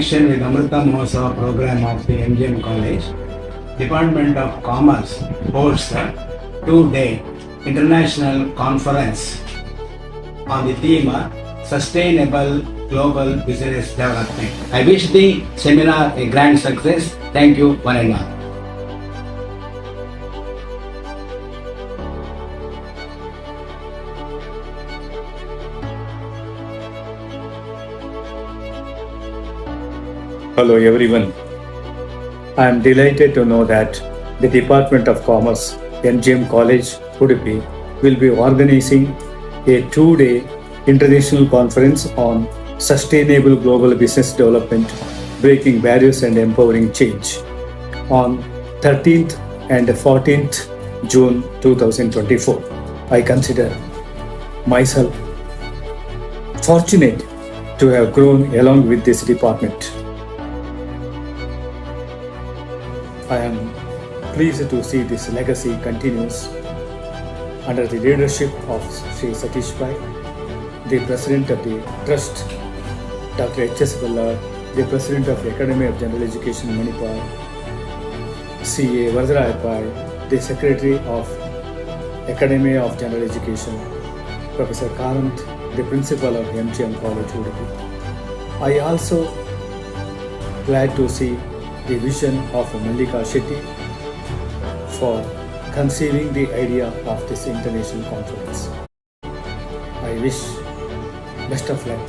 connection with Amrita Mahotsav program of the MGM College, Department of Commerce hosts a 2-day international conference on the theme Sustainable Global Business Development. I wish the seminar a grand success. Thank you, one and all. Hello everyone. I am delighted to know that the Department of Commerce, MGM College, Udupi, will be organizing a 2-day international conference on sustainable global business development, breaking barriers and empowering change on 13th and 14th June 2024. I consider myself fortunate to have grown along with this department. I am pleased to see this legacy continues under the leadership of Sri Satish Bhai, the President of the Trust, Dr. H.S. Ballard, the President of the Academy of General Education, Manipur, C.A. Varadaraj Bhai, the Secretary of Academy of General Education, Professor Karant, the Principal of MGM College, Udupi. I also glad to see the vision of Mallika Shetty for conceiving the idea of this international conference. I wish best of luck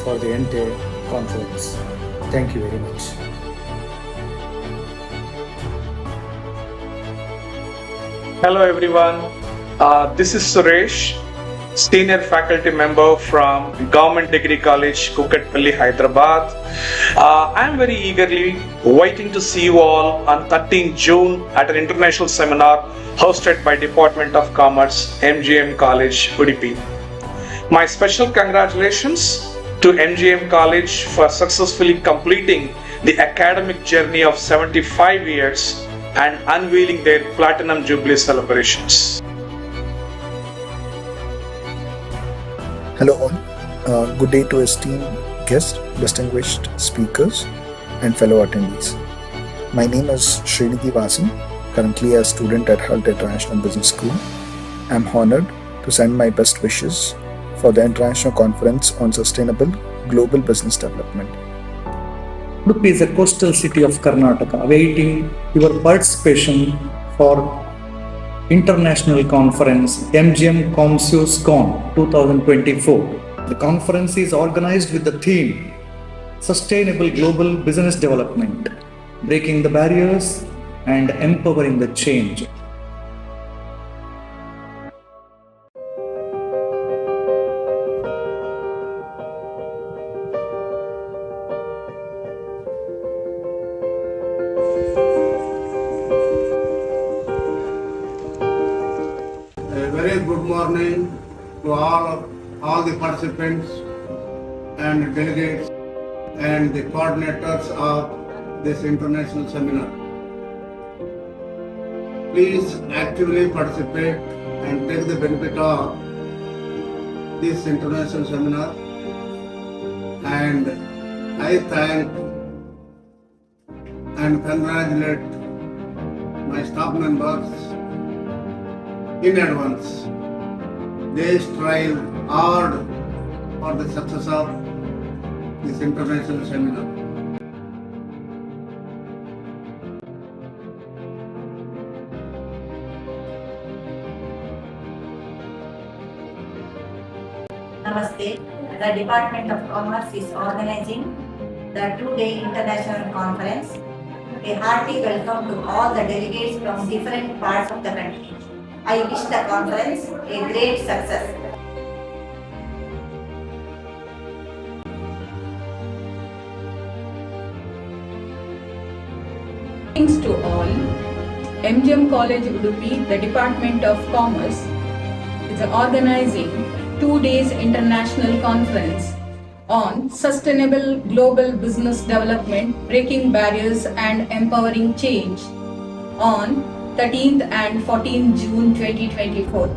for the entire conference. Thank you very much. Hello everyone, this is Suresh, Senior Faculty Member from Government Degree College, Kukatpalli, Hyderabad. I am very eagerly waiting to see you all on 13 June at an international seminar hosted by Department of Commerce, MGM College, Udupi. My special congratulations to MGM College for successfully completing the academic journey of 75 years and unveiling their Platinum Jubilee celebrations. Hello all, good day to esteemed guests, distinguished speakers and fellow attendees. My name is Srinidhi Vasan, currently a student at Hult International Business School. I am honored to send my best wishes for the International Conference on Sustainable Global Business Development. Udupi is a coastal city of Karnataka, awaiting your participation for International Conference MGM COMSUSCON 2024. The conference is organized with the theme Sustainable Global Business Development, Breaking the Barriers and Empowering the Change. Very good morning to all the participants and delegates and the coordinators of this international seminar. Please actively participate and take the benefit of this international seminar, and I thank and congratulate my staff members in advance. They strive hard for the success of this international seminar. Namaste. The Department of Commerce is organizing the 2-day international conference. A hearty welcome to all the delegates from different parts of the country. I wish the conference a great success. Thanks to all. MGM College Udupi, the Department of Commerce, is organizing 2 days international conference on sustainable global business development, breaking barriers and empowering change on 13th and 14th June 2024.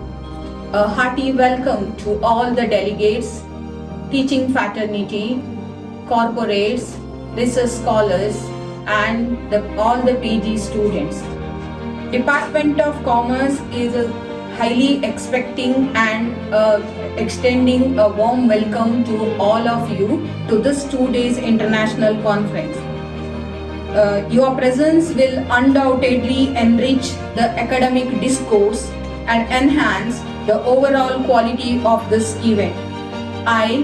A hearty welcome to all the delegates, teaching fraternity, corporates, research scholars, and all the PG students. Department of Commerce is highly expecting and extending a warm welcome to all of you to this 2 days international conference. Your presence will undoubtedly enrich the academic discourse and enhance the overall quality of this event. I,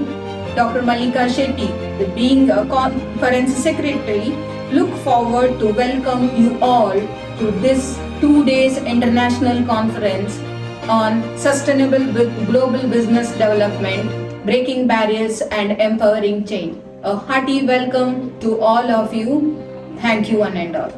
Dr. Malika Shetty, being a conference secretary, look forward to welcome you all to this 2 days international conference on sustainable global business development, breaking barriers and empowering change. A hearty welcome to all of you. Thank you one and all.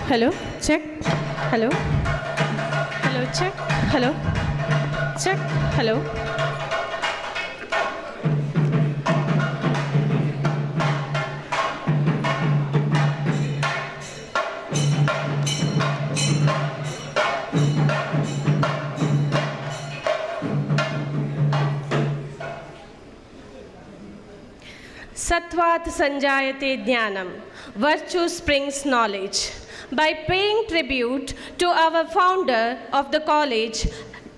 Hello, check. Hello. Hello, check. Hello. Check. Hello. Sattvat sanjayate jnanam. Virtue springs knowledge. By paying tribute to our founder of the college,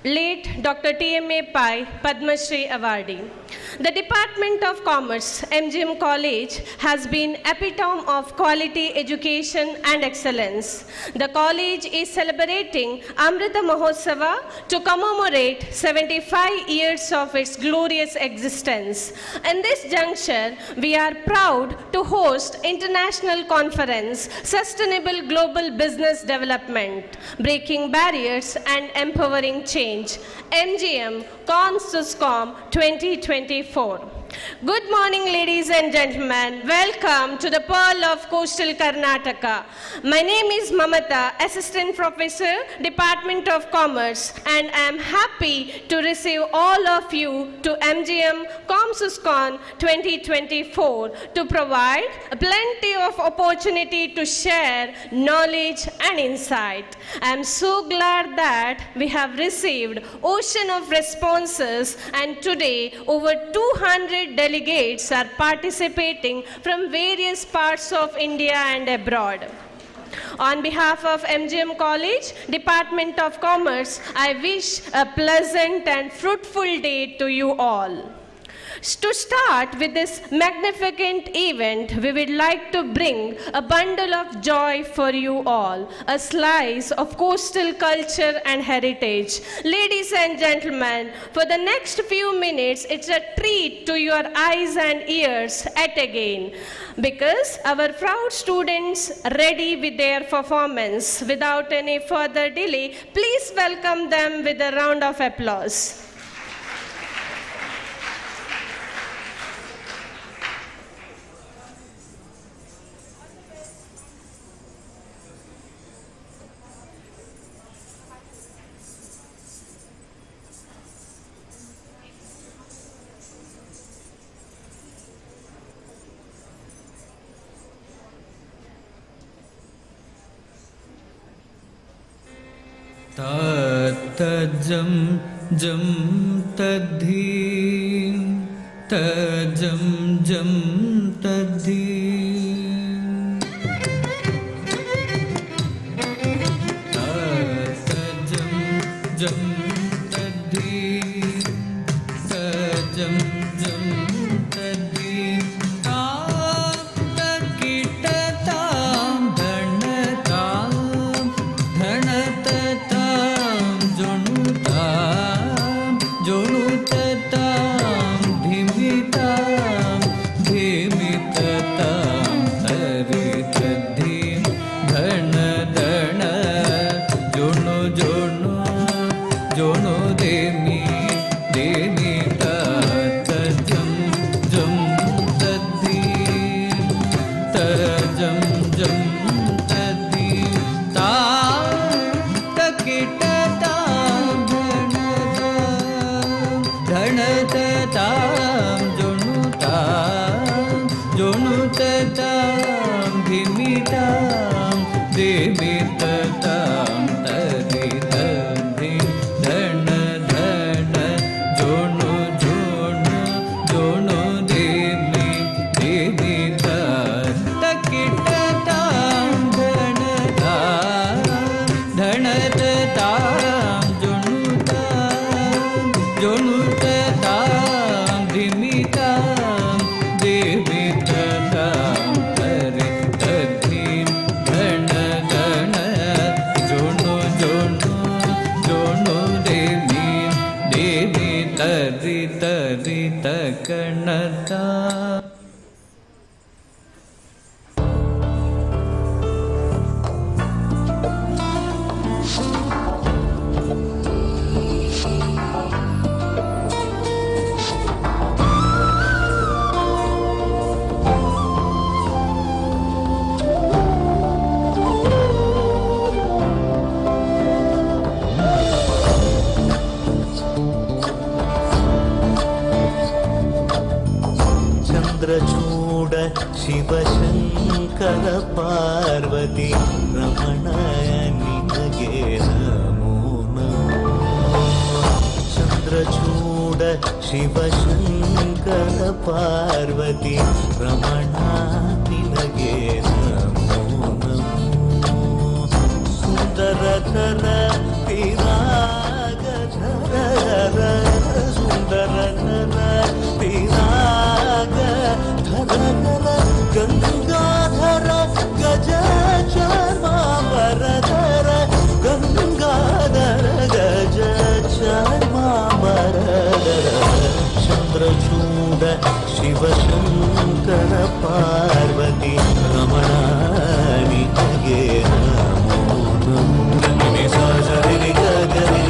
late Dr. T.M.A. Pai, Padma Shri Awardee. The Department of Commerce, MGM College, has been epitome of quality education and excellence. The college is celebrating Amrita Mahotsava to commemorate 75 years of its glorious existence. In this juncture, we are proud to host International Conference, Sustainable Global Business Development, Breaking Barriers and Empowering Change, MGM COMSUSCON 2024. Good morning, ladies and gentlemen. Welcome to the Pearl of Coastal Karnataka. My name is Mahatma, Assistant Professor, Department of Commerce, and I am happy to receive all of you to MGM COMSUSCON 2024 to provide plenty of opportunity to share knowledge and insight. I am so glad that we have received ocean of responses, and today over 200 delegates are participating from various parts of India and abroad. On behalf of MGM College, Department of Commerce, I wish a pleasant and fruitful day to you all. To start with this magnificent event, we would like to bring a bundle of joy for you all, a slice of coastal culture and heritage. Ladies and gentlemen, for the next few minutes, it's a treat to your eyes and ears yet again, because our proud students ready with their performance. Without any further delay, please welcome them with a round of applause. तजम जम तद्धीम तजम जम तद्धीम तजम जम तद्धीम तजम जम तद्धीम तकिटताम धनताम धनतताम जोनुतताम धीमिताम धीमितताम तरितद्धीम धन धन जोनु जोनु जोनु देमी देमी तजम जम तद्धीम तजम जम तद्धीम ता तकिटताम धनतताम जोनुतताम धीमिताम देमितताम तरितद्धीम धन धन जोनु जोनु जोनु देमी देमित तकिटताम धनतताम जोनुतताम धीमिताम देमितताम तरितद्धीम धन धन ಶಿವಶಂಕರ ಪಾರ್ವತಿ ರಮಣ ನಿನಗೆ ನಮೋ ನಮೋ ಚಂದ್ರಚೂಡ ಶಿವಶಂಕರ ಪಾರ್ವತಿ ರಮಣ ನಿನಗೆ ನಮೋ ನಮೋ ಸುಂದರಕರ ಪಿರಾಗಧರ ಸುಂದರಕರ ಪಿರಾಗ ಧರ ಗಂಗಾಧರ ಗಜ ಚಾರ್ಮಾಂಬರಧರ ಗಂಗಾಧರ ಗಜ ಚಾರ್ಮಾಂಬರಧರ ಚಂದ್ರಚೂಡ ಶಿವಶಂಕರ ಪಾರ್ವತಿ ರಮಣ ನಿನಗೆ ನಮೋ ನಮೋ ಸರಿ ಗರಿ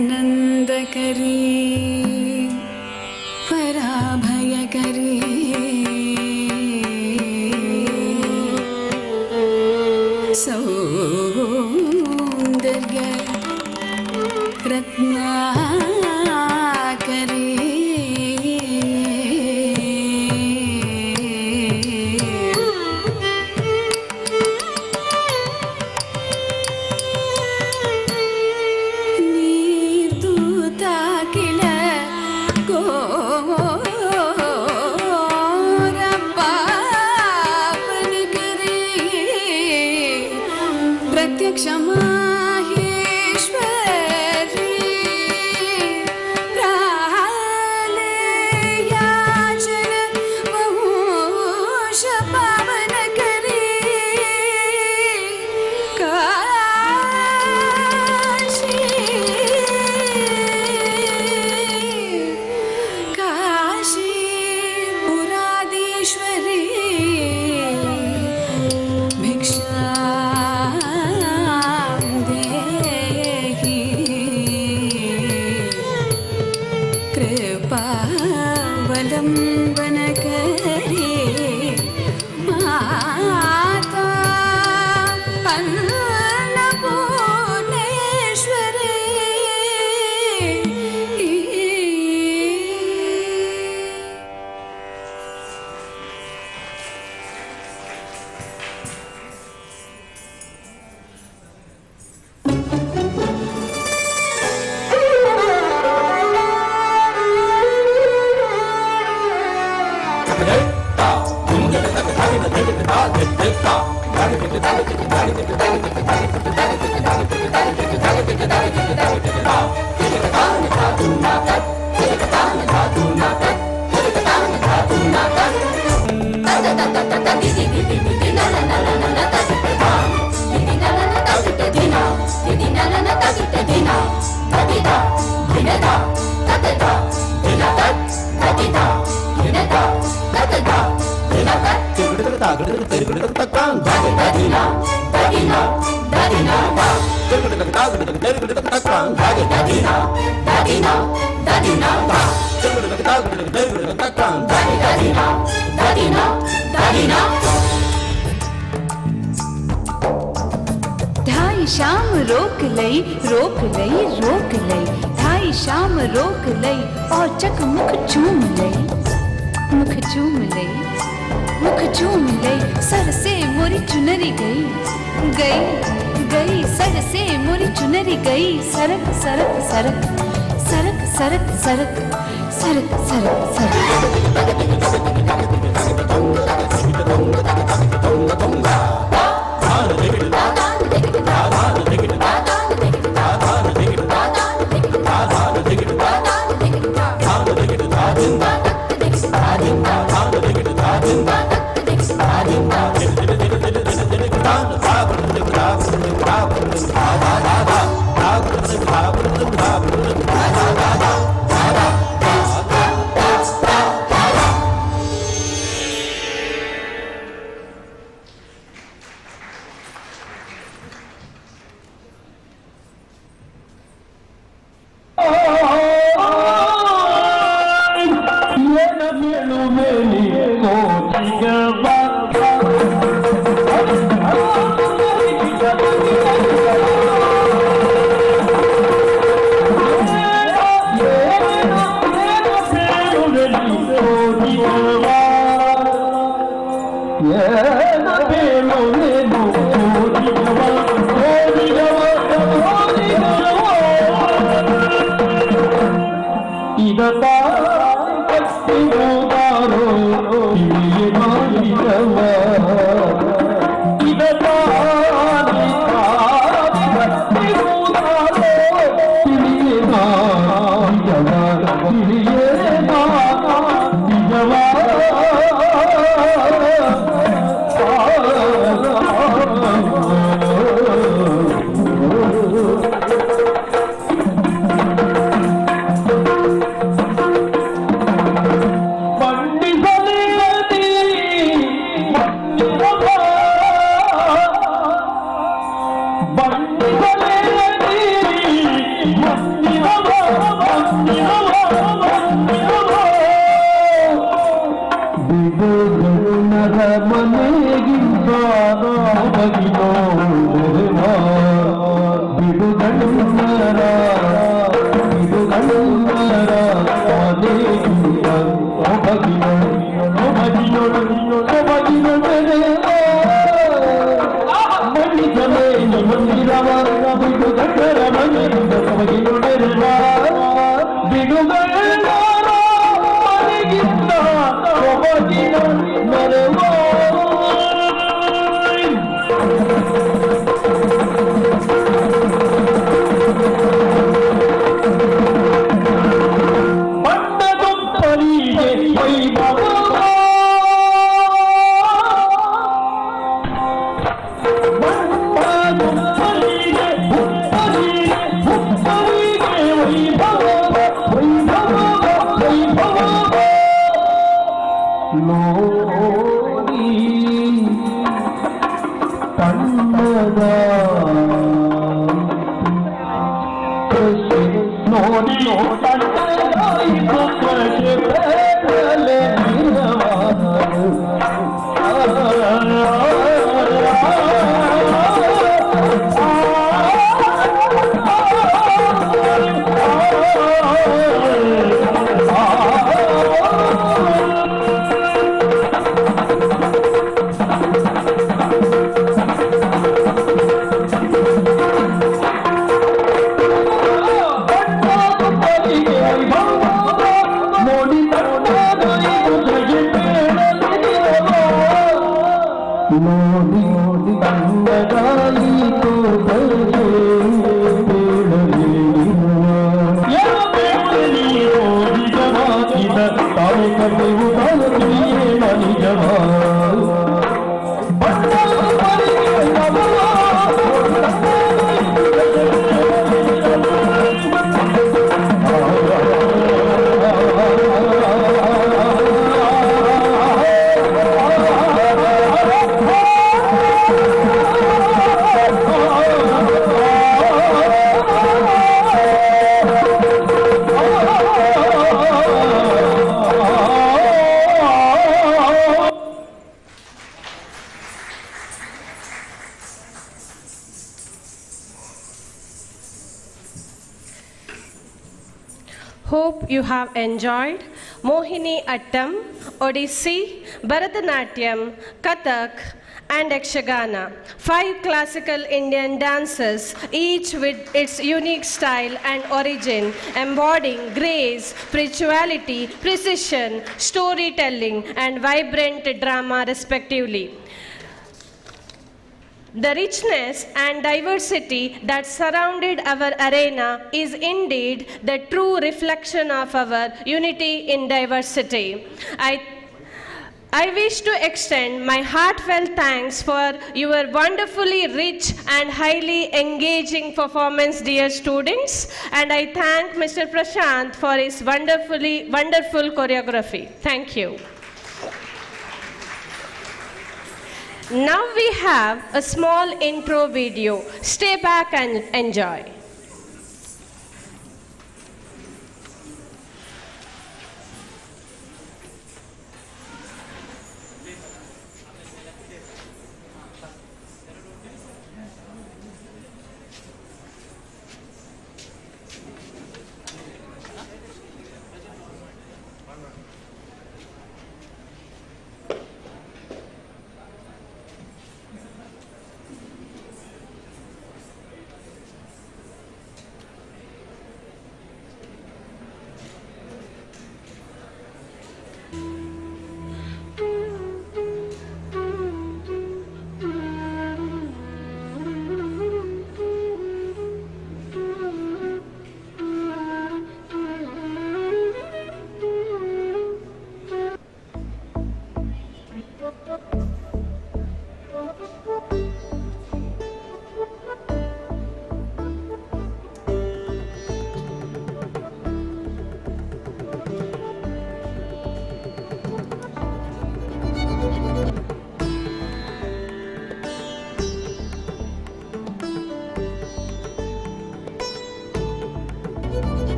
नित्यानन्दकरी पराभयकरी सौ सौंदर्य रत्नाकरी ढाई शाम रोक लई ढाई शाम रोक लई और चक मुख चूम लई सर से मोरी चुनरी गई सर से मोरी चुनरी गई सरक सरक सरक सरक सरक सरक सरक सरक सरक ಮನೆಗಿಂದ ಬಗಿನೋ Hope you have enjoyed Mohini Attam, Odissi, Bharatanatyam, Kathak, and Yakshagana, 5 classical Indian dances, each with its unique style and origin, embodying grace, spirituality, precision, storytelling, and vibrant drama respectively. The richness and diversity that surrounded our arena is indeed the true reflection of our unity in diversity. I wish to extend my heartfelt thanks for your wonderfully rich and highly engaging performance, dear students, and I thank Mr. Prashant for his wonderful choreography. Thank you. Now we have a small intro video. Stay back and enjoy.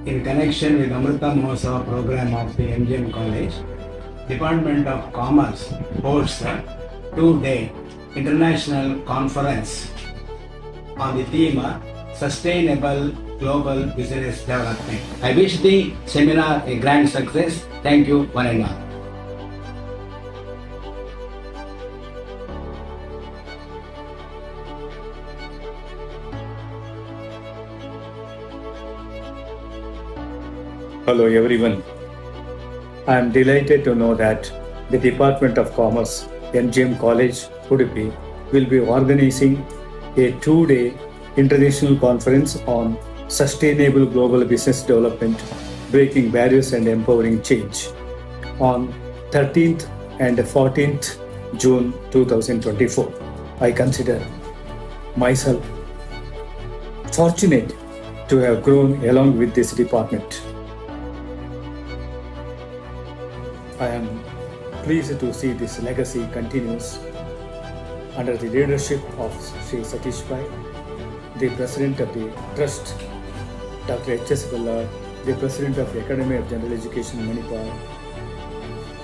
in connection with Amrita Mahotsav program of the MGM College, Department of Commerce hosts a two-day international conference on the theme Sustainable Global Business Development. I wish the seminar a grand success. Thank you, one and all. Hello everyone. I am delighted to know that the Department of Commerce, MGM College, Udupi, will be organizing a two-day international conference on sustainable global business development, breaking barriers and empowering change on 13th and 14th June 2024. I consider myself fortunate to have grown along with this department. I am pleased to see this legacy continues under the leadership of Sri Satish Bhai, the President of the Trust, Dr. H.S. Ballard, the President of the Academy of General Education, Manipur,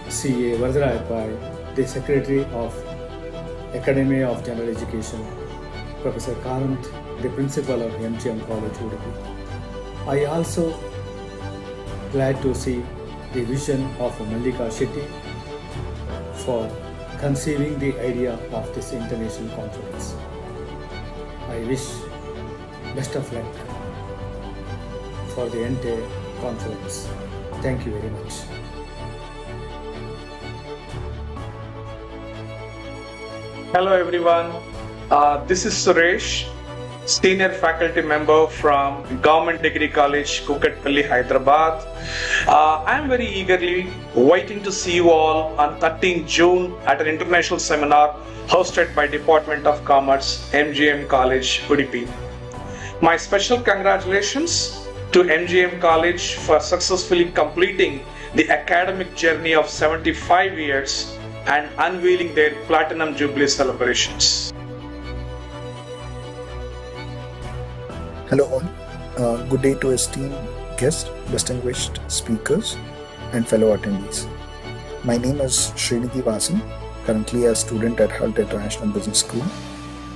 C.A. Varadaraja Bhai, the Secretary of Academy of General Education, Professor Karant, the Principal of MGM College, Udupi. I also glad to see the vision of Mallika Shetty for conceiving the idea of this international conference. I wish best of luck for the entire conference. Thank you very much. Hello everyone, this is Suresh, Senior Faculty Member from Government Degree College, Kukatpalli, Hyderabad. I am very eagerly waiting to see you all on 13 June at an international seminar hosted by Department of Commerce, MGM College, Udupi. My special congratulations to MGM College for successfully completing the academic journey of 75 years and unveiling their Platinum Jubilee celebrations. Hello all. Good day to esteemed guests, distinguished speakers, and fellow attendees. My name is Srinidhi Vasan, currently a student at Hull International Business School.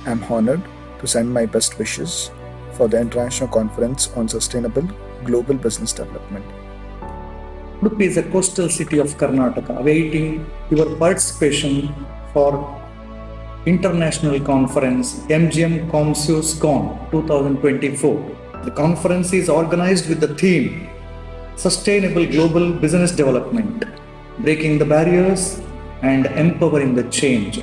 I am honored to send my best wishes for the International Conference on Sustainable Global Business Development. Udupi is a coastal city of Karnataka, awaiting your participation for International Conference MGM COMSUSCON 2024. The conference is organized with the theme Sustainable Global Business Development, Breaking the Barriers and Empowering the Change.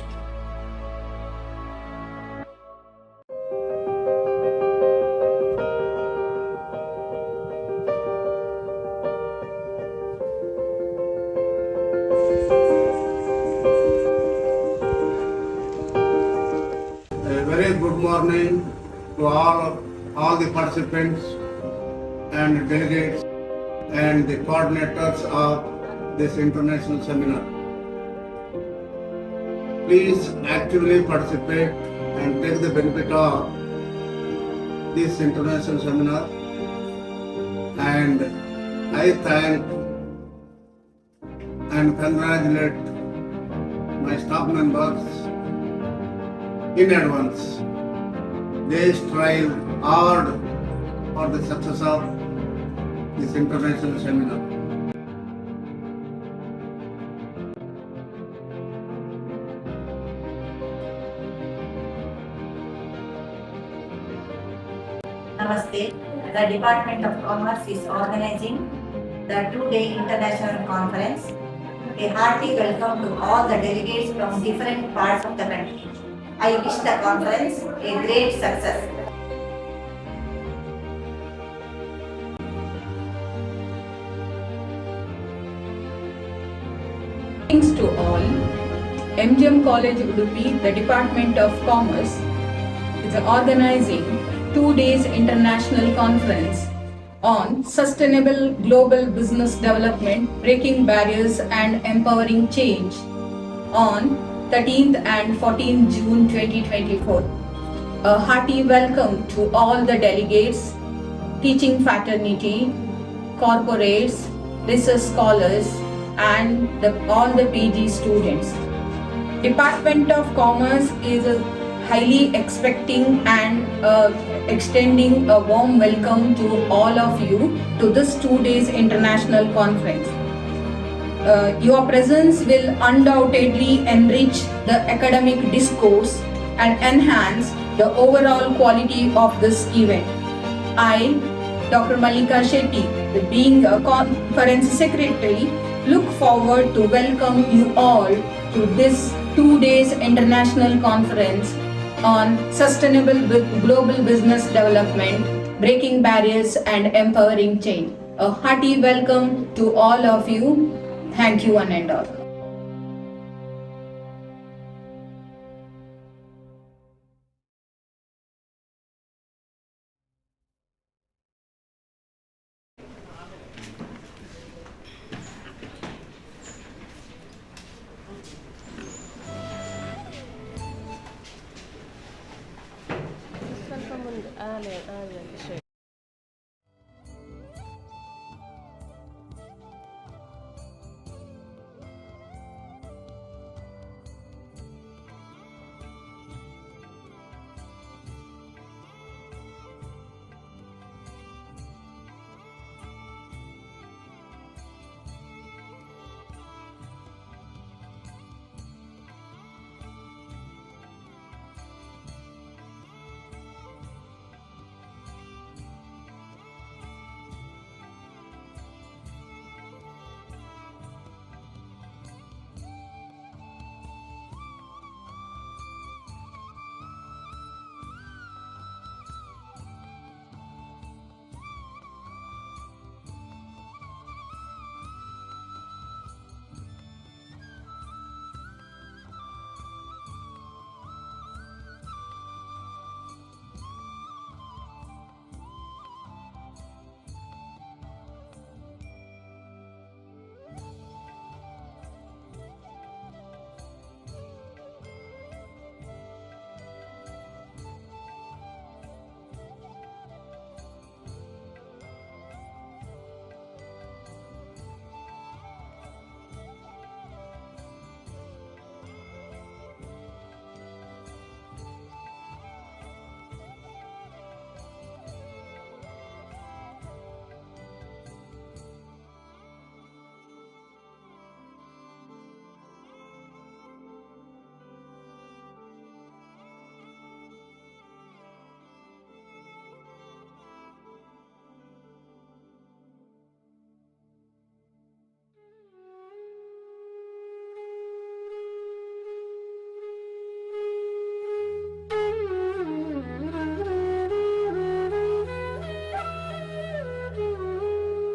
Good morning to all the participants and delegates and the coordinators of this international seminar. Please actively participate and take the benefit of this international seminar, and I thank and congratulate my staff members in advance. They strive hard for the success of this international seminar. Namaste. The Department of Commerce is organizing the two-day international conference. A hearty welcome to all the delegates from different parts of the country. I wish the conference a great success. Thanks to all. MGM College Udupi, the Department of Commerce, is organizing 2 days international conference on sustainable global business development, breaking barriers and empowering change on 13th and 14th June 2024. A hearty welcome to all the delegates, teaching fraternity, corporates, research scholars, and all the PG students. Department of Commerce is highly expecting and extending a warm welcome to all of you to this 2 days international conference. Your presence will undoubtedly enrich the academic discourse and enhance the overall quality of this event. I, Dr. Mallika Shetty, being a conference secretary, look forward to welcome you all to this 2 days international conference on sustainable global business development, breaking barriers and empowering change. A hearty welcome to all of you. Thank you one and all.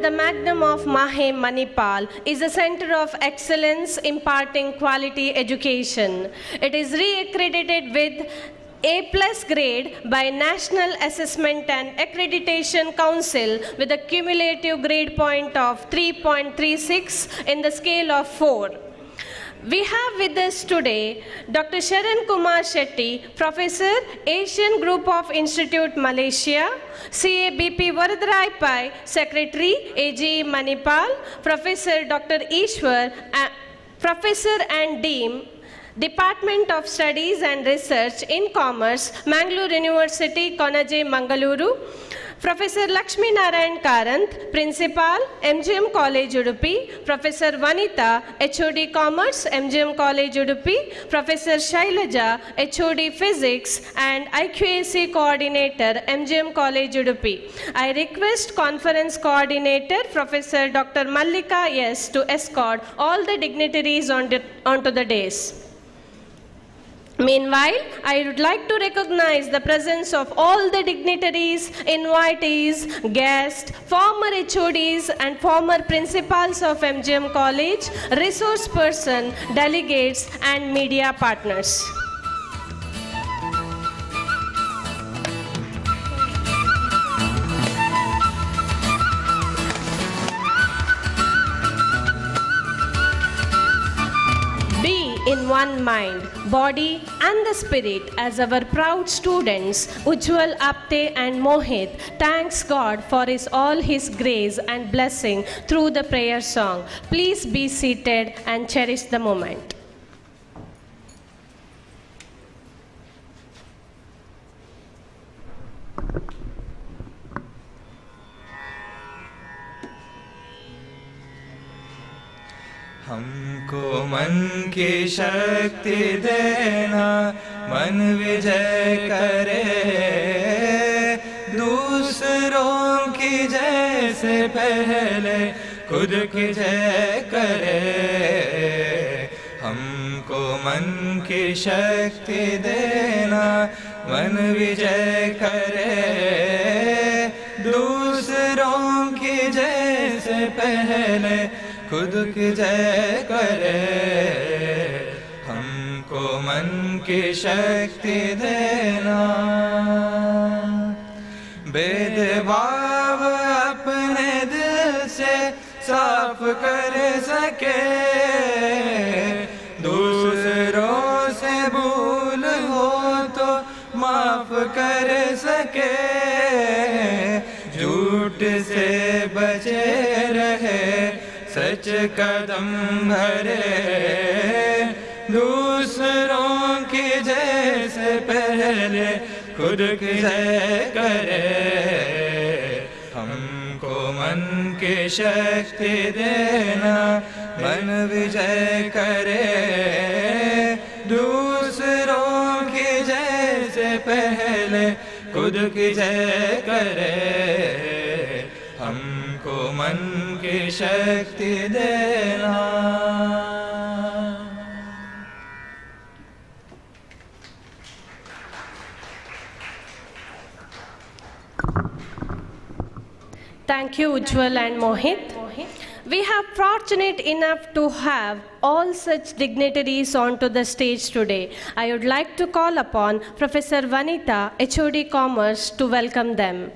The Magnum of Mahe, Manipal is a center of excellence imparting quality education. It is re-accredited with A+ grade by National Assessment and Accreditation Council with a cumulative grade point of 3.36 in the scale of 4. We have with us today Dr. Sharan Kumar Shetty, Professor, Asian Group of Institute, Malaysia, CABP Varadrai, Secretary, AGE Manipal, Professor Dr. Ishwar, Professor and Dean, Department of Studies and Research in Commerce, Mangalore University, Konaje, Mangaluru, Professor Lakshmi Narayan Karanth, Principal, MGM College Udupi, Professor Vanita, HOD Commerce, MGM College Udupi, Professor Shailaja, HOD Physics, and IQAC Coordinator, MGM College Udupi. I request Conference Coordinator, Professor Dr. Mallika S. to escort all the dignitaries onto the dais. Meanwhile, I would like to recognize the presence of all the dignitaries, invitees, guests, former HODs and former principals of MGM College, resource person, delegates and media partners. In on one mind, body and the spirit as our proud students Ujjwal, Apte and Mohit thanks God for all his grace and blessing through the prayer song. Please be seated and cherish the moment. हमको मन की शक्ति देना, मन विजय करे, दूसरों की जय से पहले खुद की जय करे। हमको मन की शक्ति देना, मन विजय करे, दूसरों की जय से पहले खुद की जय करे। हमको मन की शक्ति देना, भेदभाव अपने दिल से साफ कर सके, दूसरों से भूल हो तो माफ कर सके, झूठ से बचे रहे, सच कदम भरे, दूसरों की जय से पहले खुद की जय करे। हमको मन की शक्ति देना, मन विजय करे, दूसरों की जय से पहले खुद की जय करे। हमको मन की शक्ति देना। Thank you, Ujjwal and Mohit. We are fortunate enough to have all such dignitaries onto the stage today. I would like to call upon Professor Vanita, HOD Commerce, to welcome them.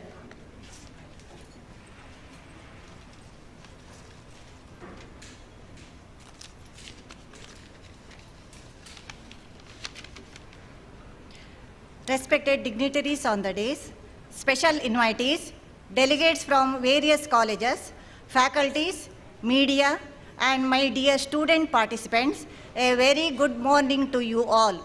Respected dignitaries on the days, special invitees, delegates from various colleges, faculties, media, and my dear student participants, a very good morning to you all.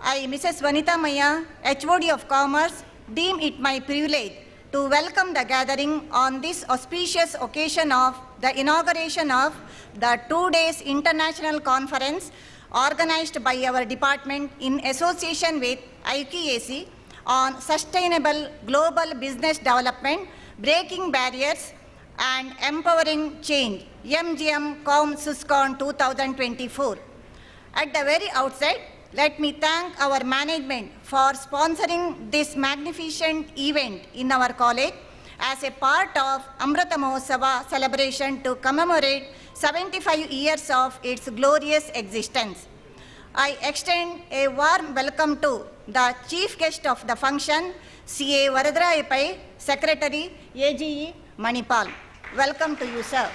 I, Mrs. Vanita Maya, HOD of Commerce, deem it my privilege to welcome the gathering on this auspicious occasion of the inauguration of the 2 days international conference organized by our department in association with IQAC on sustainable global business development, breaking barriers and empowering change, MGM COMSUSCON 2024. At the very outset, let me thank our management for sponsoring this magnificent event in our college as a part of Amrita Mahotsava celebration to commemorate 75 years of its glorious existence. I extend a warm welcome to the chief guest of the function, CA Varadra Epai, Secretary, AGE, Manipal. Welcome to you, sir.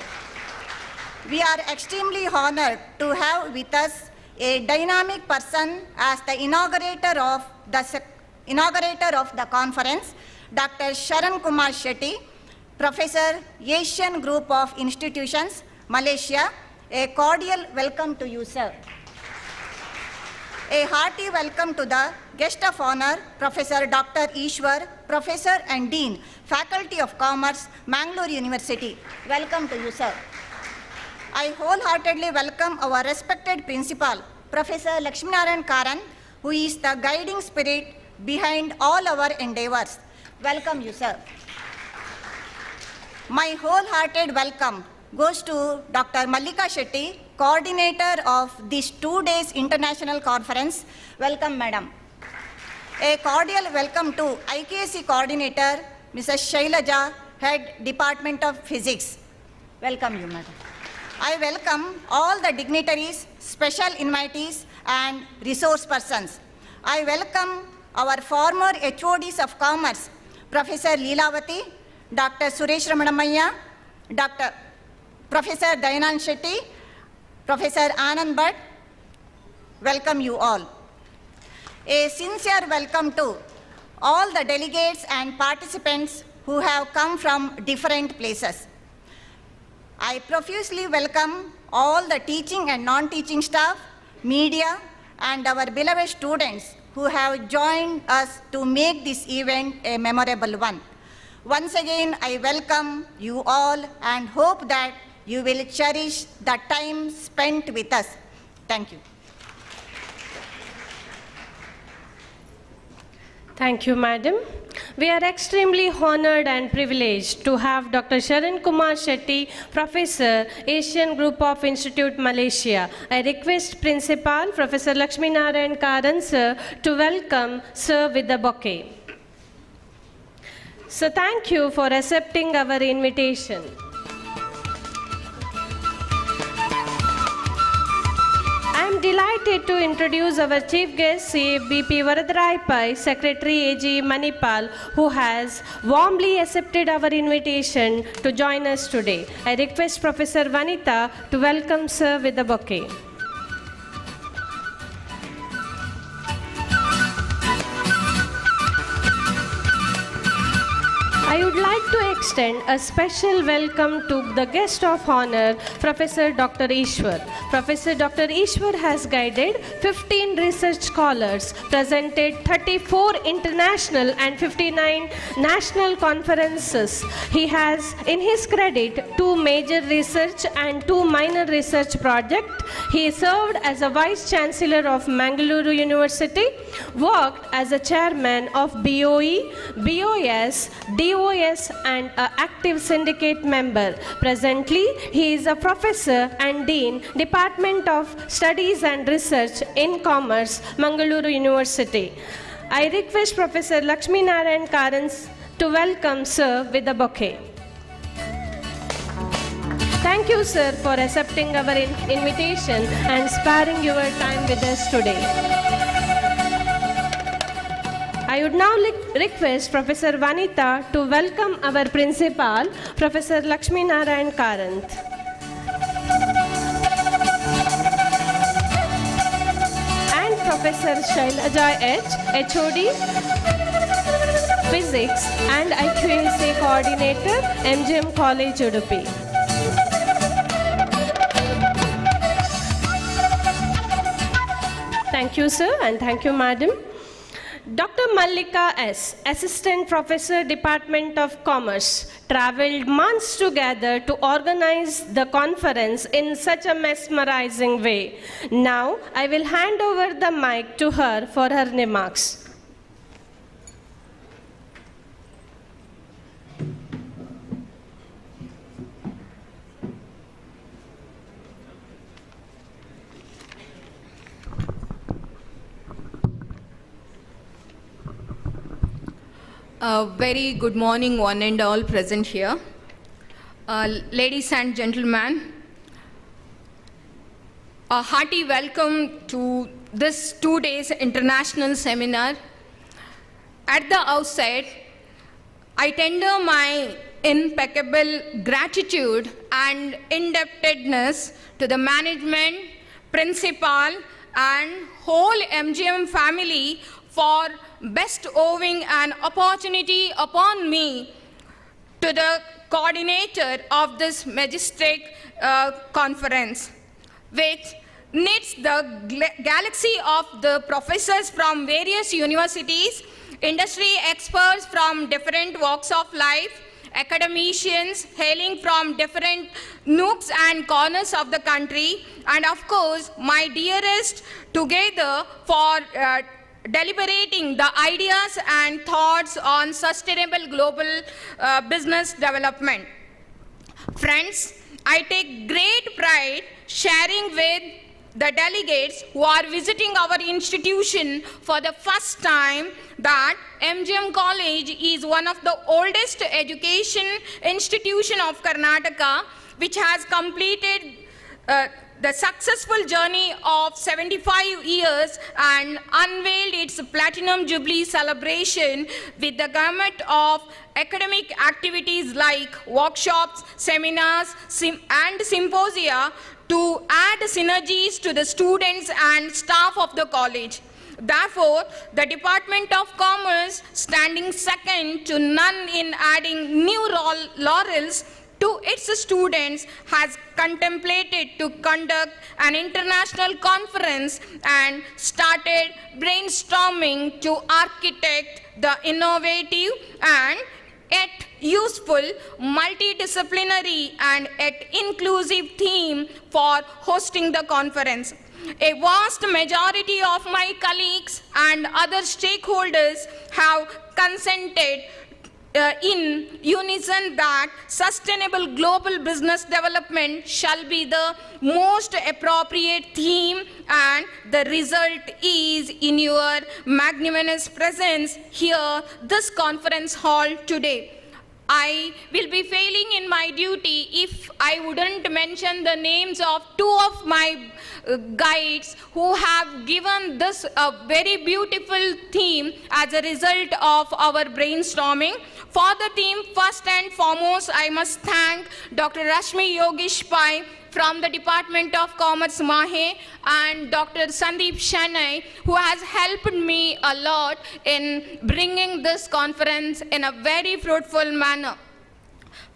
We are extremely honored to have with us a dynamic person as the inaugurator of the conference, Dr. Sharan Kumar Shetty, Professor, Asian Group of Institutions, Malaysia. A cordial welcome to you, sir. A hearty welcome to the guest of honor, Professor Dr. Ishwar, Professor and Dean, Faculty of Commerce, Mangalore University. Welcome to you, sir. I wholeheartedly welcome our respected principal, Professor Lakshminarayan Karan, who is the guiding spirit behind all our endeavors. Welcome you, sir. My wholehearted welcome goes to Dr. Mallika Shetty, coordinator of this 2 days international conference. Welcome, madam. A cordial welcome to IQAC coordinator, Mrs. Shailaja, head Department of Physics. Welcome you, madam. I welcome all the dignitaries, special invitees, and resource persons. I welcome our former HODs of Commerce, Professor Leelavati, Dr. Suresh Ramanamaya, Professor Dayanand Shetty, Professor Anand Bhatt, welcome you all. A sincere welcome to all the delegates and participants who have come from different places. I profusely welcome all the teaching and non-teaching staff, media, and our beloved students who have joined us to make this event a memorable one. Once again, I welcome you all and hope that you will cherish the time spent with us. Thank you. Thank you, Madam. We are extremely honored and privileged to have Dr. Sharan Kumar Shetty, Professor, Asian Group of Institute, Malaysia. I request Principal, Professor Lakshmi Narayan Karan, sir, to welcome Sir with the bouquet. So thank you for accepting our invitation. I am delighted to introduce our chief guest, CFBP Varadrai, Secretary AG Manipal, who has warmly accepted our invitation to join us today. I request Professor Vanitha to welcome Sir with the bouquet. I would like to extend a special welcome to the guest of honor, Professor Dr. Ishwar. Professor Dr. Ishwar has guided 15 research scholars, presented 34 international and 59 national conferences. He has, in his credit, 2 major research and 2 minor research projects. He served as a Vice Chancellor of Mangaluru University, worked as a chairman of BOE, BOS, DOS, and an active syndicate member. Presently, he is a professor and dean, Department of Studies and Research in Commerce, Mangaluru University. I request Professor Lakshmi Narayan Karan to welcome Sir with the bouquet. Thank you, sir, for accepting our invitation and sparing your time with us today. I would now request Professor Vanitha to welcome our principal, Professor Lakshmi Narayan Karanth. And Professor Shailaja H, HOD, Physics and IQAC Coordinator, MGM College, Udupi. Thank you, sir, and thank you, madam. Dr. Mallika S., Assistant Professor, Department of Commerce, traveled months together to organize the conference in such a mesmerizing way. Now, I will hand over the mic to her for her remarks. Very good morning, one and all present here. Ladies and gentlemen, a hearty welcome to this 2 days international seminar. At the outset, I tender my impeccable gratitude and indebtedness to the management, principal, and whole MGM family for bestowing an opportunity upon me to the coordinator of this majestic conference, which knits the galaxy of the professors from various universities, industry experts from different walks of life, academicians hailing from different nooks and corners of the country, and of course, my dearest, together for deliberating the ideas and thoughts on sustainable global business development. Friends, I take great pride sharing with the delegates who are visiting our institution for the first time that MGM College is one of the oldest education institution of Karnataka, which has completed the successful journey of 75 years and unveiled its Platinum Jubilee celebration with the gamut of academic activities like workshops, seminars, and symposia to add synergies to the students and staff of the college. Therefore, the Department of Commerce, standing second to none in adding new laurels to its students, has contemplated to conduct an international conference and started brainstorming to architect the innovative and yet useful, multidisciplinary and yet inclusive theme for hosting the conference. A vast majority of my colleagues and other stakeholders have consented in unison that sustainable global business development shall be the most appropriate theme, and the result is in your magnanimous presence here, this conference hall today. I will be failing in my duty if I wouldn't mention the names of two of my guides who have given this a very beautiful theme as a result of our brainstorming. For the theme, first and foremost, I must thank Dr. Rashmi Yogesh Pai from the Department of Commerce, Mahe, and Dr. Sandeep Shanai, who has helped me a lot in bringing this conference in a very fruitful manner.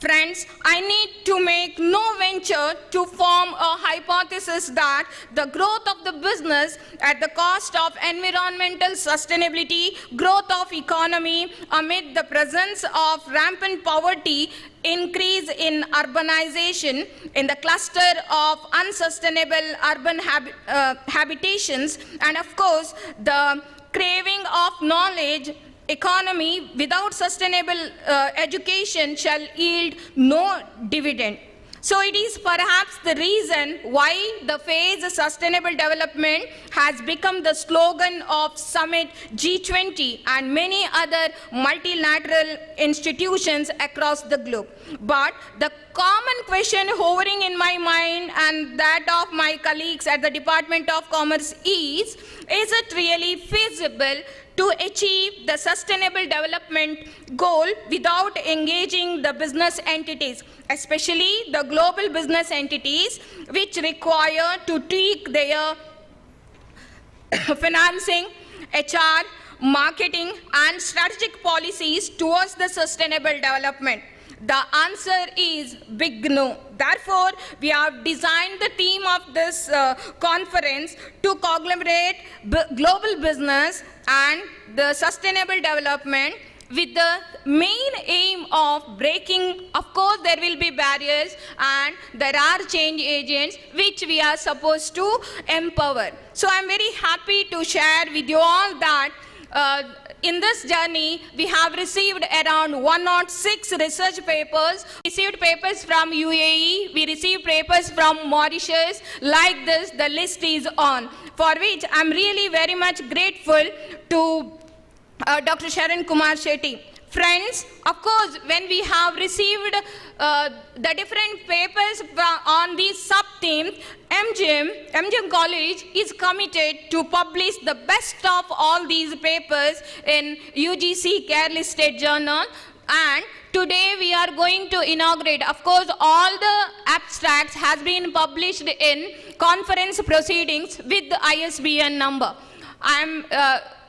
Friends, I need to make no venture to form a hypothesis that the growth of the business at the cost of environmental sustainability, growth of economy amid the presence of rampant poverty, increase in urbanization in the cluster of unsustainable urban habitations, and of course the craving of knowledge economy without sustainable education shall yield no dividend. So it is perhaps the reason why the phrase sustainable development has become the slogan of Summit G20 and many other multilateral institutions across the globe. But the common question hovering in my mind and that of my colleagues at the Department of Commerce is it really feasible to achieve the sustainable development goal without engaging the business entities, especially the global business entities, which require to tweak their financing, HR, marketing, and strategic policies towards the sustainable development? The answer is big no. Therefore, we have designed the theme of this conference to conglomerate global business and the sustainable development with the main aim of breaking. Of course, there will be barriers and there are change agents which we are supposed to empower. So I'm very happy to share with you all that in this journey, we have received around 106 research papers. We received papers from UAE, we received papers from Mauritius. Like this, the list is on, for which I'm really very much grateful to Dr. Sharan Kumar Shetty. Friends, of course, when we have received the different papers on these sub-themes, MGM College is committed to publish the best of all these papers in UGC Care Listed Journal. And today we are going to inaugurate. Of course, all the abstracts has been published in conference proceedings with the ISBN number. I am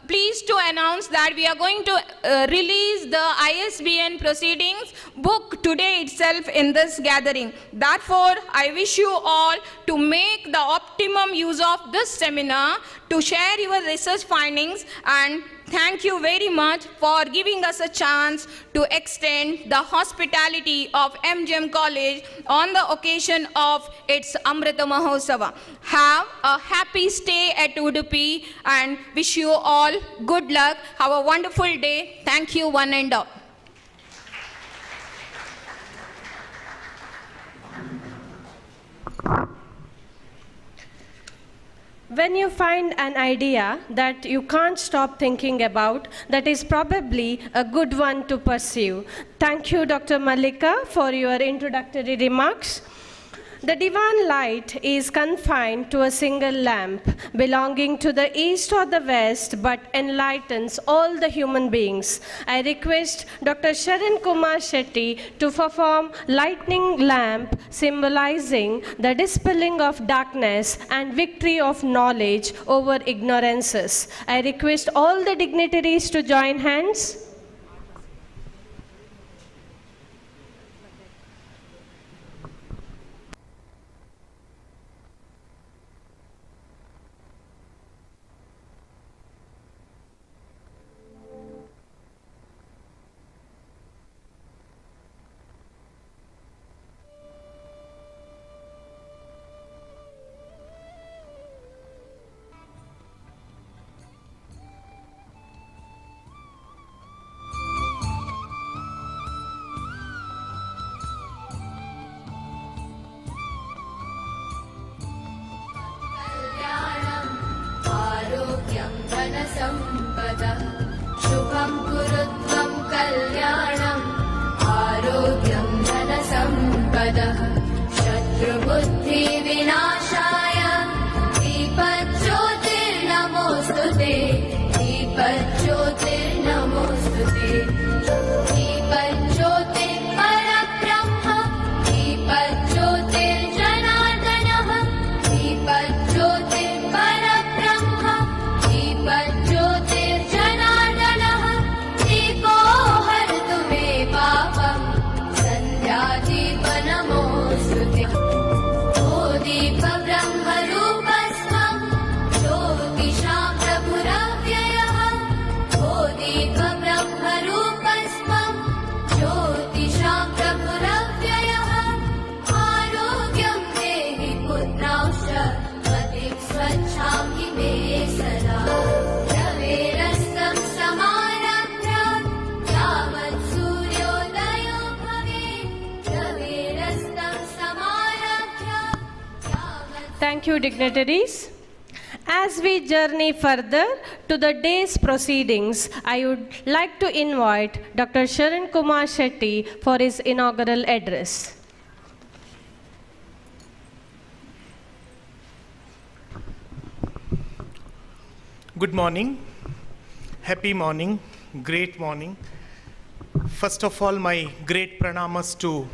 pleased to announce that we are going to release the ISBN proceedings book today itself in this gathering. Therefore, I wish you all to make the optimum use of this seminar to share your research findings, and thank you very much for giving us a chance to extend the hospitality of MGM College on the occasion of its Amrita Mahotsava. Have a happy stay at Udupi and wish you all good luck. Have a wonderful day. Thank you one and all. When you find an idea that you can't stop thinking about, that is probably a good one to pursue. Thank you, Dr. Mallika, for your introductory remarks. The divine light is confined to a single lamp, belonging to the east or the west, but enlightens all the human beings. I request Dr. Sharan Kumar Shetty to perform lightning lamp, symbolizing the dispelling of darkness and victory of knowledge over ignorances. I request all the dignitaries to join hands. धनसम्पदः शुभं कुरुत्वं कल्याणम् आरोग्यं धनसम्पदः शत्रुबुद्धिविनाशाय दीपज्योतिर्नमोऽस्तुते दीपज्योतिर्नमोऽस्तुते दीपज्योतिर्परब्रह्म दीपज्योतिर्जनार्दनः दीपज्योतिर्परब्रह्म दीपज्योतिर्जनार्दनः दीपो हरतु मे पापम् सन्ध्यादीपनमोऽस्तुते ओ दीपब्रह्मरूपस्त्वं ज्योतिषां प्रभुरव्ययः ओ दीपब्रह्मरूपस्त्वं ज्योतिषां प्रभुरव्ययः आरोग्यं देहि पुत्रांश्च मतिं स्वच्छां हि मे सदा रवेरस्तं समारभ्य यावत् सूर्योदयो भवेत् रवेरस्तं समारभ्य Thank you, dignitaries. As we journey further to the day's proceedings, I would like to invite Dr. Sharan Kumar Shetty for his inaugural address. Good morning, happy morning, great morning. First of all, my great pranamas to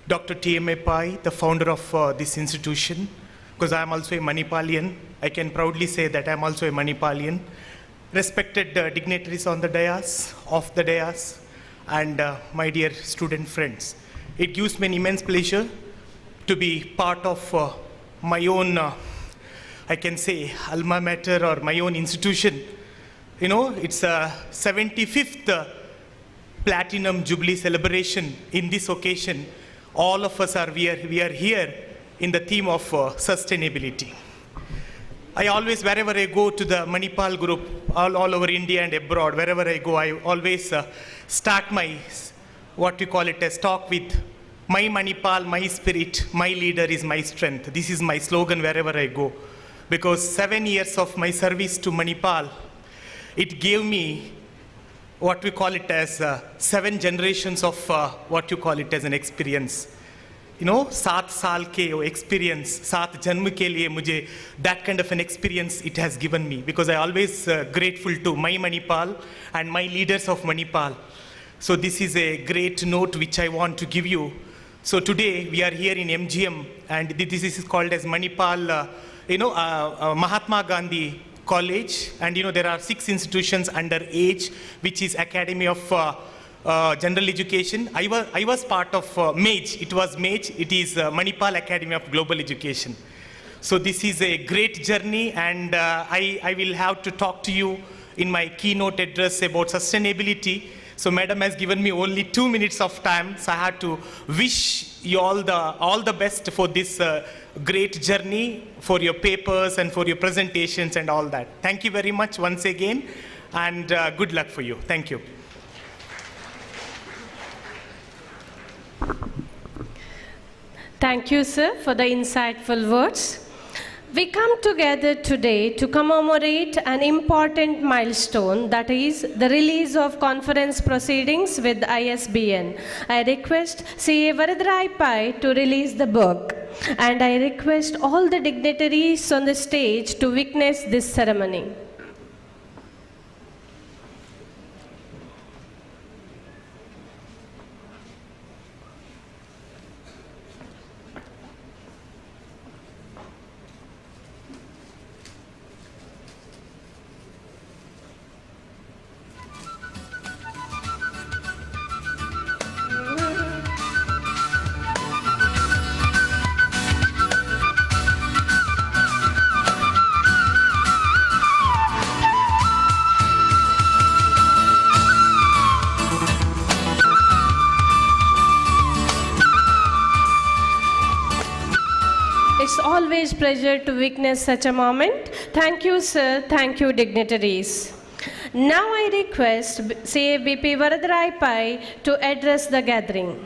Dr. T.M.A. Pai, the founder of this institution, because I am also a Manipalian. I can proudly say that I am also a Manipalian. Respected dignitaries on the dais, off the dais, and my dear student friends. It gives me an immense pleasure to be part of my own I can say alma mater or my own institution. You know, it's a 75th platinum jubilee celebration. In this occasion, all of us we are here in the theme of sustainability. I always, wherever I go to the Manipal group, all over India and abroad, wherever I go, I always start my, what we call it as talk with, my Manipal, my spirit, my leader is my strength. This is my slogan wherever I go. Because 7 years of my service to Manipal, it gave me what we call it as 7 generations of what you call it as an experience. You know, 7 saal ke experience, 7 janm ke liye mujhe that kind of an experience it has given me, because I always grateful to my Manipal and my leaders of Manipal. So this is a great note which I want to give you. So today we are here in MGM, and this is called as Manipal, Mahatma Gandhi College, and there are 6 institutions under age, which is Academy of General Education. I was part of MAGE. It was MAGE. It is Manipal Academy of Global Education. So this is a great journey, and I will have to talk to you in my keynote address about sustainability. So Madam has given me only 2 minutes of time, so I had to wish you all the best for this great journey, for your papers and for your presentations and all that. Thank you very much once again, and good luck for you. Thank you. Thank you, sir, for the insightful words. We come together today to commemorate an important milestone, that is the release of conference proceedings with ISBN. I request CA Valedictory Pai to release the book. and I request all the dignitaries on the stage to witness this ceremony. It's always pleasure to witness such a moment. Thank you, sir. Thank you, dignitaries. Now I request CABP Varadrai Pai to address the gathering.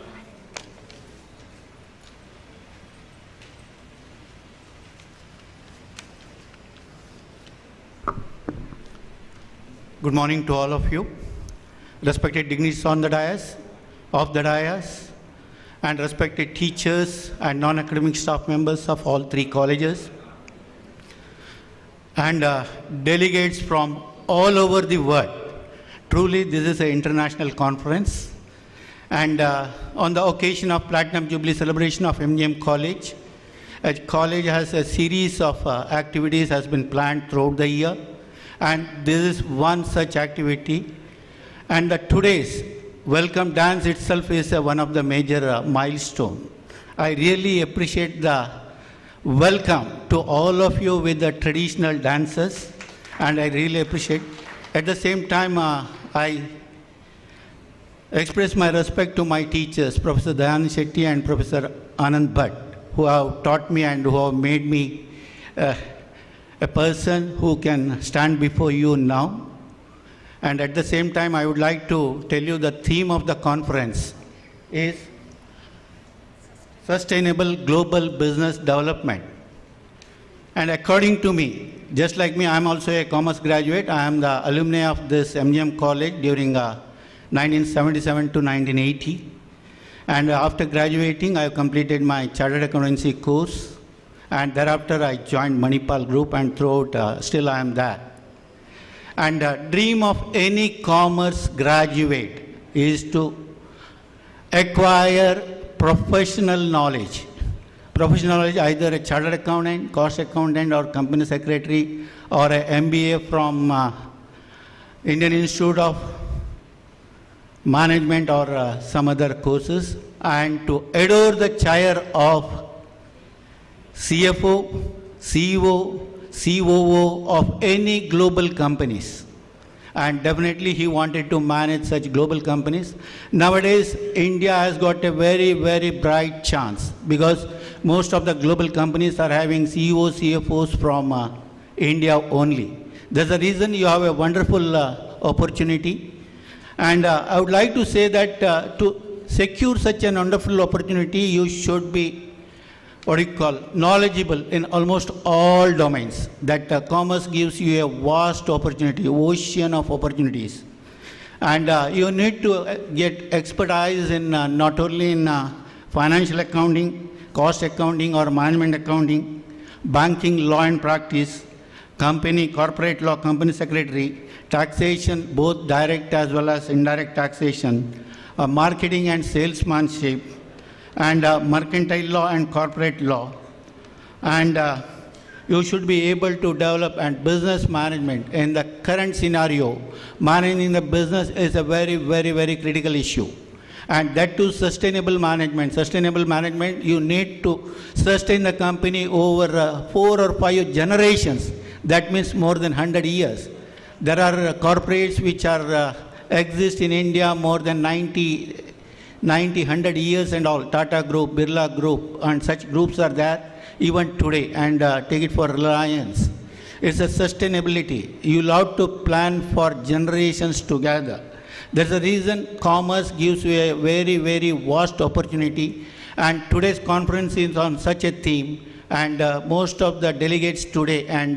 Good morning to all of you. Respected dignitaries on the dais, off the dais, and respected teachers and non-academic staff members of all three colleges, and delegates from all over the world. Truly, this is an international conference. And on the occasion of Platinum Jubilee celebration of MGM College, a college has a series of activities has been planned throughout the year. And this is one such activity. And today's welcome dance itself is one of the major milestone. I really appreciate the welcome to all of you with the traditional dances, and I really appreciate. At the same time, I express my respect to my teachers, Professor Dayan Shetty and Professor Anand Bhatt, who have taught me and who have made me a person who can stand before you now. And at the same time, I would like to tell you the theme of the conference is Sustainable Global Business Development. And according to me, just like me, I am also a commerce graduate. I am the alumni of this MGM College during 1977 to 1980. And after graduating, I have completed my Chartered Accountancy course. And thereafter, I joined Manipal Group, and throughout, still I am there. And dream of any commerce graduate is to acquire professional knowledge. Professional knowledge, either a chartered accountant, cost accountant, or company secretary, or a MBA from Indian Institute of Management or some other courses, and to adore the chair of CFO, CEO, COO of any global companies. And definitely he wanted to manage such global companies. Nowadays, India has got a very, very bright chance because most of the global companies are having CEOs, CFOs from India only. There's a reason you have a wonderful opportunity. And I would like to say that to secure such an wonderful opportunity, you should be knowledgeable in almost all domains. That commerce gives you a vast opportunity, ocean of opportunities. And you need to get expertise in not only in financial accounting, cost accounting or management accounting, banking, law and practice, company, corporate law, company secretary, taxation, both direct as well as indirect taxation, marketing and salesmanship, and mercantile law and corporate law. And you should be able to develop and business management. In the current scenario, managing the business is a very, very, very critical issue. And that too, sustainable management. Sustainable management, you need to sustain the company over 4 or 5 generations. That means more than 100 years. There are corporates which are exist in India more than 90, 100 years and all. Tata Group, Birla Group, and such groups are there even today. And take it for Reliance. It's a sustainability. You have to plan for generations together. There's a reason commerce gives you a very, very vast opportunity. And today's conference is on such a theme. And most of the delegates today and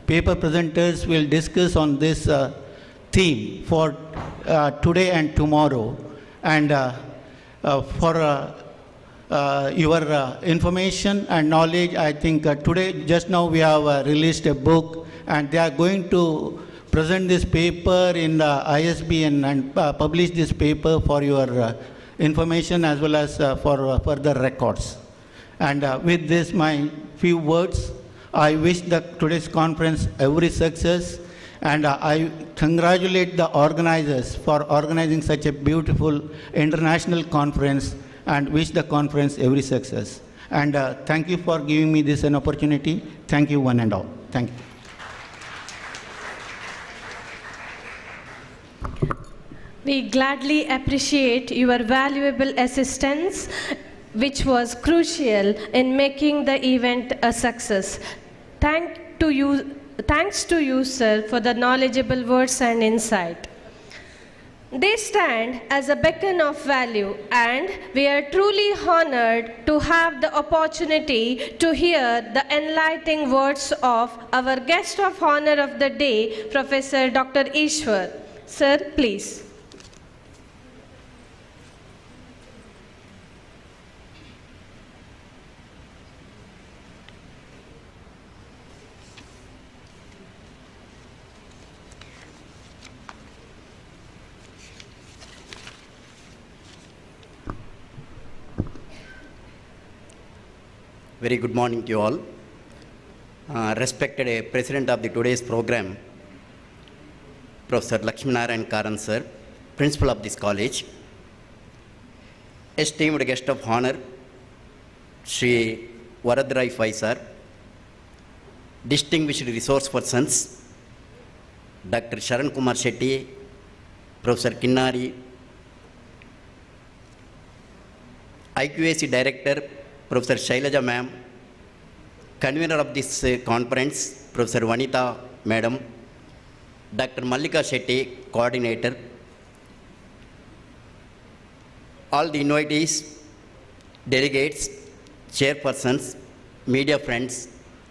paper presenters will discuss on this theme for today and tomorrow. And for your information and knowledge. I think today, just now, we have released a book, and they are going to present this paper in the ISBN and publish this paper for your information as well as for further records. And with this, my few words, I wish today's conference every success, and I congratulate the organizers for organizing such a beautiful international conference, and wish the conference every success. And thank you for giving me this an opportunity. Thank you one and all. Thank you. We gladly appreciate your valuable assistance, which was crucial in making the event a success. Thanks to you, sir, for the knowledgeable words and insight. They stand as a beacon of value, and we are truly honored to have the opportunity to hear the enlightening words of our guest of honor of the day, Professor Dr. Ishwar. Sir, please. Very good morning to you all. Respected President of today's program, Professor Lakshminarayan Karan sir, Principal of this college, esteemed guest of honor, Shri Varadrai Fai sir, distinguished resource persons, Dr. Sharan Kumar Shetty, Professor Kinnari, IQAC Director, Professor Shailaja ma'am, convener of this conference, Professor Vanita madam, Dr. Mallika Shetty, coordinator, all the invitees, delegates, chairpersons, media friends,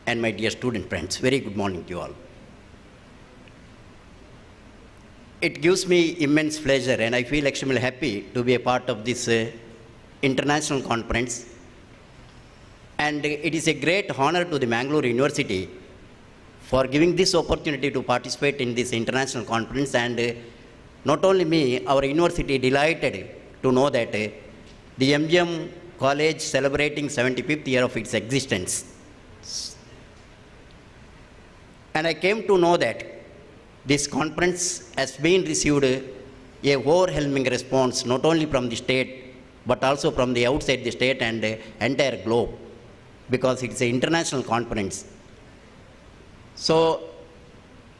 and my dear student friends. Very good morning to you all. It gives me immense pleasure, and I feel extremely happy to be a part of this international conference. And it is a great honor to the Mangalore University for giving this opportunity to participate in this international conference. And not only me, our university delighted to know that the MGM College celebrating 75th year of its existence. And I came to know that this conference has been received a overwhelming response, not only from the state, but also from the outside the state and the entire globe, because it's an international conference. So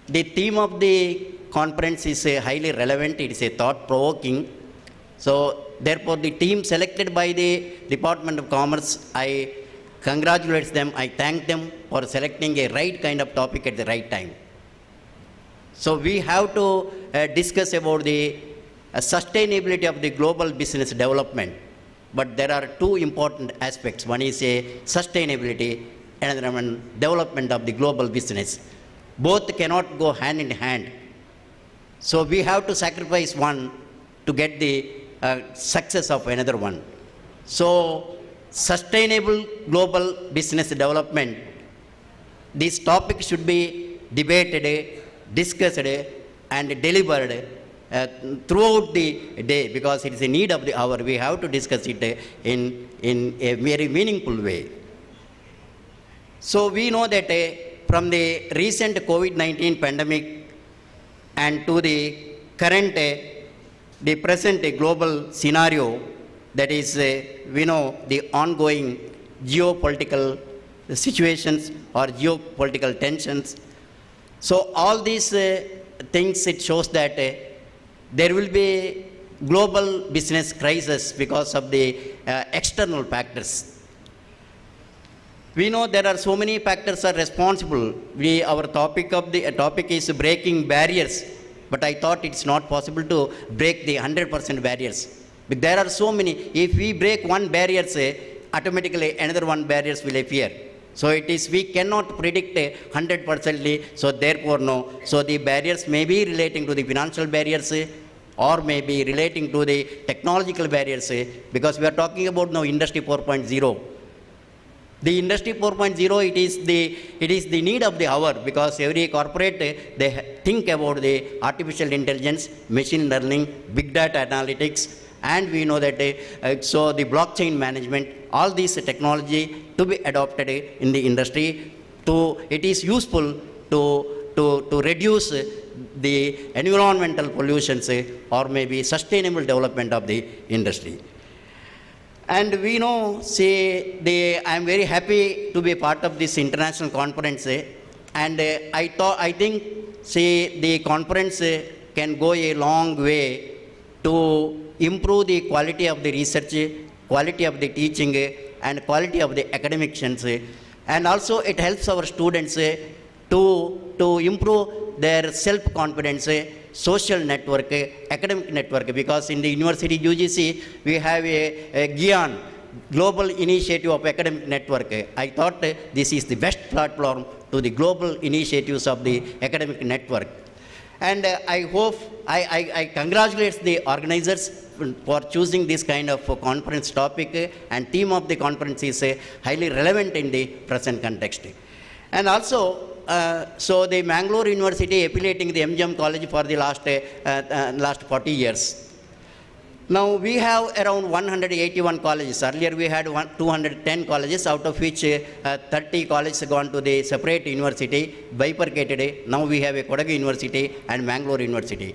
the theme of the conference is highly relevant, it is a thought-provoking. So therefore the team selected by the Department of Commerce, I congratulate them, I thank them for selecting a right kind of topic at the right time. So we have to discuss about the sustainability of the global business development. But there are two important aspects. One is a sustainability, another one development of the global business. Both cannot go hand in hand. So we have to sacrifice one to get the success of another one. So sustainable global business development, this topic should be debated, discussed, and delivered throughout the day, because it is a need of the hour. We have to discuss it in a very meaningful way. So we know that from the recent COVID-19 pandemic and to the current, the present global scenario, that is, we know the ongoing geopolitical situations or geopolitical tensions. So all these things, it shows that there will be global business crisis because of the external factors. We know there are so many factors are responsible. Our topic is breaking barriers, but I thought it's not possible to break the 100% barriers. But there are so many. If we break one barrier, automatically another one barriers will appear. So it is, we cannot predict 100%, so therefore no. So the barriers may be relating to the financial barriers, or maybe relating to the technological barriers, because we are talking about now Industry 4.0. The Industry 4.0, it is the need of the hour, because every corporate, they think about the artificial intelligence, machine learning, big data analytics, and we know that so the blockchain management, all these technology to be adopted in the industry. It is useful to reduce the environmental pollutions or maybe sustainable development of the industry. And we know, I am very happy to be part of this international conference, and I think, the conference can go a long way to improve the quality of the research, quality of the teaching, and quality of the academics, and also it helps our students to improve their self-confidence, social network, academic network, because in the university UGC, we have a GIAN, Global Initiative of Academic Network. I thought this is the best platform to the global initiatives of the academic network. And I hope, I congratulate the organizers for choosing this kind of conference topic, and theme of the conference is highly relevant in the present context. And also, so the Mangalore University affiliating the MGM College for the last 40 years. Now we have around 181 colleges. Earlier we had 210 colleges, out of which 30 colleges gone to the separate university, bifurcated. Now we have a Kodagu University and Mangalore University.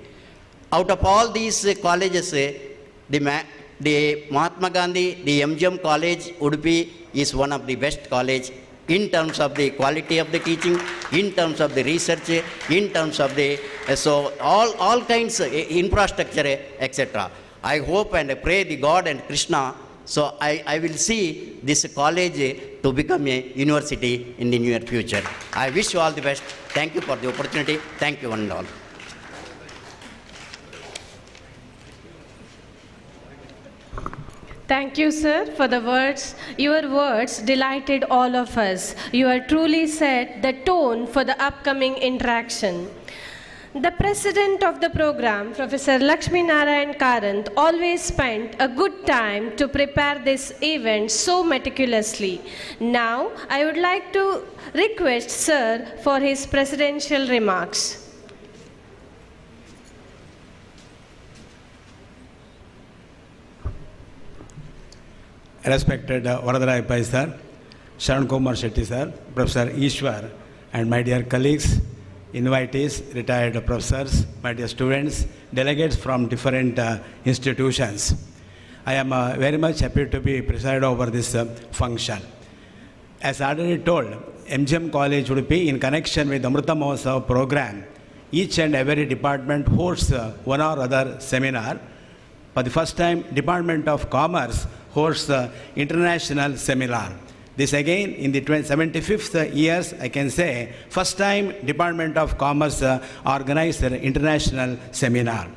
Out of all these colleges, the Mahatma Gandhi, the MGM College, Udupi is one of the best college in terms of the quality of the teaching, in terms of the research, in terms of the, so all kinds of infrastructure, etc. I hope and I pray the God and Krishna, so I will see this college to become a university in the near future. I wish you all the best. Thank you for the opportunity. Thank you one and all. Thank you, sir, for the words. Your words delighted all of us. You have truly set the tone for the upcoming interaction. The president of the program, Professor Lakshmi Narayan Karant, always spent a good time to prepare this event so meticulously. Now, I would like to request sir for his presidential remarks. Respected Varadrai Pai sir, Sharan Kumar Shetty sir, Professor Ishwar, and my dear colleagues, invitees, retired professors, my dear students, delegates from different institutions. I am very much happy to be presided over this function. As already told, MGM College Udupi, in connection with the Amrita Mahotsav program, each and every department hosts one or other seminar. For the first time, Department of Commerce hosts the international seminar. This again, in the 75th years, I can say, first time Department of Commerce organized an international seminar.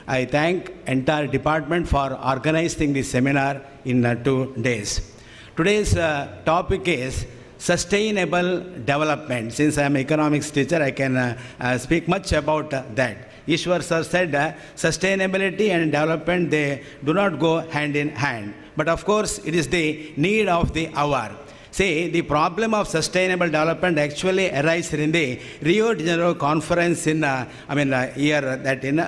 I thank entire department for organizing this seminar in 2 days. Today's topic is sustainable development. Since I am an economics teacher, I can speak much about that. Ishwar sir said sustainability and development, they do not go hand in hand. But of course, it is the need of the hour. See, the problem of sustainable development actually arises in the Rio de Janeiro conference in, year that in,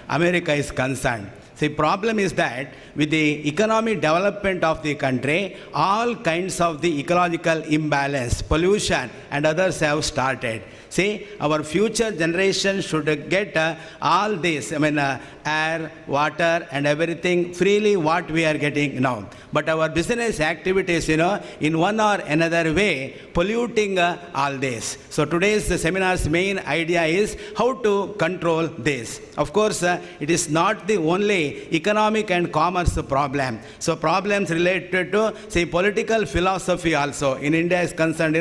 America is concerned. The problem is that with the economic development of the country, all kinds of the ecological imbalance, pollution and others have started. See, our future generation should get all this, air, water and everything freely what we are getting now. But our business activities, in one or another way, polluting all this. So today's seminar's main idea is how to control this. Of course, it is not the only the economic and commerce problem. So problems related to, say, political philosophy also. In India is concerned,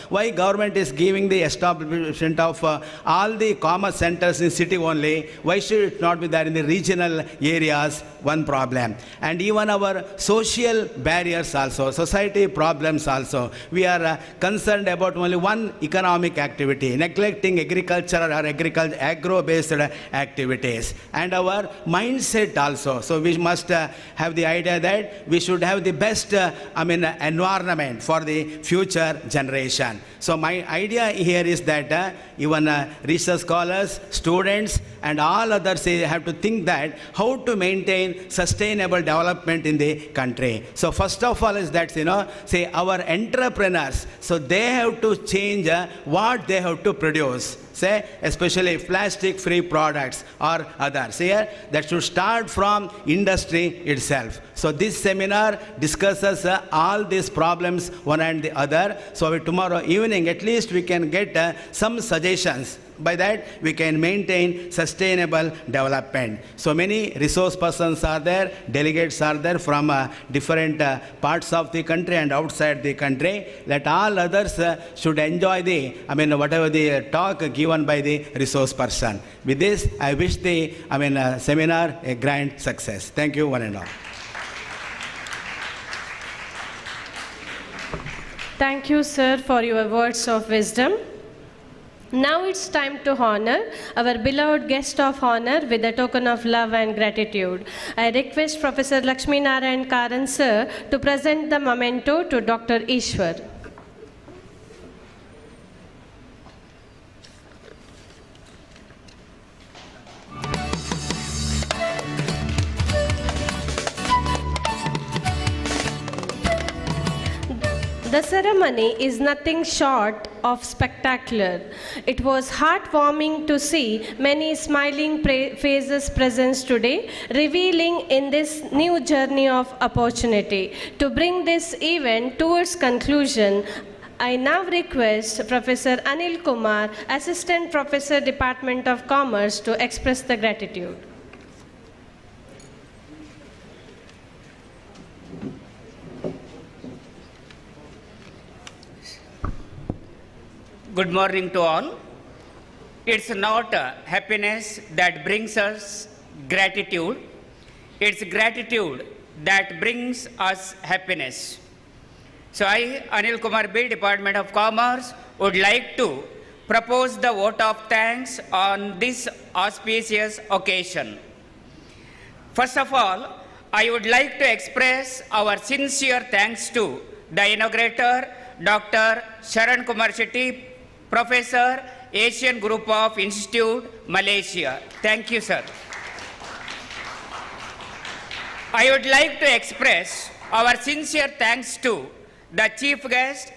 why government is giving the establishment of all the commerce centers in city only, why should it not be there in the regional areas? One problem. And even our social barriers also, society problems also. We are concerned about only one economic activity, neglecting agriculture or agro-based activities. And our mindset also. So we must have the idea that we should have the best environment for the future generation. So my idea here is that even research scholars, students, and all others have to think that how to maintain sustainable development in the country. So first of all is that, say our entrepreneurs, so they have to change what they have to produce. Say, especially plastic-free products or others. Here, that should start from industry itself. So this seminar discusses all these problems one and the other. So tomorrow evening, at least we can get some suggestions. By that, we can maintain sustainable development. So many resource persons are there, delegates are there from different parts of the country and outside the country. Let all others should enjoy the, whatever the talk given by the resource person. With this, I wish the, seminar a grand success. Thank you, one and all. Thank you, sir, for your words of wisdom. Now it's time to honor our beloved guest of honor with a token of love and gratitude. I request Professor Lakshmi Narayan Karan sir to present the memento to Dr. Ishwar. The ceremony is nothing short of spectacular. It was heartwarming to see many smiling faces present today, revealing in this new journey of opportunity. To bring this event towards conclusion, I now request Professor Anil Kumar, Assistant Professor, Department of Commerce, to express the gratitude. Good morning to all. It's not happiness that brings us gratitude. It's gratitude that brings us happiness. So I, Anil Kumar B, Department of Commerce, would like to propose the vote of thanks on this auspicious occasion. First of all, I would like to express our sincere thanks to the inaugurator, Dr. Sharan Kumar Shetty, Professor, Asian Group of Institute, Malaysia. Thank you, sir. I would like to express our sincere thanks to the Chief Guest,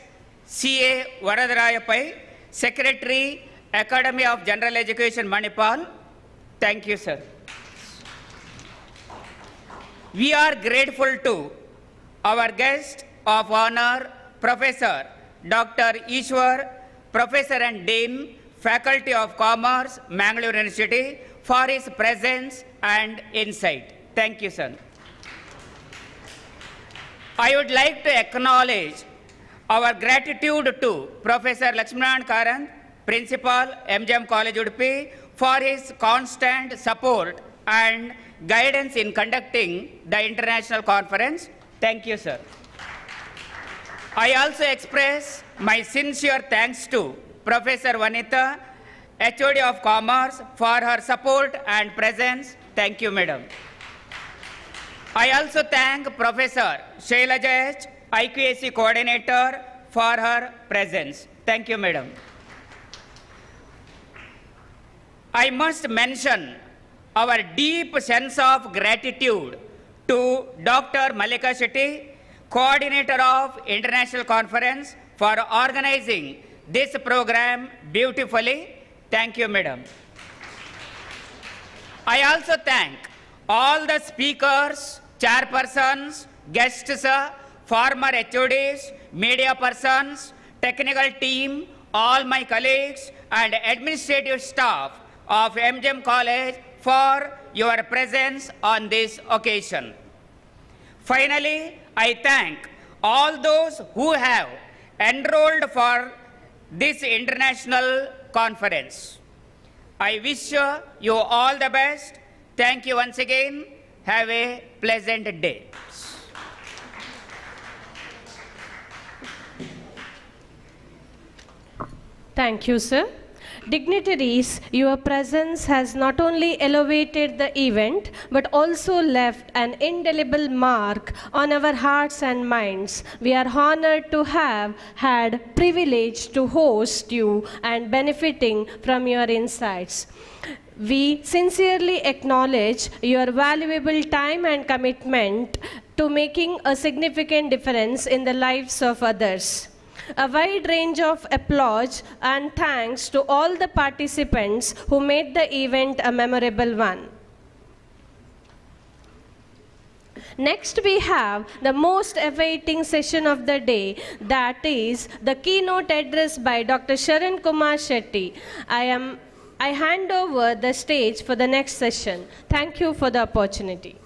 C.A. Varadarayapai, Secretary, Academy of General Education, Manipal. Thank you, sir. We are grateful to our guest of honor, Professor Dr. Ishwar, Professor and Dean, Faculty of Commerce, Mangalore University, for his presence and insight. Thank you, sir. I would like to acknowledge our gratitude to Professor Lakshmi Narayan Karan, Principal, MGM College Udupi, for his constant support and guidance in conducting the international conference. Thank you, sir. I also express my sincere thanks to Professor Vanitha, HOD of Commerce, for her support and presence. Thank you, madam. I also thank Professor Shailaja, IQAC Coordinator, for her presence. Thank you, madam. I must mention our deep sense of gratitude to Dr. Malika Shetty, Coordinator of International Conference, for organizing this program beautifully. Thank you, madam. I also thank all the speakers, chairpersons, guests, former HODs, media persons, technical team, all my colleagues and administrative staff of MGM College for your presence on this occasion. Finally, I thank all those who have enrolled for this international conference. I wish you all the best. Thank you once again. Have a pleasant day. Thank you, sir. Dignitaries, your presence has not only elevated the event, but also left an indelible mark on our hearts and minds. We are honored to have had privilege to host you and benefiting from your insights. We sincerely acknowledge your valuable time and commitment to making a significant difference in the lives of others. A wide range of applause and thanks to all the participants who made the event a memorable one. Next, we have the most awaiting session of the day, that is the keynote address by Dr. Sharan Kumar Shetty. I hand over the stage for the next session. Thank you for the opportunity.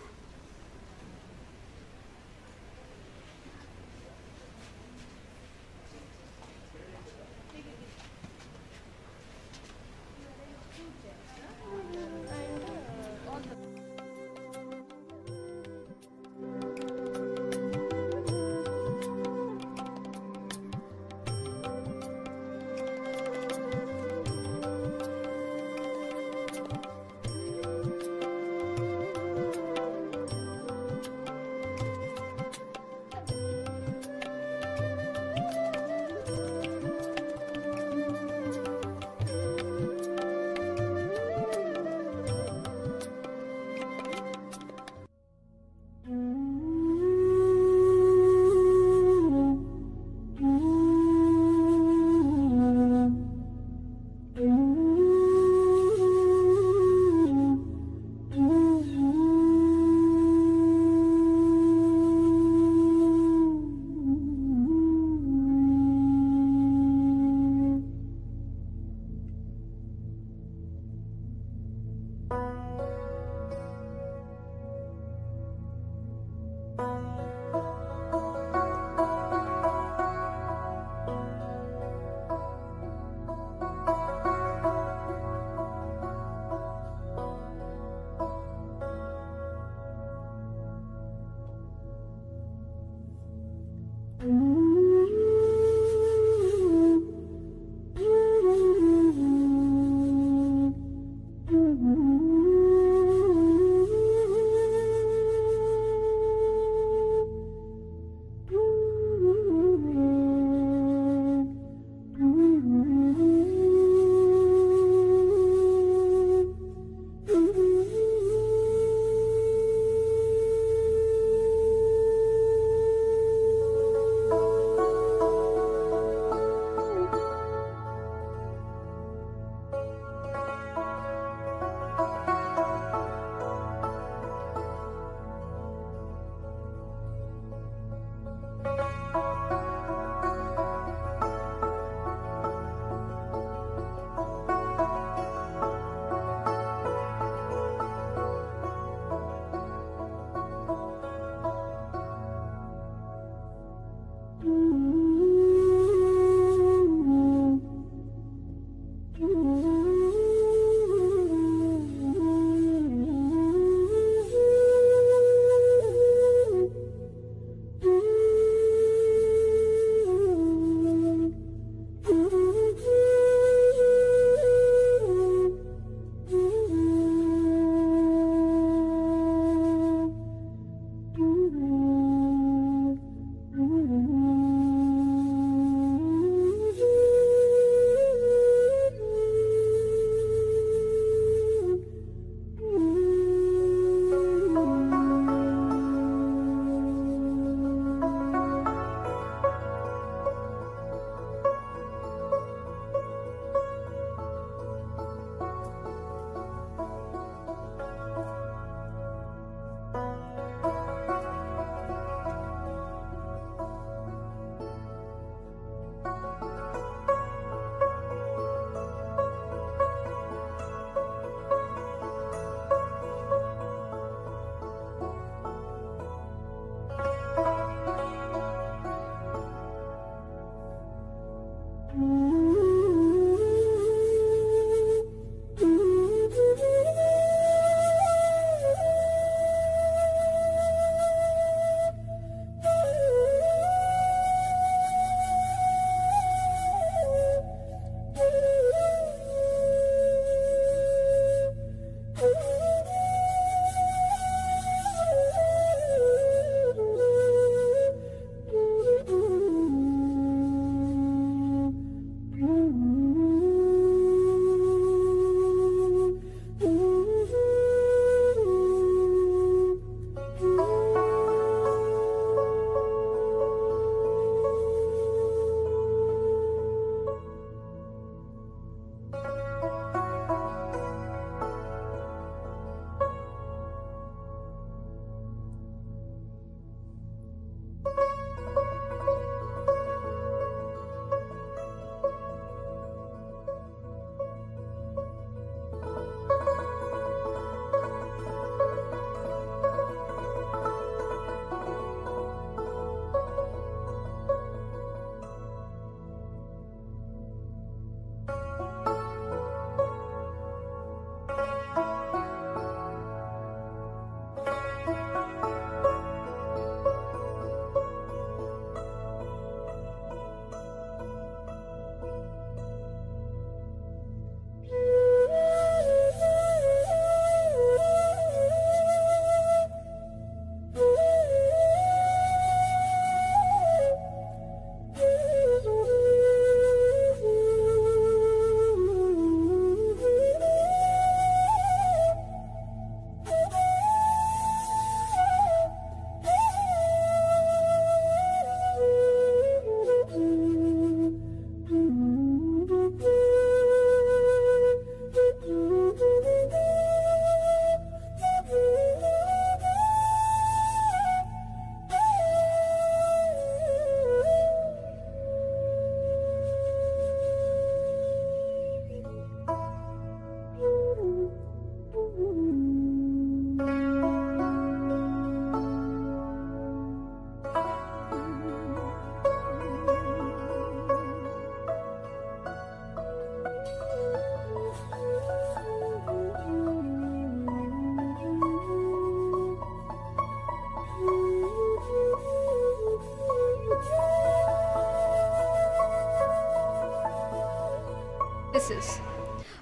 practices,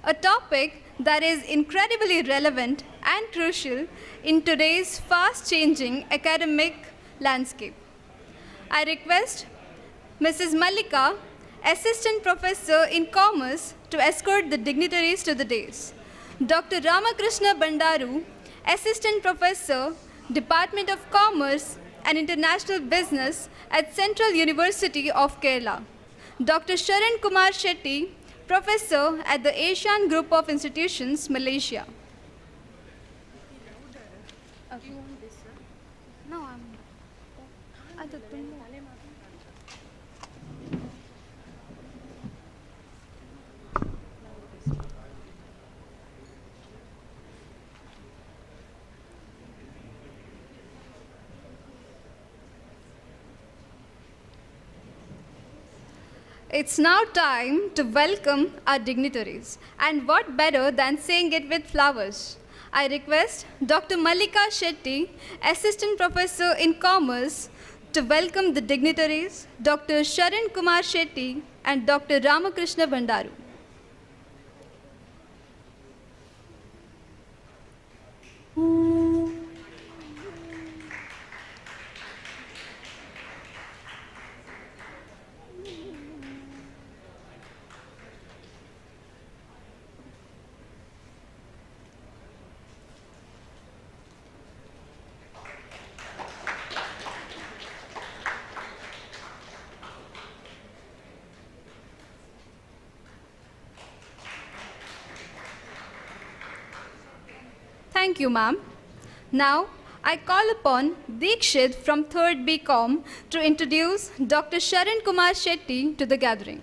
a topic that is incredibly relevant and crucial in today's fast-changing academic landscape. I request Mrs. Mallika, Assistant Professor in Commerce, to escort the dignitaries to the dais. Dr. Ramakrishna Bandaru, Assistant Professor, Department of Commerce and International Business at Central University of Kerala. Dr. Sharan Kumar Shetty, Professor at the Asian Group of Institutions, Malaysia. It's now time to welcome our dignitaries, and what better than saying it with flowers. I request Dr. Mallika Shetty, Assistant Professor in Commerce, to welcome the dignitaries, Dr. Sharan Kumar Shetty and Dr. Ramakrishna Bandaru. Thank you, ma'am. Now, I call upon Deekshit from 3rd BCom to introduce Dr. Sharan Kumar Shetty to the gathering.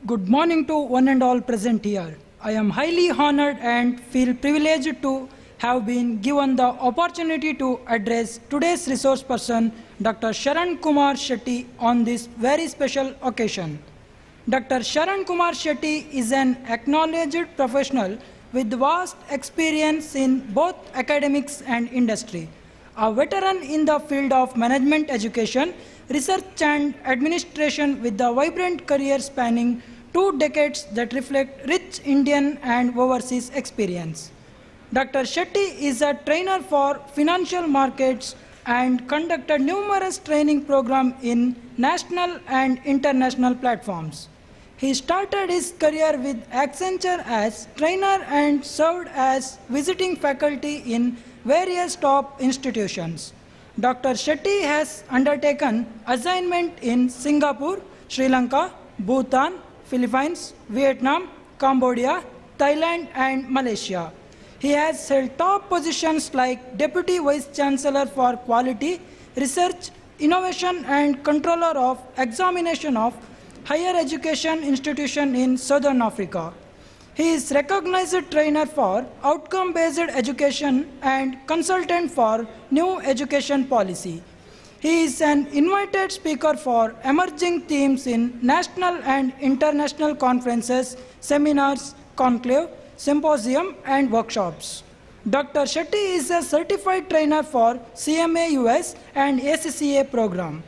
Good morning to one and all present here. I am highly honored and feel privileged to have been given the opportunity to address today's resource person, Dr. Sharan Kumar Shetty, on this very special occasion. Dr. Sharan Kumar Shetty is an acknowledged professional with vast experience in both academics and industry. A veteran in the field of management education, research and administration with a vibrant career spanning 2 decades that reflect rich Indian and overseas experience. Dr. Shetty is a trainer for financial markets and conducted numerous training programs in national and international platforms. He started his career with Accenture as trainer and served as visiting faculty in various top institutions. Dr. Shetty has undertaken assignment in Singapore, Sri Lanka, Bhutan, Philippines, Vietnam, Cambodia, Thailand, and Malaysia. He has held top positions like Deputy Vice Chancellor for Quality, Research, Innovation, and Controller of Examination of Higher Education Institution in Southern Africa. He is recognized trainer for outcome-based education and consultant for new education policy. He is an invited speaker for emerging themes in national and international conferences, seminars, conclave, symposium, and workshops. Dr. Shetty is a certified trainer for CMA US and ACCA program.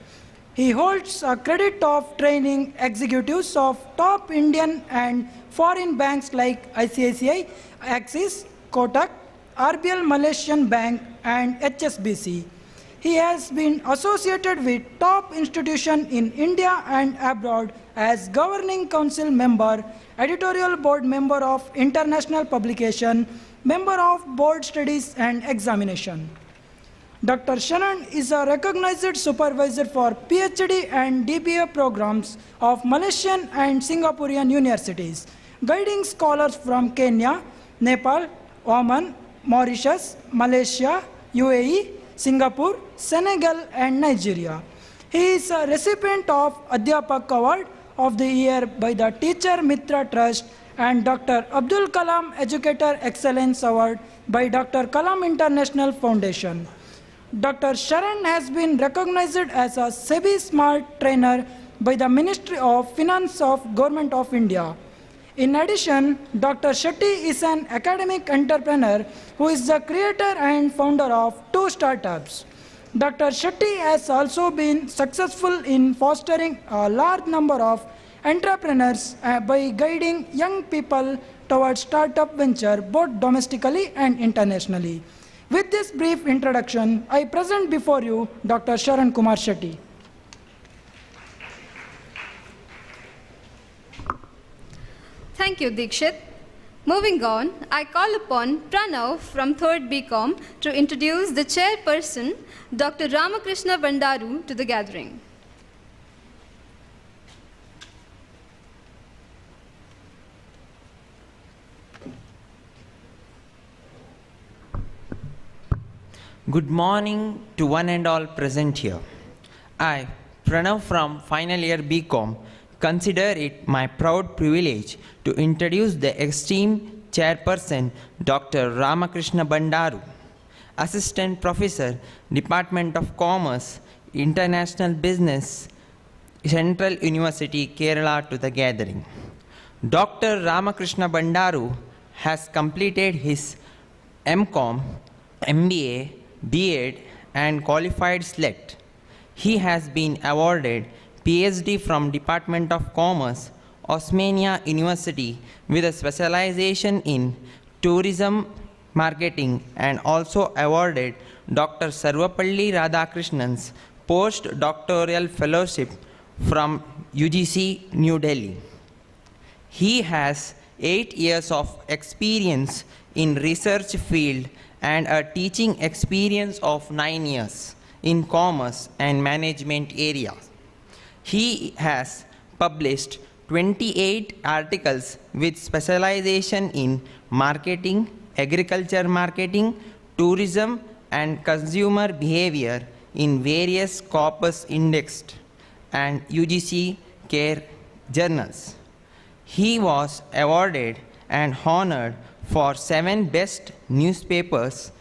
He holds a credit of training executives of top Indian and foreign banks like ICICI, Axis, Kotak, RBL Malaysian Bank, and HSBC. He has been associated with top institutions in India and abroad as Governing Council member, editorial board member of international publication, member of board studies and examination. Dr. Sharan is a recognized supervisor for PhD and DBA programs of Malaysian and Singaporean universities, guiding scholars from Kenya, Nepal, Oman, Mauritius, Malaysia, UAE, Singapore, Senegal, and Nigeria. He is a recipient of Adhyapak Award of the Year by the Teacher Mitra Trust and Dr. Abdul Kalam Educator Excellence Award by Dr. Kalam International Foundation. Dr. Sharan has been recognized as a SEBI Smart Trainer by the Ministry of Finance of Government of India. In addition, Dr. Shetty is an academic entrepreneur who is the creator and founder of 2 startups. Dr. Shetty has also been successful in fostering a large number of entrepreneurs by guiding young people towards startup venture both domestically and internationally. With this brief introduction, I present before you Dr. Sharan Kumar Shetty. Thank you, Dikshit. Moving on, I call upon Pranav from 3rd BCom to introduce the chairperson, Dr. Ramakrishna Bandaru, to the gathering. Good morning to one and all present here. I, Pranav from final year BCom, consider it my proud privilege to introduce the esteemed chairperson, Dr. Ramakrishna Bandaru, Assistant Professor, Department of Commerce, International Business, Central University, Kerala, to the gathering. Dr. Ramakrishna Bandaru has completed his MCom, MBA, B.Ed and qualified select. He has been awarded PhD from Department of Commerce, Osmania University, with a specialization in tourism marketing, and also awarded Dr. Sarvapalli Radhakrishnan's postdoctoral fellowship from UGC New Delhi. He has 8 years of experience in research field and a teaching experience of 9 years in commerce and management areas. He has published 28 articles with specialization in marketing, agriculture marketing, tourism and consumer behavior in various corpus indexed and UGC care journals. He was awarded and honored for 7 best papers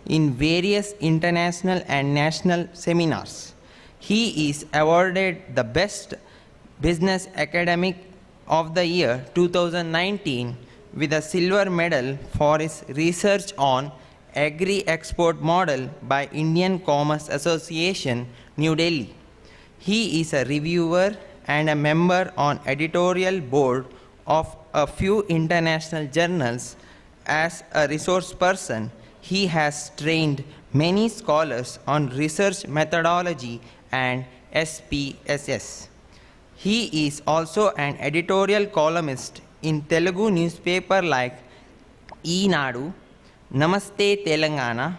in various international and national seminars. He is awarded the Best Business Academic of the Year 2019 with a silver medal for his research on Agri-Export Model by Indian Commerce Association, New Delhi. He is a reviewer and a member on editorial board of a few international journals. As a resource person, he has trained many scholars on research methodology and SPSS. He is also an editorial columnist in Telugu newspaper like Nadu, Namaste Telangana,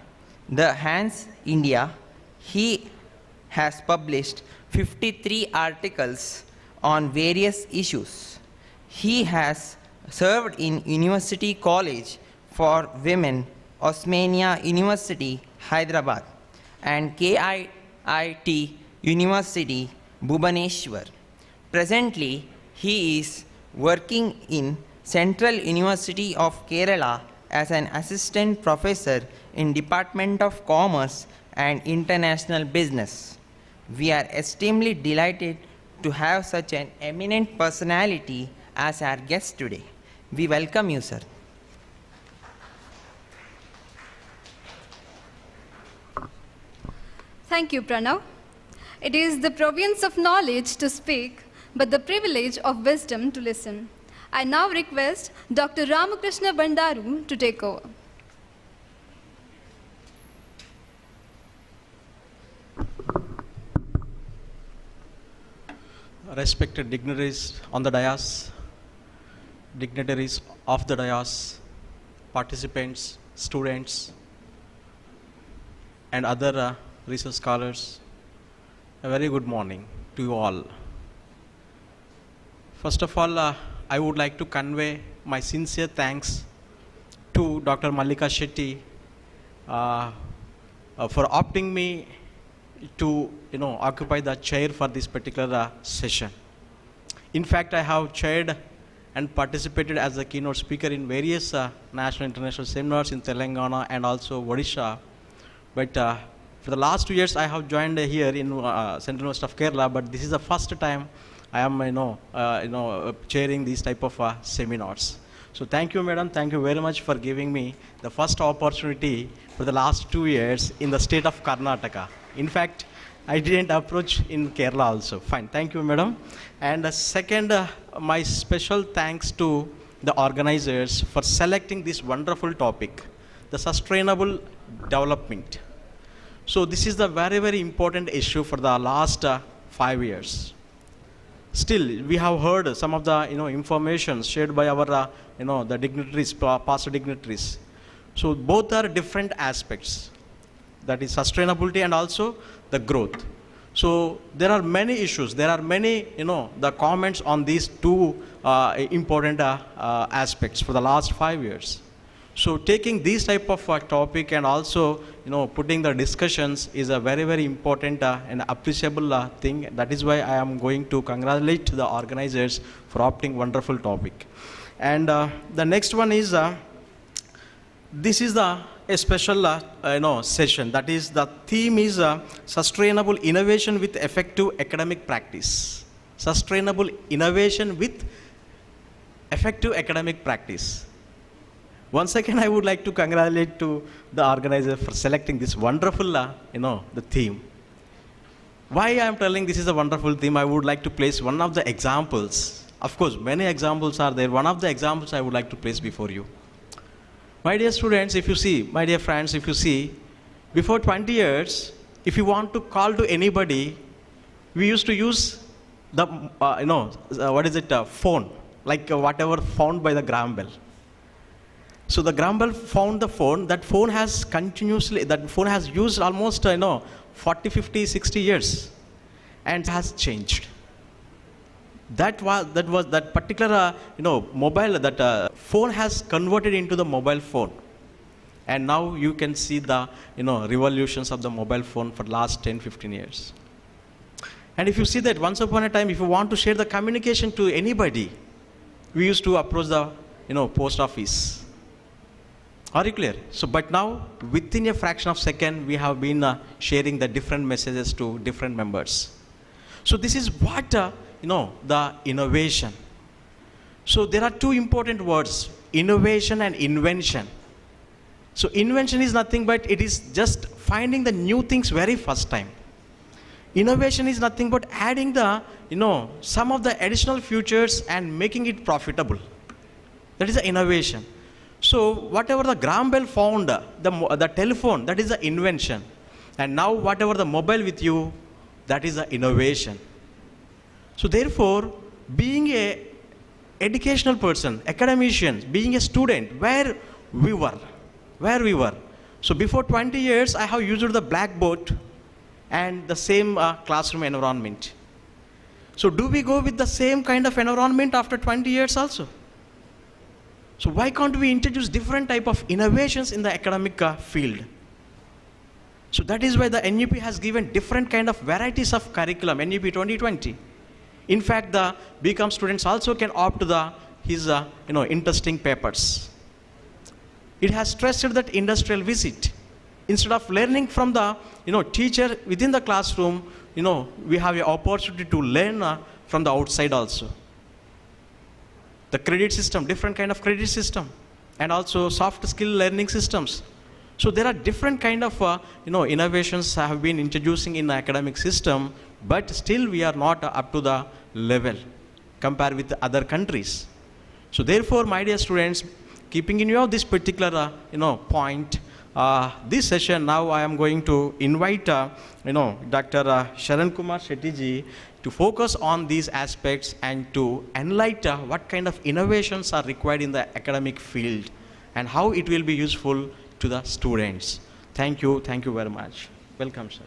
The Hands India. He has published 53 articles on various issues. He has served in University College for Women, Osmania University, Hyderabad, and KIIT University, Bhubaneswar. Presently, he is working in Central University of Kerala as an assistant professor in Department of Commerce and International Business. We are extremely delighted to have such an eminent personality as our guest today. We welcome you, sir. Thank you, Pranav. It is the province of knowledge to speak, but the privilege of wisdom to listen. I now request Dr. Ramakrishna Bandaru to take over. Respected dignitaries on the dais, dignitaries of the dais, participants, students, and other research scholars, a very good morning to you all. First of all, I would like to convey my sincere thanks to Dr. Mallika Shetty for opting me to occupy the chair for this particular session. In fact, I have chaired and participated as a keynote speaker in various national and international seminars in Telangana and also Odisha. But for the last 2 years, I have joined here in Central University of Kerala. But this is the first time I am chairing these type of seminars. So thank you, madam. Thank you very much for giving me the first opportunity for the last 2 years in the state of Karnataka. In fact, I didn't approach in Kerala also. Fine. Thank you, madam. And second, my special thanks to the organizers for selecting this wonderful topic, the sustainable development. So this is the very, very important issue for the last 5 years. Still, we have heard some of the information shared by our the dignitaries, past dignitaries. So both are different aspects. That is sustainability and also the growth. So there are many issues. There are many the comments on these two important aspects for the last 5 years. So taking this type of topic and also putting the discussions is a very, very important and appreciable thing. That is why I am going to congratulate the organizers for opting wonderful topic. And the next one is this is a special session. That is, the theme is sustainable innovation with effective academic practice. Sustainable innovation with effective academic practice. Once again, I would like to congratulate to the organizer for selecting this wonderful, the theme. Why I am telling this is a wonderful theme, I would like to place one of the examples. Of course, many examples are there. One of the examples I would like to place before you. My dear students, if you see, my dear friends, if you see, before 20 years, if you want to call to anybody, we used to use the, phone, like whatever found by the Graham Bell. So the Graham Bell found the phone. That phone has used almost 40, 50, 60 years, and has changed. That particular mobile, that phone has converted into the mobile phone, and now you can see the revolutions of the mobile phone for last 10, 15 years. And if you see that once upon a time, if you want to share the communication to anybody, we used to approach the post office. Are you clear? So, but now, within a fraction of a second, we have been sharing the different messages to different members. So this is what, the innovation. So there are two important words, innovation and invention. So invention is nothing but it is just finding the new things very first time. Innovation is nothing but adding the, some of the additional features and making it profitable. That is the innovation. So whatever the Graham Bell found, the telephone, that is the invention. And now whatever the mobile with you, that is the innovation. So therefore, being a educational person, academician, being a student, where we were. So before 20 years, I have used the blackboard and the same classroom environment. So do we go with the same kind of environment after 20 years also? So why can't we introduce different type of innovations in the academic field? So that is why the NUP has given different kind of varieties of curriculum, NUP 2020. In fact, the BCom students also can opt to his interesting papers. It has stressed that industrial visit. Instead of learning from the teacher within the classroom, we have an opportunity to learn from the outside also. The credit system, different kind of credit system, and also soft skill learning systems. So there are different kind of innovations have been introducing in the academic system, but still we are not up to the level compared with other countries. So therefore, my dear students, keeping in view this particular point, this session now I am going to invite Dr. Sharan Kumar Shetty ji to focus on these aspects and to enlighten what kind of innovations are required in the academic field and how it will be useful to the students. Thank you very much. Welcome, sir.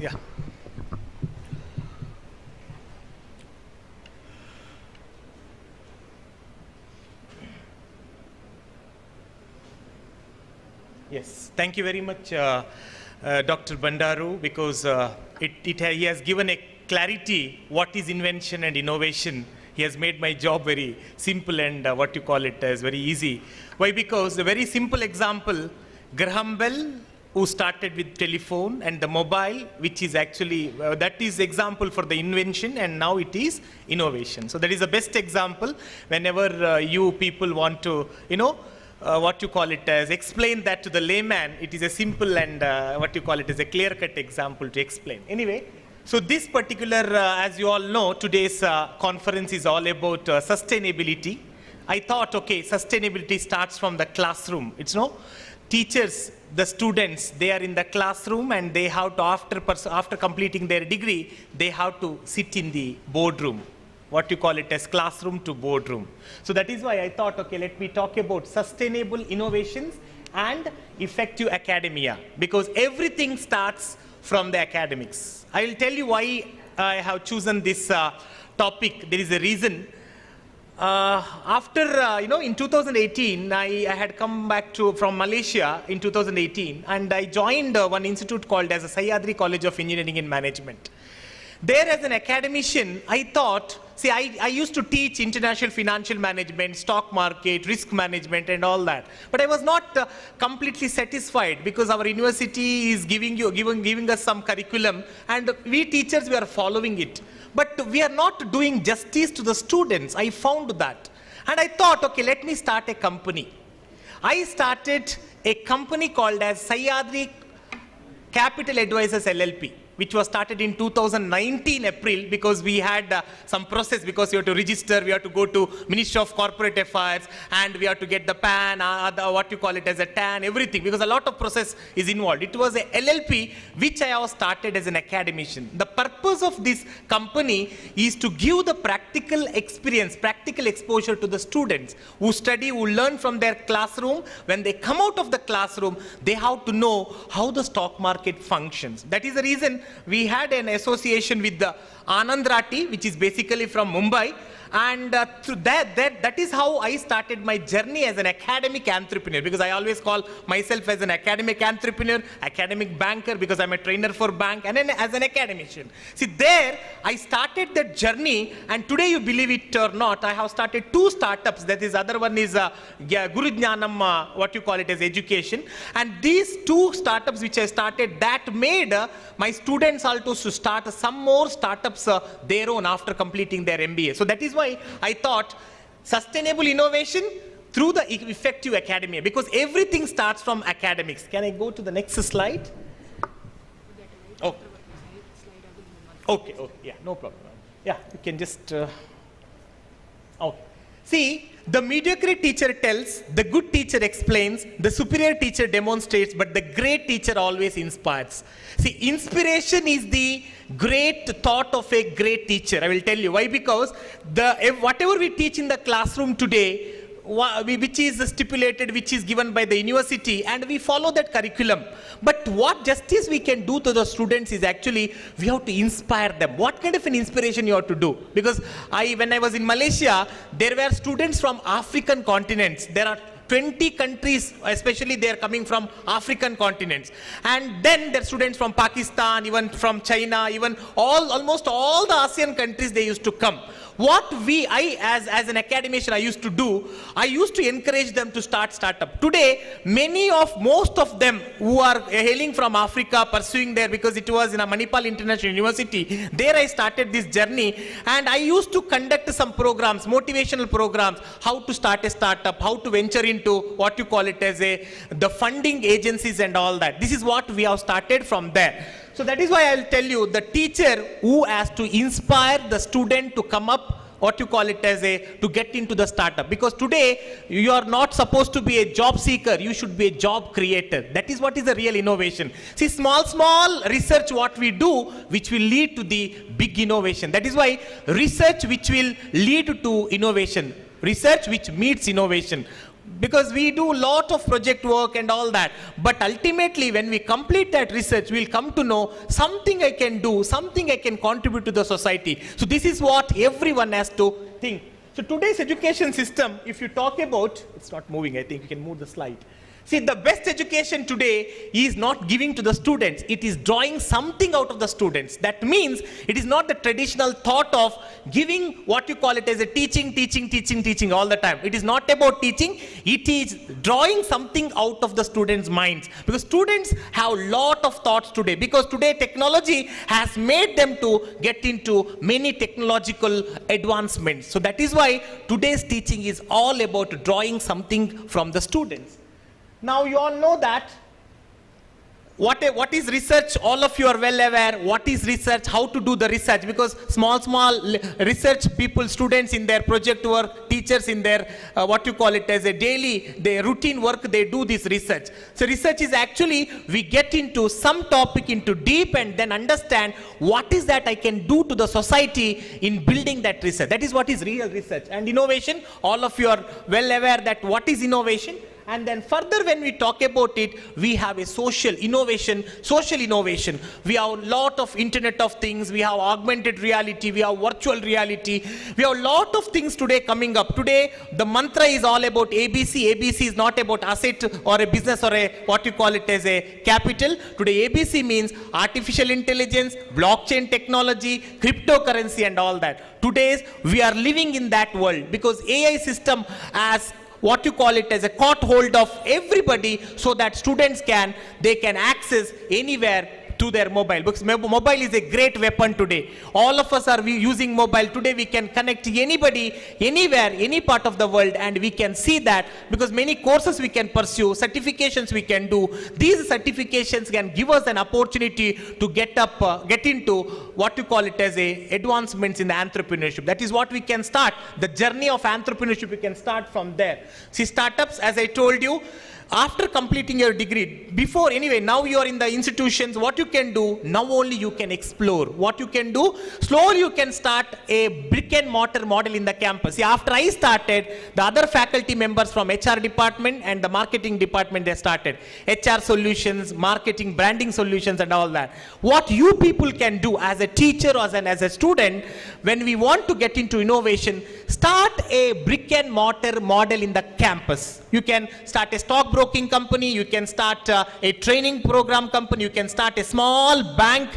Yeah. Yes, thank you very much, Dr. Bandaru, because he has given a clarity what is invention and innovation. He has made my job very simple and what you call it as very easy. Why? Because a very simple example, Graham Bell, who started with telephone and the mobile, which is actually, that is example for the invention, and now it is innovation. So that is the best example whenever you people want to, what you call it as, explain that to the layman, it is a simple and what you call it as a clear-cut example to explain. Anyway, so this particular, as you all know, today's conference is all about sustainability. I thought, okay, sustainability starts from the classroom. It's teachers, the students, they are in the classroom and they have to, after completing their degree, they have to sit in the boardroom. What you call it as classroom to boardroom. So that is why I thought, okay, let me talk about sustainable innovations and effective academia, because everything starts from the academics. I will tell you why I have chosen this topic. There is a reason. In 2018, I had come back from Malaysia in 2018, and I joined one institute called as the Sahyadri College of Engineering and Management. There as an academician, I thought, see, I used to teach international financial management, stock market, risk management and all that. But I was not completely satisfied, because our university is giving us some curriculum and we teachers, we are following it. But we are not doing justice to the students. I found that. And I thought, okay, let me start a company. I started a company called as Sahyadri Capital Advisors LLP, which was started in 2019 April, because we had some process, because we have to register, we have to go to Ministry of Corporate Affairs, and we have to get the PAN, what you call it as a TAN, everything, because a lot of process is involved. It was a LLP which I have started as an academician. The purpose of this company is to give the practical experience, practical exposure to the students who study, who learn from their classroom. When they come out of the classroom, they have to know how the stock market functions. That is the reason we had an association with the Anand Rathi, which is basically from Mumbai, and through that is how I started my journey as an academic entrepreneur, because I always call myself as an academic entrepreneur, academic banker, because I'm a trainer for bank, and then as an academician. See, there I started that journey, and today, you believe it or not, I have started 2 startups. That is, other one is Guru Jnanam, what you call it as education, and these 2 startups which I started, that made my students also to start some more startups their own after completing their MBA. So that is why I thought sustainable innovation through the effective academia, because everything starts from academics. Can I go to the next slide? Oh. Okay, yeah, no problem. Yeah, you can just, okay. See, the mediocre teacher tells, the good teacher explains, the superior teacher demonstrates, but the great teacher always inspires. See, inspiration is the great thought of a great teacher. I will tell you why. Because whatever we teach in the classroom today, which is stipulated, which is given by the university, and we follow that curriculum. But what justice we can do to the students is actually, we have to inspire them. What kind of an inspiration you have to do? Because when I was in Malaysia, there were students from African continents. There are 20 countries, especially they are coming from African continents. And then there are students from Pakistan, even from China, even almost all the ASEAN countries, they used to come. What as an academician, I used to do, I used to encourage them to start startup. Today, most of them who are hailing from Africa, pursuing there, because it was in a Manipal International University, there I started this journey, and I used to conduct some programs, motivational programs, how to start a startup, how to venture into what you call it as the funding agencies and all that. This is what we have started from there. So that is why I will tell you, the teacher who has to inspire the student to come up, what you call it as to get into the startup. Because today, you are not supposed to be a job seeker, you should be a job creator. That is what is the real innovation. See, small research what we do, which will lead to the big innovation. That is why research which will lead to innovation. Research which meets innovation. Because we do a lot of project work and all that, but ultimately when we complete that research, we'll come to know something I can do, something I can contribute to the society. So this is what everyone has to think. So today's education system, if you talk about, it's not moving, I think you can move the slide. See, the best education today is not giving to the students. It is drawing something out of the students. That means it is not the traditional thought of giving what you call it as a teaching all the time. It is not about teaching. It is drawing something out of the students' minds. Because students have a lot of thoughts today. Because today technology has made them to get into many technological advancements. So that is why today's teaching is all about drawing something from the students. Now you all know that what is research. All of you are well aware what is research, how to do the research, because small research people, students in their project work, teachers in their what you call it as a daily, their routine work, they do this research. So research is actually we get into some topic into deep and then understand what is that I can do to the society in building that research. That is what is real research. And innovation, all of you are well aware that what is innovation. And then further when we talk about it, we have a social innovation. We have a lot of Internet of Things, we have augmented reality, we have virtual reality. We have a lot of things today coming up. Today, the mantra is all about ABC. ABC is not about asset or a business or a what you call it as a capital. Today, ABC means artificial intelligence, blockchain technology, cryptocurrency and all that. Today, we are living in that world because AI system as what you call it as a caught hold of everybody so that students can access anywhere to their mobile, because mobile is a great weapon today. All of us are using mobile. Today we can connect to anybody, anywhere, any part of the world, and we can see that because many courses we can pursue, certifications we can do. These certifications can give us an opportunity to get into what you call it as a advancements in the entrepreneurship. That is what we can start. The journey of entrepreneurship, we can start from there. See, startups, as I told you, after completing your degree, now you are in the institutions, what you can do, now only you can explore. What you can do, slowly you can start a brick and mortar model in the campus. See, after I started, the other faculty members from HR department and the marketing department, they started HR solutions, marketing, branding solutions and all that. What you people can do as a teacher or as a student, when we want to get into innovation, start a brick and mortar model in the campus. You can start a stockbroking company, you can start a training program company, you can start a small bank,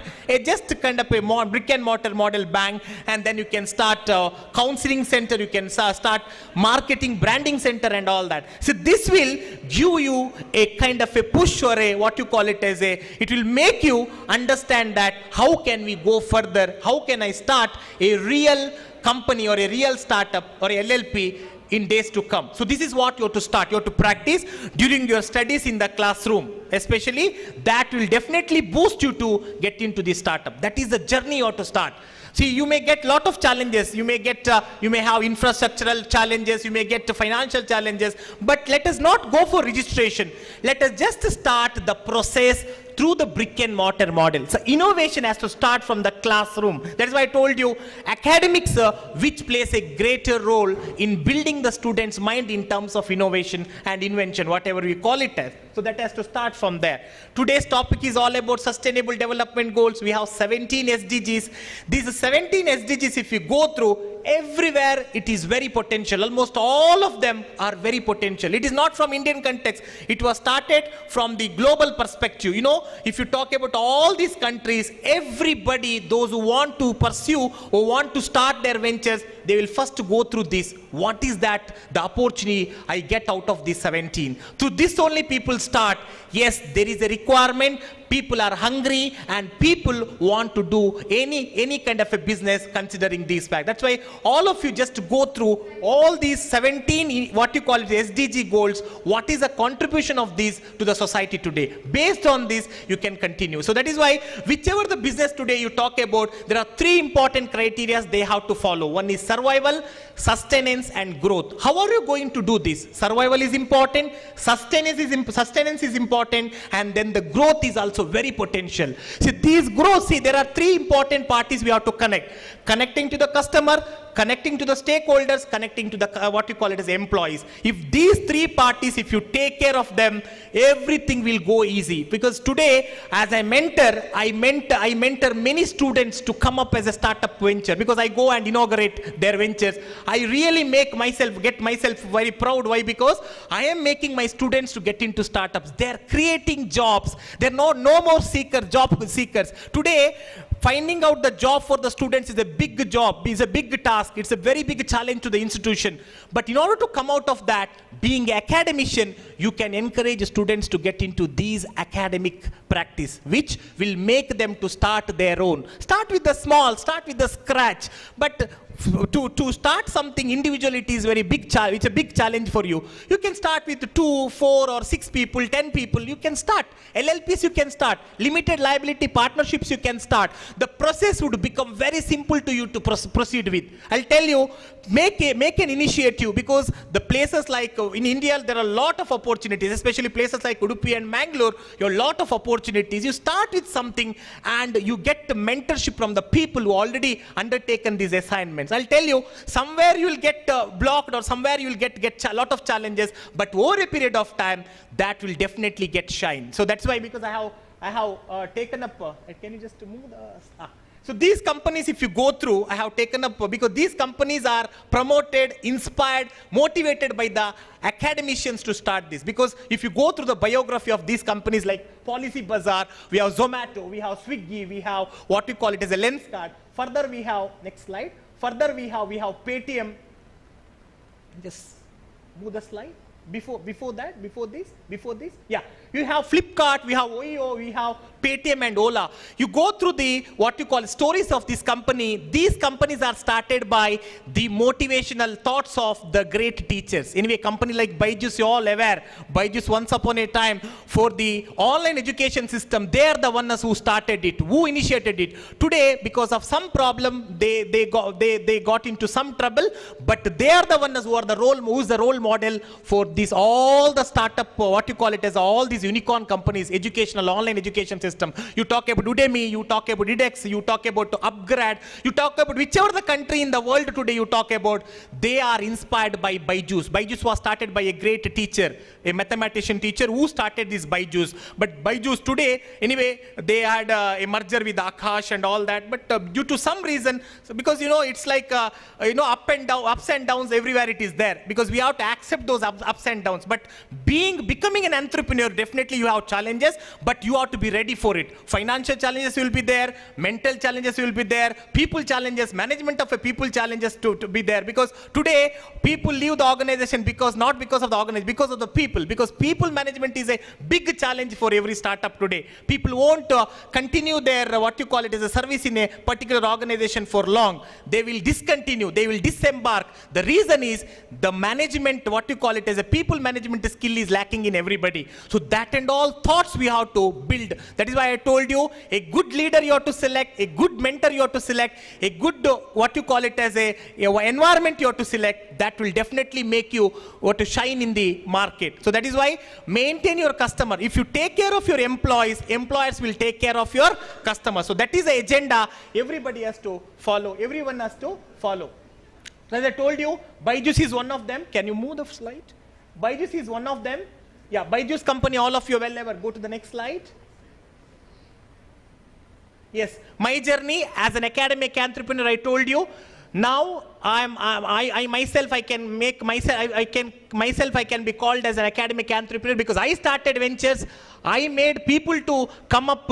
just kind of a brick and mortar model bank, and then you can start a counseling center, you can start marketing, branding center and all that. So this will give you a kind of a push or a what you call it as it will make you understand that how can we go further, how can I start a real company or a real startup or a LLP in days to come. So this is what you have to start. You have to practice during your studies in the classroom. Especially that will definitely boost you to get into the startup. That is the journey you have to start. See, you may get lot of challenges. You may have infrastructural challenges. You may get financial challenges. But let us not go for registration. Let us just start the process through the brick and mortar model. So innovation has to start from the classroom. That is why I told you academics which plays a greater role in building the student's mind in terms of innovation and invention, whatever we call it as. So that has to start from there. Today's topic is all about sustainable development goals. We have 17 SDGs. These 17 SDGs, if you go through, everywhere it is very potential. Almost all of them are very potential. It is not from Indian context. It was started from the global perspective. You know, if you talk about all these countries, everybody, those who want to pursue or want to start their ventures, they will first go through this. What is that? The opportunity I get out of these 17. Through this only people start. Yes, there is a requirement. People are hungry and people want to do any kind of a business considering these facts. That's why all of you just go through all these 17, what you call it, SDG goals. What is the contribution of these to the society today? Based on this, you can continue. So that is why whichever the business today you talk about, there are 3 important criteria they have to follow. One is survival, sustenance and growth. How are you going to do this? Survival is important, sustenance is important, and then the growth is also very potential. See, these growth, there are 3 important parties we have to connect. Connecting to the customer, connecting to the stakeholders, connecting to the what you call it as employees. If these three parties, if you take care of them, everything will go easy. Because today, as I mentor many students to come up as a startup venture, because I go and inaugurate their ventures. I really get myself very proud. Why? Because I am making my students to get into startups. They're creating jobs. They're no more job seekers. Today, finding out the job for the students is a big job, is a big task. It's a very big challenge to the institution. But in order to come out of that, being an academician, you can encourage students to get into these academic practice, which will make them to start their own. Start with the small, start with the scratch. But to start something individually, it is very big challenge. It's a big challenge for you. You can start with 2, 4 or 6 people, 10 people. You can start. LLPs you can start. Limited liability partnerships you can start. The process would become very simple to you to proceed with. I'll tell you, make an initiative, because the places like in India, there are a lot of opportunities, especially places like Udupi and Mangalore, you have a lot of opportunities. You start with something and you get the mentorship from the people who already undertaken these assignments. I'll tell you, somewhere you will get blocked, or somewhere you will get a lot of challenges, but over a period of time, that will definitely get shine. So that's why, because I have taken up, can you just move the, so these companies, if you go through, I have taken up, because these companies are promoted, inspired, motivated by the academicians to start this. Because if you go through the biography of these companies like Policy Bazaar, we have Zomato, we have Swiggy, we have what you call it as a lens card. Further we have, next slide, further we have Paytm. Just move the slide. Before this, yeah. You have Flipkart, we have OYO, we have Paytm and Ola. You go through the, what you call stories of this company. These companies are started by the motivational thoughts of the great teachers. Anyway, company like Byju's, you all aware. Byju's once upon a time for the online education system, they are the ones who started it, who initiated it. Today, because of some problem, they got into some trouble, but they are the ones who are the role model for this, all the startup, what you call it as all these unicorn companies, educational online education system. You talk about Udemy, you talk about edX, you talk about Upgrad, you talk about whichever the country in the world today you talk about, they are inspired by Byju's. Byju's was started by a great teacher, a mathematician teacher who started this Byju's. But Byju's today, anyway, they had a merger with Akash and all that, but due to some reason, so because it's like ups and downs everywhere it is there, because we have to accept those ups and downs. But becoming an entrepreneur, definitely you have challenges, but you have to be ready for it. Financial challenges will be there, mental challenges will be there, people challenges, management of a people challenges to be there. Because today people leave the organization not because of the organization, because of the people. Because people management is a big challenge for every startup today. People won't continue their what you call it as a service in a particular organization for long. They will discontinue, they will disembark. The reason is the management, what you call it as a people management skill is lacking in everybody. So that and all thoughts we have to build. That is why I told you, a good leader you have to select, a good mentor you have to select, a good what you call it as a environment you have to select. That will definitely make you to shine in the market. So that is why maintain your customer. If you take care of your employees, employers will take care of your customers. So that is the agenda everybody has to follow. Everyone has to follow. As I told you, Byju's is one of them. Can you move the slide? Byju's is one of them. Yeah, Byju's company, all of you well ever. Go to the next slide. Yes, my journey as an academic entrepreneur, I told you. Now I can be called as an academic entrepreneur, because I started ventures. I made people to come up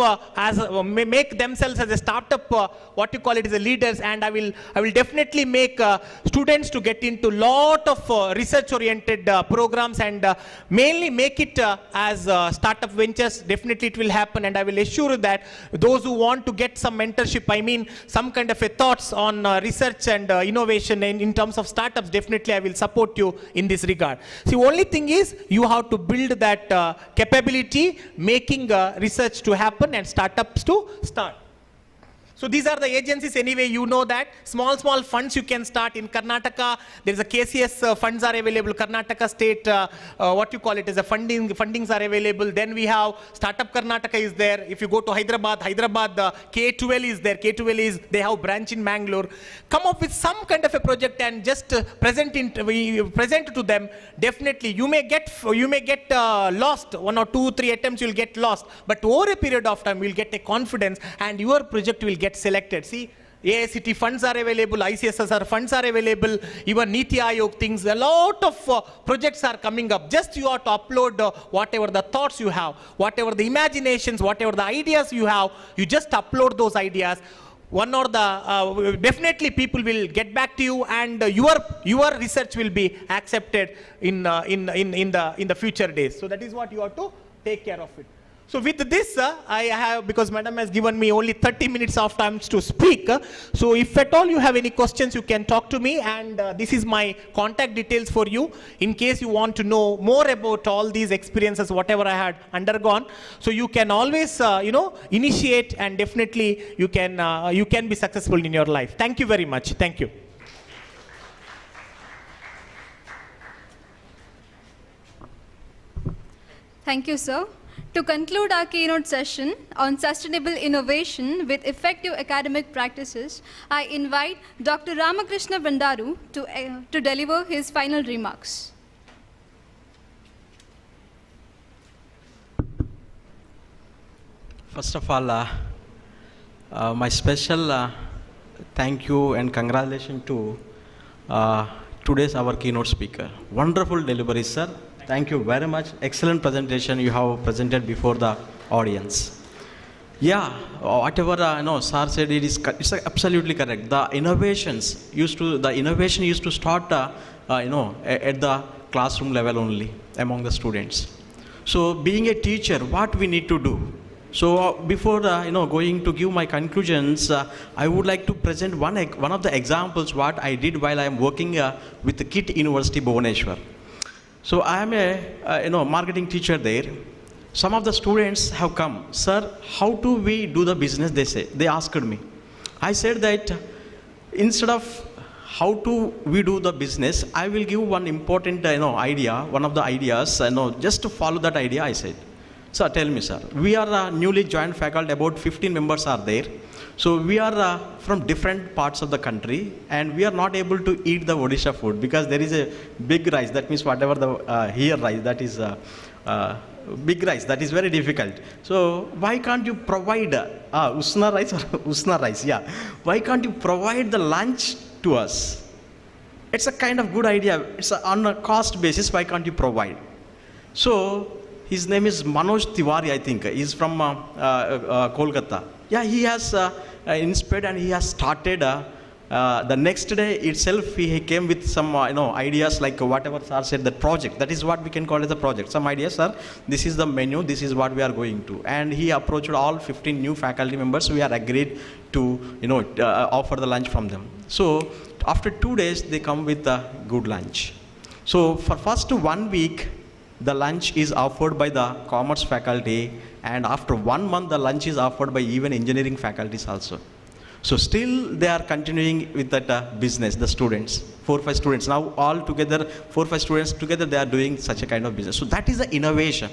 make themselves as a startup, what you call it as a leaders, and I will definitely make students to get into lot of research oriented programs, and mainly make it as startup ventures. Definitely it will happen, and I will assure that those who want to get some mentorship, I mean some kind of a thoughts on research and innovation in terms of startups, definitely I will support you in this regard. See, only thing is you have to build that capability, making research to happen and startups to start. So these are the agencies anyway, you know that. Small funds you can start in Karnataka. There is a KCS funds are available. Karnataka state, what you call it, is a fundings are available. Then we have Startup Karnataka is there. If you go to Hyderabad, K12 is there. K12 is, they have branch in Mangalore. Come up with some kind of a project and just present to them. Definitely, you may get lost. 1 or 2, 3 attempts you'll get lost. But over a period of time, you'll get a confidence and your project will get selected. See, AICT funds are available, ICSSR funds are available, even Niti Aayog things, a lot of projects are coming up. Just you have to upload whatever the thoughts you have, whatever the imaginations, whatever the ideas you have, you just upload those ideas. One or the, definitely people will get back to you and your research will be accepted in the future days. So that is what you have to take care of it. So with this, I have, because Madam has given me only 30 minutes of time to speak. So if at all you have any questions, you can talk to me, and this is my contact details for you in case you want to know more about all these experiences, whatever I had undergone. So you can always, initiate, and definitely you can be successful in your life. Thank you very much. Thank you. Thank you, sir. To conclude our keynote session on sustainable innovation with effective academic practices, I invite Dr. Ramakrishna Bandaru to deliver his final remarks. First of all, my special thank you and congratulations to today's our keynote speaker. Wonderful delivery, sir. Thank you very much. Excellent presentation you have presented before the audience. Yeah, whatever sir said, it's absolutely correct. The innovation used to start at the classroom level only among the students. So being a teacher, what we need to do? So before going to give my conclusions, I would like to present one of the examples what I did while I am working with the KIT University Bhubaneswar. So I am a marketing teacher there. Some of the students have come, sir, how do we do the business? They asked me. I said that instead of how do we do the business, I will give one important idea, one of the ideas, just to follow that idea. I said, sir, tell me, sir, we are newly joined faculty, about 15 members are there. So we are from different parts of the country, and we are not able to eat the Odisha food because there is a big rice. That means whatever the here rice, that is big rice. That is very difficult. So why can't you provide usna rice or usna rice? Yeah. Why can't you provide the lunch to us? It's a kind of good idea. It's on a cost basis. Why can't you provide? So his name is Manoj Tiwari, I think. He's from Kolkata. Yeah, he has inspired and he has started. The next day itself, he came with some ideas like whatever sir said, that project. That is what we can call as a project. Some ideas, sir. This is the menu. This is what we are going to. And he approached all 15 new faculty members. We are agreed to offer the lunch from them. So after 2 days, they come with a good lunch. So for first 1 week, the lunch is offered by the commerce faculty, and after 1 month the lunch is offered by even engineering faculties also. So still they are continuing with that business, the students, 4 or 5 students. Now all together, 4 or 5 students together, they are doing such a kind of business. So that is the innovation.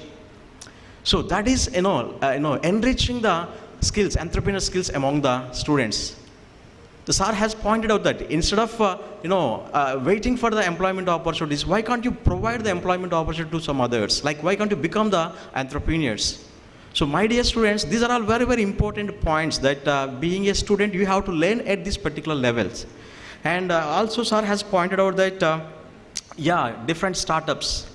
So that is enriching the skills, entrepreneurial skills among the students. The sir has pointed out that instead of waiting for the employment opportunities, why can't you provide the employment opportunity to some others? Like, why can't you become the entrepreneurs? So my dear students, these are all very, very important points that being a student, you have to learn at these particular levels. And also sir has pointed out that, different startups.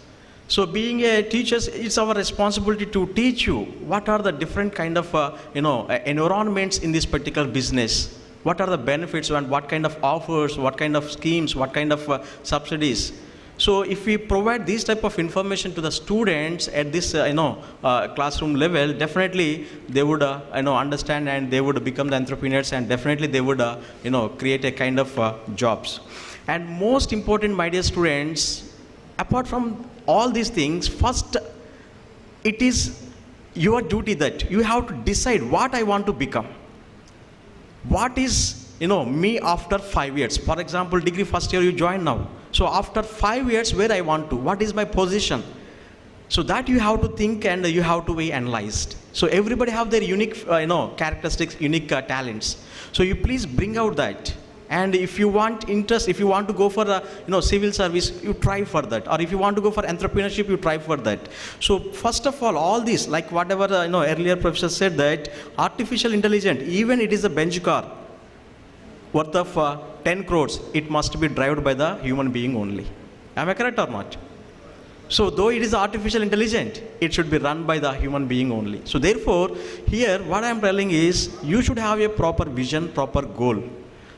So being a teacher, it's our responsibility to teach you what are the different kind of environments in this particular business. What are the benefits and what kind of offers, what kind of schemes, what kind of subsidies. So if we provide this type of information to the students at this classroom level, definitely they would understand and they would become the entrepreneurs, and definitely they would create a kind of jobs. And most important, my dear students, apart from all these things, first it is your duty that you have to decide what I want to become. what is, me after 5 years. For example, degree first year you join now. So after 5 years, where I want to, what is my position? So that you have to think and you have to be analyzed. So everybody have their unique, characteristics, unique talents. So you please bring out that. And if you want interest, if you want to go for civil service, you try for that. Or if you want to go for entrepreneurship, you try for that. So first of all this, like whatever earlier professor said, that artificial intelligence, even it is a bench car worth of 10 crores, it must be driven by the human being only. Am I correct or not? So though it is artificial intelligence, it should be run by the human being only. So therefore, here what I am telling is, you should have a proper vision, proper goal.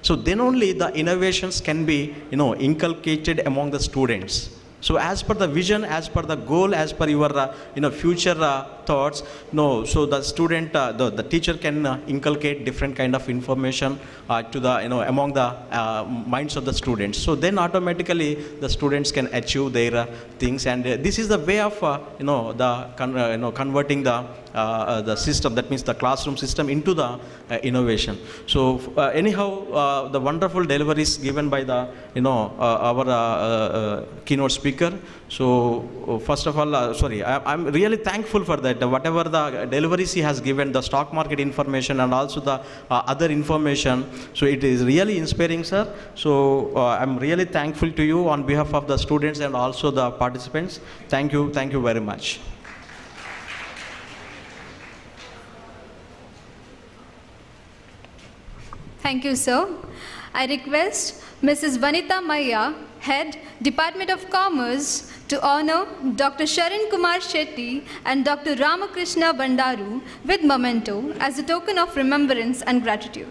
So then only the innovations can be, inculcated among the students. So as per the vision, as per the goal, as per your, future thoughts, so the student, the teacher can inculcate different kind of information to the, among the minds of the students. So then automatically the students can achieve their things, and this is the way of, converting the system, that means the classroom system, into the innovation. So anyhow, the wonderful deliveries given by the, our keynote speaker. So first of all, I'm really thankful for that. Whatever the deliveries he has given, the stock market information and also the other information, so it is really inspiring, sir. So I'm really thankful to you on behalf of the students and also the participants. Thank you very much. Thank you, sir. I request Mrs. Vanitha Maya, Head, Department of Commerce, to honor Dr. Sharan Kumar Shetty and Dr. Ramakrishna Bandaru with memento as a token of remembrance and gratitude.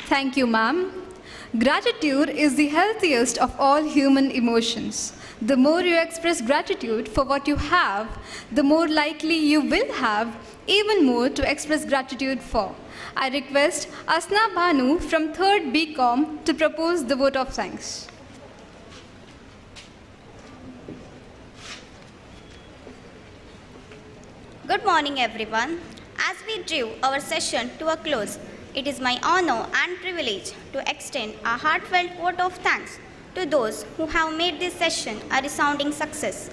Thank you, ma'am. Gratitude is the healthiest of all human emotions. The more you express gratitude for what you have, the more likely you will have even more to express gratitude for. I request Asna Bhanu from 3rd BCom to propose the vote of thanks. Good morning, everyone. As we drew our session to a close, it is my honor and privilege to extend a heartfelt vote of thanks to those who have made this session a resounding success.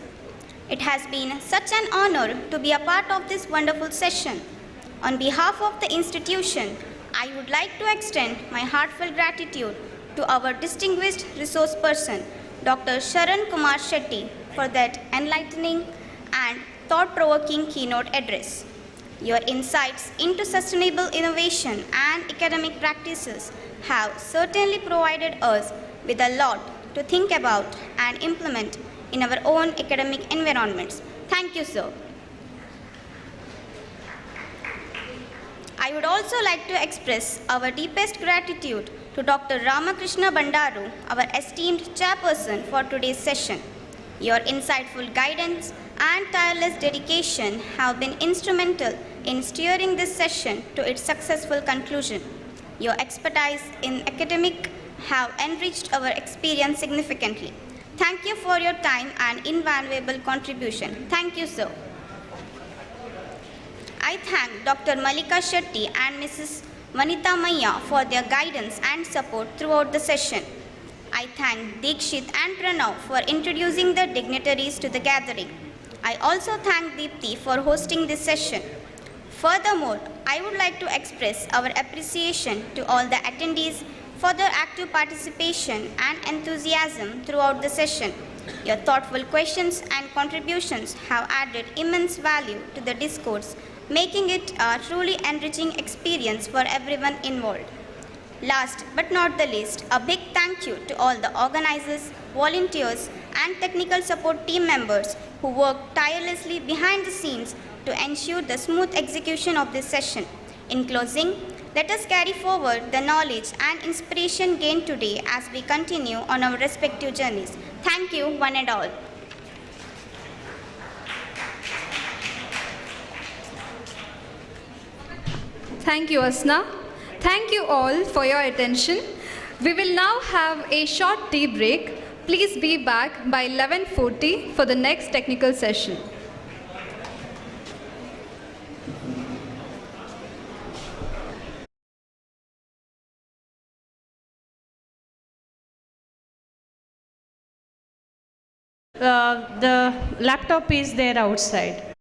It has been such an honor to be a part of this wonderful session. On behalf of the institution, I would like to extend my heartfelt gratitude to our distinguished resource person, Dr. Sharan Kumar Shetty, for that enlightening and thought-provoking keynote address. Your insights into sustainable innovation and academic practices have certainly provided us with a lot to think about and implement in our own academic environments. Thank you, sir. I would also like to express our deepest gratitude to Dr. Ramakrishna Bandaru, our esteemed chairperson for today's session. Your insightful guidance and tireless dedication have been instrumental in steering this session to its successful conclusion. Your expertise in academic have enriched our experience significantly. Thank you for your time and invaluable contribution. Thank you, sir. I thank Dr. Malika Shetty and Mrs. Vanitha Maya for their guidance and support throughout the session. I thank Dikshit and Pranav for introducing the dignitaries to the gathering. I also thank Deepthi for hosting this session. Furthermore, I would like to express our appreciation to all the attendees for their active participation and enthusiasm throughout the session. Your thoughtful questions and contributions have added immense value to the discourse, making it a truly enriching experience for everyone involved. Last but not the least, a big thank you to all the organizers, volunteers, and technical support team members who worked tirelessly behind the scenes to ensure the smooth execution of this session. In closing, let us carry forward the knowledge and inspiration gained today as we continue on our respective journeys. Thank you, one and all. Thank you, Asna. Thank you all for your attention. We will now have a short tea break. Please be back by 11:40 for the next technical session. The laptop is there outside.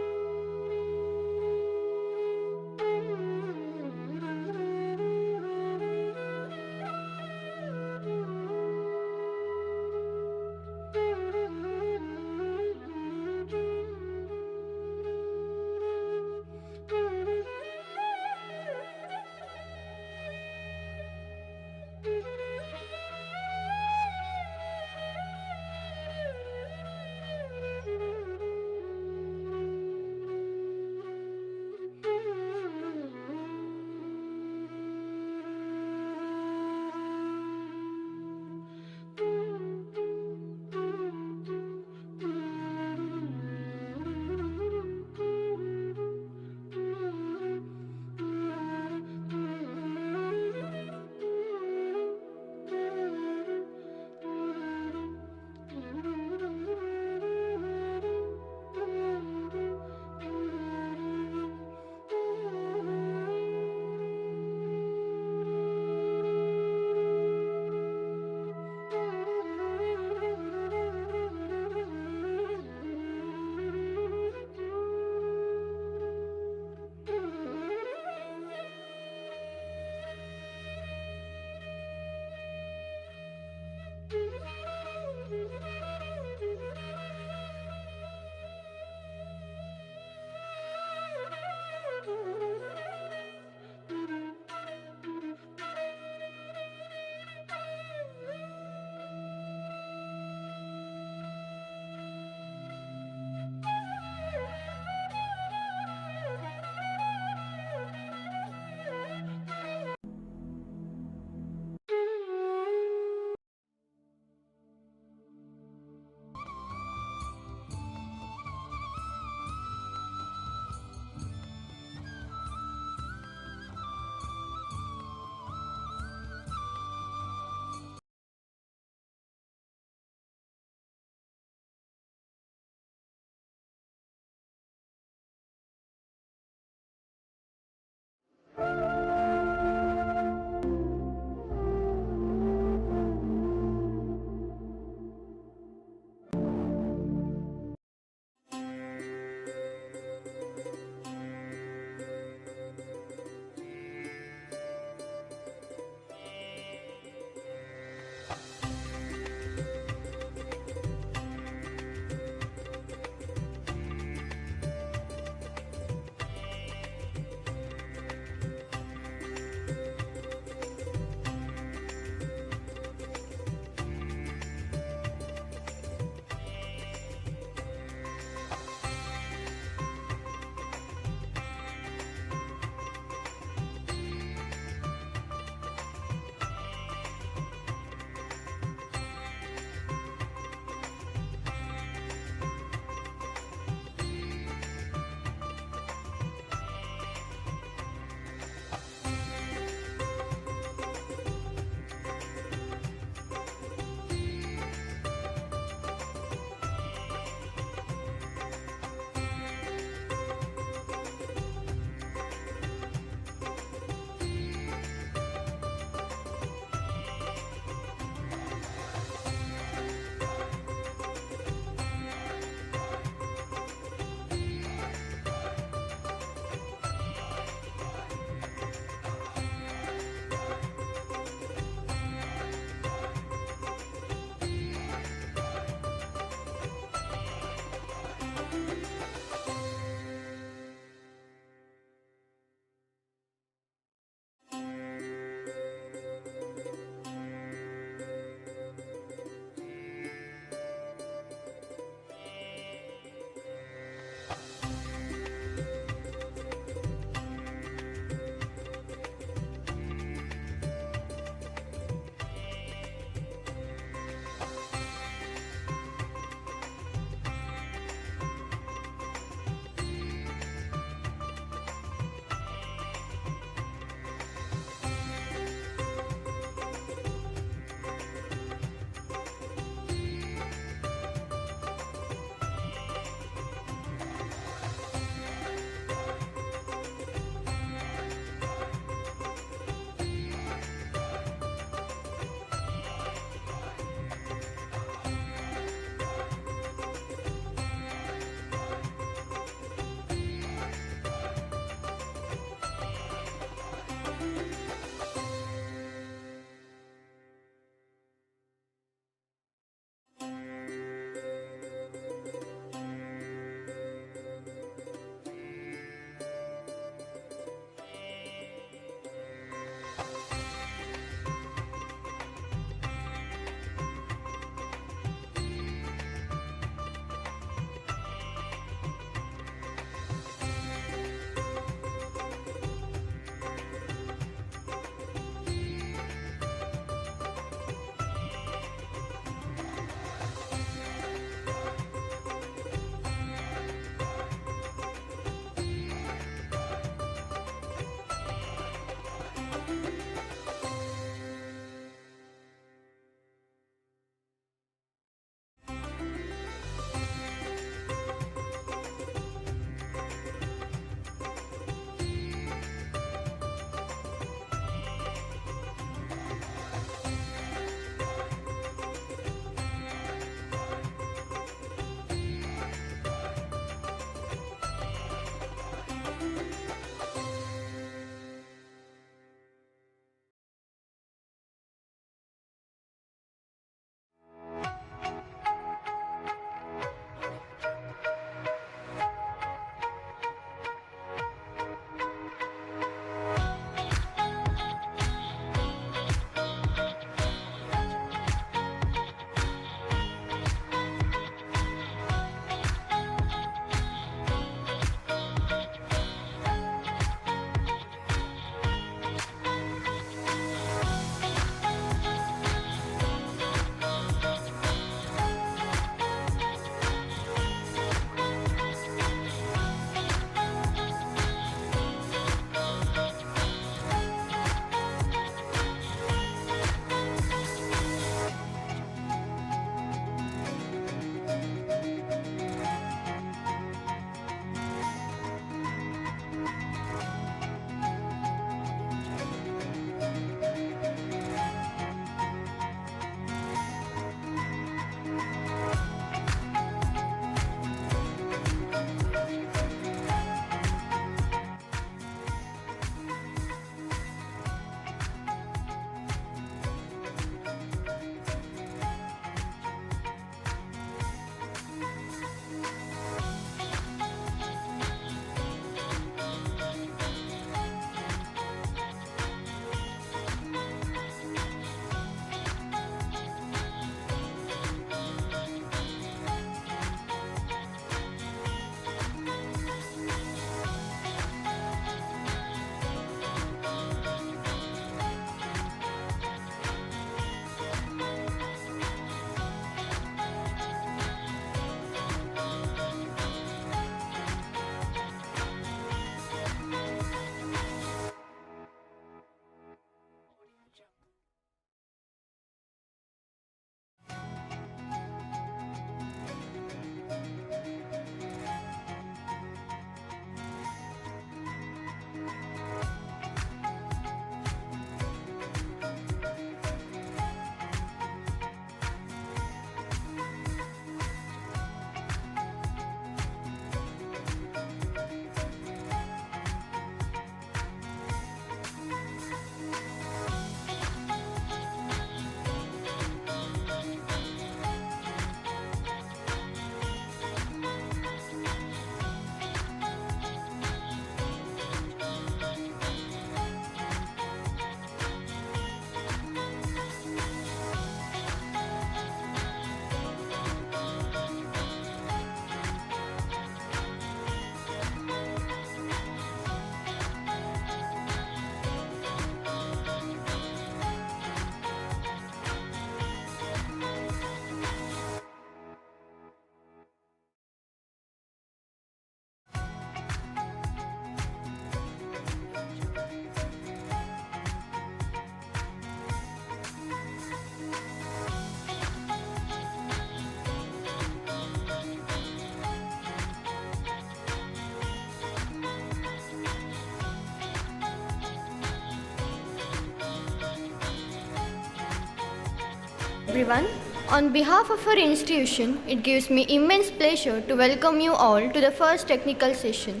everyone. On behalf of our institution, it gives me immense pleasure to welcome you all to the first technical session.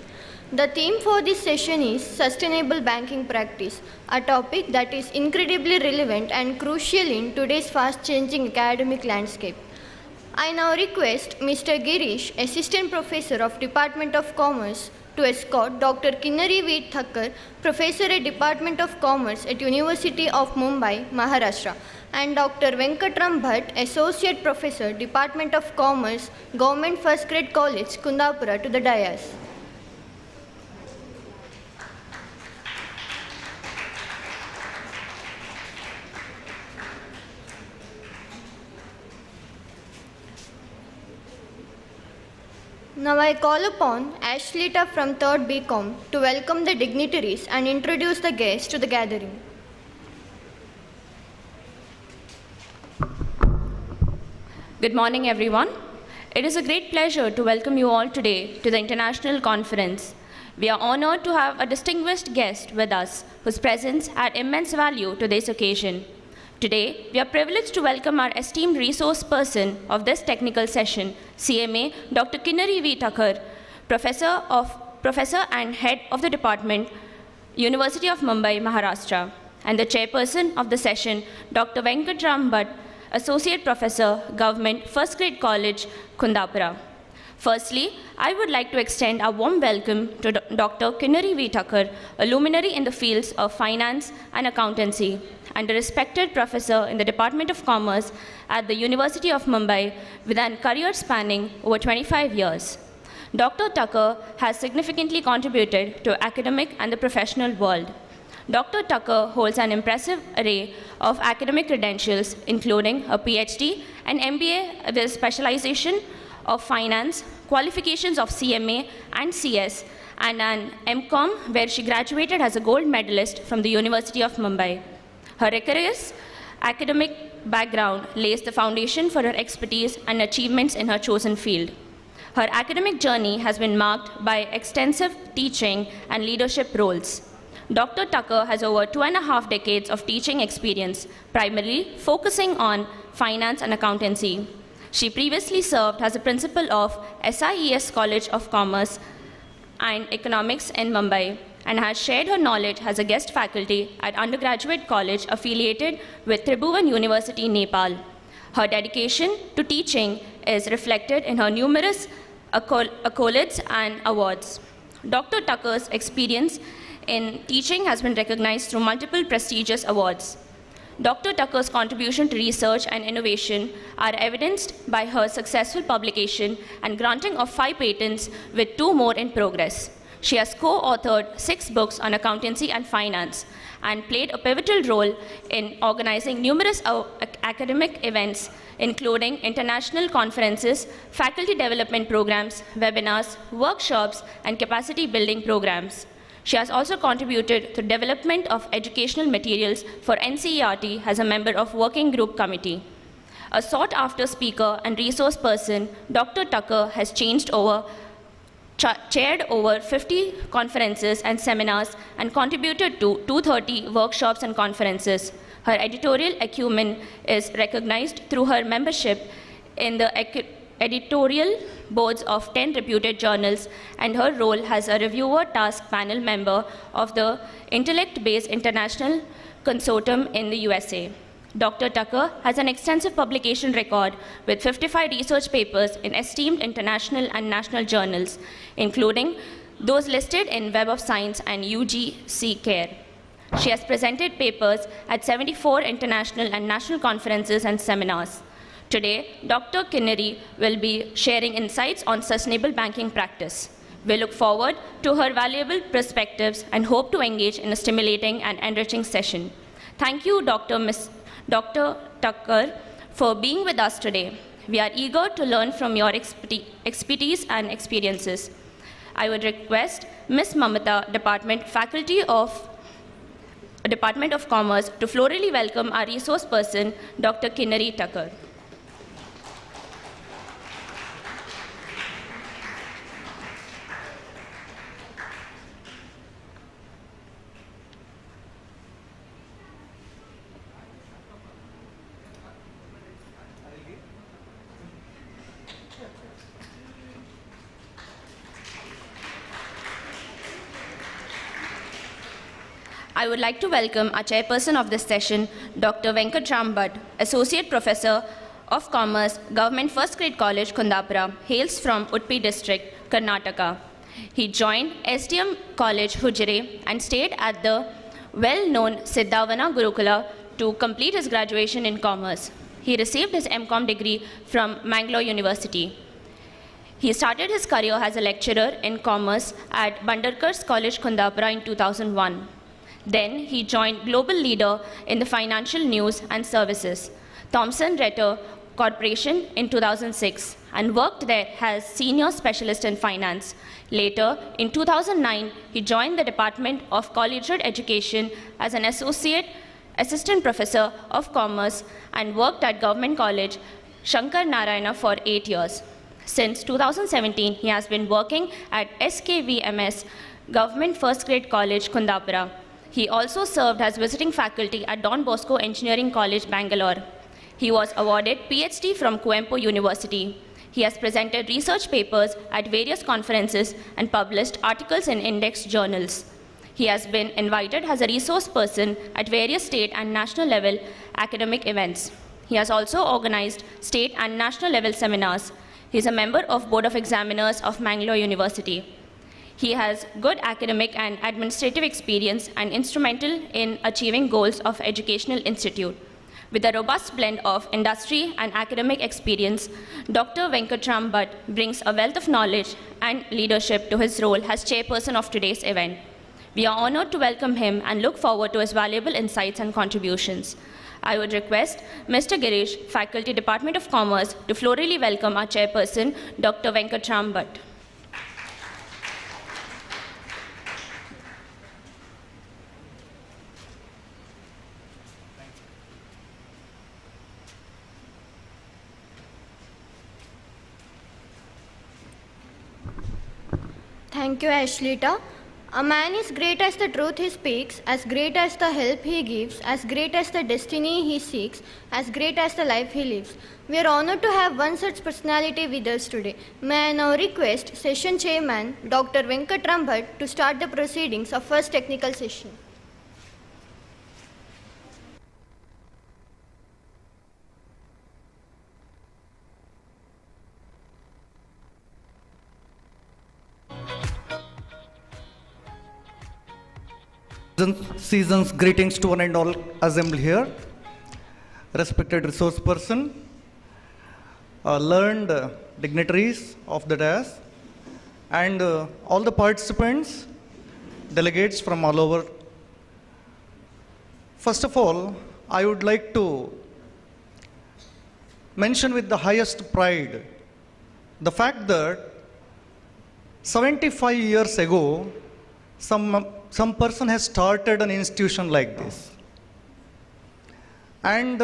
The theme for this session is Sustainable Banking Practice, a topic that is incredibly relevant and crucial in today's fast-changing academic landscape. I now request Mr. Girish, Assistant Professor of Department of Commerce, to escort Dr. Kinnari V. Thakkar, Professor at Department of Commerce at University of Mumbai, Maharashtra, and Dr. Venkatram Bhatt, Associate Professor, Department of Commerce, Government First Grade College, Kundapura, to the dais. Now I call upon Ashlita from 3rd BCom to welcome the dignitaries and introduce the guests to the gathering. Good morning, everyone. It is a great pleasure to welcome you all today to the International Conference. We are honored to have a distinguished guest with us whose presence had immense value to this occasion. Today, we are privileged to welcome our esteemed resource person of this technical session, CMA Dr. Kinnari V. Thakkar, Professor and Head of the Department, University of Mumbai, Maharashtra, and the Chairperson of the session, Dr. Venkatram Bhatt, Associate Professor, Government First Grade College, Kundapura. Firstly, I would like to extend a warm welcome to Dr. Kinnari V. Thakkar, a luminary in the fields of finance and accountancy, and a respected professor in the Department of Commerce at the University of Mumbai with a career spanning over 25 years. Dr. Thakkar has significantly contributed to academic and the professional world. Dr. Thakkar holds an impressive array of academic credentials, including a PhD, an MBA with specialization of finance, qualifications of CMA and CS, and an MCom where she graduated as a gold medalist from the University of Mumbai. Her rigorous academic background lays the foundation for her expertise and achievements in her chosen field. Her academic journey has been marked by extensive teaching and leadership roles. Dr. Thakkar has over 2.5 decades of teaching experience, primarily focusing on finance and accountancy. She previously served as a principal of SIES College of Commerce and Economics in Mumbai, and has shared her knowledge as a guest faculty at undergraduate college affiliated with Tribhuvan University, Nepal. Her dedication to teaching is reflected in her numerous accolades and awards. Dr. Thakkar's experience in teaching has been recognized through multiple prestigious awards. Dr. Thakkar's contribution to research and innovation are evidenced by her successful publication and granting of 5 patents with 2 more in progress. She has co-authored 6 books on accountancy and finance and played a pivotal role in organizing numerous academic events, including international conferences, faculty development programs, webinars, workshops, and capacity building programs. She has also contributed to the development of educational materials for NCERT as a member of Working Group Committee. A sought-after speaker and resource person, Dr. Thakkar has chaired over 50 conferences and seminars and contributed to 230 workshops and conferences. Her editorial acumen is recognized through her membership in the editorial boards of 10 reputed journals, and her role as a reviewer task panel member of the Intellect-Based International Consortium in the USA. Dr. Thakkar has an extensive publication record with 55 research papers in esteemed international and national journals, including those listed in Web of Science and UGC CARE. She has presented papers at 74 international and national conferences and seminars. Today, Dr. Kinnari will be sharing insights on sustainable banking practice. We look forward to her valuable perspectives and hope to engage in a stimulating and enriching session. Thank you, Dr. Thakkar, for being with us today. We are eager to learn from your expertise and experiences. I would request Ms. Mamata, Faculty of Department of Commerce, to florally welcome our resource person, Dr. Kinnari Thakkar. I would like to welcome our chairperson of this session, Dr. Venkatram Bhatt, Associate Professor of Commerce, Government First Grade College, Kundapura, hails from Udupi district, Karnataka. He joined SDM College, Hujre, and stayed at the well-known Siddhavana Gurukula to complete his graduation in commerce. He received his MCom degree from Mangalore University. He started his career as a lecturer in commerce at Bandarkars College, Kundapura in 2001. Then he joined Global Leader in the Financial News and Services, Thomson Reuters Corporation in 2006, and worked there as Senior Specialist in Finance. Later, in 2009, he joined the Department of Collegiate Education as an Assistant Professor of Commerce and worked at Government College, Shankar Narayana for 8 years. Since 2017, he has been working at SKVMS, Government First Grade College, Kundapura. He also served as visiting faculty at Don Bosco Engineering College, Bangalore. He was awarded PhD from Kuempu University. He has presented research papers at various conferences and published articles in index journals. He has been invited as a resource person at various state and national level academic events. He has also organized state and national level seminars. He is a member of Board of Examiners of Mangalore University. He has good academic and administrative experience and instrumental in achieving goals of Educational Institute. With a robust blend of industry and academic experience, Dr. Venkatram Bhatt brings a wealth of knowledge and leadership to his role as chairperson of today's event. We are honored to welcome him and look forward to his valuable insights and contributions. I would request Mr. Girish, Faculty Department of Commerce, to florally welcome our chairperson, Dr. Venkatram Bhatt. Thank you, Ashlita. A man is great as the truth he speaks, as great as the help he gives, as great as the destiny he seeks, as great as the life he lives. We are honored to have one such personality with us today. May I now request Session Chairman Dr. Venkatram Bhatt to start the proceedings of first technical session. Season's greetings to one and all assembled here. Respected resource person, learned dignitaries of the dais, and all the participants, delegates from all over. First of all, I would like to mention with the highest pride the fact that 75 years ago, some person has started an institution like this. And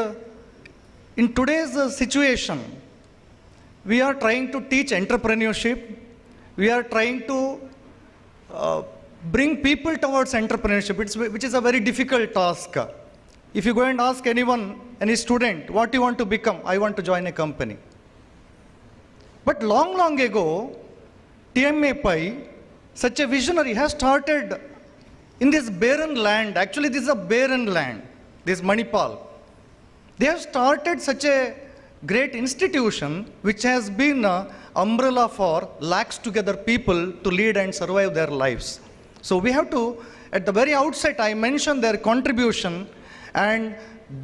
in today's situation, we are trying to teach entrepreneurship. We are trying to bring people towards entrepreneurship, which is a very difficult task. If you go and ask anyone, any student, what do you want to become? I want to join a company. But long ago, TMA Pai, such a visionary, has started in this barren land. Actually, this is a barren land, this Manipal. They have started such a great institution which has been an umbrella for lakhs together people to lead and survive their lives. So we have to, at the very outset, I mentioned their contribution, and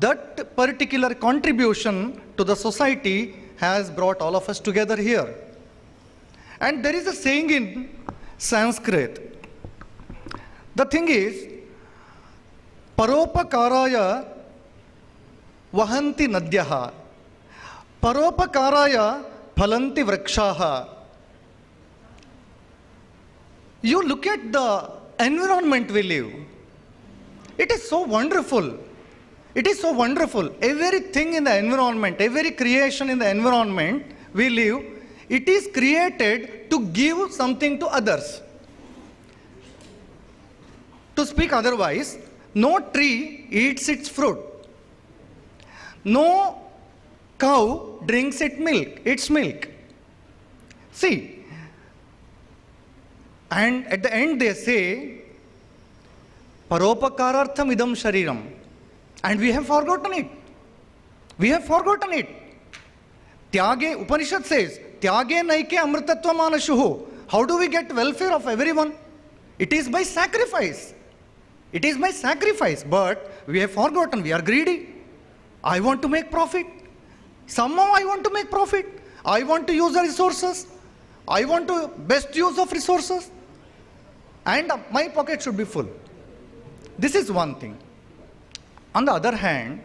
that particular contribution to the society has brought all of us together here. And there is a saying in Sanskrit. The thing is, Paropakaraya vahanti nadyaha, Paropakaraya phalanti vrakshaha. You look at the environment we live. It is so wonderful. It is so wonderful. Everything in the environment, every creation in the environment we live, it is created to give something to others. To speak otherwise, no tree eats its fruit. No cow drinks its milk. See, and at the end they say, Paropakarartham idam shariram. And we have forgotten it. We have forgotten it. Tyage, Upanishad says, Tyage naike amritatva manashuhu. How do we get welfare of everyone? It is by sacrifice. It is by sacrifice. But we have forgotten. We are greedy. I want to make profit. Somehow I want to make profit. I want to use the resources. I want to best use of resources. And my pocket should be full. This is one thing. On the other hand,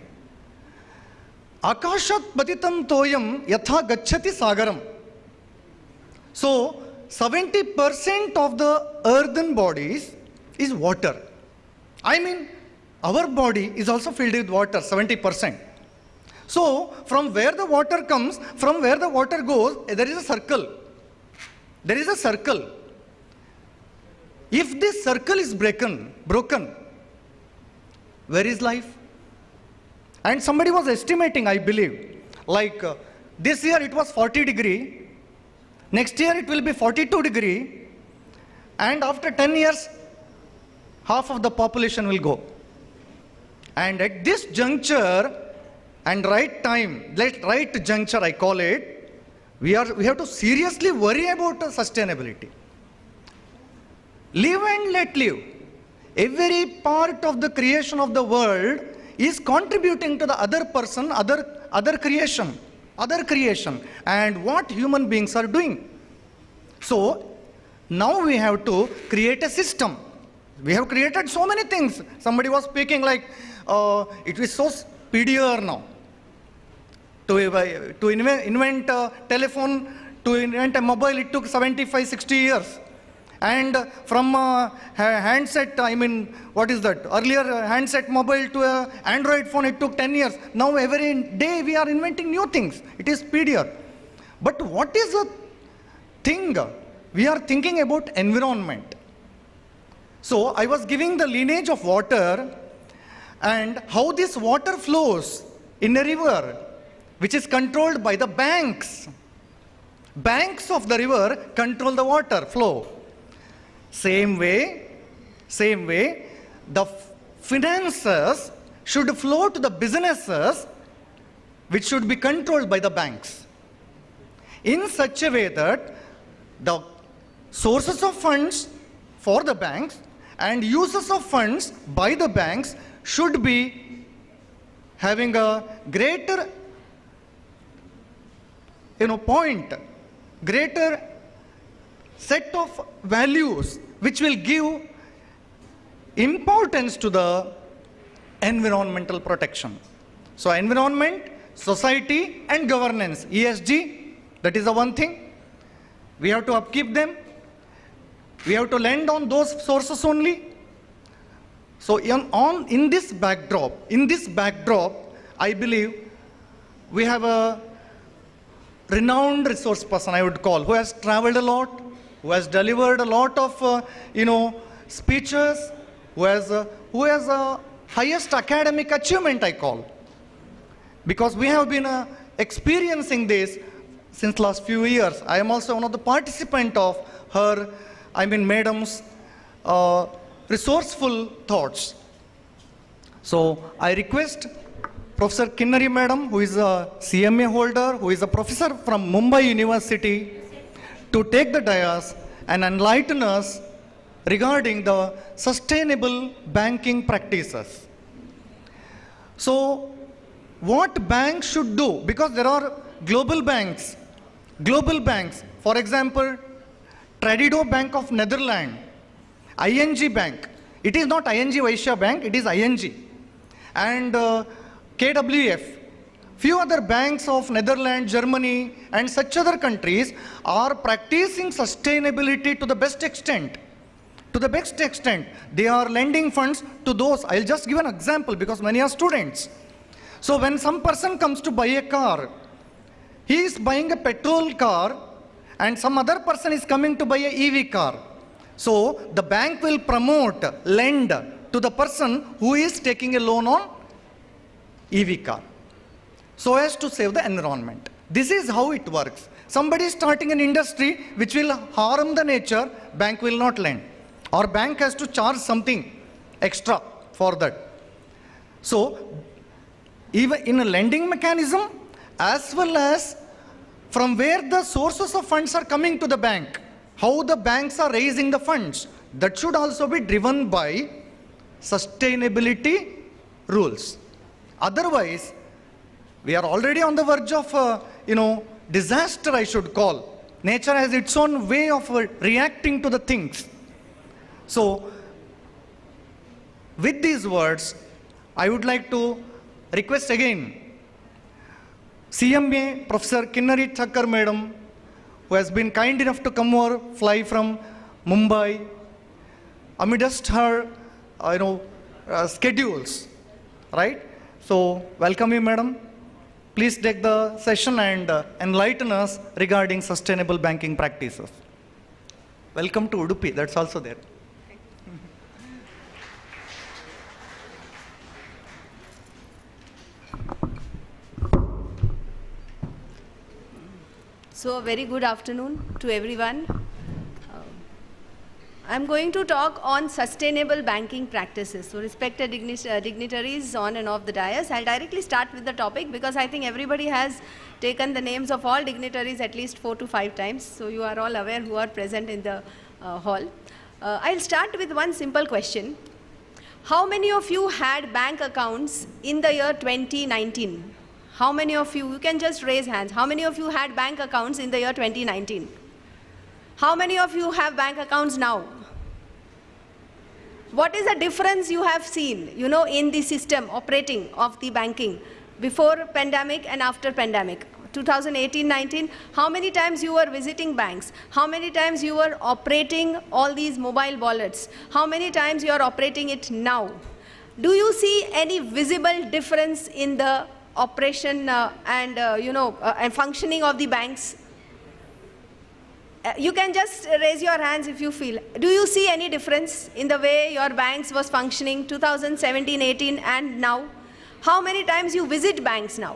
Akashat patitam toyam yatha gacchati sagaram. So, 70% of the earthen bodies is water. I mean, our body is also filled with water, 70%. So, from where the water comes, from where the water goes, there is a circle. There is a circle. If this circle is broken, where is life? And somebody was estimating, I believe, like this year it was 40 degree, next year it will be 42 degree, and after 10 years, half of the population will go. And at this juncture, and right time, right juncture I call it, we have to seriously worry about sustainability. Live and let live. Every part of the creation of the world is contributing to the other person, other creation, and what human beings are doing. So now we have to create a system. We have created so many things. Somebody was speaking like it is so speedier now. To invent a telephone, to invent a mobile, it took 75, 60 years. And from a handset, I mean, what is that? Earlier handset mobile to an Android phone, it took 10 years. Now every day we are inventing new things. It is speedier. But what is the thing? We are thinking about environment. So I was giving the lineage of water and how this water flows in a river, which is controlled by the banks. Banks of the river control the water flow. Same way, the finances should flow to the businesses which should be controlled by the banks. In such a way that the sources of funds for the banks and uses of funds by the banks should be having a greater greater set of values which will give importance to the environmental protection. So environment, society and governance, ESG, that is the one thing. We have to upkeep them. We have to lend on those sources only. So in this backdrop, I believe we have a renowned resource person, I would call, who has traveled a lot, who has delivered a lot of speeches, who has a highest academic achievement, I call. Because we have been experiencing this since last few years. I am also one of the participants of her, madam's resourceful thoughts. So I request Professor Kinnari madam, who is a CMA holder, who is a professor from Mumbai University, to take the dais and enlighten us regarding the sustainable banking practices. So what banks should do, because there are global banks, for example, Tradido Bank of Netherlands, ING Bank. It is not ING Vaishya Bank, it is ING. And KWF. Few other banks of Netherlands, Germany, and such other countries are practicing sustainability to the best extent. They are lending funds to those. I'll just give an example because many are students. So when some person comes to buy a car, he is buying a petrol car and some other person is coming to buy a EV car. So the bank will lend to the person who is taking a loan on EV car, so as to save the environment. This is how it works. Somebody is starting an industry which will harm the nature, bank will not lend. Or bank has to charge something extra for that. So even in a lending mechanism, as well as from where the sources of funds are coming to the bank, how the banks are raising the funds, that should also be driven by sustainability rules. Otherwise, we are already on the verge of, disaster, I should call. Nature has its own way of reacting to the things. So, with these words, I would like to request again CMA Professor Kinnari Thakkar Madam, who has been kind enough to come over, fly from Mumbai, amidst her, schedules, right? So, welcome you, Madam. Please take the session and enlighten us regarding sustainable banking practices. Welcome to Udupi, that's also there. So a very good afternoon to everyone. I'm going to talk on sustainable banking practices. So respected dignitaries on and off the dais, I'll directly start with the topic because I think everybody has taken the names of all dignitaries at least 4 to 5 times. So you are all aware who are present in the hall. I'll start with one simple question. How many of you had bank accounts in the year 2019? How many of you can just raise hands. How many of you had bank accounts in the year 2019? How many of you have bank accounts now? What is the difference you have seen, in the system operating of the banking before pandemic and after pandemic? 2018-19, how many times you were visiting banks? How many times you were operating all these mobile wallets? How many times you are operating it now? Do you see any visible difference in the operation and functioning of the banks? You can just raise your hands if you feel. Do you see any difference in the way your banks was functioning 2017-18 and now? How many times you visit banks now?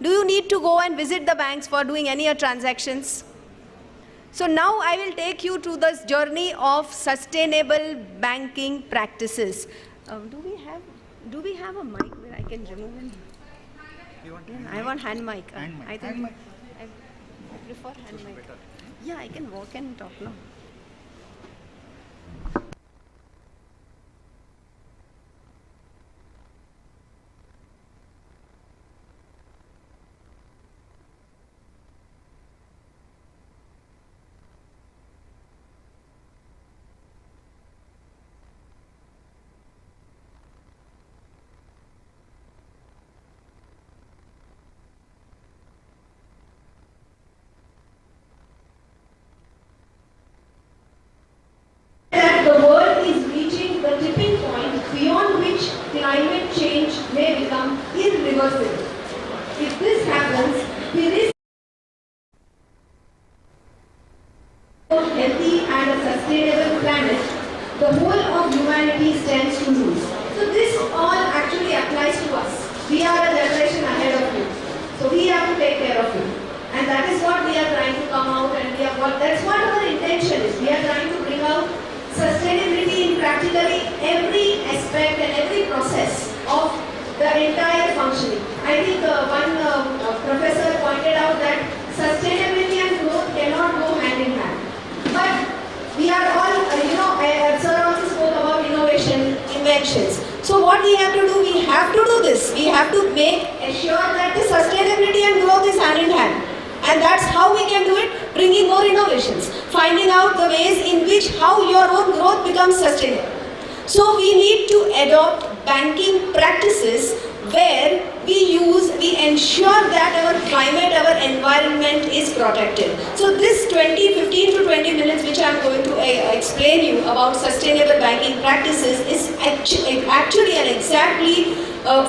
Do you need to go and visit the banks for doing any transactions? So now I will take you to this journey of sustainable banking practices. Do we have a mic where I can remove it? I want hand mic. I think I prefer hand mic. Yeah, I can walk and talk now. That the world is reaching the tipping point beyond which climate change may become irreversible. If this happens, we risk a healthy and a sustainable planet the whole of humanity stands to lose. So this all actually applies to us. We are a generation ahead of you. So we have to take care of you. And that is what we are trying to come out and that's what our intention is. We are trying to bring out sustainability in practically every aspect and every process of the entire functioning. I think one professor pointed out that sustainability and growth cannot go hand in hand. But we are all, sir also spoke about innovation, inventions. So what we have to do, we have to do this. We have to assure that the sustainability and growth is hand in hand. And that's how we can do it, bringing more innovations, finding out the ways in which how your own growth becomes sustainable. So we need to adopt banking practices where we ensure that our climate, our environment is protected. So this 15 to 20 minutes which I am going to explain you about sustainable banking practices is actually and exactly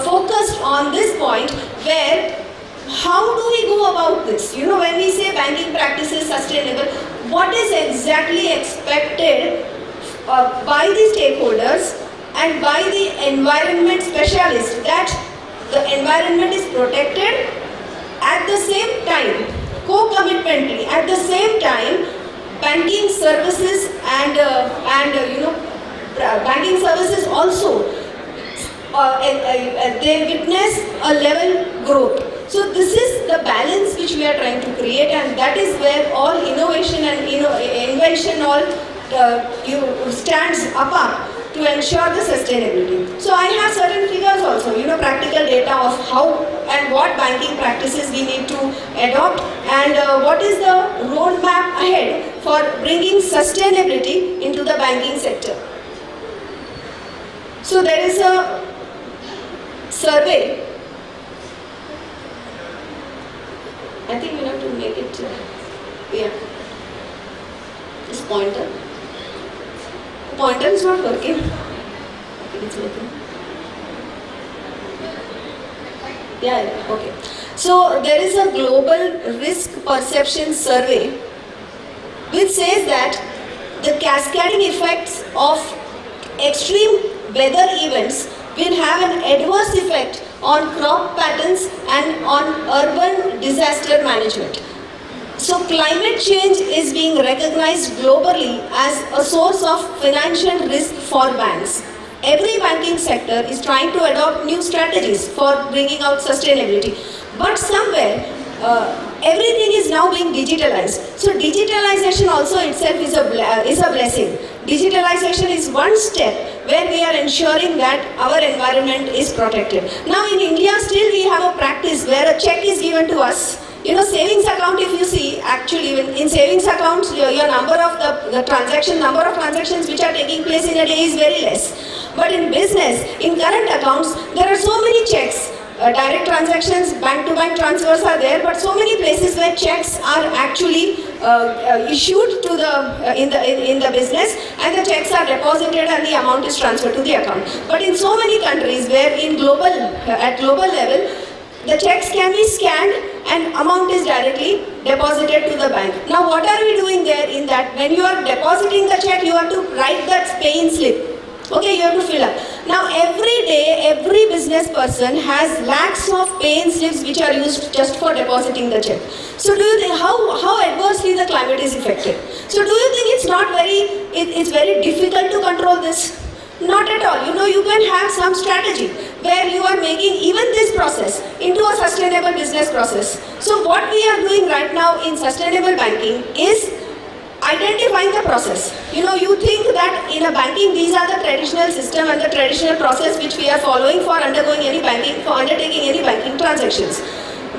focused on this point where how do we go about this? When we say banking practices sustainable, what is exactly expected by the stakeholders and by the environment specialists that the environment is protected at the same time, co-commitmentally, at the same time, banking services and banking services also, they witness a level growth. So this is the balance which we are trying to create, and that is where all innovation and invention all stands apart to ensure the sustainability. So I have certain figures also, practical data of how and what banking practices we need to adopt, and what is the roadmap ahead for bringing sustainability into the banking sector. So there is a survey. I think we have to make it, this pointer. The pointer is not working. Okay, it's working. Yeah, okay. So there is a global risk perception survey which says that the cascading effects of extreme weather events will have an adverse effect on crop patterns and on urban disaster management. So climate change is being recognized globally as a source of financial risk for banks. Every banking sector is trying to adopt new strategies for bringing out sustainability. But somewhere, everything is now being digitalized. So digitalization also itself is a blessing. Digitalization is one step where we are ensuring that our environment is protected. Now in India still we have a practice where a check is given to us. Savings account, if you see, actually in savings accounts, your number of the number of transactions which are taking place in a day is very less. But in business, in current accounts, there are so many checks. Direct transactions, bank-to-bank transfers are there, but so many places where checks are actually issued to in the business, and the checks are deposited and the amount is transferred to the account. But in so many countries where at global level, the checks can be scanned and amount is directly deposited to the bank. Now what are we doing there in that? When you are depositing the check, you have to write that pay-in slip. Okay, you have to fill up. Now every day, every business person has lakhs of pay-in slips which are used just for depositing the check. So do you think how adversely the climate is affected? So do you think it's very difficult to control this? Not at all. You can have some strategy where you are making even this process into a sustainable business process. So what we are doing right now in sustainable banking is identifying the process. You think that in a banking these are the traditional system and the traditional process which we are following for undertaking any banking transactions.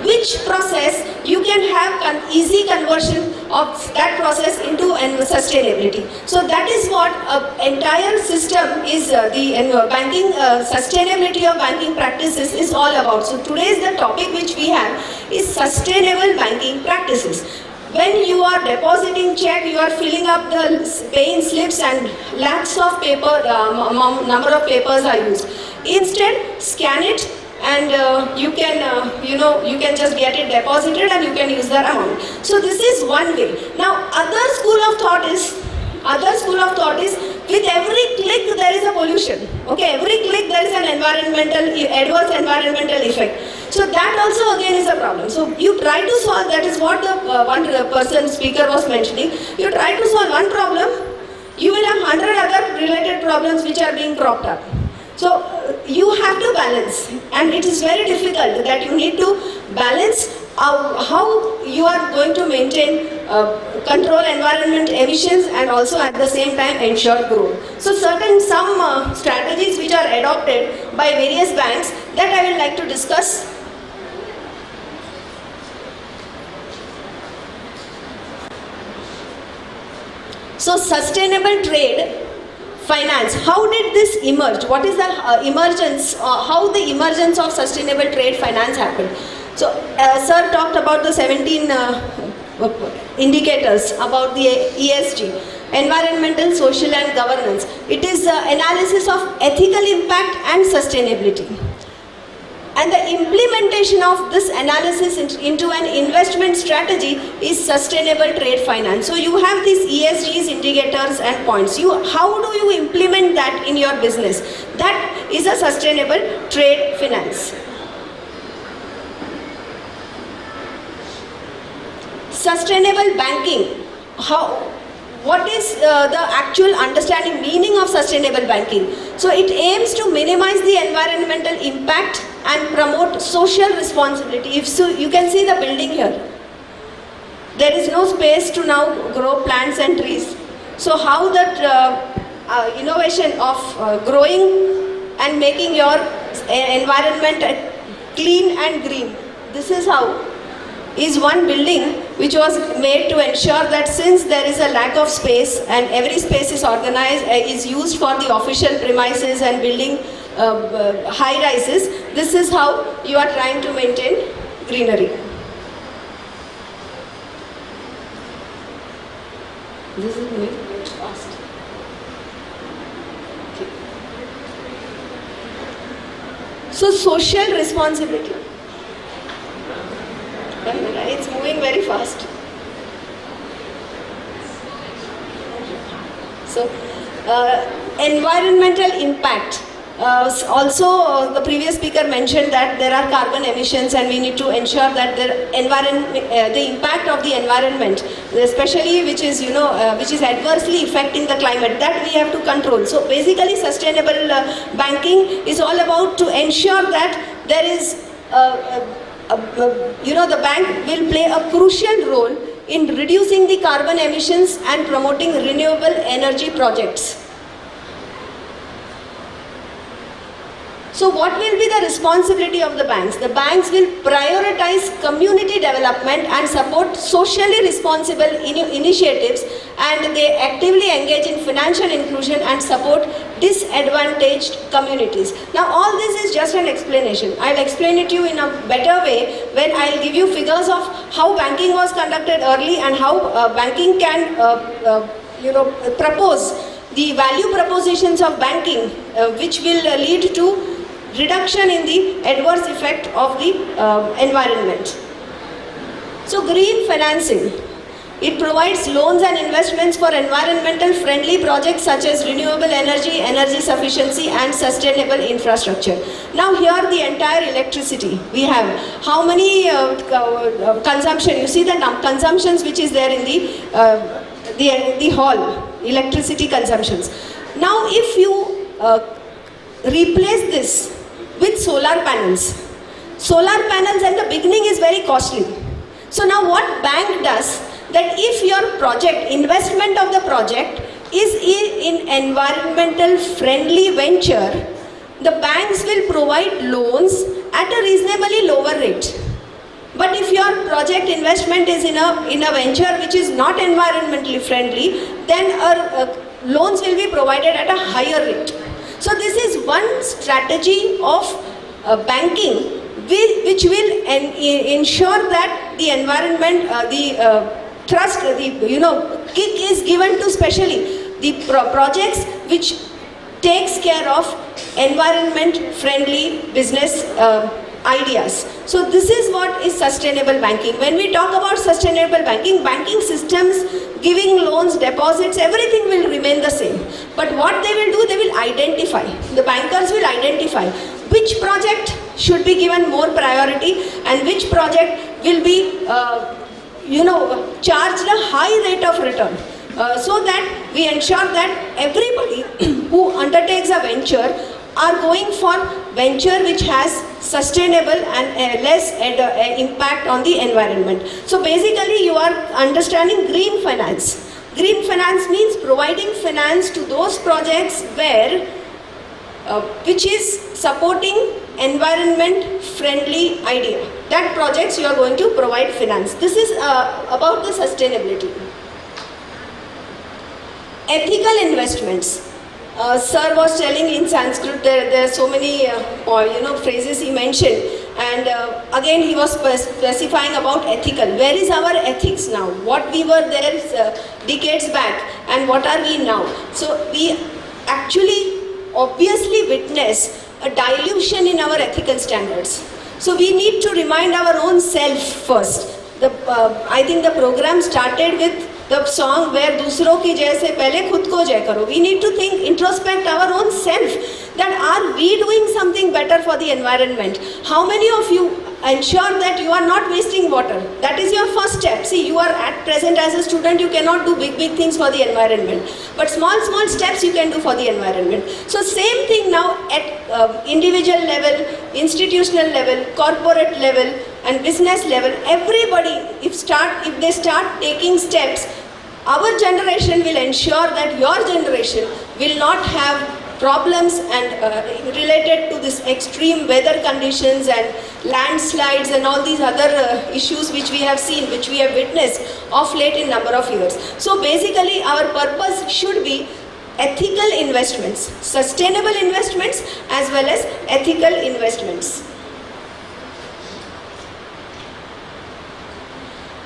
Which process you can have easy conversion of that process into sustainability. So that is what entire system is, the banking sustainability of banking practices is all about. So today's the topic which we have is sustainable banking practices. When you are depositing check, you are filling up the pay-in slips and lakhs of paper, number of papers are used. Instead, scan it and you can just get it deposited and you can use that amount. So this is one way. Now other school of thought is with every click there is a pollution. Okay, every click there is an adverse environmental effect. So that also again is a problem. So you try to solve, that is what the speaker was mentioning. You try to solve one problem, you will have 100 other related problems which are being cropped up. So you have to balance, and it is very difficult that you need to balance how you are going to maintain control environment emissions and also at the same time ensure growth. So some strategies which are adopted by various banks that I would like to discuss. So sustainable trade finance, how did this emerge? What is the emergence, how the emergence of sustainable trade finance happened? So sir talked about the 17 indicators about the ESG, environmental, social and governance. It is analysis of ethical impact and sustainability. And the implementation of this analysis into an investment strategy is sustainable trade finance. So you have these ESGs, indicators and points. How do you implement that in your business? That is a sustainable trade finance. Sustainable banking. what is the actual understanding, meaning of sustainable banking? So it aims to minimize the environmental impact and promote social responsibility. If so, you can see the building here. There is no space to now grow plants and trees. So how that innovation of growing and making your environment clean and green, this is how, is one building which was made to ensure that since there is a lack of space and every space is organized, is used for the official premises and building high rises, this is how you are trying to maintain greenery. This is moving very fast. Okay. So social responsibility. It's moving very fast. So environmental impact. Also, the previous speaker mentioned that there are carbon emissions and we need to ensure that the impact of the environment, especially which is adversely affecting the climate, that we have to control. So basically sustainable banking is all about to ensure that there is, the bank will play a crucial role in reducing the carbon emissions and promoting renewable energy projects. So what will be the responsibility of the banks? The banks will prioritize community development and support socially responsible initiatives, and they actively engage in financial inclusion and support disadvantaged communities. Now all this is just an explanation. I'll explain it to you in a better way when I'll give you figures of how banking was conducted early and how banking can propose the value propositions of banking which will lead to reduction in the adverse effect of the environment. So green financing, it provides loans and investments for environmental friendly projects such as renewable energy, energy sufficiency and sustainable infrastructure. Now here the entire electricity we have, how many consumption, you see the consumptions which is there in the hall, electricity consumptions. Now if you replace this with solar panels. Solar panels at the beginning is very costly. So now what bank does, that if your project, investment of the project is in environmental friendly venture, the banks will provide loans at a reasonably lower rate. But if your project investment is in a venture which is not environmentally friendly, then loans will be provided at a higher rate. So this is one strategy of banking which will ensure that the environment, trust, kick is given to specially the projects which takes care of environment friendly business ideas. So this is what is sustainable banking. When we talk about sustainable banking, banking systems, giving loans, deposits, everything will remain the same. But what they will do, they will identify, the bankers will identify which project should be given more priority and which project will be charged a high rate of return. So that we ensure that everybody who undertakes a venture are going for venture which has sustainable and less impact on the environment. So basically you are understanding green finance. Green finance means providing finance to those projects where which is supporting environment friendly idea. That projects you are going to provide finance. This is about the sustainability. Ethical investments. Sir was telling in Sanskrit there are so many phrases he mentioned, and again he was specifying about ethical. Where is our ethics now? What we were there decades back and what are we now? So we actually obviously witness a dilution in our ethical standards. So we need to remind our own self first. I think the program started with the song where दूसरों की जय से पहले खुद को जय करो. We need to think, introspect our own self, that are we doing something better for the environment? How many of you ensure that you are not wasting water. That is your first step. See, you are at present as a student, you cannot do big things for the environment. But small steps you can do for the environment. So same thing now at individual level, institutional level, corporate level and business level. Everybody, if they start taking steps, our generation will ensure that your generation will not have problems and related to this extreme weather conditions and landslides and all these other issues which we have seen, which we have witnessed of late in number of years. So basically our purpose should be ethical investments, sustainable investments as well as ethical investments.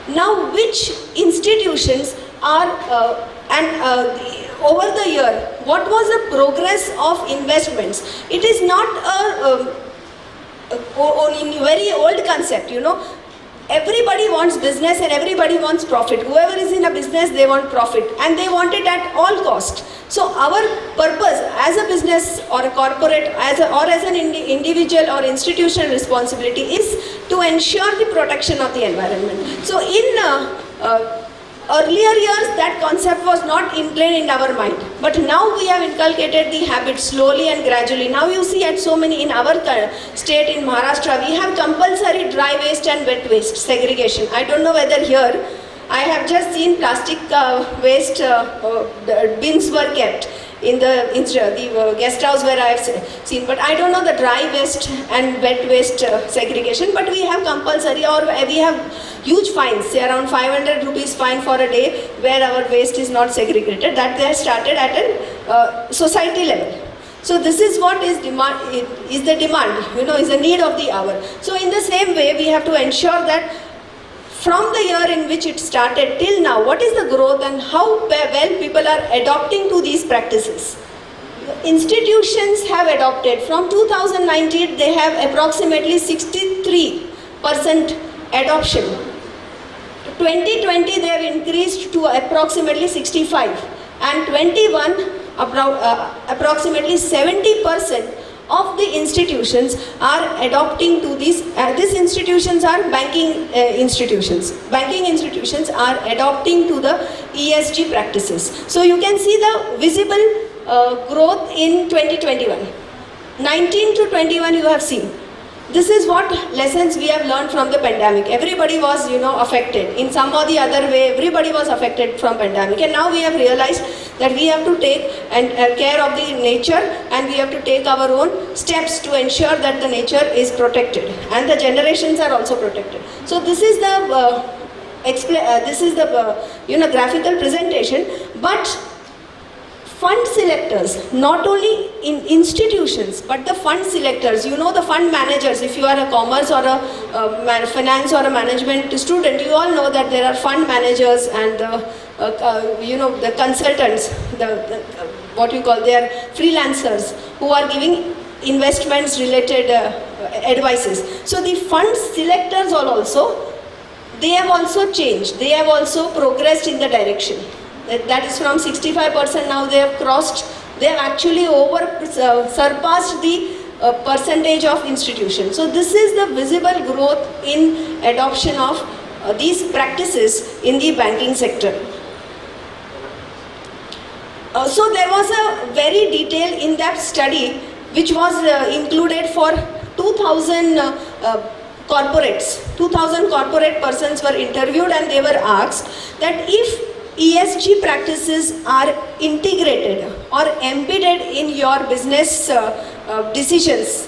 Now, which institutions are over the year, what was the progress of investments? It is not a very old concept, you know. Everybody wants business and everybody wants profit. Whoever is in a business, they want profit and they want it at all cost. So our purpose as a business or a corporate or as an individual or institutional responsibility is to ensure the protection of the environment. So in earlier years, that concept was not ingrained in our mind, but now we have inculcated the habit slowly and gradually. Now you see at so many in our state in Maharashtra, we have compulsory dry waste and wet waste segregation. I don't know whether here, I have just seen plastic waste bins were kept in the guest house where I have seen, but I don't know the dry waste and wet waste segregation, but we have compulsory or we have huge fines, say around 500 rupees fine for a day where our waste is not segregated. That they have started at a society level. So this is what is the demand, you know, is the need of the hour. So in the same way, we have to ensure that from the year in which it started till now, what is the growth and how well people are adopting to these practices. Institutions have adopted. From 2019, they have approximately 63% adoption. 2020, they have increased to approximately 65, and 21, approximately 70% of the institutions are adopting to these. These institutions are banking institutions. Banking institutions are adopting to the ESG practices. So you can see the visible growth in 2021. 19 to 21 you have seen. This is what lessons we have learned from the pandemic. Everybody was, you know, affected. In some or the other way, everybody was affected from pandemic. And now we have realized that we have to take care of the nature and we have to take our own steps to ensure that the nature is protected and the generations are also protected. So this is the graphical presentation, but fund selectors, not only in institutions, but the fund selectors, you know, the fund managers. If you are a commerce or a finance or a management student, you all know that there are fund managers and the consultants, they are freelancers who are giving investments related advices. So the fund selectors also, they have also changed. They have also progressed in the direction. That is from 65% now they have crossed, they have actually surpassed the percentage of institutions. So this is the visible growth in adoption of these practices in the banking sector. So there was a very detailed in-depth study which was included for 2,000 corporates. 2,000 corporate persons were interviewed and they were asked that if ESG practices are integrated or embedded in your business decisions,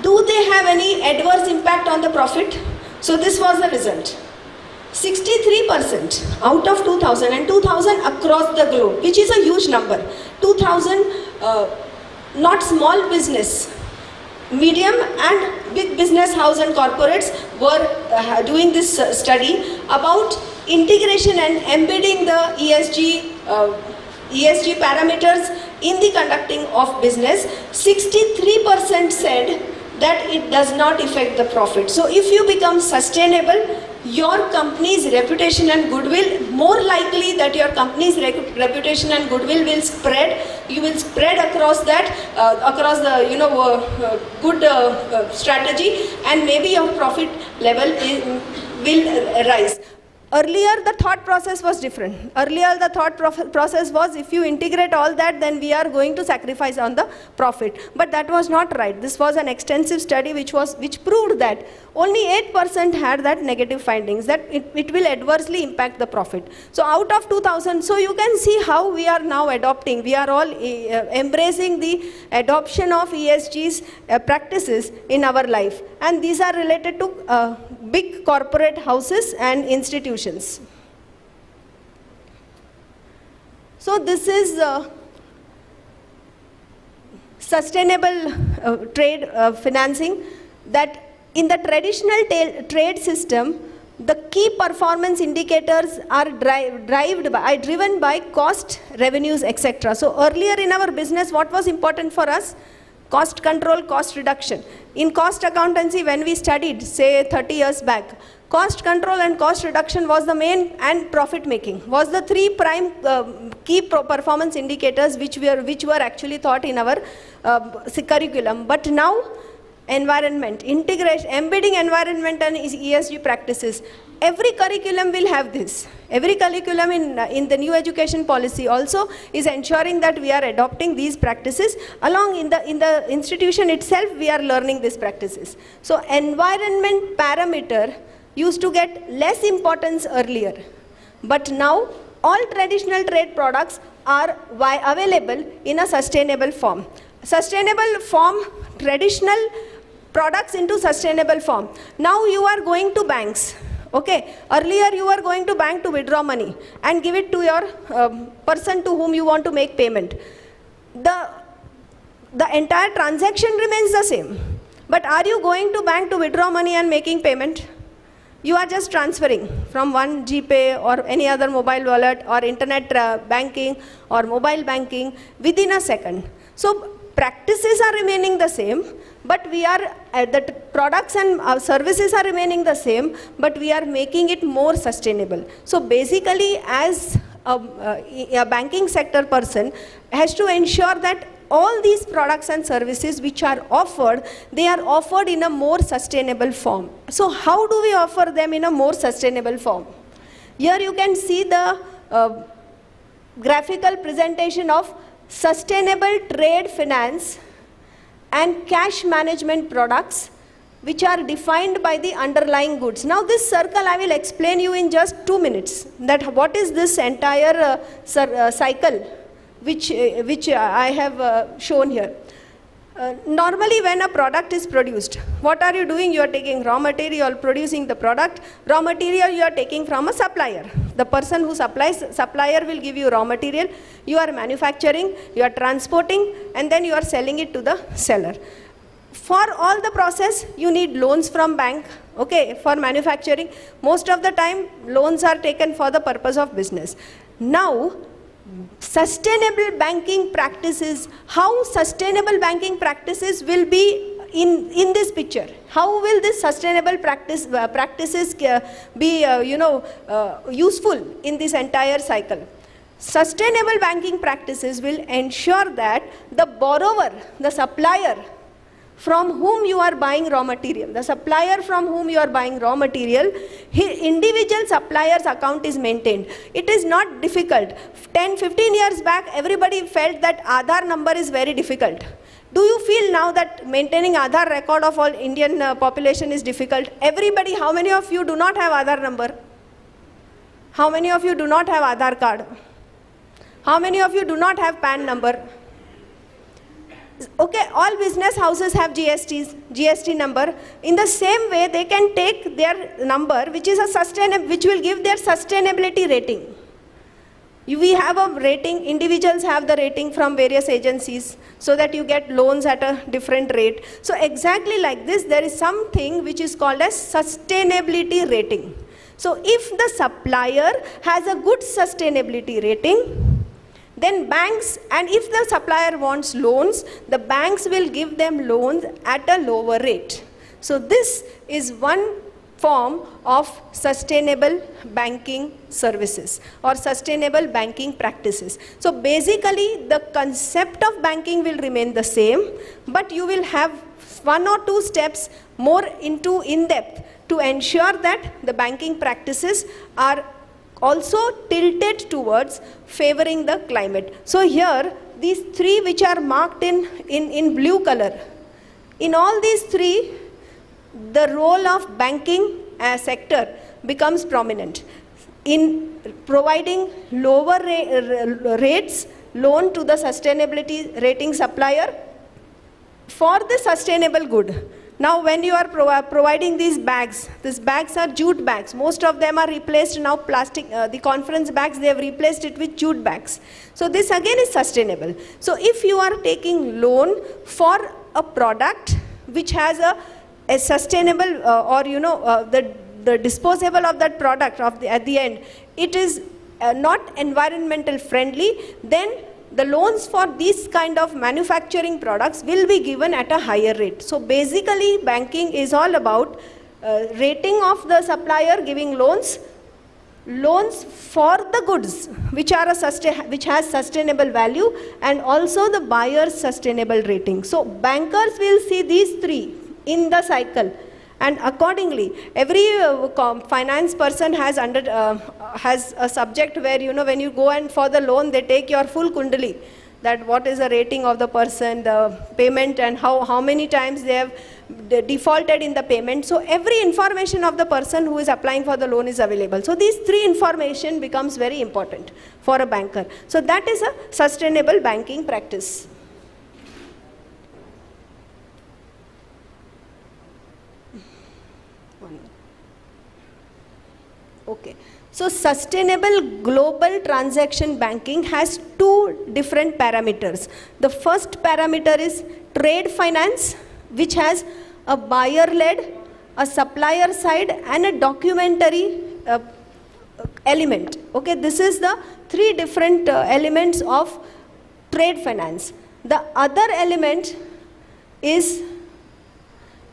do they have any adverse impact on the profit? So this was the result. 63% out of 2,000 and 2,000 across the globe, which is a huge number. 2,000 not small business, medium and big business house and corporates were doing this study about integration and embedding the ESG parameters in the conducting of business. 63% said that it does not affect the profit. So if you become sustainable, your company's reputation and goodwill, more likely that your company's reputation and goodwill will spread. You will spread across that, across the good strategy, and maybe your profit level will rise. Earlier the thought process was different. Earlier the thought process was, if you integrate all that, then we are going to sacrifice on the profit. But that was not right. This was an extensive study which proved that only 8% had that negative findings, that it will adversely impact the profit. So out of 2000, so you can see how we are now adopting. We are all embracing the adoption of ESG's practices in our life. And these are related to big corporate houses and institutions. So this is sustainable trade financing, that in the traditional trade system, the key performance indicators are driven by cost, revenues, etc. So earlier in our business, what was important for us? Cost control, cost reduction. In cost accountancy, when we studied, say 30 years back, cost control and cost reduction was the main, and profit making was the three prime key performance indicators which were actually taught in our curriculum. But now, environment, integration, embedding environment and ESG practices. Every curriculum will have this. Every curriculum in the new education policy also is ensuring that we are adopting these practices. Along in the institution itself, we are learning these practices. So environment parameter used to get less importance earlier. But now all traditional trade products are available in a sustainable form. Sustainable form, traditional products into sustainable form. Now you are going to banks. Okay, earlier you were going to bank to withdraw money and give it to your person to whom you want to make payment. The entire transaction remains the same. But are you going to bank to withdraw money and making payment? You are just transferring from one GPay or any other mobile wallet or internet banking or mobile banking within a second. So practices are remaining the same, but we are, the products and services are remaining the same, but we are making it more sustainable. So basically, as a banking sector person has to ensure that all these products and services which are offered, they are offered in a more sustainable form. So how do we offer them in a more sustainable form? Here you can see the graphical presentation of sustainable trade finance and cash management products which are defined by the underlying goods. Now this circle I will explain you in just 2 minutes, that what is this entire cycle which I have shown here. Normally when a product is produced, what are you doing? You are taking raw material, producing the product. Raw material you are taking from a supplier. The person who supplier will give you raw material. You are manufacturing, you are transporting, and then you are selling it to the seller. For all the process, you need loans from bank, okay, for manufacturing. Most of the time, loans are taken for the purpose of business. Now, sustainable banking practices, how sustainable banking practices will be in this picture. How will this sustainable practices be useful in this entire cycle? Sustainable banking practices will ensure that the borrower, the supplier from whom you are buying raw material, the supplier from whom you are buying raw material, individual supplier's account is maintained. It is not difficult. 10-15 years back, everybody felt that Aadhaar number is very difficult. Do you feel now that maintaining Aadhaar record of all Indian population is difficult? Everybody, how many of you do not have Aadhaar number? How many of you do not have Aadhaar card? How many of you do not have PAN number? Okay, all business houses have GST number. In the same way, they can take their number, which is which will give their sustainability rating. We have a rating, individuals have the rating from various agencies so that you get loans at a different rate. So exactly like this, there is something which is called as sustainability rating. So if the supplier has a good sustainability rating, then banks, and if the supplier wants loans, the banks will give them loans at a lower rate. So this is one form of sustainable banking services or sustainable banking practices. So basically the concept of banking will remain the same, but you will have one or two steps more into in depth to ensure that the banking practices are also tilted towards favoring the climate. So here these three which are marked in blue color, in all these three the role of banking sector becomes prominent in providing lower rates loan to the sustainability rating supplier for the sustainable good. Now when you are providing these bags are jute bags. Most of them are replaced now plastic, the conference bags, they have replaced it with jute bags. So this again is sustainable. So if you are taking loan for a product which has a sustainable or the disposable of that product at the end, it is not environmental friendly, then the loans for these kind of manufacturing products will be given at a higher rate. So basically banking is all about rating of the supplier, giving loans for the goods which are which has sustainable value, and also the buyer's sustainable rating. So bankers will see these three in the cycle, and accordingly every finance person has a subject where when you go and for the loan they take your full kundali, that what is the rating of the person, the payment, and how many times they have defaulted in the payment. So every information of the person who is applying for the loan is available. So these three information becomes very important for a banker. So that is a sustainable banking practice. Okay. So sustainable global transaction banking has two different parameters. The first parameter is trade finance, which has a buyer-led, a supplier side, and a documentary element. Okay, this is the three different elements of trade finance. The other element is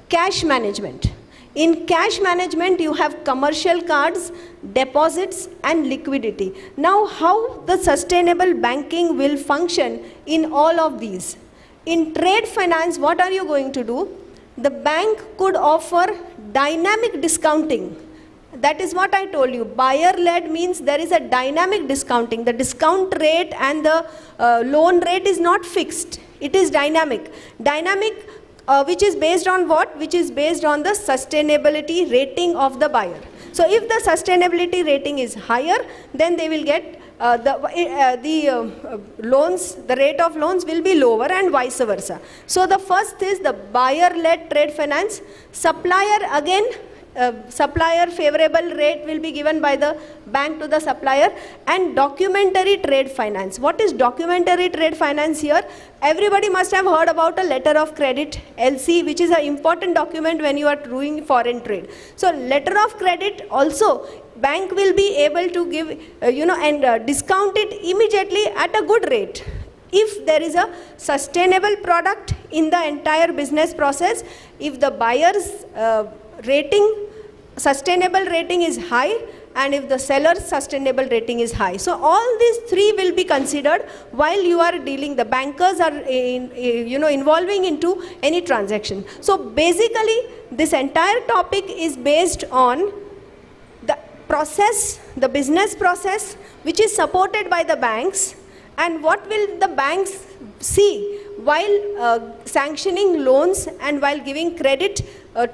cash management. In cash management, you have commercial cards, deposits, and liquidity. Now, how the sustainable banking will function in all of these? In trade finance, what are you going to do? The bank could offer dynamic discounting. That is what I told you. Buyer-led means there is a dynamic discounting. The discount rate and the loan rate is not fixed. It is dynamic. Which is based on what? Which is based on the sustainability rating of the buyer. So if the sustainability rating is higher, then they will get loans, the rate of loans will be lower, and vice versa. So the first is the buyer-led trade finance. Supplier, again, supplier favorable rate will be given by the bank to the supplier, and documentary trade finance. What is documentary trade finance here? Everybody must have heard about a letter of credit, LC, which is an important document when you are doing foreign trade. So letter of credit also, bank will be able to give, and discount it immediately at a good rate. If there is a sustainable product in the entire business process, if the buyer's sustainable rating is high, and if the seller's sustainable rating is high. So all these three will be considered while you are dealing, the bankers are involving into any transaction. So basically this entire topic is based on the process, the business process, which is supported by the banks, and what will the banks see while sanctioning loans and while giving credit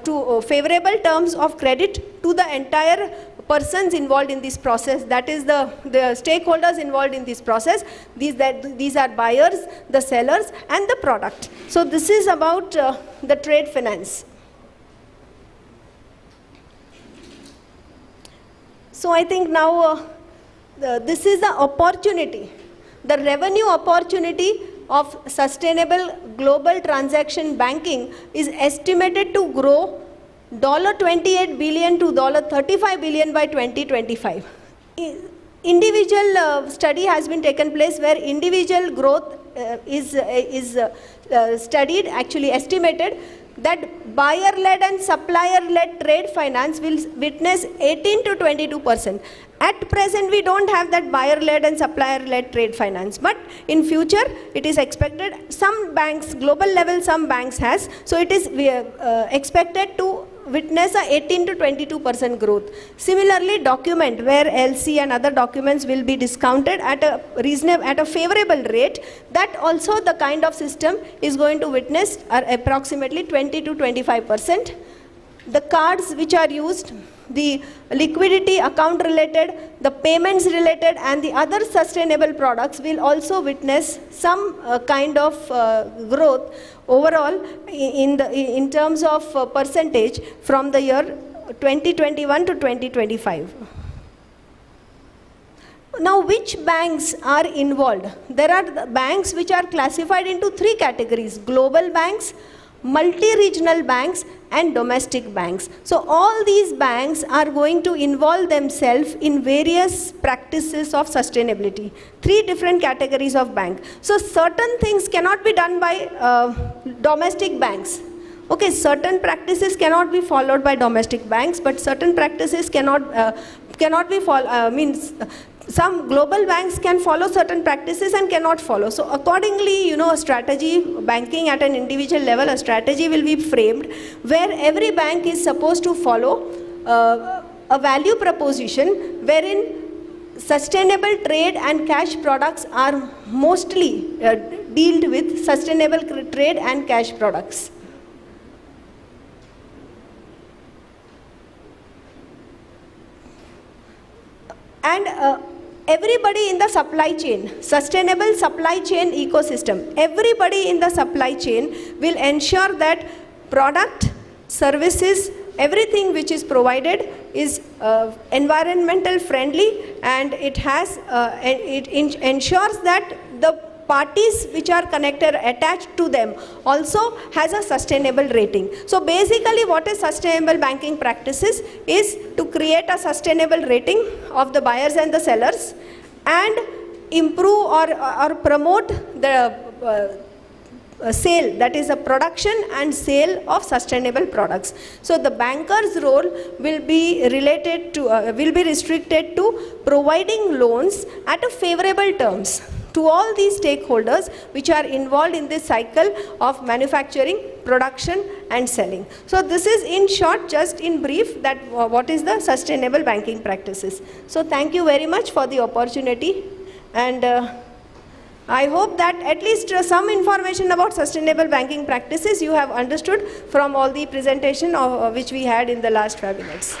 to favorable terms of credit to the entire persons involved in this process, that is the stakeholders involved in this process. These are buyers, the sellers, and the product. So this is about the trade finance. So I think now this is the opportunity, the revenue opportunity of sustainable global transaction banking is estimated to grow $28 billion to $35 billion by 2025. individual study has been taken place where individual growth is studied, actually estimated, that buyer-led and supplier-led trade finance will witness 18 to 22%. At present, we don't have that buyer-led and supplier-led trade finance, but in future, it is expected. Some banks, global level, some banks has, so it is expected to witness a 18 to 22% growth. Similarly, document where LC and other documents will be discounted at a favorable rate, that also the kind of system is going to witness approximately 20 to 25%. The cards which are used, the liquidity account related, the payments related, and the other sustainable products will also witness some kind of growth overall in terms of percentage from the year 2021 to 2025. Now, which banks are involved? There are the banks which are classified into three categories: global banks, multi-regional banks, and domestic banks. So all these banks are going to involve themselves in various practices of sustainability. Three different categories of bank. So certain things cannot be done by domestic banks. Okay, certain practices cannot be followed by domestic banks, but certain practices cannot be followed. Some global banks can follow certain practices and cannot follow. So accordingly, a strategy, banking at an individual level, a strategy will be framed where every bank is supposed to follow a value proposition wherein sustainable trade and cash products are mostly dealt with sustainable trade and cash products. And everybody in the supply chain, sustainable supply chain ecosystem, everybody in the supply chain will ensure that product, services, everything which is provided is environmental friendly, and it ensures that the parties which are connected, attached to them, also has a sustainable rating. So basically what is sustainable banking practices is to create a sustainable rating of the buyers and the sellers and improve or promote the sale, that is a production and sale of sustainable products. So the banker's role will be related to, will be restricted to providing loans at a favorable terms to all these stakeholders which are involved in this cycle of manufacturing, production and selling. So this is in short, just in brief, that what is the sustainable banking practices. So thank you very much for the opportunity, and I hope that at least some information about sustainable banking practices you have understood from all the presentation which we had in the last 5 minutes.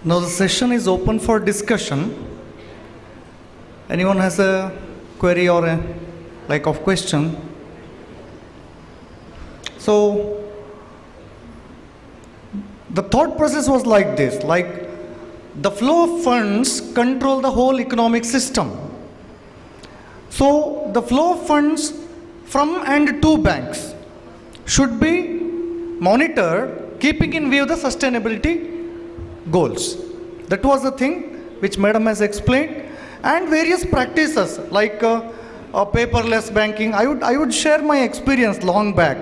Now the session is open for discussion. Anyone has a query or a question? So the thought process was like this, the flow of funds control the whole economic system. So the flow of funds from and to banks should be monitored, keeping in view the sustainability goals. That was the thing which Madam has explained, and various practices like paperless banking. I would share my experience long back.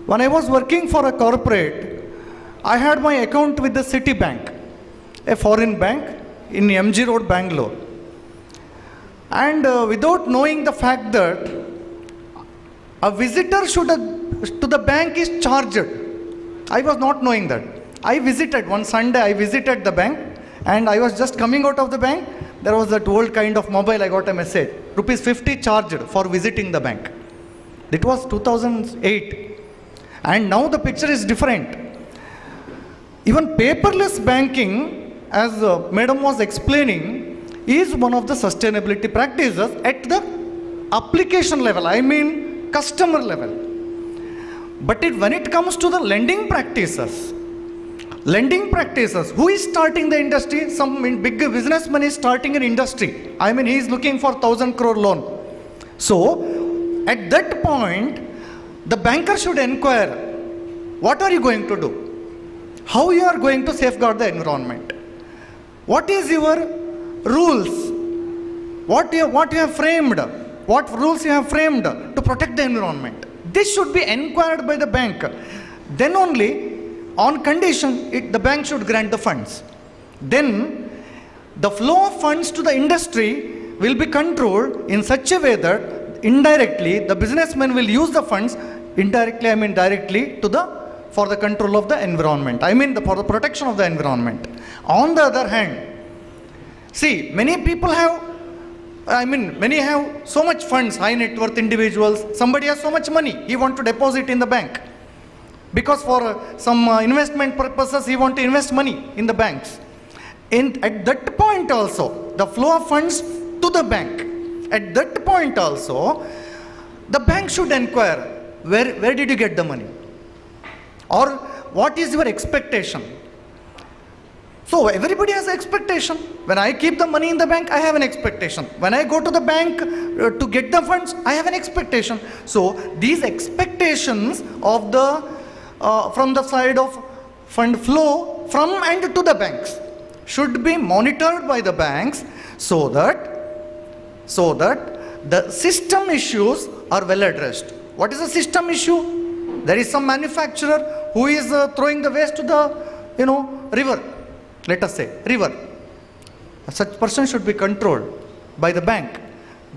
When I was working for a corporate, I had my account with the Citibank, a foreign bank in MG Road, Bangalore. And without knowing the fact that a visitor to the bank is charged, I was not knowing that. One Sunday I visited the bank, and I was just coming out of the bank. There was that old kind of mobile. I got a message, ₹50 charged for visiting the bank. It was 2008, and now the picture is different. Even paperless banking, as Madam was explaining, is one of the sustainability practices at the application level, customer level. But when it comes to the lending practices, lending practices. Who is starting the industry? Some big businessman is starting an industry. I mean, he is looking for 1,000 crore loan. So, at that point, the banker should inquire, what are you going to do? How you are going to safeguard the environment? What is your rules? What you have framed? What rules you have framed to protect the environment? This should be inquired by the bank. Then only, on condition, the bank should grant the funds. Then, the flow of funds to the industry will be controlled in such a way that indirectly, the businessman will use the funds indirectly, I mean directly, for the control of the environment. I mean for the protection of the environment. On the other hand, see, many people have, many have so much funds, high net worth individuals. Somebody has so much money, he wants to deposit in the bank. Because for some investment purposes, he wants to invest money in the banks. At that point also, the flow of funds to the bank, at that point also, the bank should inquire, where did you get the money? Or what is your expectation? So everybody has an expectation. When I keep the money in the bank, I have an expectation. When I go to the bank to get the funds, I have an expectation. So these expectations of the from the side of fund flow from and to the banks should be monitored by the banks so that the system issues are well addressed. What is a system issue? There is some manufacturer who is throwing the waste to the river. Let us say river. Such person should be controlled by the bank.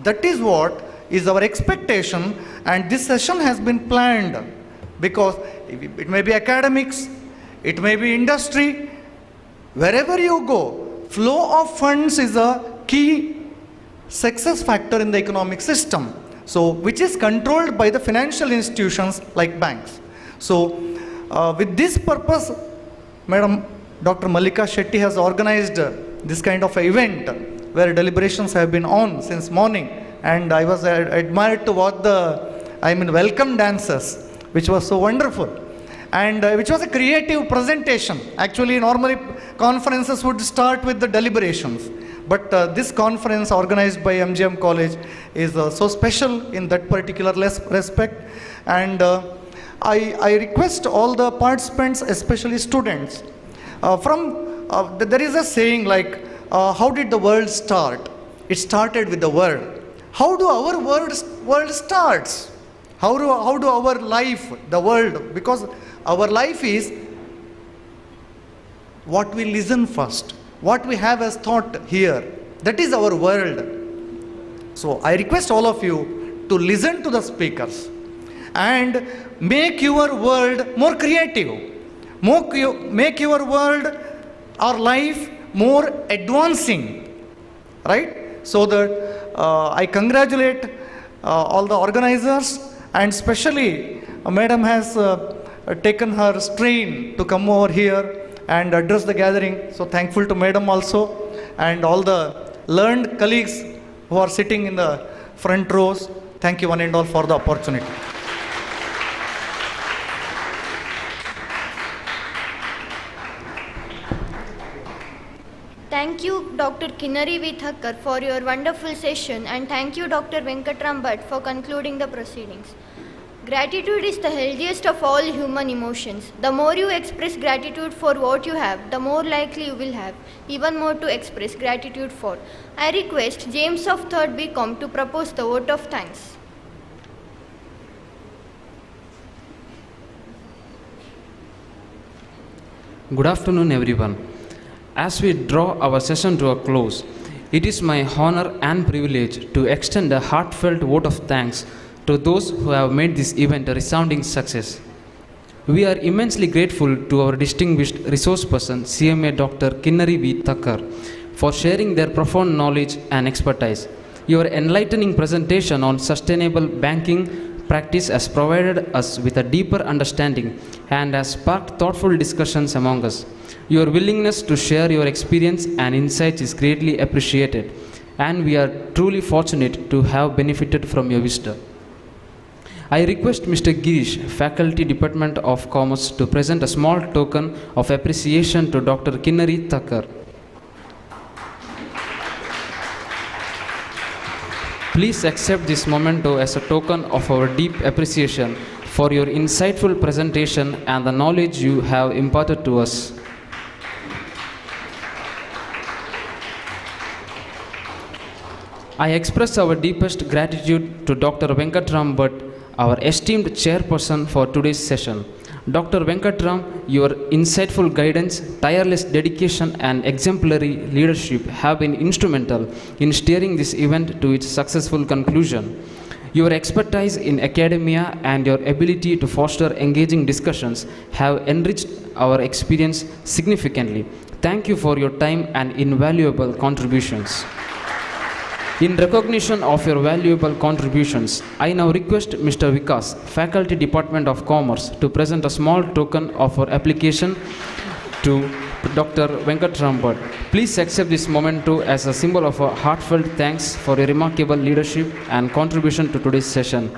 That is what is our expectation, and this session has been planned because it may be academics, it may be industry. Wherever you go, flow of funds is a key success factor in the economic system. So, which is controlled by the financial institutions like banks. So, with this purpose, Madam Dr. Mallika Shetty has organized this kind of an event where deliberations have been on since morning, and I was admired to watch the welcome dances, which was so wonderful, and which was a creative presentation. Actually, normally conferences would start with the deliberations, but this conference organized by MGM College is so special in that particular respect, and I request all the participants, especially students, there is a saying like, how did the world start? It started with the word. How do our world starts? How do our life, the world, because our life is what we listen first, what we have as thought here, that is our world. So I request all of you to listen to the speakers and make your world more creative. Make your world or life more advancing, right? So that I congratulate all the organizers, and especially Madam has taken her strain to come over here and address the gathering. So thankful to Madam also, and all the learned colleagues who are sitting in the front rows. Thank you one and all for the opportunity. Thank you, Dr. Kinnari V. Thakkar, for your wonderful session, and thank you, Dr. Venkatram Bhatt, for concluding the proceedings. Gratitude is the healthiest of all human emotions. The more you express gratitude for what you have, the more likely you will have even more to express gratitude for. I request James of 3rd BCom to propose the vote of thanks. Good afternoon, everyone. As we draw our session to a close, it is my honor and privilege to extend a heartfelt vote of thanks to those who have made this event a resounding success. We are immensely grateful to our distinguished resource person, CMA Dr. Kinnari V. Thakkar, for sharing their profound knowledge and expertise. Your enlightening presentation on sustainable banking practice has provided us with a deeper understanding and has sparked thoughtful discussions among us. Your willingness to share your experience and insights is greatly appreciated, and we are truly fortunate to have benefited from your wisdom. I request Mr. Girish, Faculty Department of Commerce, to present a small token of appreciation to Dr. Kinnari Thakkar. Please accept this memento as a token of our deep appreciation for your insightful presentation and the knowledge you have imparted to us. I express our deepest gratitude to Dr. Venkatram Bhatt, our esteemed chairperson for today's session. Dr. Venkatram, your insightful guidance, tireless dedication, and exemplary leadership have been instrumental in steering this event to its successful conclusion. Your expertise in academia and your ability to foster engaging discussions have enriched our experience significantly. Thank you for your time and invaluable contributions. In recognition of your valuable contributions, I now request Mr. Vikas, Faculty Department of Commerce, to present a small token of our application to Dr. Venkatram Bhatt. Please accept this memento as a symbol of our heartfelt thanks for your remarkable leadership and contribution to today's session.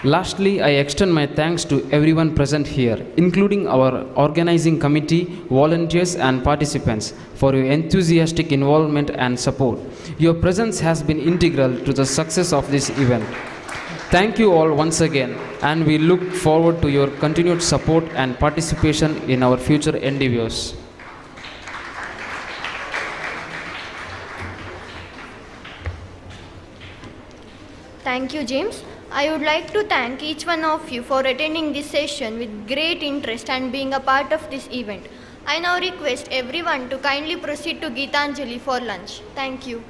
Lastly, I extend my thanks to everyone present here, including our organizing committee, volunteers and participants, for your enthusiastic involvement and support. Your presence has been integral to the success of this event. Thank you all once again, and we look forward to your continued support and participation in our future endeavors. Thank you, James. I would like to thank each one of you for attending this session with great interest and being a part of this event. I now request everyone to kindly proceed to Geetanjali for lunch. Thank you.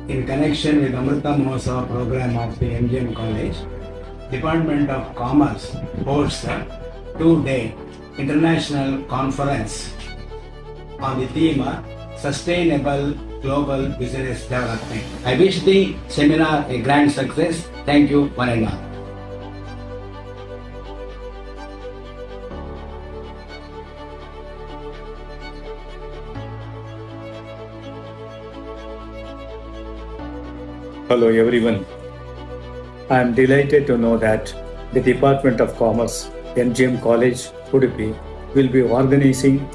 In connection with Amrita Mahotsav program of the MGM College, Department of Commerce hosts a two-day international conference on the theme Sustainable Global Business Development. I wish the seminar a grand success. Thank you, one and all. Hello everyone. I am delighted to know that the Department of Commerce, MGM College, Udupi, will be organizing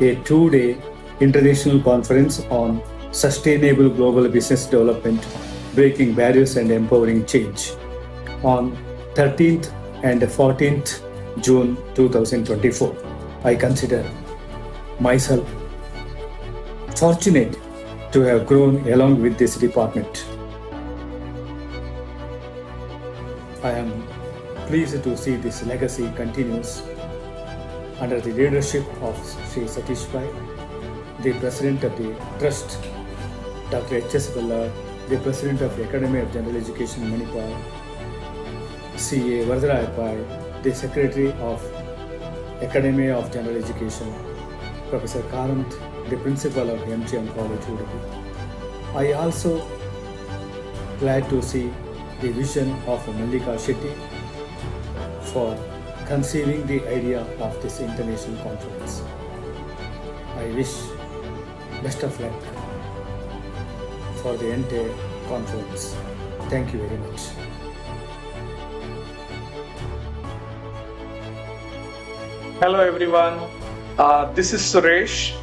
a two-day international conference on sustainable global business development, breaking barriers and empowering change on 13th and 14th June 2024. I consider myself fortunate to have grown along with this department. I am pleased to see this legacy continues under the leadership of Sri Satish Bhai, the President of the Trust, Dr. H.S. Ballard, the President of the Academy of General Education, Manipur, C.A. Varadaraya Pai, the Secretary of Academy of General Education, Professor Karant, the Principal of MGM College, Udupi. I also glad to see the vision of Mallika Shetty for conceiving the idea of this international conference. I wish best of luck for the entire conference. Thank you very much. Hello everyone, this is Suresh,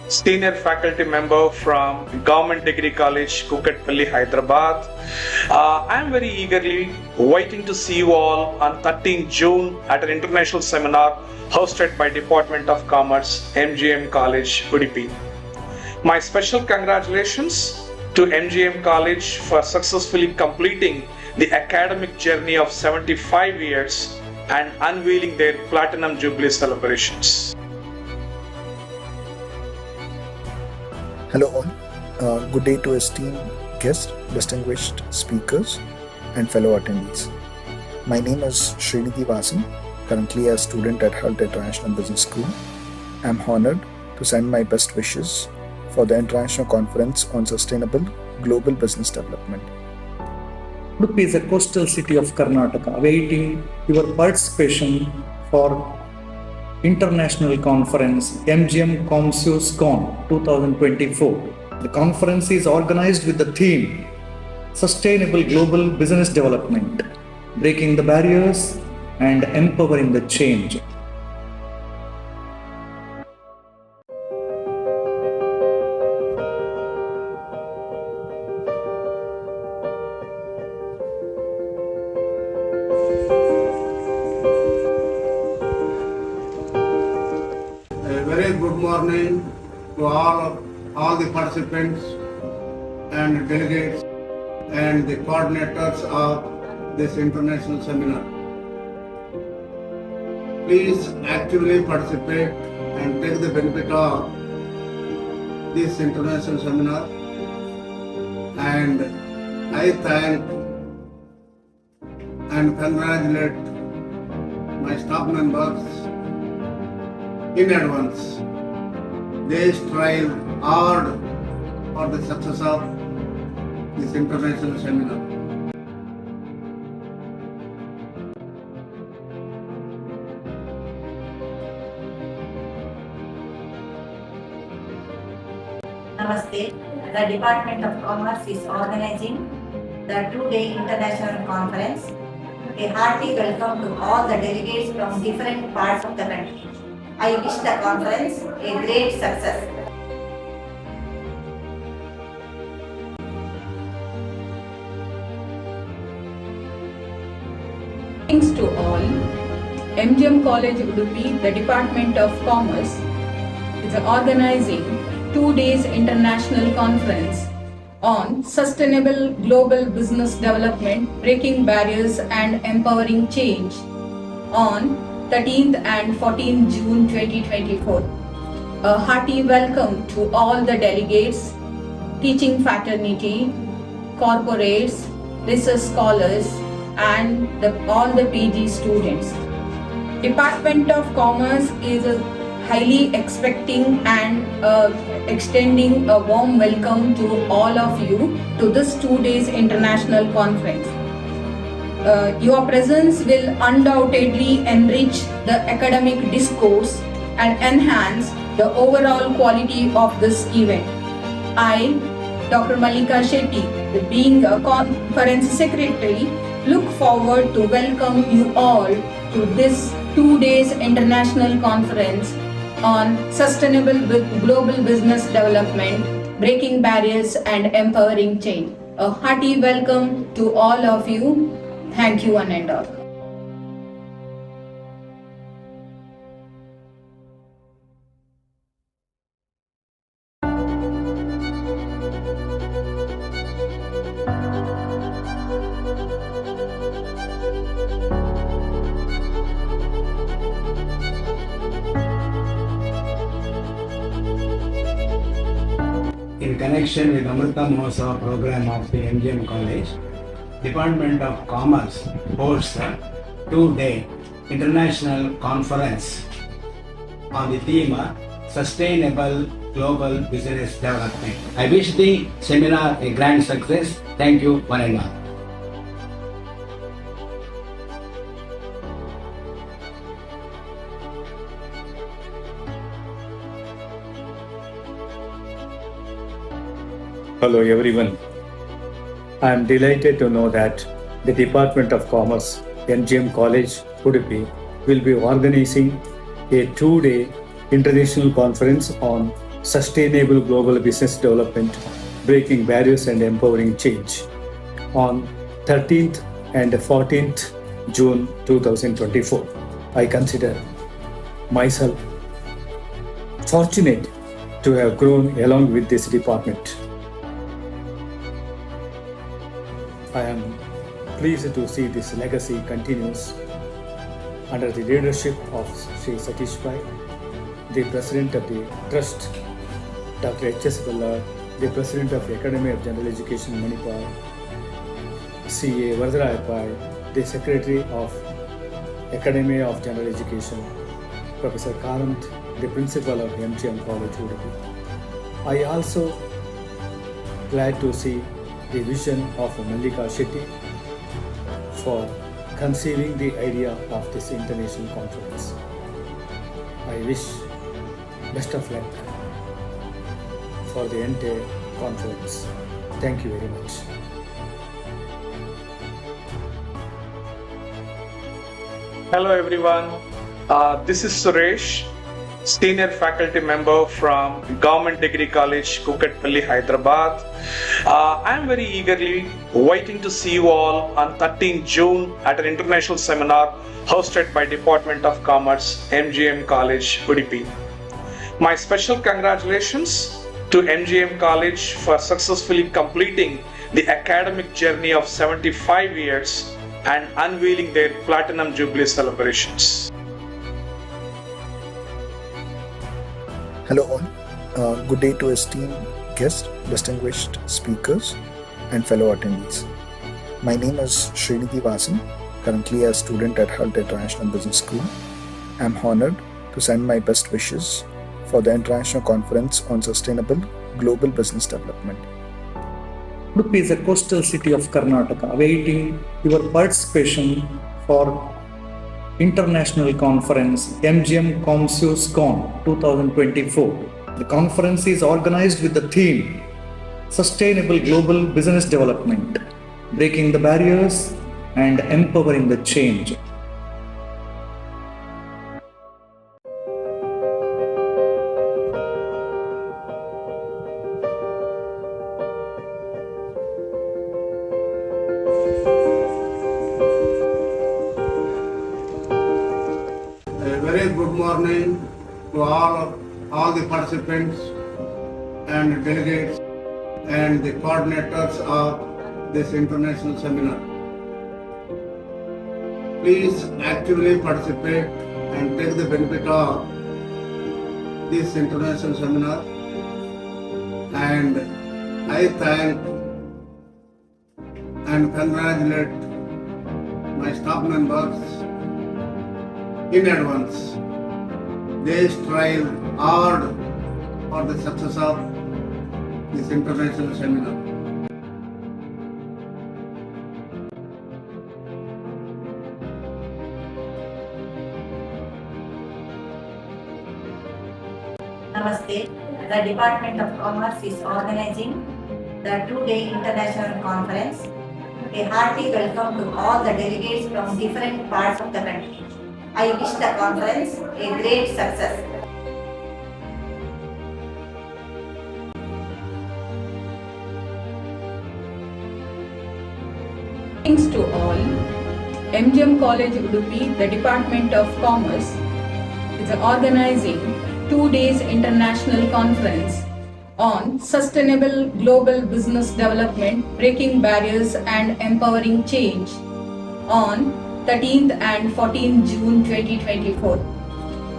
Senior Faculty Member from Government Degree College, Kukatpalli, Hyderabad. I am very eagerly waiting to see you all on 13 June at an international seminar hosted by Department of Commerce, MGM College, Udupi. My special congratulations to MGM College for successfully completing the academic journey of 75 years and unveiling their Platinum Jubilee celebrations. Hello all, good day to esteemed guests, distinguished speakers and fellow attendees. My name is Srinidhi Vasan, currently a student at Hull International Business School. I am honored to send my best wishes for the International Conference on Sustainable Global Business Development. Udupi is a coastal city of Karnataka, awaiting your participation for International Conference MGM COMSUSCON 2024. The conference is organized with the theme Sustainable Global Business Development, Breaking the Barriers and Empowering the Change. Good morning to all the participants and delegates and the coordinators of this international seminar. Please actively participate and take the benefit of this international seminar, and I thank and congratulate my staff members in advance. They strive hard for the success of this international seminar. Namaste. The Department of Commerce is organizing the two-day international conference. A hearty welcome to all the delegates from different parts of the country. I wish the conference a great success. Thanks to all, MGM College Udupi, the Department of Commerce, is organizing 2 days international conference on sustainable global business development, breaking barriers and empowering change on 13th and 14th June 2024. A hearty welcome to all the delegates, teaching fraternity, corporates, research scholars, and all the PG students. Department of Commerce is highly expecting and extending a warm welcome to all of you to this 2 days international conference. Your presence will undoubtedly enrich the academic discourse and enhance the overall quality of this event. I, Dr. Mallika Shetty, being a conference secretary, look forward to welcome you all to this 2 days international conference on sustainable global business development, breaking barriers and empowering change. A hearty welcome to all of you. Thank you one and all. in connection with Amrita Mahotsav program of the MGM College, Department of Commerce hosts a two-day international conference on the theme Sustainable Global Business Development. I wish the seminar a grand success. Thank you, one and all. Hello everyone. I am delighted to know that the Department of Commerce, MGM College, Udupi, will be organizing a two-day international conference on sustainable global business development, breaking barriers and empowering change on 13th and 14th June 2024. I consider myself fortunate to have grown along with this department. I am pleased to see this legacy continues under the leadership of Sri Satish Pai, the President of the Trust, Dr. H.S. Ballard, the President of the Academy of General Education, Manipur, C.A. Varadaraja Pai, the Secretary of Academy of General Education, Professor Karant, the Principal of MGM College, Udupi. I also glad to see the vision of Mallika Shetty for conceiving the idea of this international conference. I wish best of luck for the entire conference. Thank you very much. Hello everyone, this is Suresh, Senior Faculty Member from Government Degree College, Kukatpalli, Hyderabad. I am very eagerly waiting to see you all on 13 June at an international seminar hosted by Department of Commerce, MGM College, Udupi. My special congratulations to MGM College for successfully completing the academic journey of 75 years and unveiling their Platinum Jubilee celebrations. Hello all. Good day to esteemed guests, distinguished speakers, and fellow attendees. My name is Srinidhi Vasan, currently a student at Hull International Business School. I am honored to send my best wishes for the International Conference on Sustainable Global Business Development. Udupi is a coastal city of Karnataka, awaiting your participation for International Conference MGM COMSUSCON 2024. The conference is organized with the theme Sustainable Global Business Development, breaking the barriers and empowering the change. Good morning to all the participants and delegates and the coordinators of this international seminar. Please actively participate and take the benefit of this international seminar, and I thank and congratulate my staff members in advance. They strive hard for the success of this international seminar. Namaste. The Department of Commerce is organizing the two-day international conference. A hearty welcome to all the delegates from different parts of the country. I wish the conference a great success. Thanks to all. MGM College Udupi, the Department of Commerce, is organizing 2 days international conference on sustainable global business development, breaking barriers and empowering change on 13th and 14th June 2024.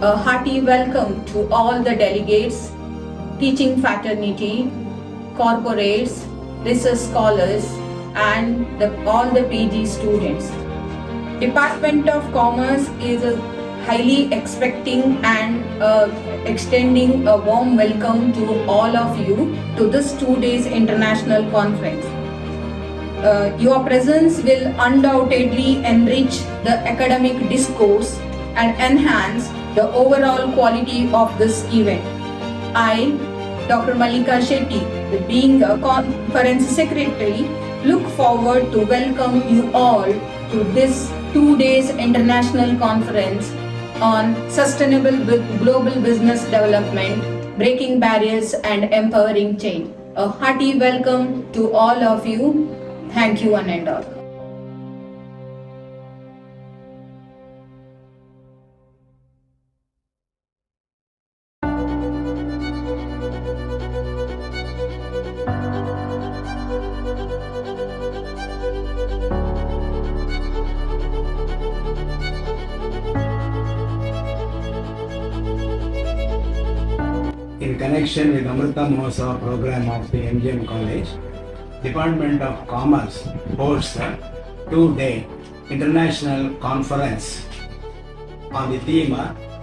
A hearty welcome to all the delegates, teaching fraternity, corporates, research scholars, and all the PG students. Department of Commerce is highly expecting and extending a warm welcome to all of you to this 2 days international conference. Your presence will undoubtedly enrich the academic discourse and enhance the overall quality of this event. I, Dr. Mallika Shetty, being a conference secretary, look forward to welcome you all to this 2 days international conference on sustainable global business development, breaking barriers and empowering change. A hearty welcome to all of you. Thank you one and all. In connection with Amrita Mahotsav program of the MGM College, Department of Commerce hosts a 2-day international conference on the theme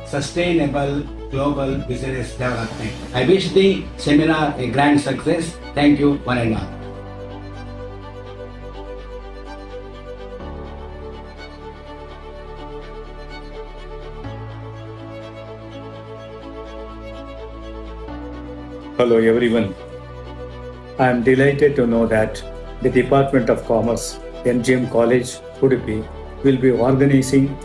Sustainable Global Business Development. I wish the seminar a grand success. Thank you one and all. Hello everyone. I am delighted to know that the Department of Commerce, MGM College, Udupi, will be organizing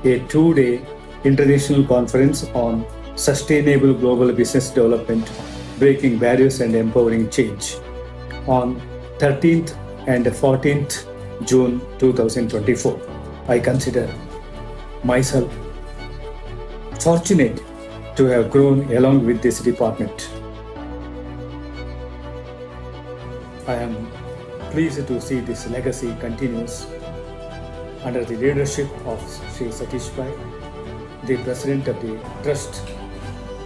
a 2-day international conference on sustainable global business development, breaking barriers and empowering change on 13th and 14th June 2024. I consider myself fortunate to have grown along with this department. I am pleased to see this legacy continues under the leadership of Sri Satish Pai, the President of the Trust,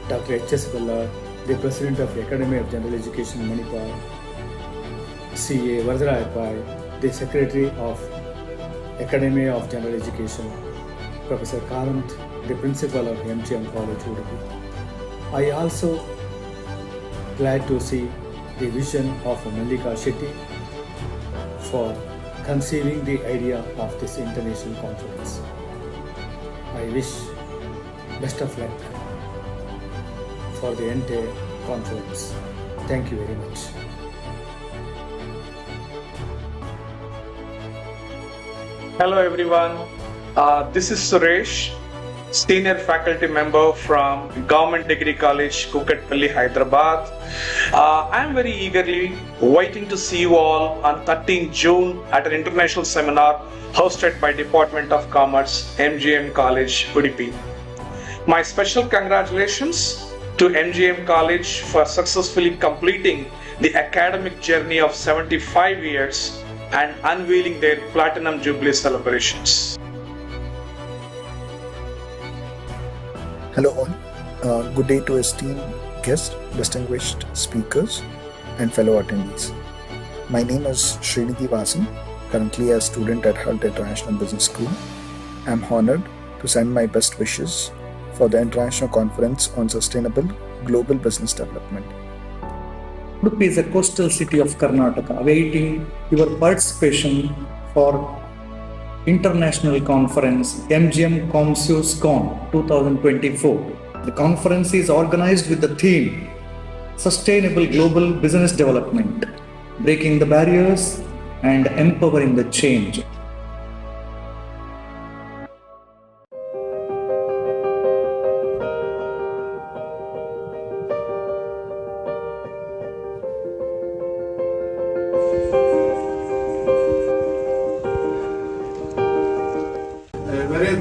Dr. H.S. Ballard, the President of the Academy of General Education, Manipur, C.A. Varadaraya Pai, the Secretary of Academy of General Education, Professor Karant, the Principal of MGM College, Udupi. I also glad to see the vision of Mallika Shetty for conceiving the idea of this international conference. I wish best of luck for the entire conference. Thank you very much. Hello everyone, this is Suresh, Senior Faculty Member from Government Degree College, Kukatpalli, Hyderabad. I am very eagerly waiting to see you all on 13th June at an international seminar hosted by Department of Commerce, MGM College, Udupi. My special congratulations to MGM College for successfully completing the academic journey of 75 years and unveiling their Platinum Jubilee celebrations. Hello all. Good day to esteemed guests, distinguished speakers, and fellow attendees. My name is Srinidhi Vasan, currently a student at Hull International Business School. I am honored to send my best wishes for the International Conference on Sustainable Global Business Development. Udupi is a coastal city of Karnataka, awaiting your participation for International Conference MGM COMSUSCON 2024. The conference is organized with the theme Sustainable Global Business Development, Breaking the Barriers and Empowering the Change.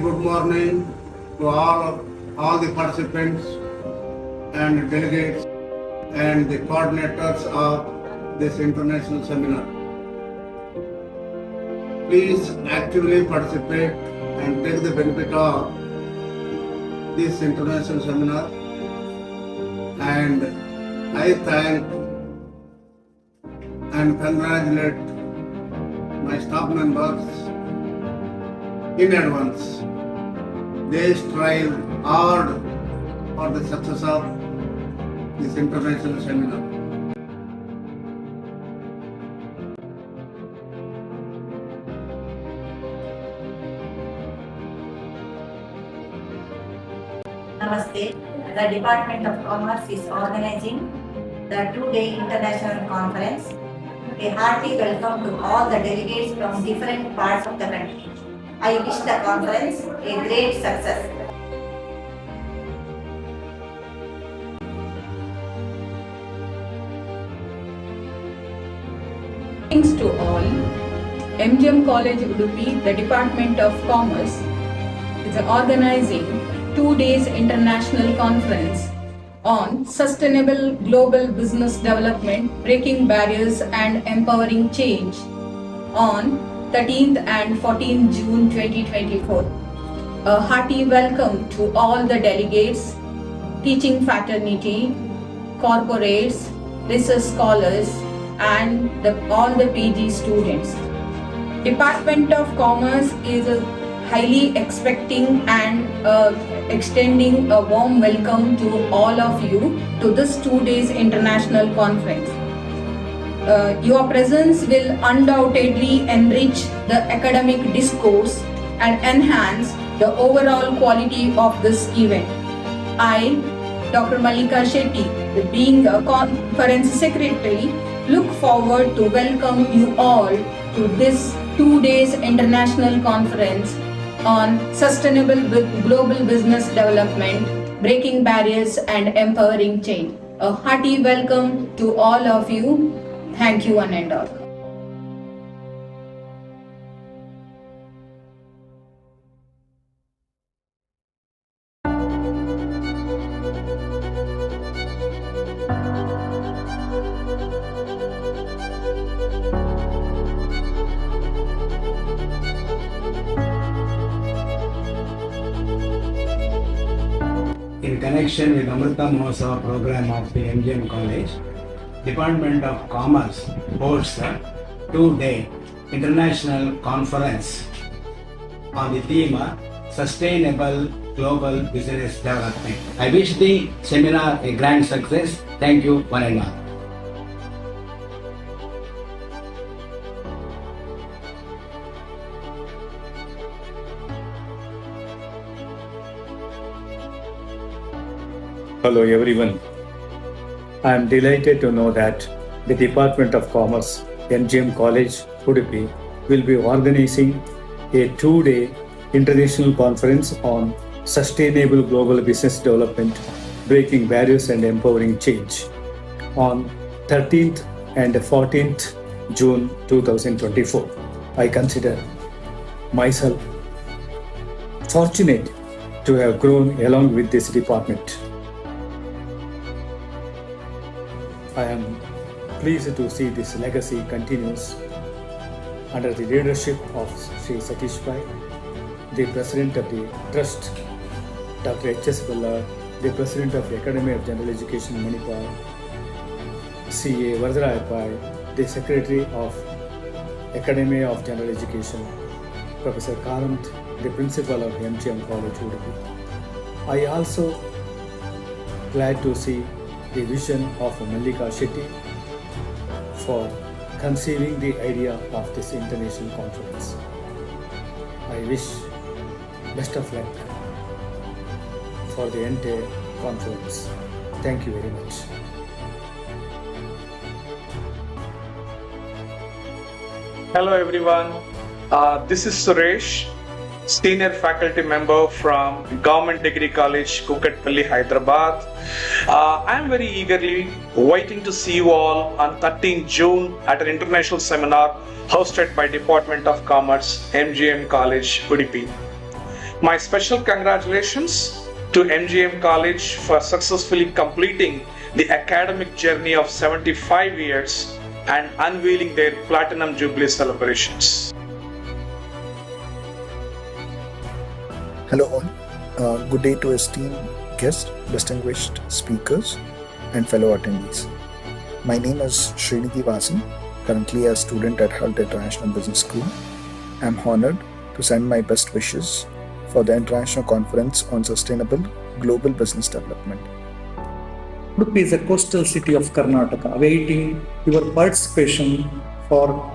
Good morning to all the participants and delegates and the coordinators of this international seminar. Please actively participate and take the benefit of this international seminar, and I thank and congratulate my staff members in advance. They strive hard for the success of this international seminar. Namaste. The Department of Commerce is organizing the two-day international conference. A hearty welcome to all the delegates from different parts of the country. I wish the conference a great success. Thanks to all. MGM College Udupi, the Department of Commerce, is organizing 2 days international conference on sustainable global business development, breaking barriers and empowering change on 13th and 14th June 2024. A hearty welcome to all the delegates, teaching fraternity, corporates, research scholars, and all the PG students. Department of Commerce is highly expecting and extending a warm welcome to all of you to this 2 days international conference. Your presence will undoubtedly enrich the academic discourse and enhance the overall quality of this event. I, Dr. Mallika Shetty, being a conference secretary, look forward to welcome you all to this 2 days international conference on sustainable global business development, breaking barriers and empowering change. A hearty welcome to all of you. Thank you one and all. In connection with Amrita Mahotsav program of the MGM College, Department of Commerce hosts a 2-day international conference on the theme Sustainable Global Business Development. I wish the seminar a grand success. Thank you one and all. Hello everyone. I am delighted to know that the Department of Commerce, MGM College, Udupi, will be organizing a 2-day international conference on sustainable global business development, breaking barriers and empowering change on 13th and 14th June 2024. I consider myself fortunate to have grown along with this department. I am pleased to see this legacy continues under the leadership of Sri Satish Pai, the President of the Trust, Dr. H.S. Ballard, the President of the Academy of General Education, Manipur, C.A. Varadaraya Pai, the Secretary of Academy of General Education, Professor Karant, the Principal of MGM College, Udupi. I also glad to see the vision of Mallika Shetty for conceiving the idea of this international conference. I wish best of luck for the entire conference. Thank you very much. Hello everyone, this is Suresh, Senior Faculty Member from Government Degree College, Kukatpalli, Hyderabad. I am very eagerly waiting to see you all on 13th June at an international seminar hosted by Department of Commerce, MGM College, Udupi. My special congratulations to MGM College for successfully completing the academic journey of 75 years and unveiling their Platinum Jubilee celebrations. Hello all. Good day to esteemed guests, distinguished speakers, and fellow attendees. My name is Srinidhi Vasan, currently a student at Hull International Business School. I am honored to send my best wishes for the International Conference on Sustainable Global Business Development. Udupi is a coastal city of Karnataka, awaiting your participation for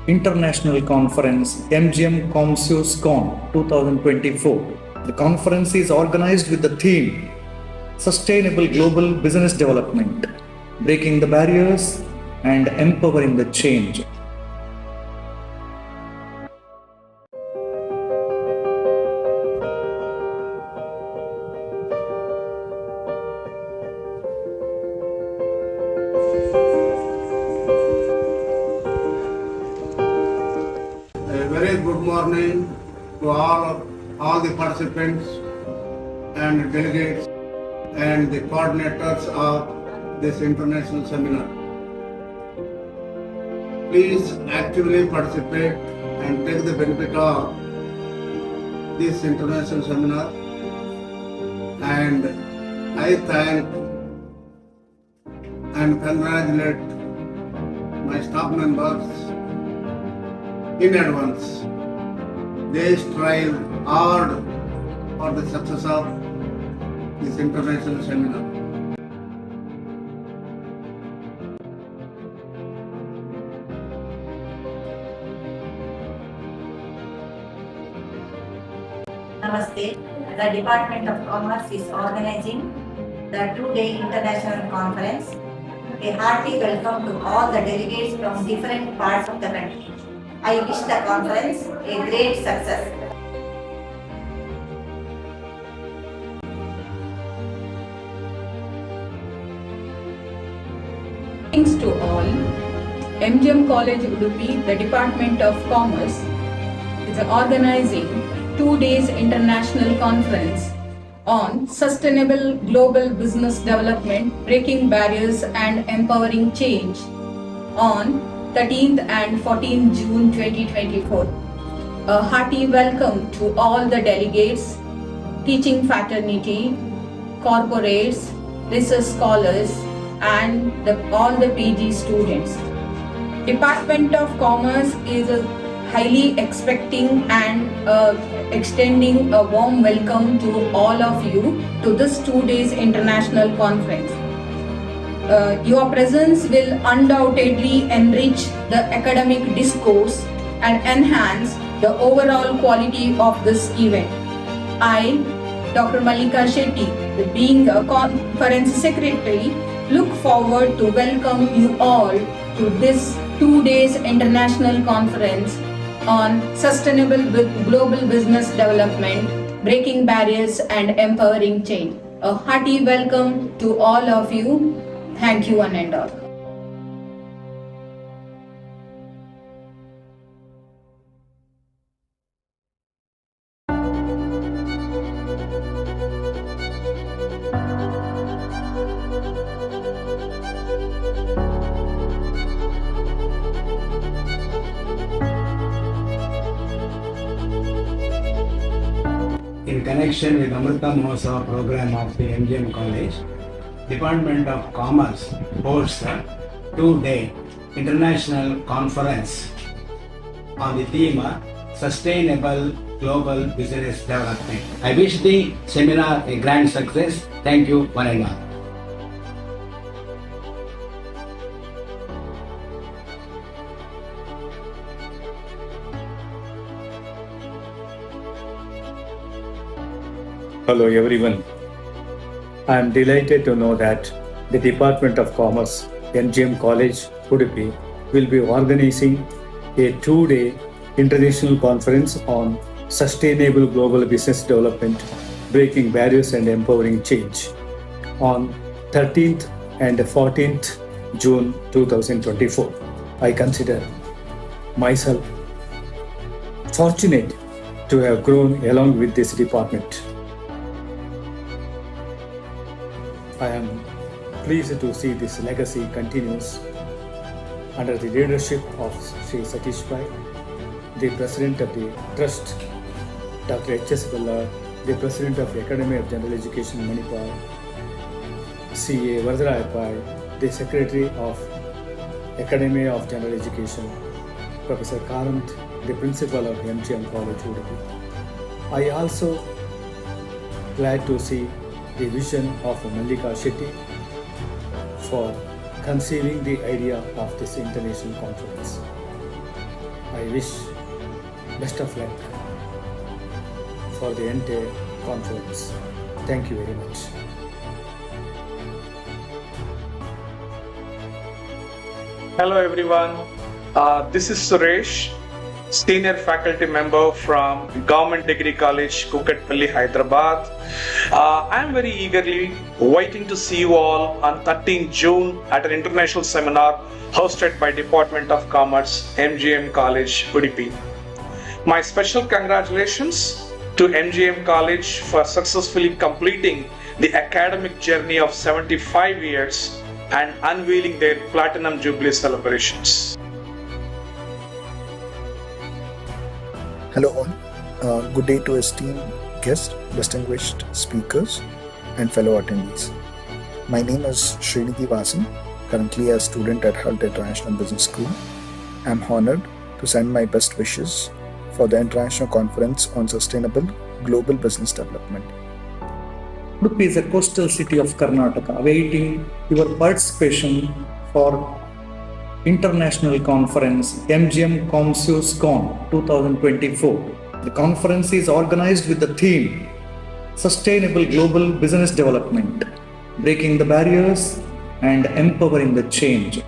International Conference MGM COMSUSCON 2024. The conference is organized with the theme Sustainable Global Business Development, Breaking the Barriers and Empowering the Change. A very good morning to all the participants and delegates and the coordinators of this international seminar. Please actively participate and take the benefit of this international seminar, and I thank and congratulate my staff members in advance. They strive hard for the success of this international seminar. Namaste. The Department of Commerce is organizing the two-day international conference. A hearty welcome to all the delegates from different parts of the country. I wish the conference a great success. Thanks to all. MGM College Udupi, the Department of Commerce, is organizing 2 days international conference on sustainable global business development, breaking barriers and empowering change on 13th and 14th June 2024. A hearty welcome to all the delegates, teaching fraternity, corporates, research scholars, and all the PG students. Department of Commerce is highly expecting and extending a warm welcome to all of you to this 2 days international conference. Your presence will undoubtedly enrich the academic discourse and enhance the overall quality of this event. I, Dr. Malika Shetty, being a conference secretary, look forward to welcome you all to this 2 days international conference on sustainable global business development, breaking barriers and empowering change. A hearty welcome to all of you. Thank you one and all. In connection with Amrita Mahotsav program of the MGM College, Department of Commerce hosts a 2-day international conference on the theme Sustainable Global Business Development. I wish the seminar a grand success. Thank you one and all. Hello everyone. I am delighted to know that the Department of Commerce, MGM College, Udupi, will be organizing a 2-day international conference on sustainable global business development, breaking barriers and empowering change on 13th and 14th June 2024. I consider myself fortunate to have grown along with this department. I am pleased to see this legacy continues under the leadership of Sri Satish Pai, the President of the Trust, Dr. H.S. Bella, the President of the Academy of General Education Manipur, C.A. Varadaraya Pai, the Secretary of Academy of General Education, Professor Karant, the principal of MGM College Udupi. I also glad to see the vision of Mallika Shetty for conceiving the idea of this international conference. I wish best of luck for the entire conference. Thank you very much. Hello everyone, this is Suresh, Senior Faculty Member from Government Degree College, Kukatpalli, Hyderabad. I am very eagerly waiting to see you all on 13 June at an international seminar hosted by Department of Commerce, MGM College, Udupi. My special congratulations to MGM College for successfully completing the academic journey of 75 years and unveiling their Platinum Jubilee celebrations. Hello all, good day to esteemed guests, distinguished speakers and fellow attendees. My name is Srinidhi Vasan, currently a student at HULT International Business School. I am honored to send my best wishes for the International Conference on Sustainable Global Business Development. Udupi is a coastal city of Karnataka, awaiting your participation for International Conference MGM COMSUSCON 2024. The conference is organized with the theme Sustainable Global Business Development, Breaking the Barriers and Empowering the Change.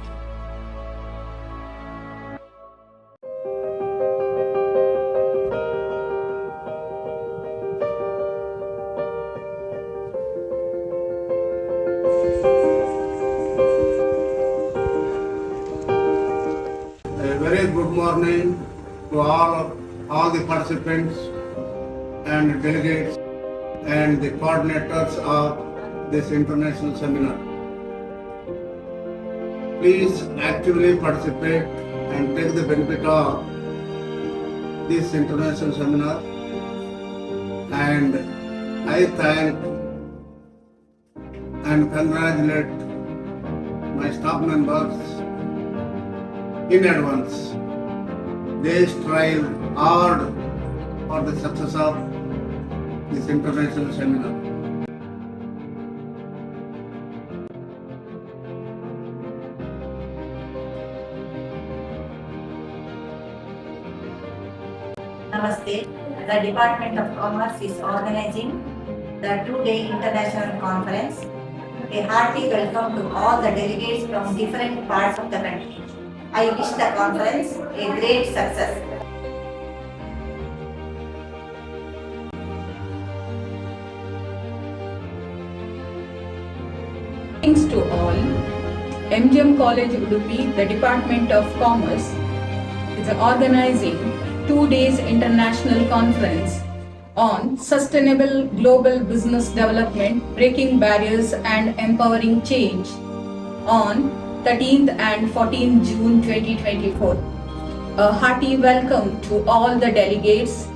Good morning to all the participants and delegates and the coordinators of this international seminar. Please actively participate and take the benefit of this international seminar, and I thank and congratulate my staff members in advance. They strive hard for the success of this international seminar. Namaste. The Department of Commerce is organizing the two-day international conference. A hearty welcome to all the delegates from different parts of the country. I wish the conference a great success. Thanks to all, MGM College Udupi, the Department of Commerce, is organizing 2 days international conference on sustainable global business development, breaking barriers and empowering change on 13th and 14th June 2024. A hearty welcome to all the delegates,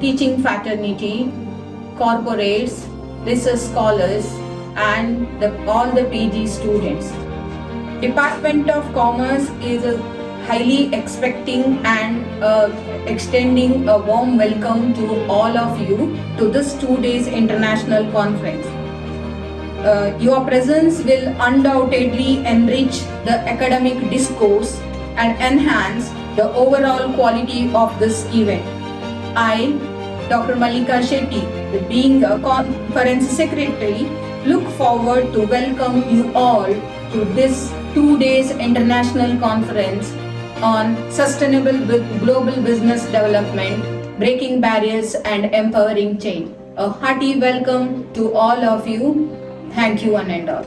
teaching fraternity, corporates, research scholars, and all the PG students. Department of Commerce is highly expecting and extending a warm welcome to all of you to this 2 days international conference. Your presence will undoubtedly enrich the academic discourse and enhance the overall quality of this event. I, Dr. Mallika Shetty, being a conference secretary, look forward to welcome you all to this 2 days international conference on sustainable global business development, breaking barriers and empowering change. A hearty welcome to all of you. Thank you one and all.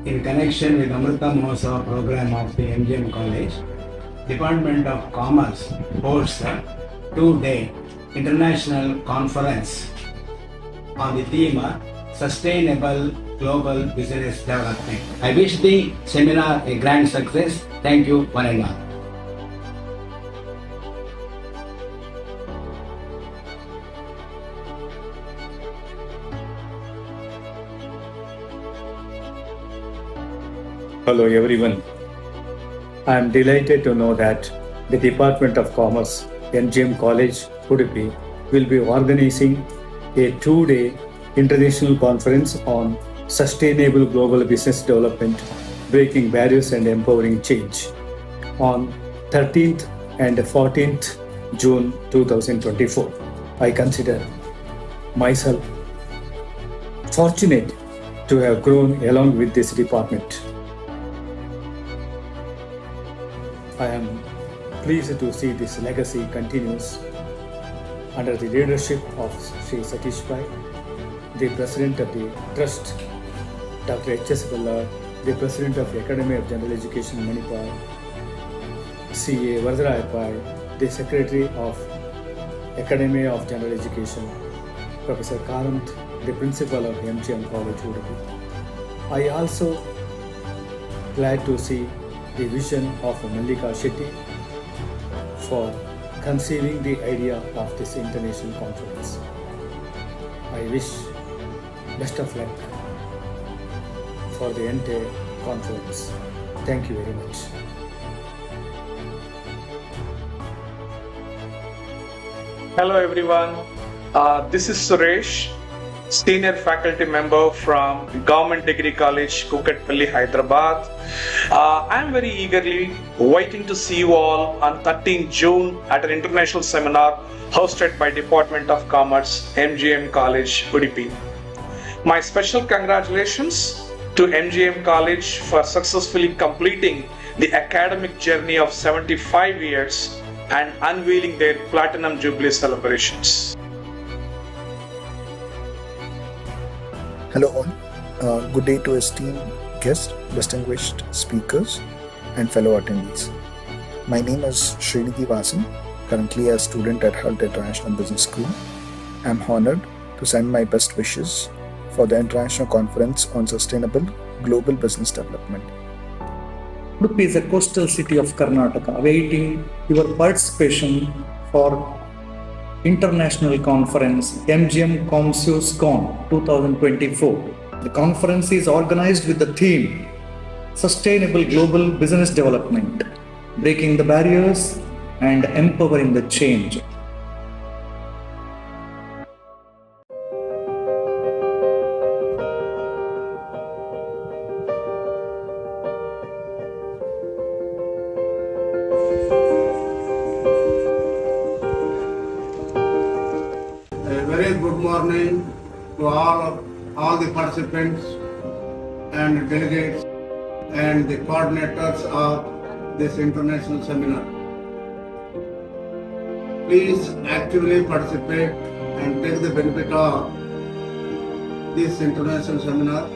In connection with Amrita Mahotsav program of the MGM College, Department of Commerce hosts a 2-day international conference on the theme Sustainable Global Business Development. I wish the seminar a grand success. Thank you, one and all. Hello everyone. I am delighted to know that the Department of Commerce, MGM College, Udupi, will be organizing a 2-day international conference on sustainable global business development, breaking barriers and empowering change on 13th and 14th June 2024. I consider myself fortunate to have grown along with this department. I am pleased to see this legacy continues under the leadership of Sri Satish Pai, the President of the Trust, Dr. H.S. Ballard, the President of the Academy of General Education, Manipal, C.A. Varadaraya Pai, the Secretary of Academy of General Education, Professor Karanth, the Principal of MGM College, Udupi. I also glad to see the vision of Mallika Shetty for conceiving the idea of this international conference. I wish best of luck for the entire conference. Thank you very much. Hello everyone, this is Suresh, Senior Faculty Member from Government Degree College, Kukatpalli, Hyderabad. I am very eagerly waiting to see you all on 13th June at an international seminar hosted by Department of Commerce, MGM College, Udupi. My special congratulations to MGM College for successfully completing the academic journey of 75 years and unveiling their Platinum Jubilee celebrations. Hello all. Good day to esteemed guests, distinguished speakers, and fellow attendees. My name is Srinidhi Vasan, currently a student at Hull International Business School. I am honored to send my best wishes for the International Conference on Sustainable Global Business Development. Udupi is a coastal city of Karnataka, awaiting your participation for International Conference MGM COMSUSCON 2024. The conference is organized with the theme Sustainable Global Business Development, Breaking the Barriers and Empowering the Change. Good morning to all the participants and delegates and the coordinators of this international seminar. Please actively participate and take the benefit of this international seminar,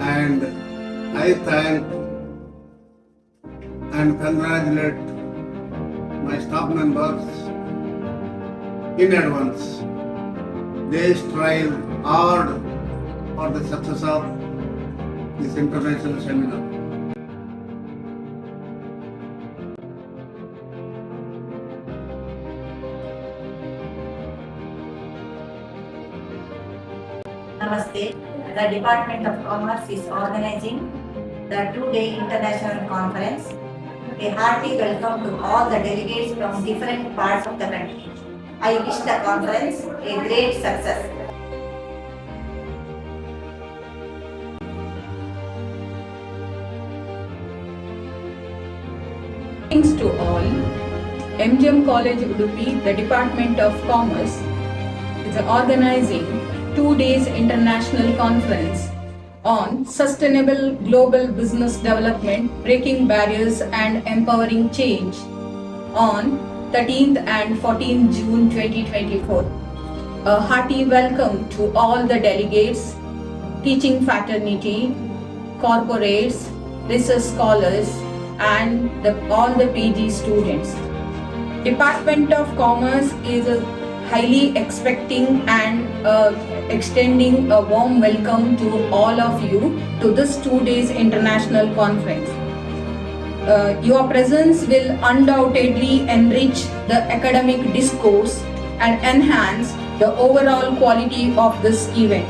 and I thank and congratulate my staff members in advance. They strive hard for the success of this international seminar. Namaste. The Department of Commerce is organizing the 2-day international conference. A hearty welcome to all the delegates from different parts of the country. I wish the conference a great success. Thanks to all. MGM College Udupi, the Department of Commerce, is organizing 2 days international conference on sustainable global business development, breaking barriers and empowering change on 13th and 14th June 2024. A hearty welcome to all the delegates, teaching fraternity, corporates, research scholars, and all the PG students. Department of Commerce is highly expecting and extending a warm welcome to all of you to this 2 days international conference. Your presence will undoubtedly enrich the academic discourse and enhance the overall quality of this event.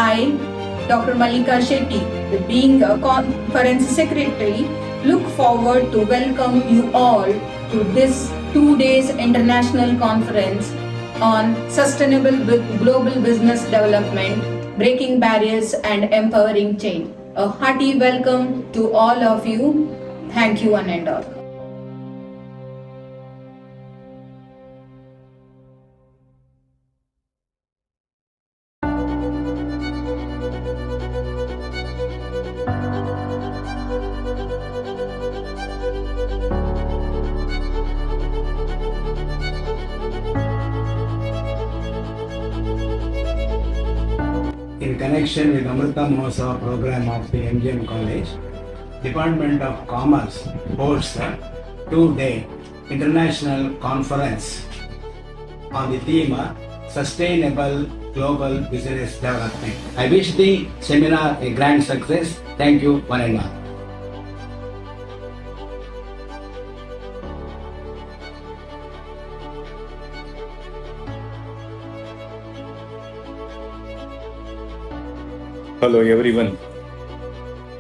I, Dr. Mallika Shetty, being a conference secretary, look forward to welcome you all to this 2 days international conference on sustainable global business development, breaking barriers and empowering change. A hearty welcome to all of you. Thank you one and all. In connection with Amrita Mahotsav program of the MGM College, Department of Commerce hosts a 2-day international conference on the theme Sustainable Global Business Development. I wish the seminar a grand success. Thank you one and all. Hello everyone.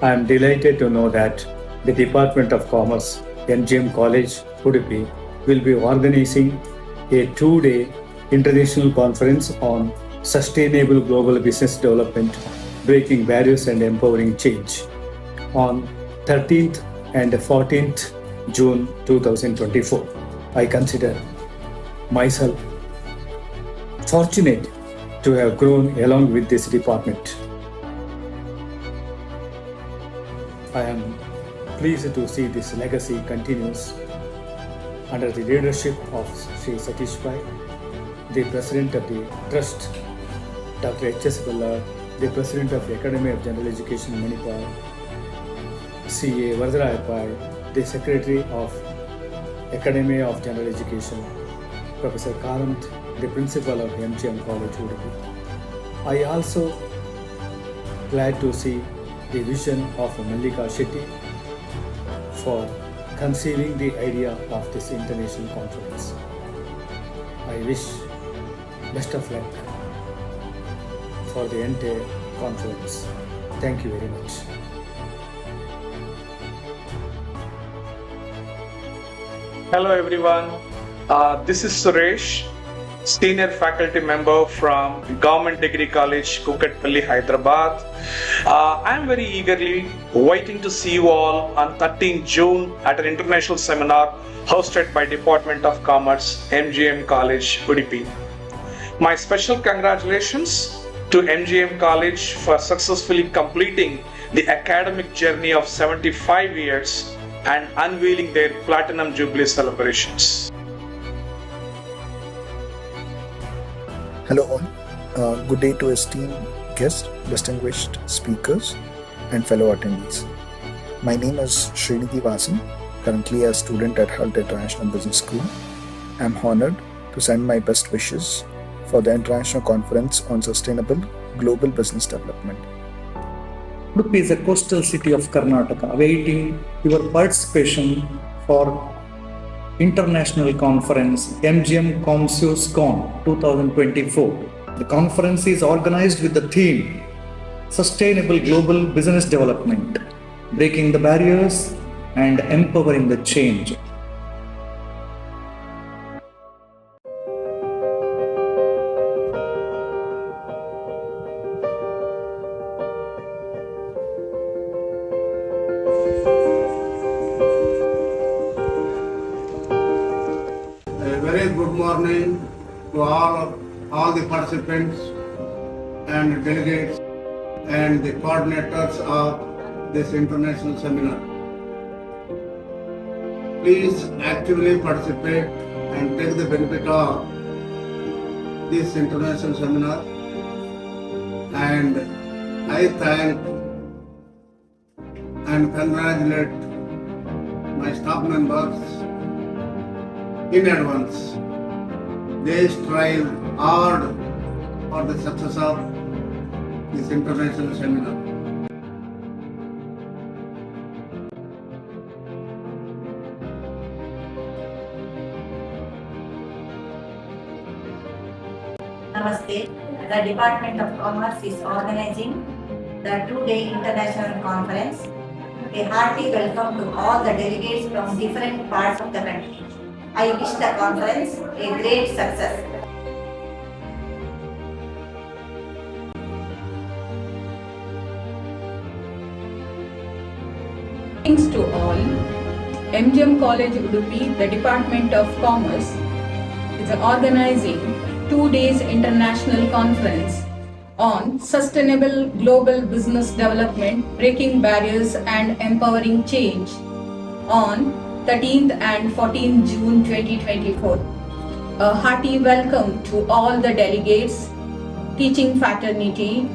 I am delighted to know that the Department of Commerce, MGM College, Udupi, will be organizing a 2-day international conference on sustainable global business development, breaking barriers and empowering change on 13th and 14th June 2024. I consider myself fortunate to have grown along with this department. I am pleased to see this legacy continues under the leadership of Sri Satish Pai, the President of the Trust, Dr. H.S. Ballard, the President of the Academy of General Education, Manipur, C.A. Varadaraja Pai, the Secretary of Academy of General Education, Professor Karant, the Principal of MGM College, Udupi. I also glad to see the vision of Mallika Shetty for conceiving the idea of this international conference. I wish best of luck for the entire conference. Thank you very much. Hello everyone, this is Suresh, Senior Faculty Member from Government Degree College, Kukatpalli, Hyderabad. I am very eagerly waiting to see you all on 13 June at an international seminar hosted by Department of Commerce, MGM College, Udupi. My special congratulations to MGM College for successfully completing the academic journey of 75 years and unveiling their Platinum Jubilee celebrations. Hello all. Good day to esteemed guests, distinguished speakers, and fellow attendees. My name is Srinidhi Vasan, currently a student at Hull International Business School. I am honored to send my best wishes for the International Conference on Sustainable Global Business Development. Udupi is a coastal city of Karnataka, awaiting your participation for International Conference MGM COMSUSCON 2024. The conference is organized with the theme Sustainable Global Business Development, Breaking the Barriers and Empowering the Change. Good morning to all the participants and delegates and the coordinators of this international seminar. Please actively participate and take the benefit of this international seminar, and I thank and congratulate my staff members in advance they strive hard for the success of this international seminar. Namaste. The Department of Commerce is organizing the two-day international conference. A hearty welcome to all the delegates from different parts of the country. I wish the conference a great success. Thanks to all. MGM College Udupi, the Department of Commerce, is organizing 2 days international conference on sustainable global business development, breaking barriers and empowering change on 13th and 14th June 2024. A hearty welcome to all the delegates, teaching fraternity,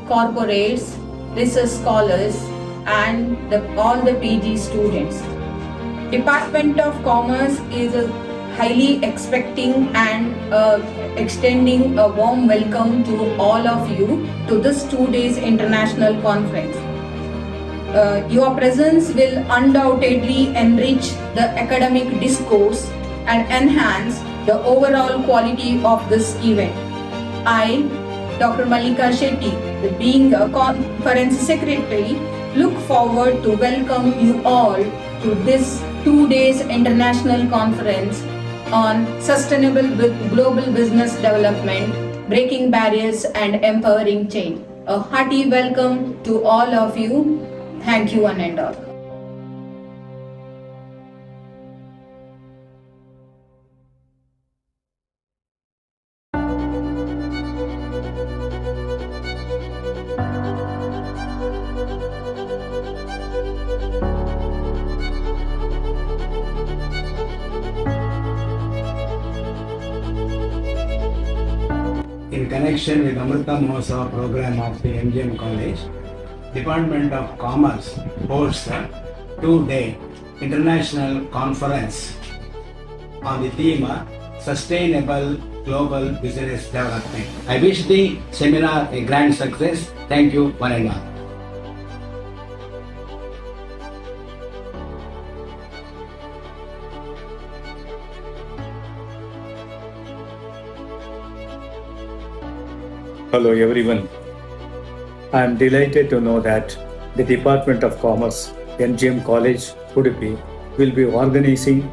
corporates, research scholars, and all the PG students. Department of Commerce is highly expecting and extending a warm welcome to all of you to this 2 days international conference. Your presence will undoubtedly enrich the academic discourse and enhance the overall quality of this event. I, Dr. Mallika Shetty, being a conference secretary, look forward to welcome you all to this 2 days international conference on sustainable global business development, breaking barriers and empowering change. A hearty welcome to all of you. Thank you one and all. In connection with Amrita Mahotsav program of the MGM College, Department of Commerce hosts a 2-day international conference on the theme Sustainable Global Business Development. I wish the seminar a grand success. Thank you one and all. Hello everyone. I am delighted to know that the Department of Commerce, MGM College, Udupi, will be organizing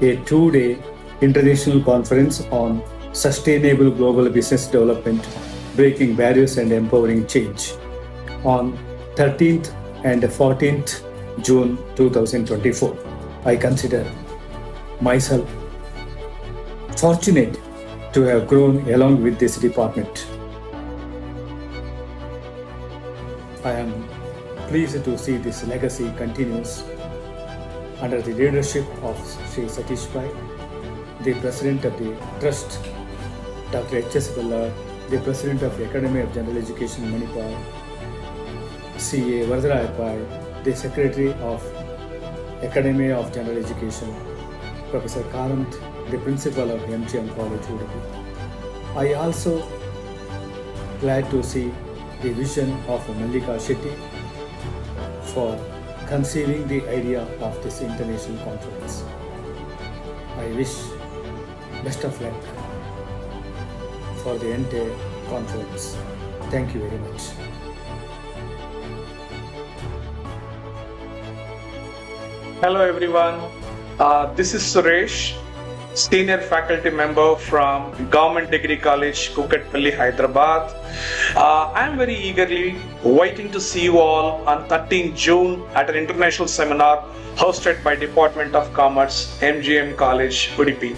a 2-day international conference on sustainable global business development, breaking barriers and empowering change on 13th and 14th June 2024. I consider myself fortunate to have grown along with this department. I am pleased to see this legacy continues under the leadership of Sri Satish Pai, the President of the Trust, Dr. H.S. Ballard, the President of the Academy of General Education, Manipur, C.A. Varadaraya Pai, the Secretary of Academy of General Education, Professor Karant, the Principal of MGM College, Udupi. I also glad to see the vision of Mallika Shetty for conceiving the idea of this international conference. I wish best of luck for the entire conference. Thank you very much. Hello everyone, this is Suresh, Senior Faculty Member from Government Degree College, Kukatpalli, Hyderabad. I am very eagerly waiting to see you all on 13th June at an international seminar hosted by Department of Commerce, MGM College, Udupi.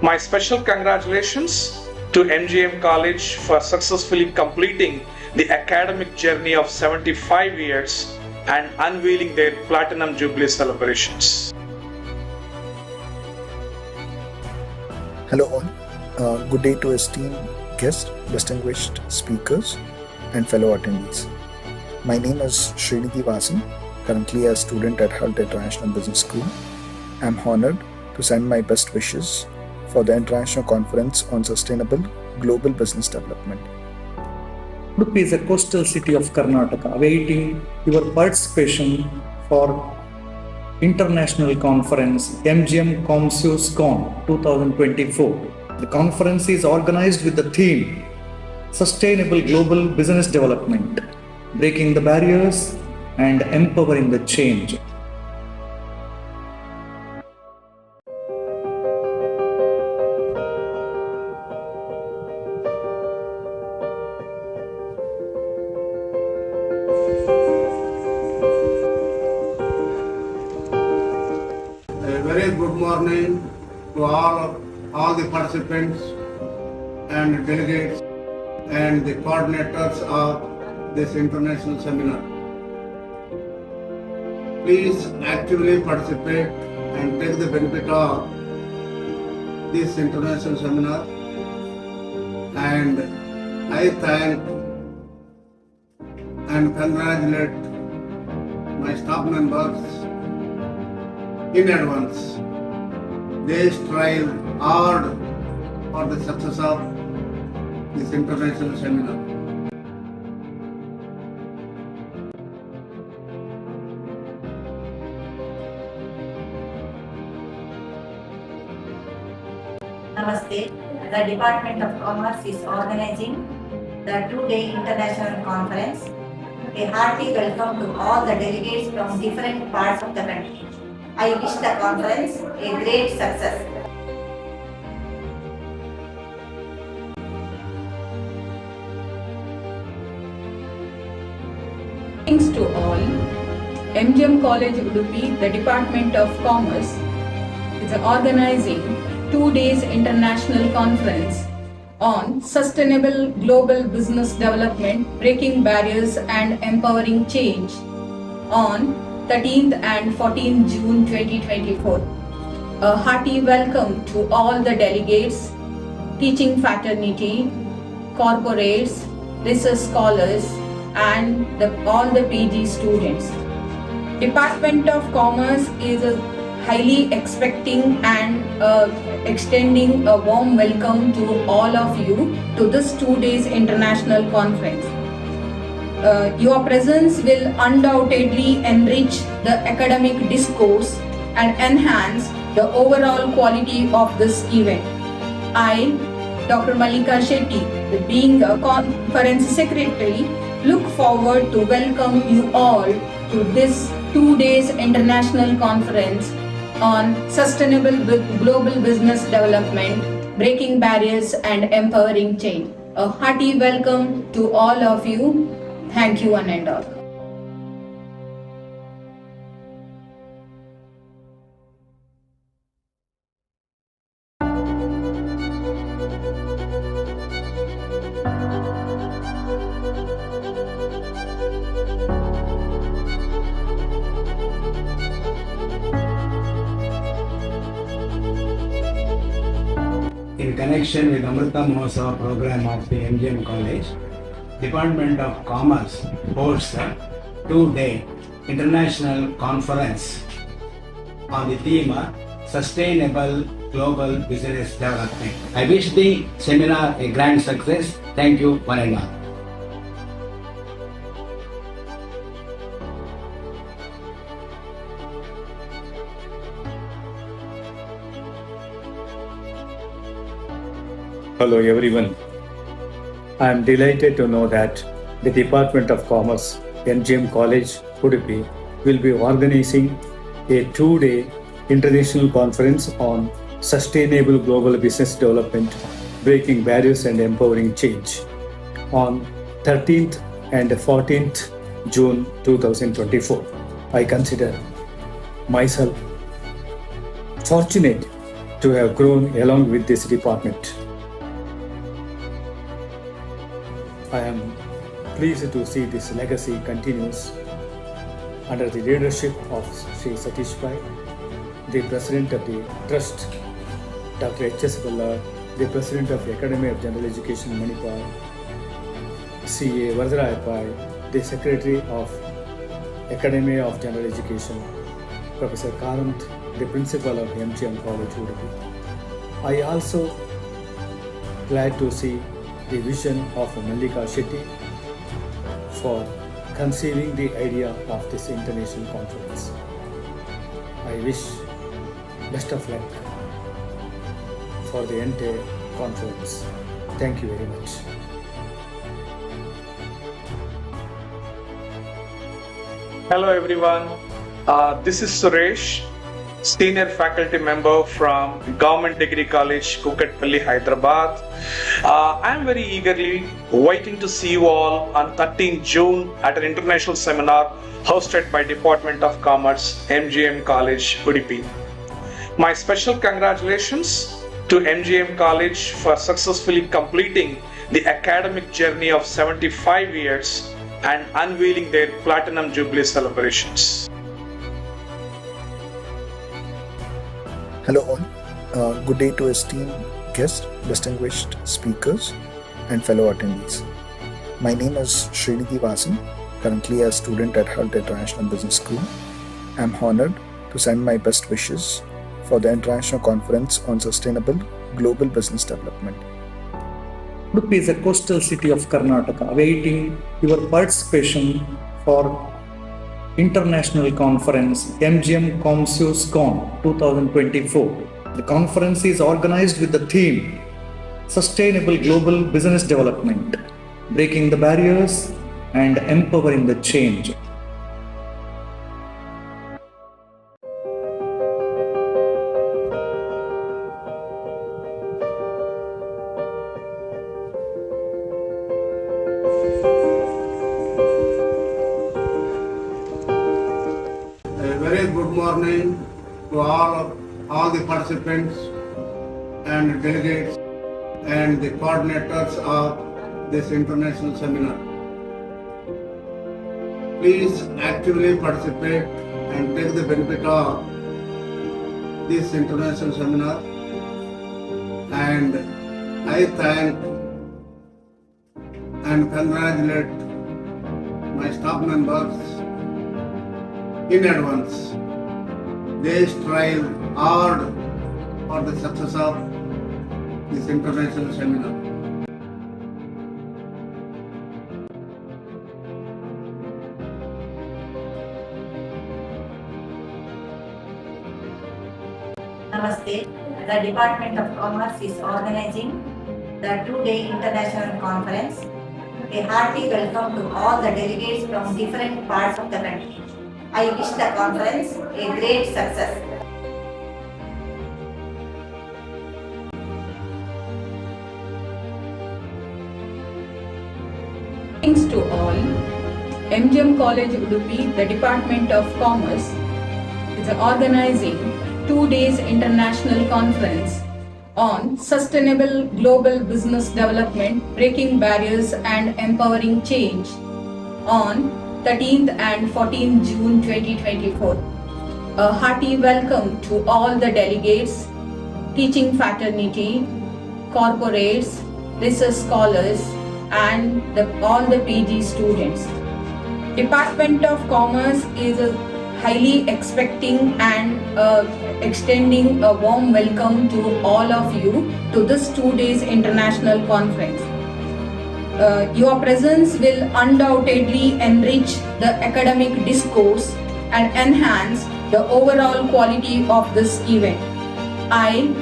My special congratulations to MGM College for successfully completing the academic journey of 75 years and unveiling their Platinum Jubilee celebrations. Hello all, good day to esteemed guests, distinguished speakers and fellow attendees. My name is Srinidhi Vasan, currently a student at HULT International Business School. I am honored to send my best wishes for the International Conference on Sustainable Global Business Development. Udupi is a coastal city of Karnataka, awaiting your participation for International Conference MGM COMSUSCON 2024. The conference is organized with the theme Sustainable Global Business Development, Breaking the Barriers and Empowering the Change. A very good morning to all the participants and delegates and the coordinators of this international seminar. Please actively participate and take the benefit of this international seminar, and I thank and congratulate my staff members in advance. They strive hard for the success of this international seminar. Namaste. The Department of Commerce is organizing the two-day international conference. A hearty welcome to all the delegates from different parts of the country. I wish the conference a great success. Thanks to all. MGM College Udupi, the Department of Commerce, is organizing 2 days international conference on sustainable global business development, breaking barriers and empowering change on 13th and 14th June 2024. A hearty welcome to all the delegates, teaching fraternity, corporates, research scholars, and all the PG students. Department of Commerce is highly expecting and extending a warm welcome to all of you to this 2 days international conference. Your presence will undoubtedly enrich the academic discourse and enhance the overall quality of this event. I, Dr. Malika Shetty, being a conference secretary, look forward to welcome you all to this 2 days international conference on sustainable global business development, breaking barriers and empowering change. A hearty welcome to all of you. Thank you one and all. In connection with Amrita Mahotsav program of the MGM College, Department of Commerce hosts a 2-day international conference on the theme Sustainable Global Business Development. I wish the seminar a grand success. Thank you one and all. Hello everyone. I am delighted to know that the Department of Commerce, MGM College, Udupi, will be organizing a 2-day international conference on sustainable global business development, breaking barriers and empowering change on 13th and 14th June 2024. I consider myself fortunate to have grown along with this department. I am pleased to see this legacy continues under the leadership of Sri Satish Pai, the President of the Trust, Dr. H.S. Ballard, the President of the Academy of General Education, Manipur, C.A. Varadaraja Pai, the Secretary of Academy of General Education, Professor Karanth, the Principal of MGM College, Udupi. I also glad to see the vision of Mallika Shetty for conceiving the idea of this international conference. I wish best of luck for the entire conference. Thank you very much. Hello everyone, this is Suresh, Senior Faculty Member from Government Degree College, Kukatpalli, Hyderabad. I am very eagerly waiting to see you all on 13 June at an international seminar hosted by Department of Commerce, MGM College, Udupi. My special congratulations to MGM College for successfully completing the academic journey of 75 years and unveiling their Platinum Jubilee celebrations. Hello all, good day to esteemed guests, distinguished speakers and fellow attendees. My name is Srinidhi Vasan, currently a student at Hull International Business School. I am honored to send my best wishes for the International Conference on Sustainable Global Business Development. Udupi is a coastal city of Karnataka, awaiting your participation for International Conference MGM COMSUSCON 2024. The conference is organized with the theme Sustainable Global Business Development, Breaking the Barriers and Empowering the Change. Good morning to all the participants and delegates and the coordinators of this international seminar. Please actively participate and take the benefit of this international seminar, and I thank and congratulate my staff members in advance. They strive hard for the success of this international seminar. Namaste. The Department of Commerce is organizing the two-day international conference. A hearty welcome to all the delegates from different parts of the country. I wish the conference a great success. Thanks to all. MGM College Udupi, the Department of Commerce, is organizing 2 days international conference on sustainable global business development, breaking barriers and empowering change on 13th and 14th June 2024. A hearty welcome to all the delegates, teaching fraternity, corporates, research scholars, and all the PG students. Department of Commerce is highly expecting and extending a warm welcome to all of you to this 2 days international conference. Your presence will undoubtedly enrich the academic discourse and enhance the overall quality of this event. I,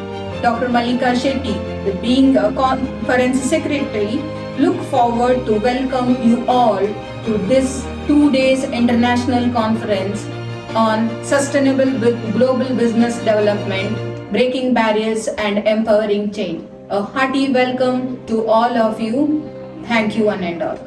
Dr. Mallika Shetty, being a conference secretary, look forward to welcome you all to this 2 days international conference on sustainable global business development, breaking barriers and empowering change. A hearty welcome to all of you. Thank you one and all.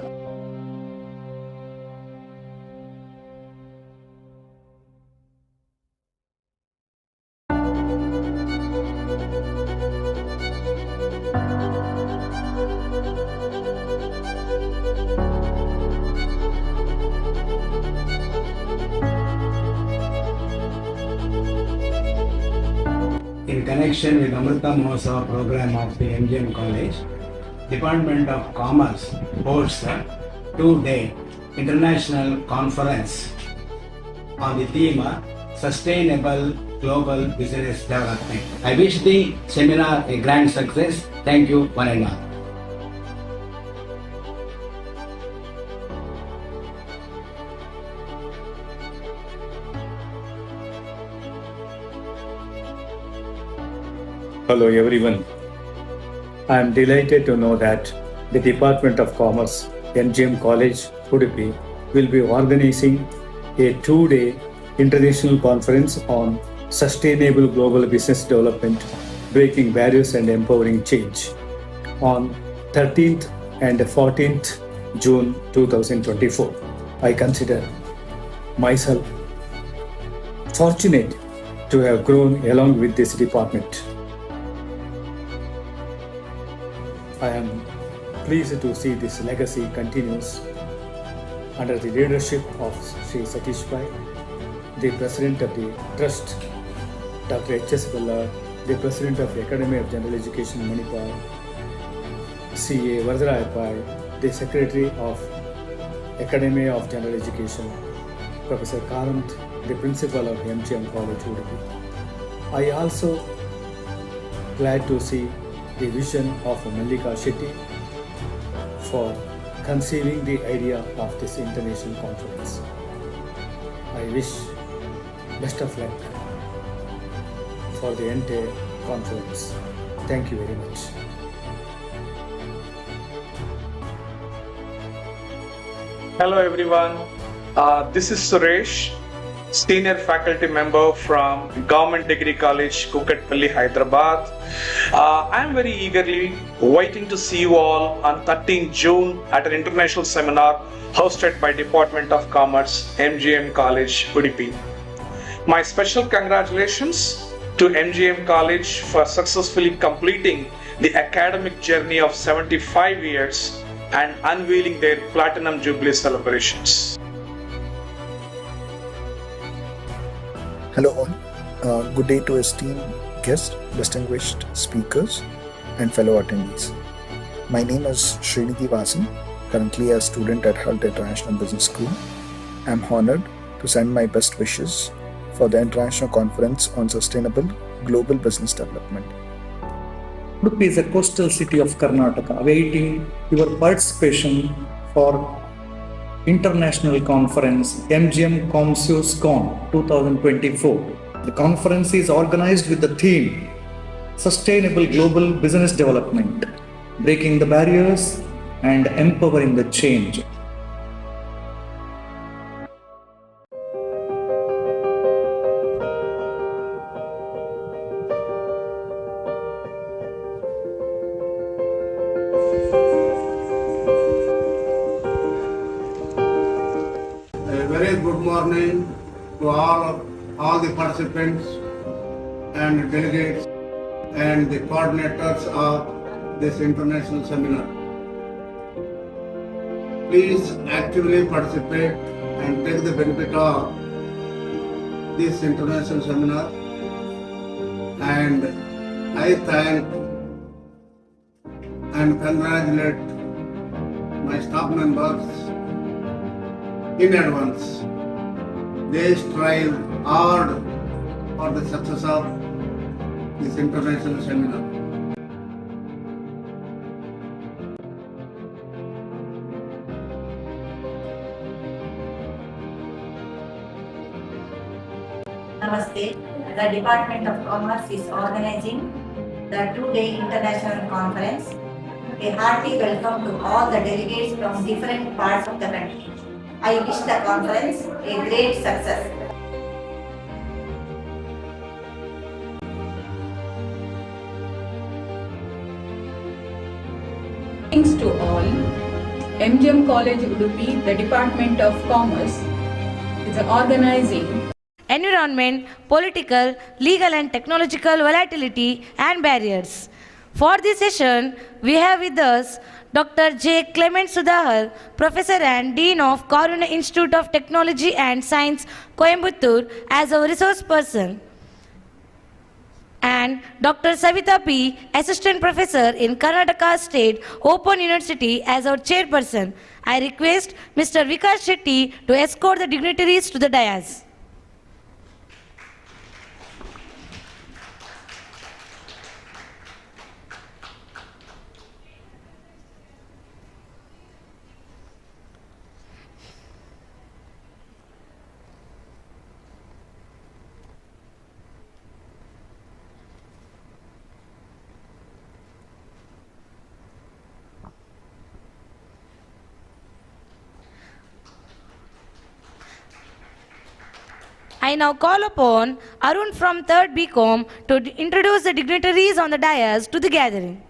In connection with Amrita Mahotsav program of the MGM College, Department of Commerce hosts a 2-day international conference on the theme Sustainable global business development. I wish the seminar a grand success. Thank you, one and all. Hello everyone. I am delighted to know that the Department of Commerce, MGM College, Udupi, will be organizing a two-day international conference on sustainable global business development, breaking barriers and empowering change on 13th and 14th June 2024. I consider myself fortunate to have grown along with this department. I am pleased to see this legacy continues under the leadership of Sri Satish Pai, the President of the Trust, Dr. H.S. Ballard, the President of the Academy of General Education, Manipur, C.A. Varadaraya Pai, the Secretary of Academy of General Education, Professor Karanth, the Principal of MGM College, Udupi. I also glad to see the vision of Mallika Shetty for conceiving the idea of this international conference. I wish best of luck for the entire conference. Thank you very much. Hello everyone, this is Suresh, Senior Faculty Member from Government Degree College, Kukatpalli, Hyderabad. I am very eagerly waiting to see you all on 13th June at an international seminar hosted by Department of Commerce, MGM College, Udupi. My special congratulations to MGM College for successfully completing the academic journey of 75 years and unveiling their Platinum Jubilee celebrations. Hello all. Good day to esteemed guests, distinguished speakers, and fellow attendees. My name is Srinidhi Vasan, currently a student at Hult International Business School. I am honored to send my best wishes for the International Conference on Sustainable Global Business Development. Udupi is a coastal city of Karnataka, awaiting your participation for International Conference MGM COMSUSCON 2024. The conference is organized with the theme Sustainable Global Business Development, Breaking the Barriers and Empowering the Change. Good morning to all the participants and delegates and the coordinators of this international seminar. Please actively participate and take the benefit of this international seminar, and I thank and congratulate my staff members in advance. They strive hard for the success of this international seminar. Namaste. The Department of Commerce is organizing the two-day international conference. A hearty welcome to all the delegates from different parts of the country. I wish the conference a great success. Thanks to all. MGM College Udupi, the Department of Commerce, is organizing environment, political, legal and technological volatility and barriers. For this session, we have with us Dr. J. Clement Sudhar, Professor and Dean of Karuna Institute of Technology and Science, Coimbatore, as our resource person, and Dr. Savita P., Assistant Professor in Karnataka State Open University, as our chairperson. I request Mr. Vikas Shetty to escort the dignitaries to the dais. I now call upon Arun from 3rd BCom to introduce the dignitaries on the dais to the gathering.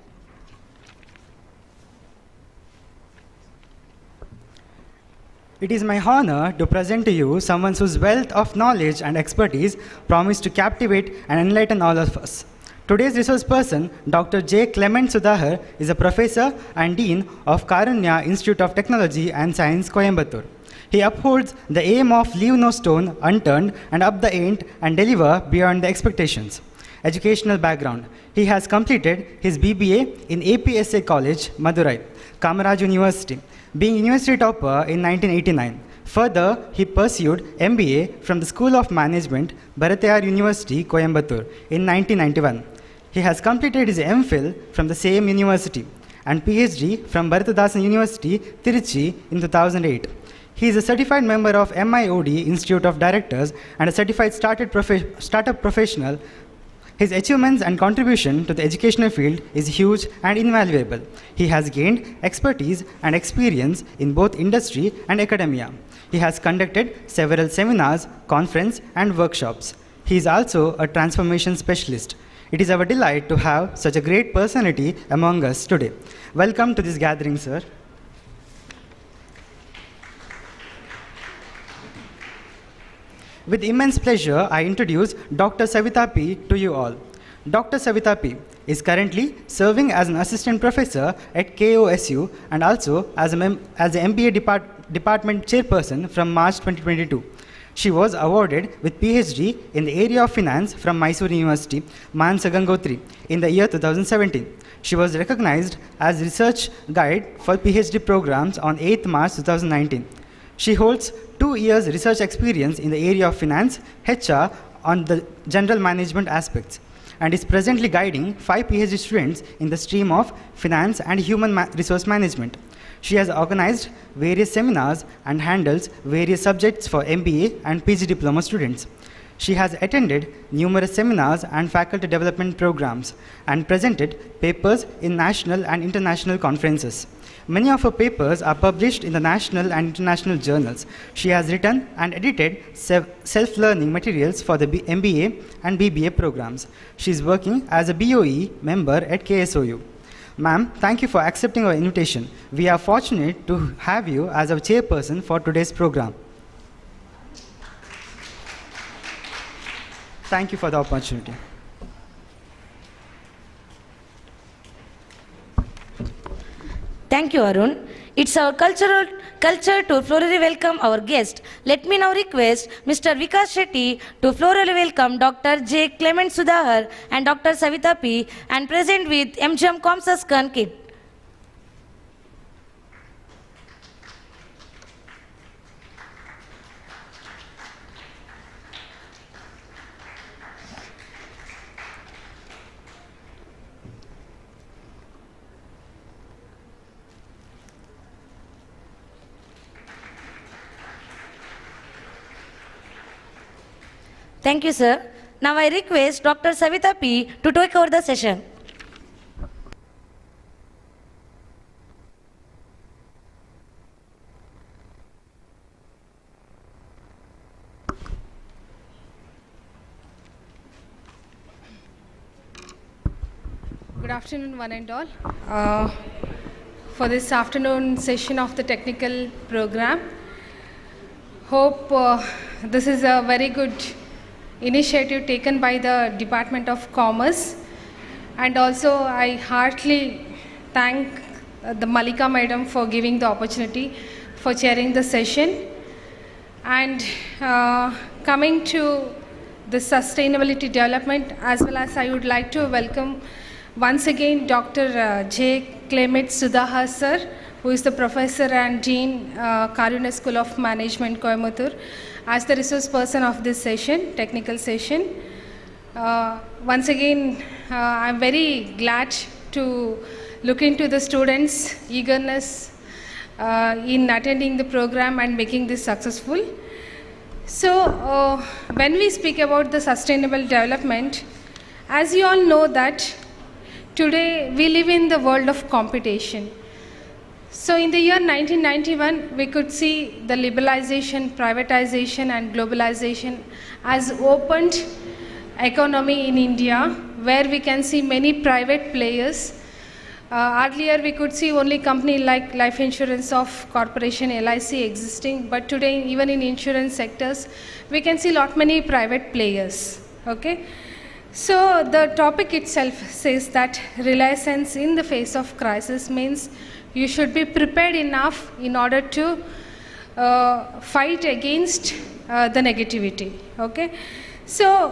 It is my honor to present to you someone whose wealth of knowledge and expertise promise to captivate and enlighten all of us. Today's resource person, Dr. J. Clement Sudhakar, is a professor and dean of Karunya Institute of Technology and Science, Coimbatore. He upholds the aim of leave no stone unturned and up the ant and deliver beyond the expectations. Educational background. He has completed his BBA in APSA College, Madurai, Kamaraj University, being university topper in 1989. Further, he pursued MBA from the School of Management, Bharatiyar University, Coimbatore, in 1991. He has completed his MPhil from the same university and PhD from Bharatadasan University, Tiruchi, in 2008. He is a certified member of MIOD Institute of Directors and a certified startup professional. His achievements and contribution to the educational field is huge and invaluable. He has gained expertise and experience in both industry and academia. He has conducted several seminars, conferences, and workshops. He is also a transformation specialist. It is our delight to have such a great personality among us today. Welcome to this gathering, sir. With immense pleasure, I introduce Dr. Savita P. to you all. Dr. Savita P. is currently serving as an assistant professor at KOSU and also as the MBA department chairperson from March 2022. She was awarded with PhD in the area of finance from Mysore University, Mansa Gangotri, in the year 2017. She was recognized as research guide for PhD programs on 8th March 2019. She holds 2 years research experience in the area of finance, HR on the general management aspects, and is presently guiding 5 PhD students in the stream of finance and human resource management. She has organized various seminars and handles various subjects for MBA and PG diploma students. She has attended numerous seminars and faculty development programs and presented papers in national and international conferences. Many of her papers are published in the national and international journals. She has written and edited self-learning materials for the MBA and BBA programs. She is working as a BOE member at KSOU. Ma'am, thank you for accepting our invitation. We are fortunate to have you as our chairperson for today's program. Thank you for the opportunity. Thank you, Arun. It's our culture to florally welcome our guest. Let me now request Mr. Vikas Shetty to florally welcome Dr. J. Clement Sudhakar and Dr. Savita P. and present with MGM COMSUSCON kit. Thank you, sir. Now I request Dr. Savita P. to take over the session. Good afternoon, one and all. For this afternoon session of the technical program, hope this is a very good initiative taken by the Department of Commerce, and also I heartily thank the Malika Madam for giving the opportunity for chairing the session. And coming to the sustainability development, as well as I would like to welcome once again Dr. J. Clement Sudhakar sir, who is the professor and dean, Karunya School of Management, Coimbatore, as the resource person of this session, technical session. Once again, I'm very glad to look into the students' eagerness in attending the program and making this successful. So, when we speak about the sustainable development, as you all know that today we live in the world of competition. So in the year 1991, we could see the liberalization, privatization and globalization as opened economy in India, where we can see many private players. Earlier we could see only company like life insurance of corporation LIC existing, but today even in insurance sectors, we can see lot many private players. Okay. So the topic itself says that reliance in the face of crisis means you should be prepared enough in order to fight against the negativity. Okay. So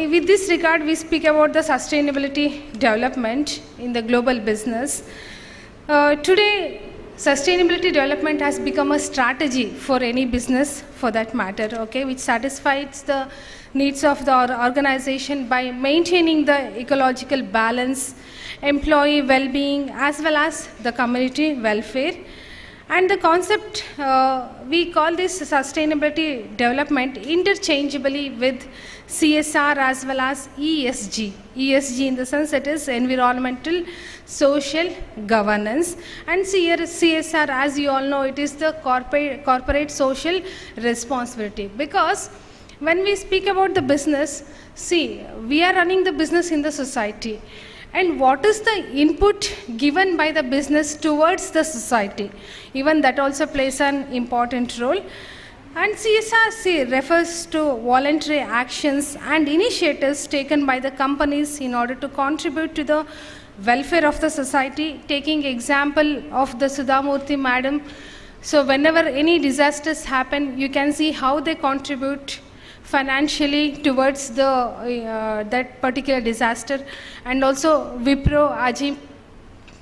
with this regard, we speak about the sustainability development in the global business. Today, sustainability development has become a strategy for any business for that matter, okay, which satisfies the needs of the organization by maintaining the ecological balance, employee well-being, as well as the community welfare. And the concept, we call this sustainability development interchangeably with CSR as well as ESG. ESG in the sense it is environmental, social governance, and CSR, as you all know, it is the corporate social responsibility. Because when we speak about the business, see, we are running the business in the society. And what is the input given by the business towards the society? Even that also plays an important role. And CSR refers to voluntary actions and initiatives taken by the companies in order to contribute to the welfare of the society. Taking example of the Sudhamurthy madam. So whenever any disasters happen, you can see how they contribute financially towards the that particular disaster, and also Wipro, Ajit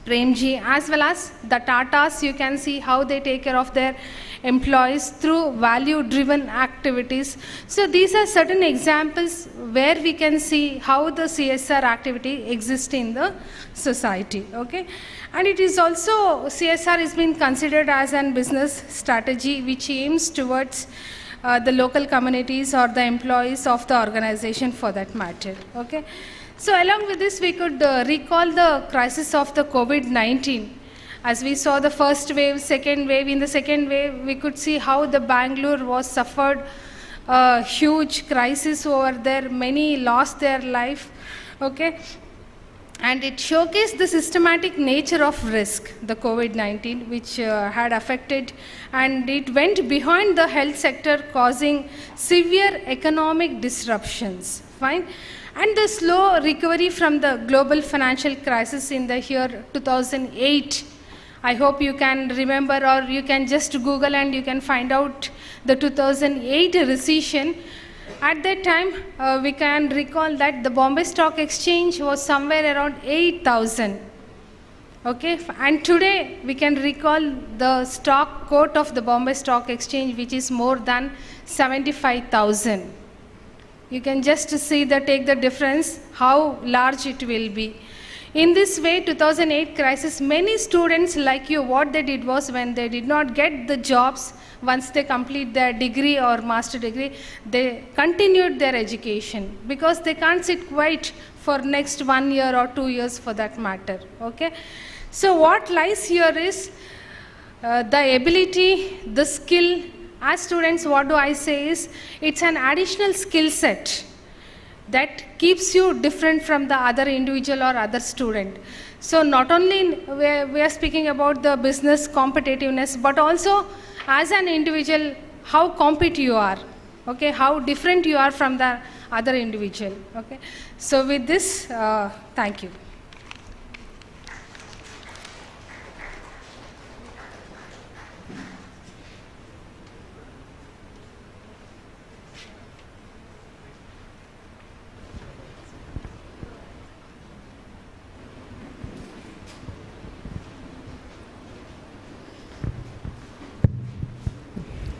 Premji, as well as the Tatas, you can see how they take care of their employees through value-driven activities. So these are certain examples where we can see how the CSR activity exists in the society. Okay, and it is also CSR has been considered as a business strategy which aims towards the local communities or the employees of the organization for that matter. Okay. So along with this, we could recall the crisis of the COVID-19. As we saw the first wave, second wave, in the second wave, we could see how the Bangalore was suffered a huge crisis over there. Many lost their life. Okay. And it showcased the systematic nature of risk, the COVID-19, which had affected, and it went behind the health sector, causing severe economic disruptions. Fine. And the slow recovery from the global financial crisis in the year 2008. I hope you can remember, or you can just Google and you can find out the 2008 recession. At that time, we can recall that the Bombay Stock Exchange was somewhere around 8,000. Okay, and today we can recall the stock quote of the Bombay Stock Exchange, which is more than 75,000. You can just see take the difference, how large it will be. In this way, 2008 crisis, many students like you, what they did was, when they did not get the jobs, once they complete their degree or master degree, they continued their education, because they can't sit quiet for next 1 year or 2 years for that matter. Okay. So what lies here is the ability, the skill. As students, what do I say is, it's an additional skill set that keeps you different from the other individual or other student. So not only we are speaking about the business competitiveness, but also as an individual, how competitive you are, okay, how different you are from the other individual. Okay. So with this, thank you.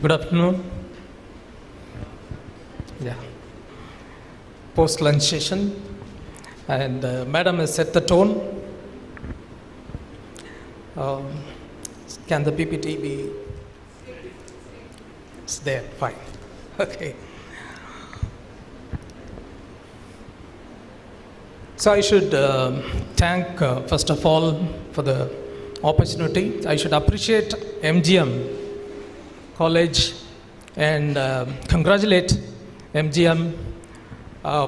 Good afternoon. Yeah. Post-lunch session, and Madam has set the tone. Can the PPT be? It's there. Fine. Okay. So I should thank, first of all, for the opportunity. I should appreciate MGM College and congratulate MGM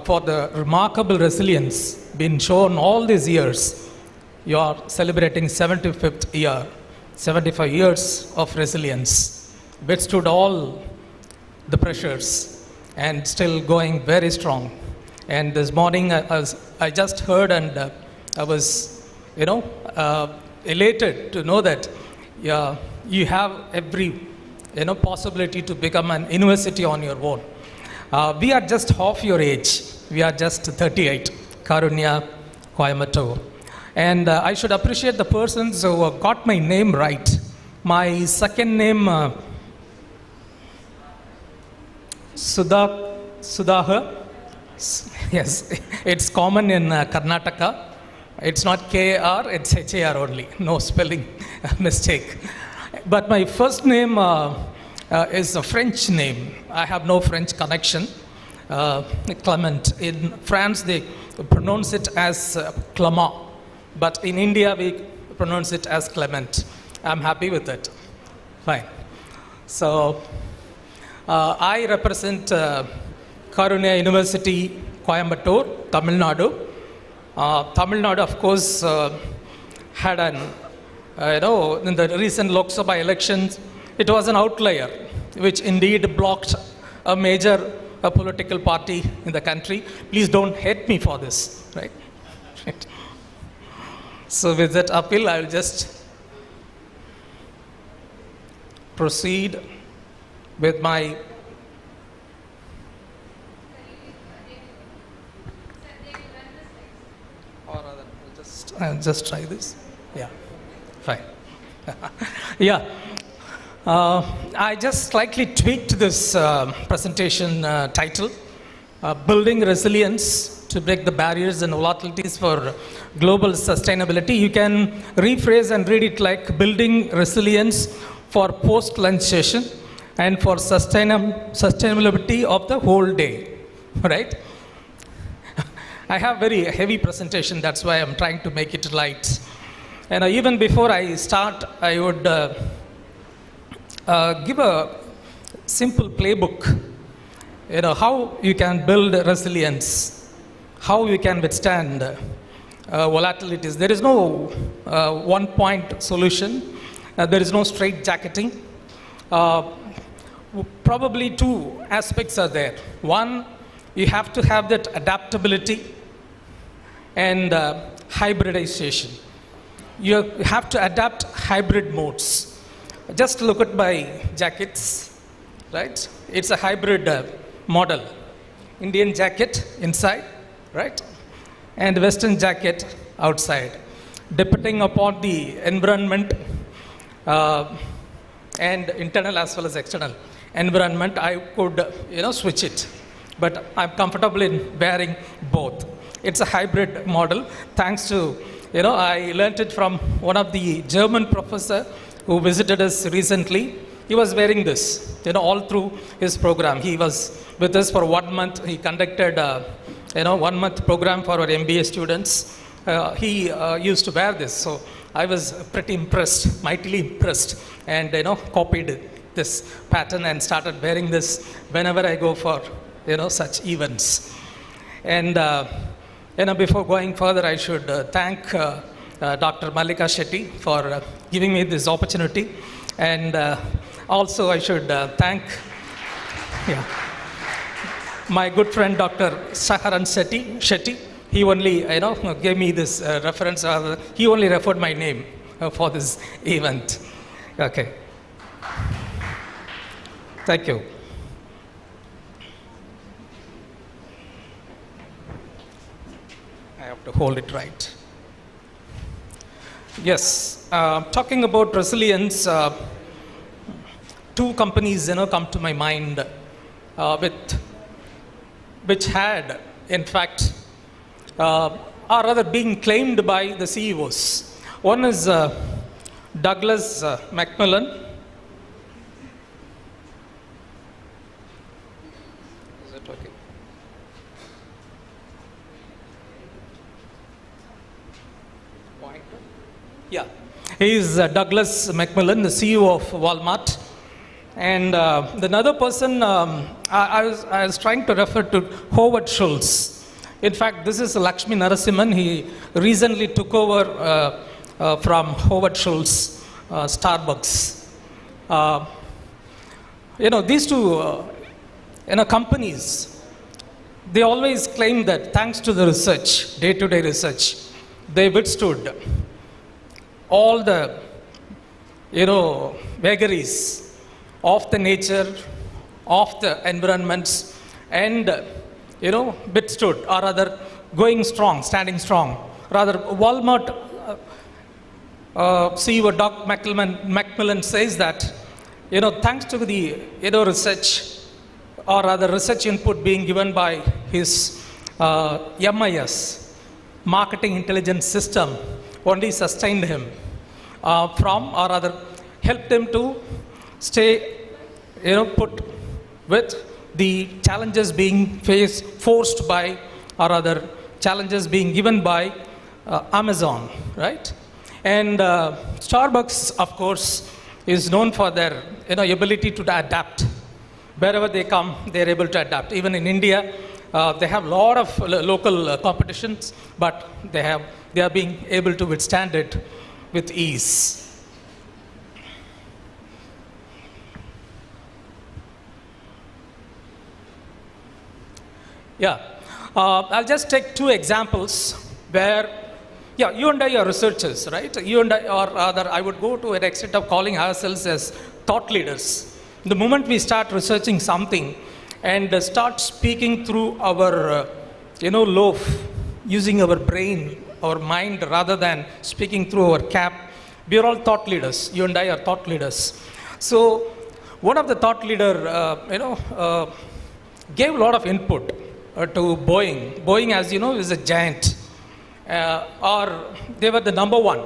for the remarkable resilience been shown all these years. You are celebrating 75th year, 75 years of resilience, withstood all the pressures and still going very strong. And this morning I just heard and I was, elated to know that you have every possibility to become an university on your own. We are just half your age. We are just 38, Karunya, Coimbatore. And I should appreciate the persons who got my name right. My second name, Sudhahar. Yes, it's common in Karnataka. It's not K-A-R, it's H-A-R only. No spelling mistake. But my first name is a French name. I have no French connection. Clement. In France, they pronounce it as Clement. But in India, we pronounce it as Clement. I'm happy with it. Fine. So, I represent Karunya University, Coimbatore, Tamil Nadu. Tamil Nadu, of course, had an, in the recent Lok Sabha elections, it was an outlier, which indeed blocked a major political party in the country. Please don't hate me for this, right? So with that appeal, I will just proceed with my I'll just try this. Yeah, fine. Yeah, I just slightly tweaked this presentation title, Building Resilience to Break the Barriers and Volatilities for Global Sustainability. You can rephrase and read it like Building Resilience for Post-Lunch Session and for Sustainability of the Whole Day, right? I have very heavy presentation, that's why I'm trying to make it light. And even before I start, I would give a simple playbook, how you can build resilience, how you can withstand volatilities. There is no one-point solution. There is no straight jacketing. Probably two aspects are there. One, you have to have that adaptability and hybridization. You have to adapt hybrid modes. Just look at my jackets, right? It's a hybrid model. Indian jacket inside, right? And Western jacket outside. Depending upon the environment and internal as well as external environment, I could, switch it. But I'm comfortable in wearing both. It's a hybrid model. Thanks to, I learned it from one of the German professor who visited us recently. He was wearing this, all through his program. He was with us for 1 month. He conducted, 1 month program for our MBA students. He used to wear this. So I was pretty impressed, mightily impressed, and, copied this pattern and started wearing this whenever I go for, such events. And, before going further, I should thank Dr. Mallika Shetty for giving me this opportunity. And also I should thank my good friend, Dr. Saharan Shetty. He only, gave me this reference. He only referred my name for this event. Okay. Thank you. I have to hold it right. Yes, talking about resilience, two companies, come to my mind, which had, in fact, are rather being claimed by the CEOs. One is Douglas Macmillan. Is it okay? Yeah. He is Douglas McMillan, the CEO of Walmart. And another person, I was trying to refer to Howard Schultz. In fact, this is Lakshmi Narasimhan. He recently took over from Howard Schultz, Starbucks. These two companies, they always claim that thanks to the research, day-to-day research, they withstood all the, vagaries of the nature, of the environments, and, withstood, or rather going strong, standing strong. Rather, Walmart CEO Doc Macmillan says that, thanks to the, research, or rather research input being given by his MIS, Marketing Intelligence System, only sustained him from, or rather helped him to stay, put with the challenges being forced by, or rather challenges being given by Amazon, right? And Starbucks, of course, is known for their, ability to adapt. Wherever they come, they're able to adapt. Even in India, they have a lot of local competitions, but they are being able to withstand it with ease. Yeah, I'll just take two examples where, you and I are researchers, right? You and I, or rather, I would go to an extent of calling ourselves as thought leaders. The moment we start researching something and start speaking through our, loaf, using our brain, our mind, rather than speaking through our cap, we are all thought leaders. You and I are thought leaders. So one of the thought leader, gave a lot of input to Boeing. Boeing, as you know, is a giant. Or they were the number one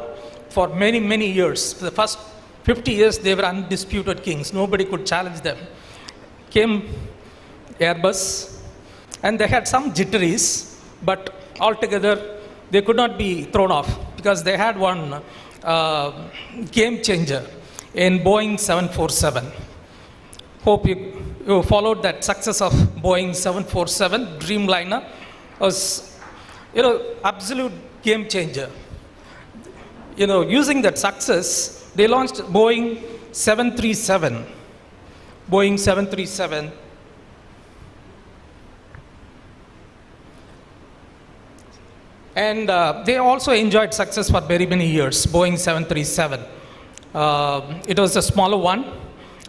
for many, many years. For the first 50 years, they were undisputed kings. Nobody could challenge them. Came Airbus, and they had some jitteries, but altogether, they could not be thrown off because they had one game changer in Boeing 747. Hope you followed that success of Boeing 747 Dreamliner. Was, absolute game changer. Using that success, they launched Boeing 737. Boeing 737. And they also enjoyed success for very many years, Boeing 737. It was a smaller one,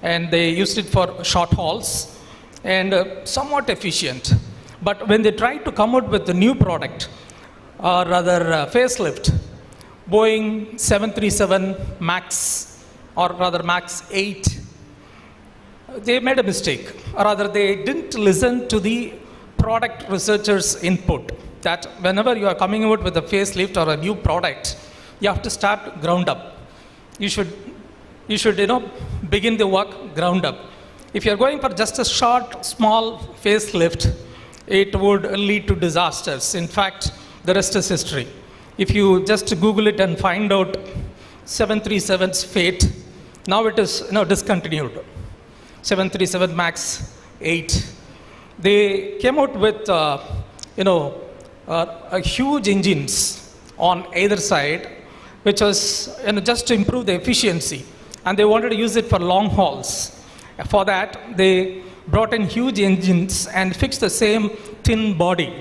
and they used it for short hauls, and somewhat efficient. But when they tried to come out with a new product, or rather facelift, Boeing 737 MAX, or rather MAX 8, they made a mistake. Or rather, they didn't listen to the product researchers' input. That whenever you are coming out with a facelift or a new product, you have to start ground up. You should begin the work ground up. If you're going for just a short, small facelift, it would lead to disasters. In fact, the rest is history. If you just Google it and find out 737's fate, now it is discontinued. 737 MAX 8. They came out with huge engines on either side, which was just to improve the efficiency, and they wanted to use it for long hauls. For that, they brought in huge engines and fixed the same thin body.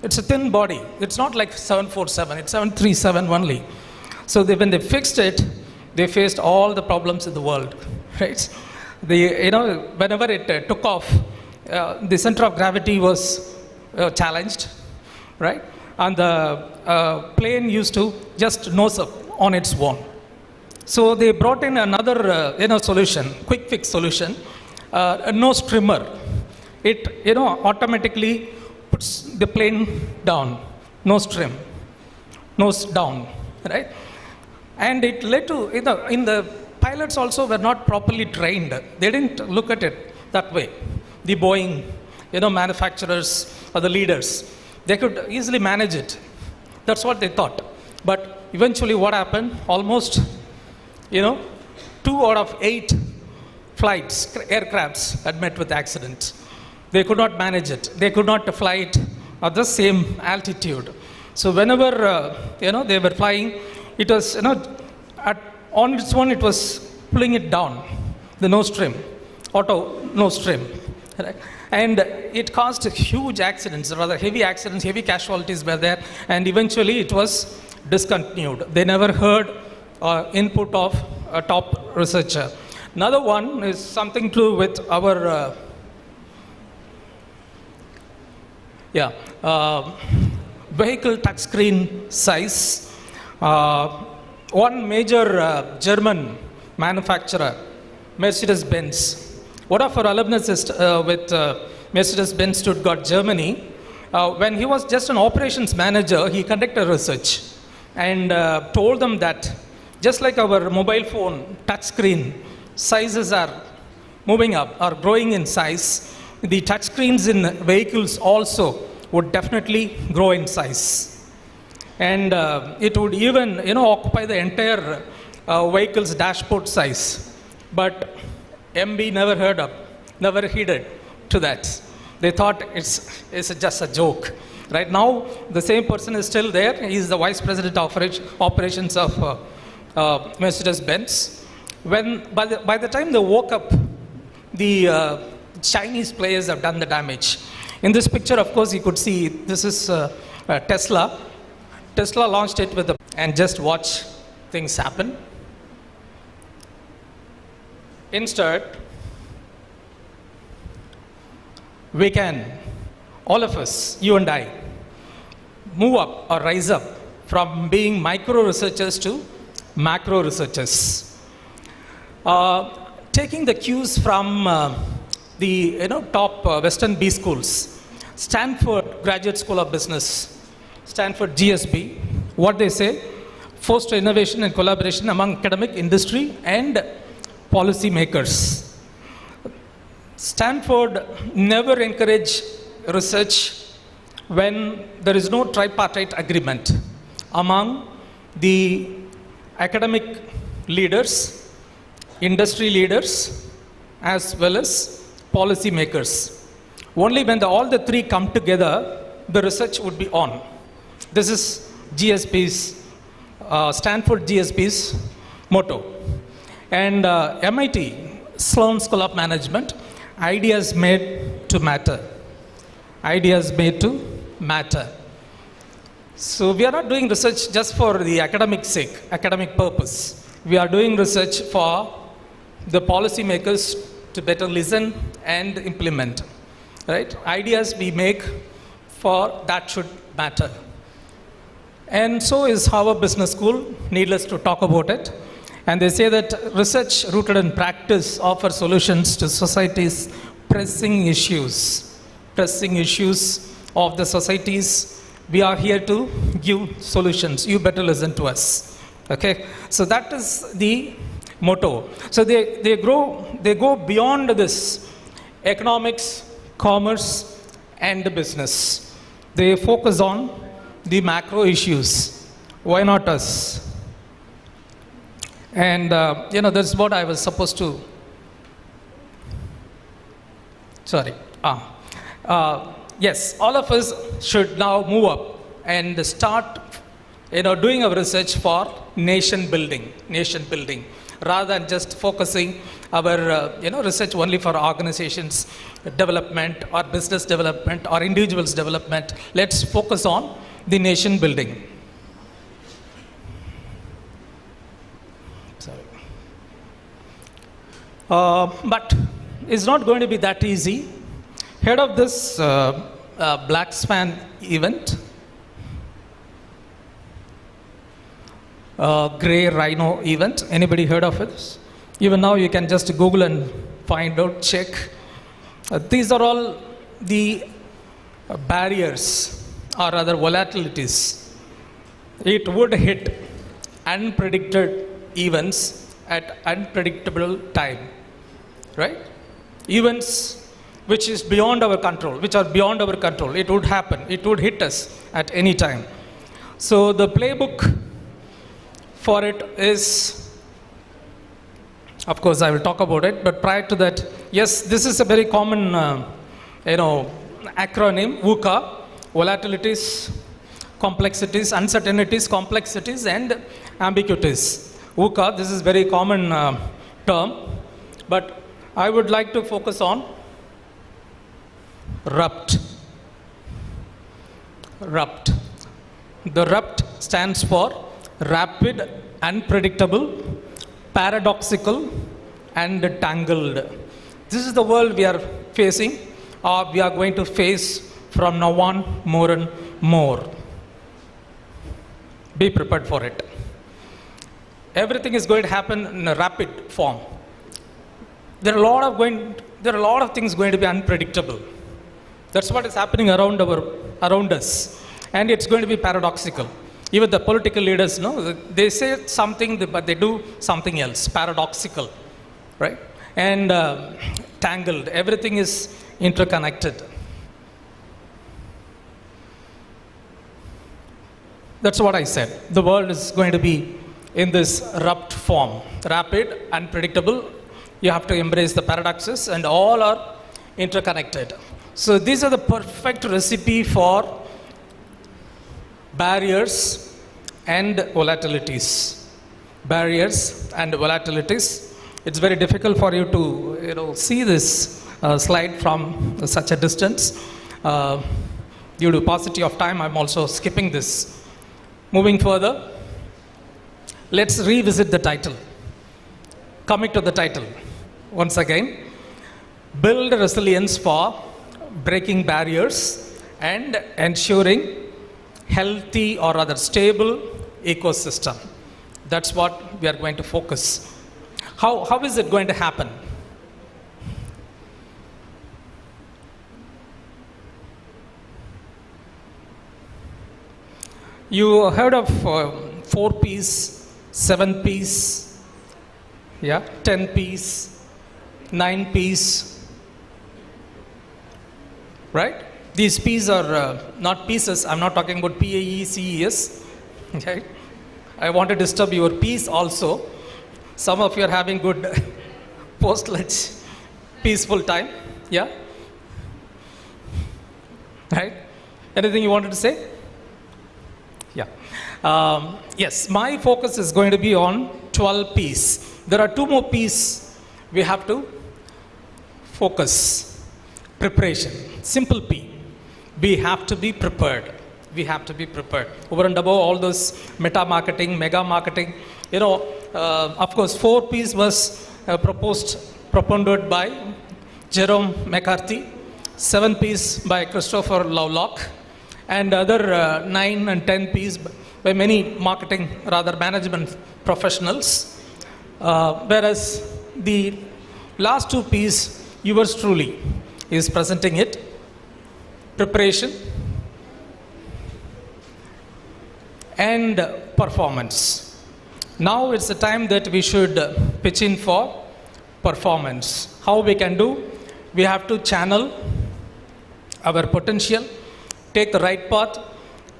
It's a thin body. It's not like 747. It's 737 only. So when they fixed it, they faced all the problems in the world, right? Whenever it took off, the center of gravity was challenged, right? And the plane used to just nose up on its own. So they brought in another solution, quick fix solution, a nose trimmer. It automatically puts the plane down, nose trim, nose down, right? And it led to, in the pilots also were not properly trained. They didn't look at it that way. The Boeing, manufacturers or the leaders, they could easily manage it. That's what they thought. But eventually what happened? Almost, 2 out of 8 flights, aircrafts had met with accidents. They could not manage it. They could not fly it at the same altitude. So whenever, they were flying, it was, on its own, it was pulling it down, the nose trim, auto nose trim. Right? And it caused huge accidents, rather heavy accidents, heavy casualties were there, and eventually it was discontinued. They never heard input of a top researcher. Another one is something to do with our vehicle touchscreen size. One major German manufacturer, Mercedes-Benz. One of our alumnus is with Mercedes-Benz Stuttgart, Germany. When he was just an operations manager, he conducted research and told them that just like our mobile phone touchscreen sizes are moving up, are growing in size, the touchscreens in vehicles also would definitely grow in size. And it would even, occupy the entire vehicle's dashboard size. But MB never heeded to that. They thought it's just a joke. Right now, the same person is still there. He is the vice president of operations of Mercedes-Benz. By the time they woke up, the Chinese players have done the damage. In this picture, of course, you could see this is Tesla. Tesla launched it and just watch things happen. Instead, we can, all of us, you and I, move up or rise up from being micro researchers to macro researchers. Taking the cues from the top Western B schools, Stanford Graduate School of Business, Stanford GSB, what they say, foster innovation and collaboration among academic, industry, and policy makers. Stanford never encourage research when there is no tripartite agreement among the academic leaders, industry leaders, as well as policy makers. Only when all the three come together, the research would be on. This is GSB's, Stanford GSB's motto. And MIT, Sloan School of Management, ideas made to matter. Ideas made to matter. So we are not doing research just for the academic sake, academic purpose. We are doing research for the policymakers to better listen and implement. Right? Ideas we make for that should matter. And so is Harvard Business School, needless to talk about it. And they say that research rooted in practice offers solutions to society's pressing issues of the societies. We are here to give solutions. You better listen to us. Okay? So that is the motto. So they go beyond this economics, commerce, and business. They focus on the macro issues. Why not us? And, that's what I was supposed to, yes, all of us should now move up and start, doing our research for nation building, rather than just focusing our, research only for organizations development or business development or individuals development. Let's focus on the nation building. But it's not going to be that easy. Head of this Black Swan event, Grey Rhino event, anybody heard of it? Even now you can just Google and find out, check. These are all the barriers or other volatilities. It would hit unpredicted events at unpredictable time. Right? Events which are beyond our control. It would happen. It would hit us at any time. So the playbook for it is, of course, I will talk about it, but prior to that, yes, this is a very common, acronym, VUCA, volatilities, complexities, uncertainties, complexities, and ambiguities. VUCA, this is very common term, but I would like to focus on RUPT. RUPT. The RUPT stands for rapid, unpredictable, paradoxical, and tangled. This is the world we are facing, or we are going to face from now on more and more. Be prepared for it. Everything is going to happen in a rapid form. There are a lot of things going to be unpredictable. That's what is happening around us, and it's going to be paradoxical. Even the political leaders, they say something, but they do something else. Paradoxical, right? And tangled. Everything is interconnected. That's what I said. The world is going to be in this RUPT form. Rapid, unpredictable. You have to embrace the paradoxes, and all are interconnected. So these are the perfect recipe for barriers and volatilities. Barriers and volatilities. It's very difficult for you to see this slide from such a distance. Due to paucity of time, I'm also skipping this. Moving further, let's revisit the title. Coming to the title, once again, build resilience for breaking barriers and ensuring healthy or rather stable ecosystem. That's what we are going to focus. How is it going to happen? You heard of 4 Ps, 7 Ps, 10 Ps, 9 Ps, right? These Ps are not pieces. I'm not talking about PAECES. Okay? I want to disturb your peace also. Some of you are having good post-lunch, peaceful time. Yeah? Right? Anything you wanted to say? Yeah. Yes, my focus is going to be on 12 Ps. There are 2 more Ps we have to focus. Preparation. Simple P. We have to be prepared. We have to be prepared. Over and above all those meta-marketing, mega-marketing, of course, 4 Ps was propounded by Jerome McCarthy, 7 Ps by Christopher Lovelock, and other 9 and 10 Ps by many management professionals. Whereas the last 2 Ps, yours truly is presenting it. Preparation and performance. Now it's the time that we should pitch in for performance. How we can do? We have to channel our potential, take the right path,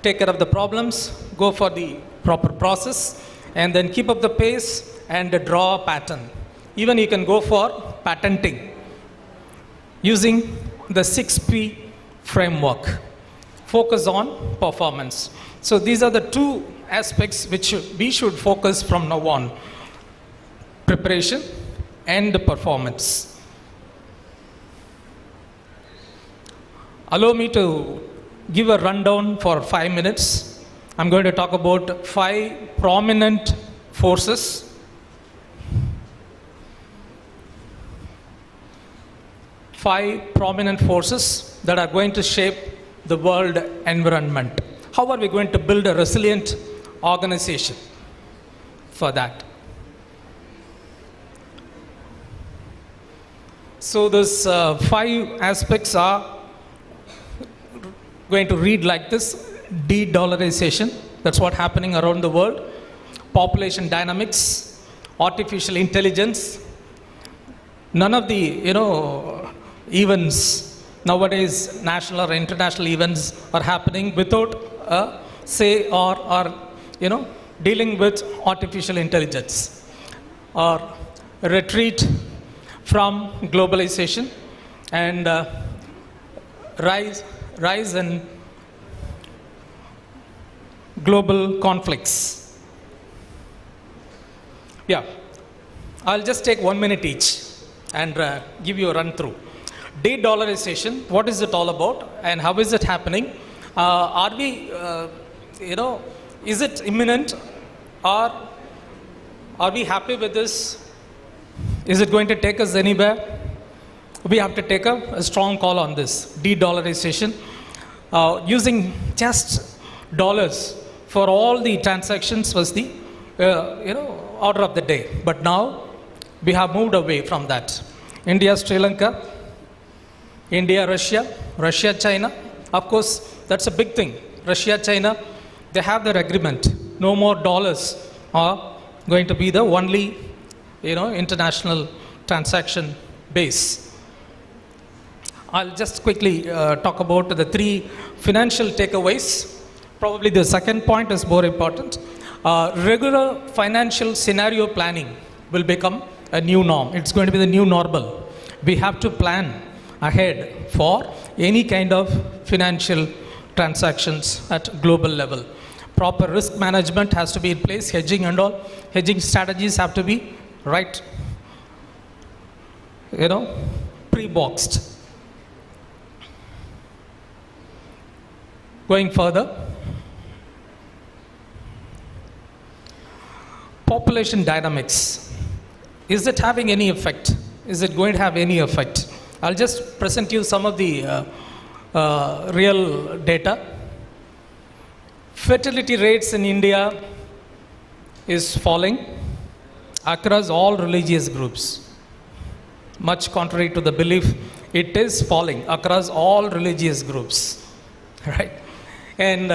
take care of the problems, go for the proper process, and then keep up the pace and draw a pattern. Even you can go for patenting using the 6P framework. Focus on performance. So these are the 2 aspects which we should focus from now on. Preparation and performance. Allow me to give a rundown for 5 minutes. I'm going to talk about 5 prominent forces. 5 prominent forces that are going to shape the world environment. How are we going to build a resilient organization for that? So those 5 aspects are going to read like this. De-dollarization, that's what's happening around the world. Population dynamics, artificial intelligence. None of the, events nowadays, national or international events are happening without a say or dealing with artificial intelligence, or retreat from globalization and rise in global conflicts. Yeah, I'll just take 1 minute each and give you a run through. De-dollarization, what is it all about and how is it happening? Are we, is it imminent, or are we happy with this? Is it going to take us anywhere? We have to take a strong call on this. De-dollarization, using just dollars for all the transactions was the order of the day. But now we have moved away from that. India, Sri Lanka, India, Russia, Russia, China. Of course, that's a big thing. Russia, China, they have their agreement. No more dollars are going to be the only, international transaction base. I'll just quickly talk about the 3 financial takeaways. Probably the second point is more important. Regular financial scenario planning will become a new norm. It's going to be the new normal. We have to plan ahead for any kind of financial transactions at global level. Proper risk management has to be in place, hedging and all. Hedging strategies have to be right, pre-boxed. Going further, population dynamics. Is it having any effect? Is it going to have any effect? I'll just present you some of the real data. Fertility rates in India is falling across all religious groups. Much contrary to the belief, it is falling across all religious groups, right? And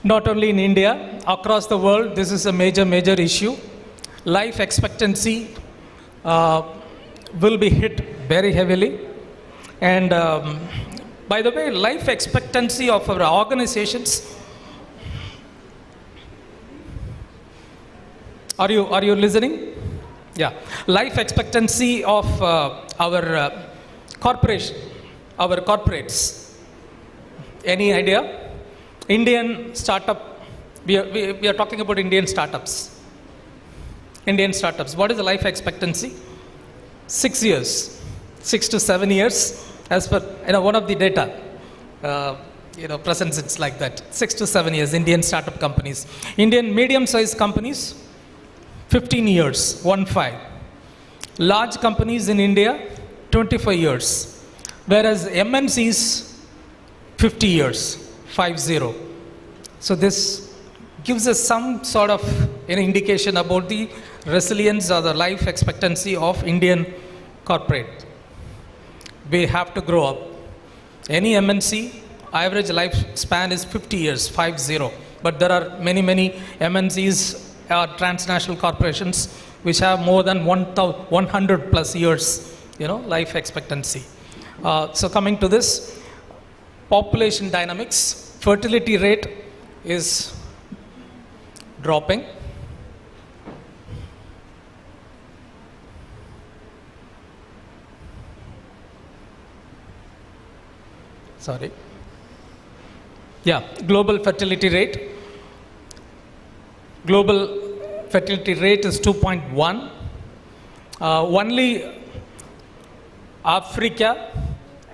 not only in India, across the world, this is a major issue. Life expectancy will be hit very heavily. And by the way, life expectancy of our organizations, are you listening? Yeah. Life expectancy of our corporates. Any idea? Indian startup, we are talking about Indian startups. Indian startups, what is the life expectancy? 6 years, 6 to 7 years, as per one of the data, presents it's like that. 6 to 7 years, Indian startup companies. Indian medium-sized companies, 15 years, 1-5. Large companies in India, 25 years. Whereas MNCs, 50 years, 50. So this gives us some sort of indication about the resilience or the life expectancy of Indian corporate. We have to grow up. Any MNC, average lifespan is 50 years, 50. But there are many MNCs, transnational corporations, which have more than 100 plus years, life expectancy. So coming to this, population dynamics, fertility rate is dropping. Sorry. Yeah, global fertility rate. Global fertility rate is 2.1. Only Africa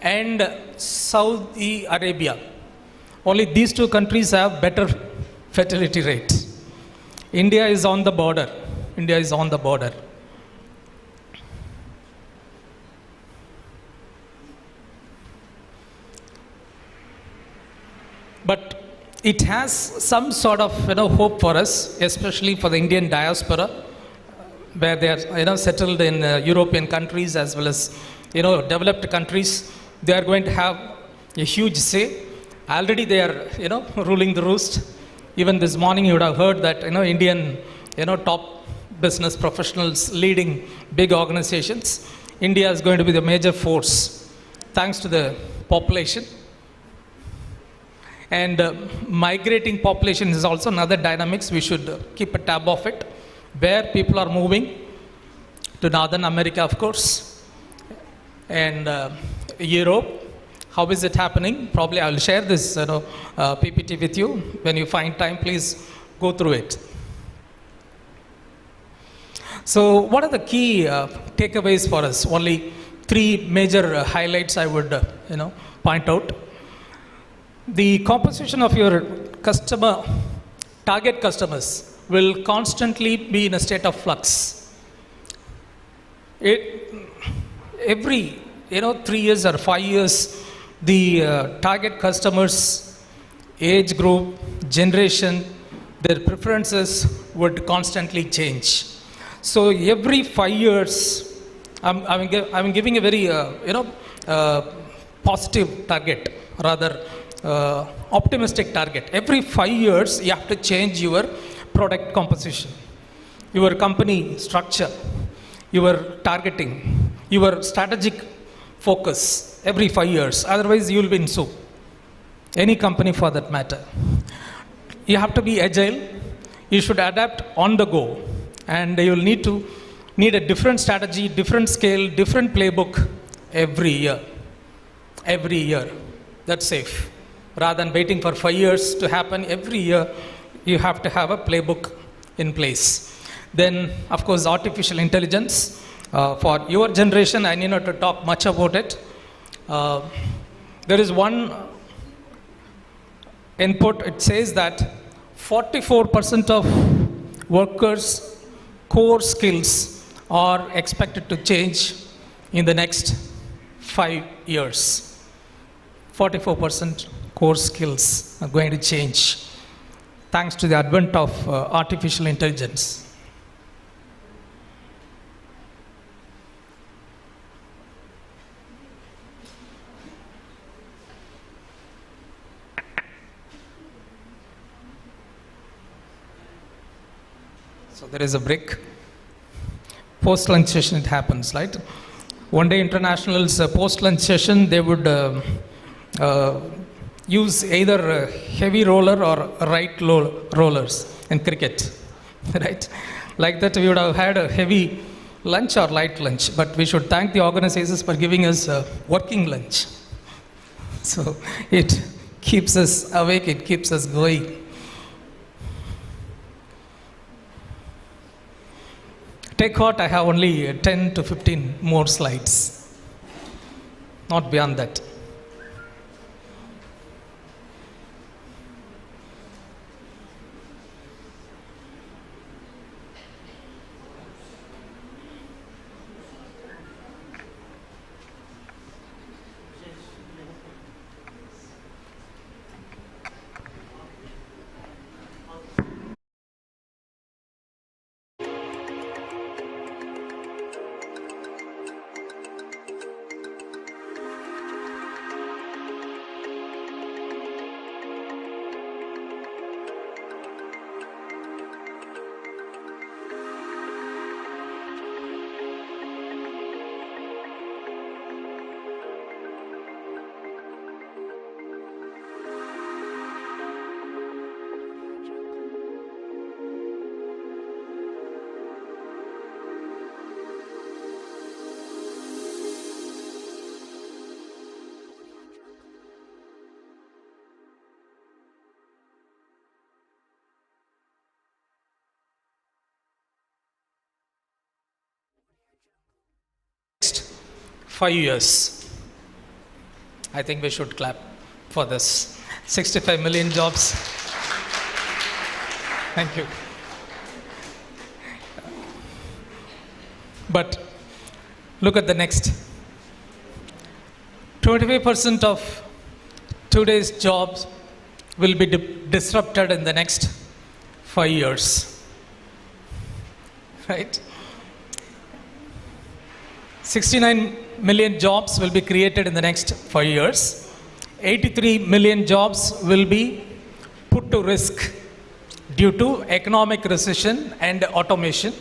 and Saudi Arabia, only these 2 countries have better fertility rates. India is on the border. India is on the border. But it has some sort of hope for us, especially for the Indian diaspora, where they are settled in European countries as well as developed countries. They are going to have a huge say. Already they are ruling the roost. Even this morning you would have heard that Indian top business professionals leading big organizations. India is going to be the major force thanks to the population. And migrating population is also another dynamics. We should keep a tab of it, where people are moving to Northern America, of course, and Europe. How is it happening? Probably I will share this PPT with you. When you find time, please go through it. So what are the key takeaways for us? Only three major highlights I would point out. The composition of your target customers will constantly be in a state of flux. Every 3 years or 5 years, the target customers, age group, generation, their preferences would constantly change. So every 5 years, I'm giving a very positive target, rather optimistic target. Every 5 years, you have to change your product composition, your company structure, your targeting, your strategic focus every 5 years. Otherwise, you will be in soup. Any company for that matter. You have to be agile. You should adapt on the go. And you will need a different strategy, different scale, different playbook every year. Every year. That's safe. Rather than waiting for 5 years to happen, every year you have to have a playbook in place. Then, of course, artificial intelligence. For your generation, I need not to talk much about it. There is one input. It says that 44% of workers' core skills are expected to change in the next 5 years. 44% core skills are going to change thanks to the advent of artificial intelligence. So there is a break. Post-lunch session it happens, right? One day internationals post-lunch session, they would use either a heavy roller or right rollers in cricket, right? Like that we would have had a heavy lunch or light lunch, but we should thank the organizers for giving us a working lunch. So it keeps us awake, it keeps us going. Take heart, I have only 10 to 15 more slides, not beyond that. Next 5 years, I think we should clap for this. 65 million jobs. Thank you. But look at the next. 25% of today's jobs will be disrupted in the next 5 years. Right? 69 million jobs will be created in the next 5 years. 83 million jobs will be put to risk due to economic recession and automation.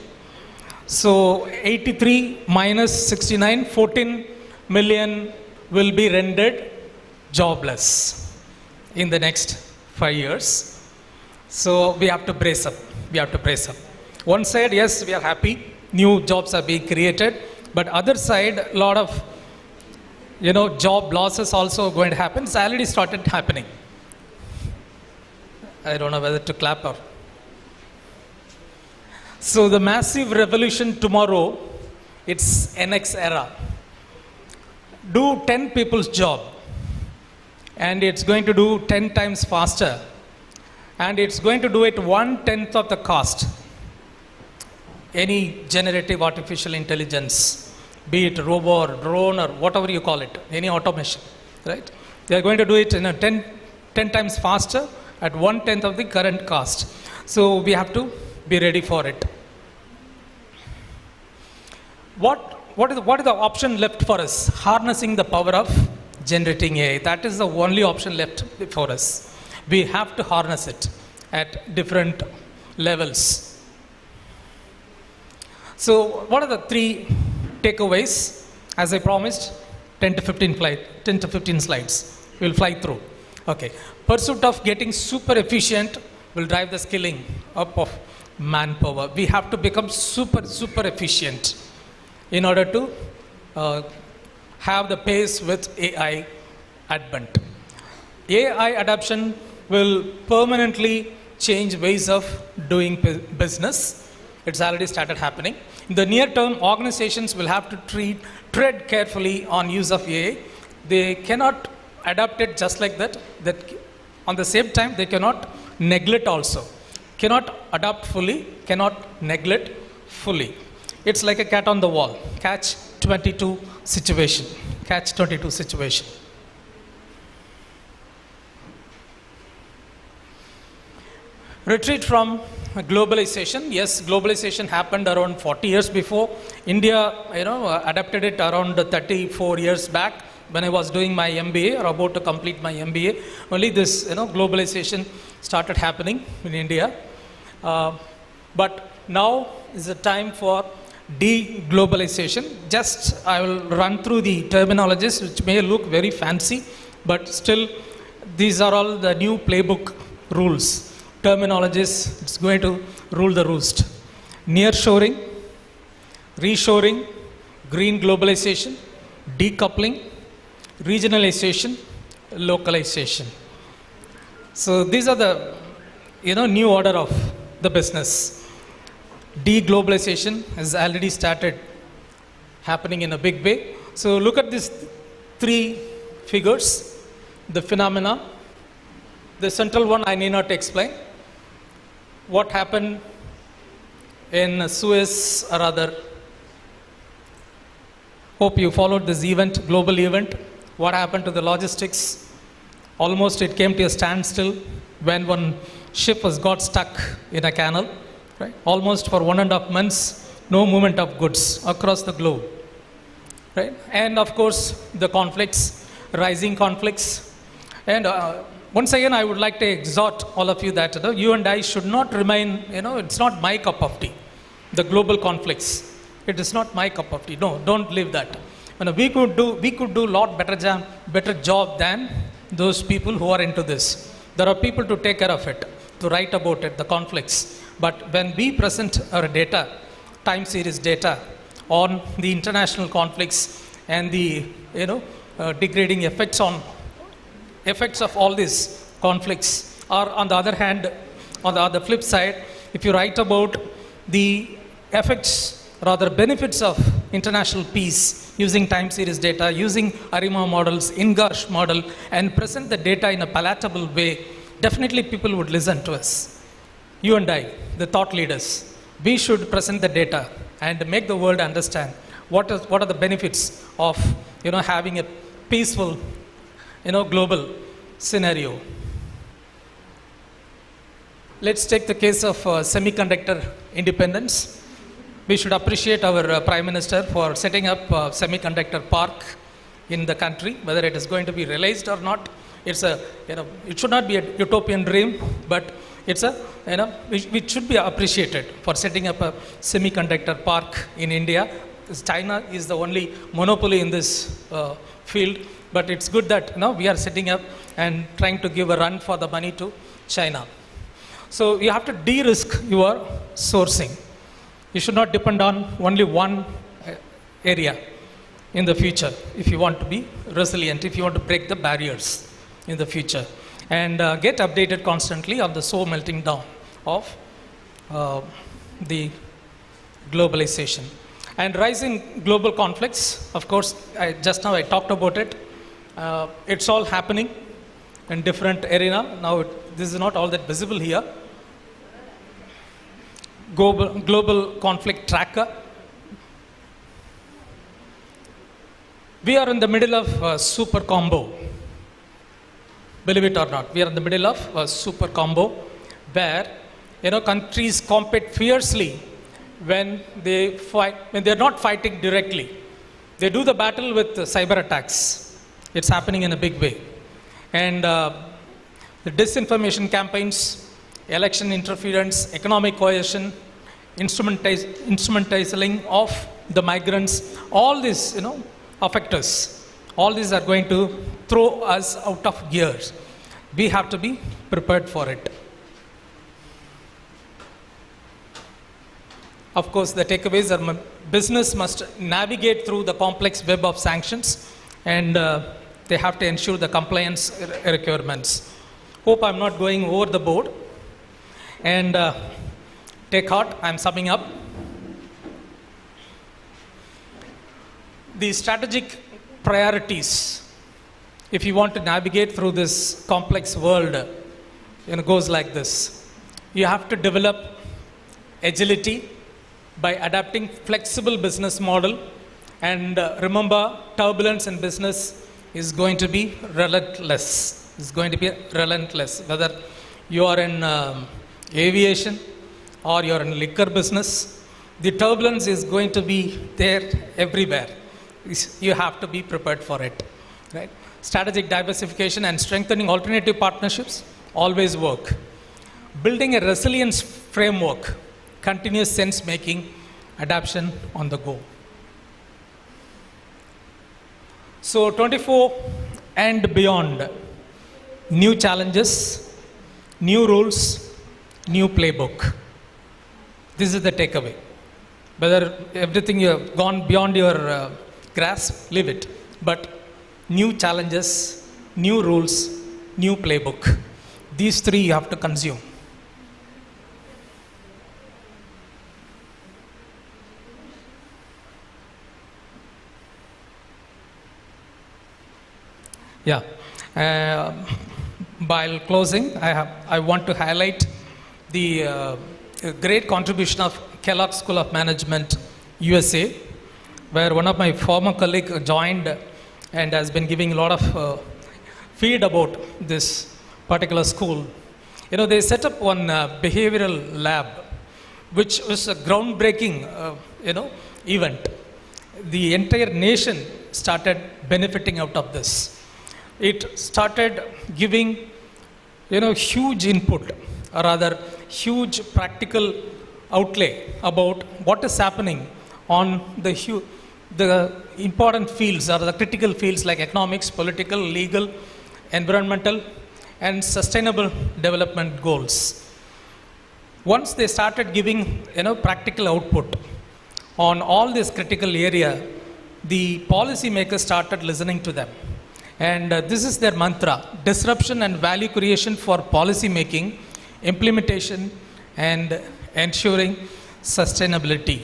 So 83 minus 69, 14 million will be rendered jobless. in the next 5 years. So we have to brace up. We have to brace up. One side, yes, we are happy. New jobs are being created. But other side, a lot of job losses also going to happen. It's already started happening. I don't know whether to clap or. So the massive revolution tomorrow, it's NX era. Do 10 people's job, and it's going to do 10 times faster, and it's going to do it 1/10 of the cost. Any generative artificial intelligence, be it robot or drone or whatever you call it, any automation, right? They are going to do it in a 10 times faster at 1/10 of the current cost. So we have to be ready for it. What is the option left for us? Harnessing the power of generating AI. That is the only option left for us. We have to harness it at different levels. So what are the 3 takeaways? As I promised, 10 to 15 slides. We'll fly through. Okay. Pursuit of getting super efficient will drive the skilling up of manpower. We have to become super efficient in order to have the pace with AI advent. AI adoption will permanently change ways of doing business. It's already started happening. In the near term, organizations will have to tread carefully on use of AI. They cannot adapt it just like that. On the same time, they cannot neglect also. Cannot adapt fully, cannot neglect fully. It's like a cat on the wall, catch-22 situation. Catch-22 situation. Retreat from globalization. Yes, globalization happened around 40 years before. India, adapted it around 34 years back when I was doing my MBA or about to complete my MBA. Only this, globalization started happening in India. But now is the time for de-globalization. Just I will run through the terminologies which may look very fancy, but still these are all the new playbook rules. Terminologies, it's going to rule the roost. Nearshoring, reshoring, green globalization, decoupling, regionalization, localization. So these are the new order of the business. De-globalization has already started happening in a big way. So look at these 3 figures, the phenomena. The central one I need not explain. What happened in Suez or other. Hope you followed this event, global event. What happened to the logistics? Almost it came to a standstill when one ship got stuck in a canal. Right? Almost for 1.5 months, no movement of goods across the globe. Right? And of course, the conflicts, rising conflicts. And once again, I would like to exhort all of you that you and I should not remain, it's not my cup of tea. The global conflicts, it is not my cup of tea. No, don't leave that. We could do a lot better job than those people who are into this. There are people to take care of it, to write about it, the conflicts. But when we present our data, time series data on the international conflicts and the degrading effects of all these conflicts, or on the other hand, on the flip side, if you write about the effects, rather benefits of international peace using time series data, using ARIMA models, INGARSH model, and present the data in a palatable way, definitely people would listen to us. You and I, the thought leaders, we should present the data and make the world understand what are the benefits of having a peaceful global scenario. Let's take the case of semiconductor independence. We should appreciate our Prime Minister for setting up a semiconductor park in the country, whether it is going to be realized or not. It's it should not be a utopian dream, but it's it should be appreciated for setting up a semiconductor park in India. China is the only monopoly in this field, but it's good that we are setting up and trying to give a run for the money to China. So you have to de-risk your sourcing. You should not depend on only one area in the future if you want to be resilient, if you want to break the barriers in the future. And get updated constantly on the slow melting down of the globalization. And rising global conflicts, of course, just now I talked about it. It's all happening in different arena. Now, this is not all that visible here. Global conflict tracker. We are in the middle of a super combo. Believe it or not, we are in the middle of a super combo where, countries compete fiercely when they fight, when they're not fighting directly. They do the battle with cyber attacks. It's happening in a big way. And the disinformation campaigns, election interference, economic coercion, instrumentalizing of the migrants, all these, affect us. All these are going to throw us out of gear. We have to be prepared for it. Of course, the takeaways are business must navigate through the complex web of sanctions, and they have to ensure the compliance requirements. Hope I'm not going over the board. And take heart, I'm summing up. The strategic priorities, if you want to navigate through this complex world, goes like this. You have to develop agility by adapting flexible business model, and remember, turbulence in business is going to be relentless. It's going to be relentless. Whether you are in aviation or you're in liquor business, the turbulence is going to be there everywhere. You have to be prepared for it, right? Strategic diversification and strengthening alternative partnerships always work. Building a resilience framework, continuous sense making, adaptation on the go. So 24 and beyond, new challenges, new rules, new playbook. This is the takeaway. Whether everything you have gone beyond your grasp, leave it. But new challenges, new rules, new playbook. These three you have to consume. Yeah. While closing, I want to highlight the great contribution of Kellogg School of Management, USA, where one of my former colleagues joined and has been giving a lot of feed about this particular school. They set up one behavioral lab, which was a groundbreaking, event. The entire nation started benefiting out of this. It started giving, huge input, or rather huge practical outlay about what is happening on the important fields or the critical fields like economics, political, legal, environmental, and sustainable development goals. Once they started giving, practical output on all this critical area, the policymakers started listening to them. And this is their mantra: disruption and value creation for policy making, implementation, and ensuring sustainability.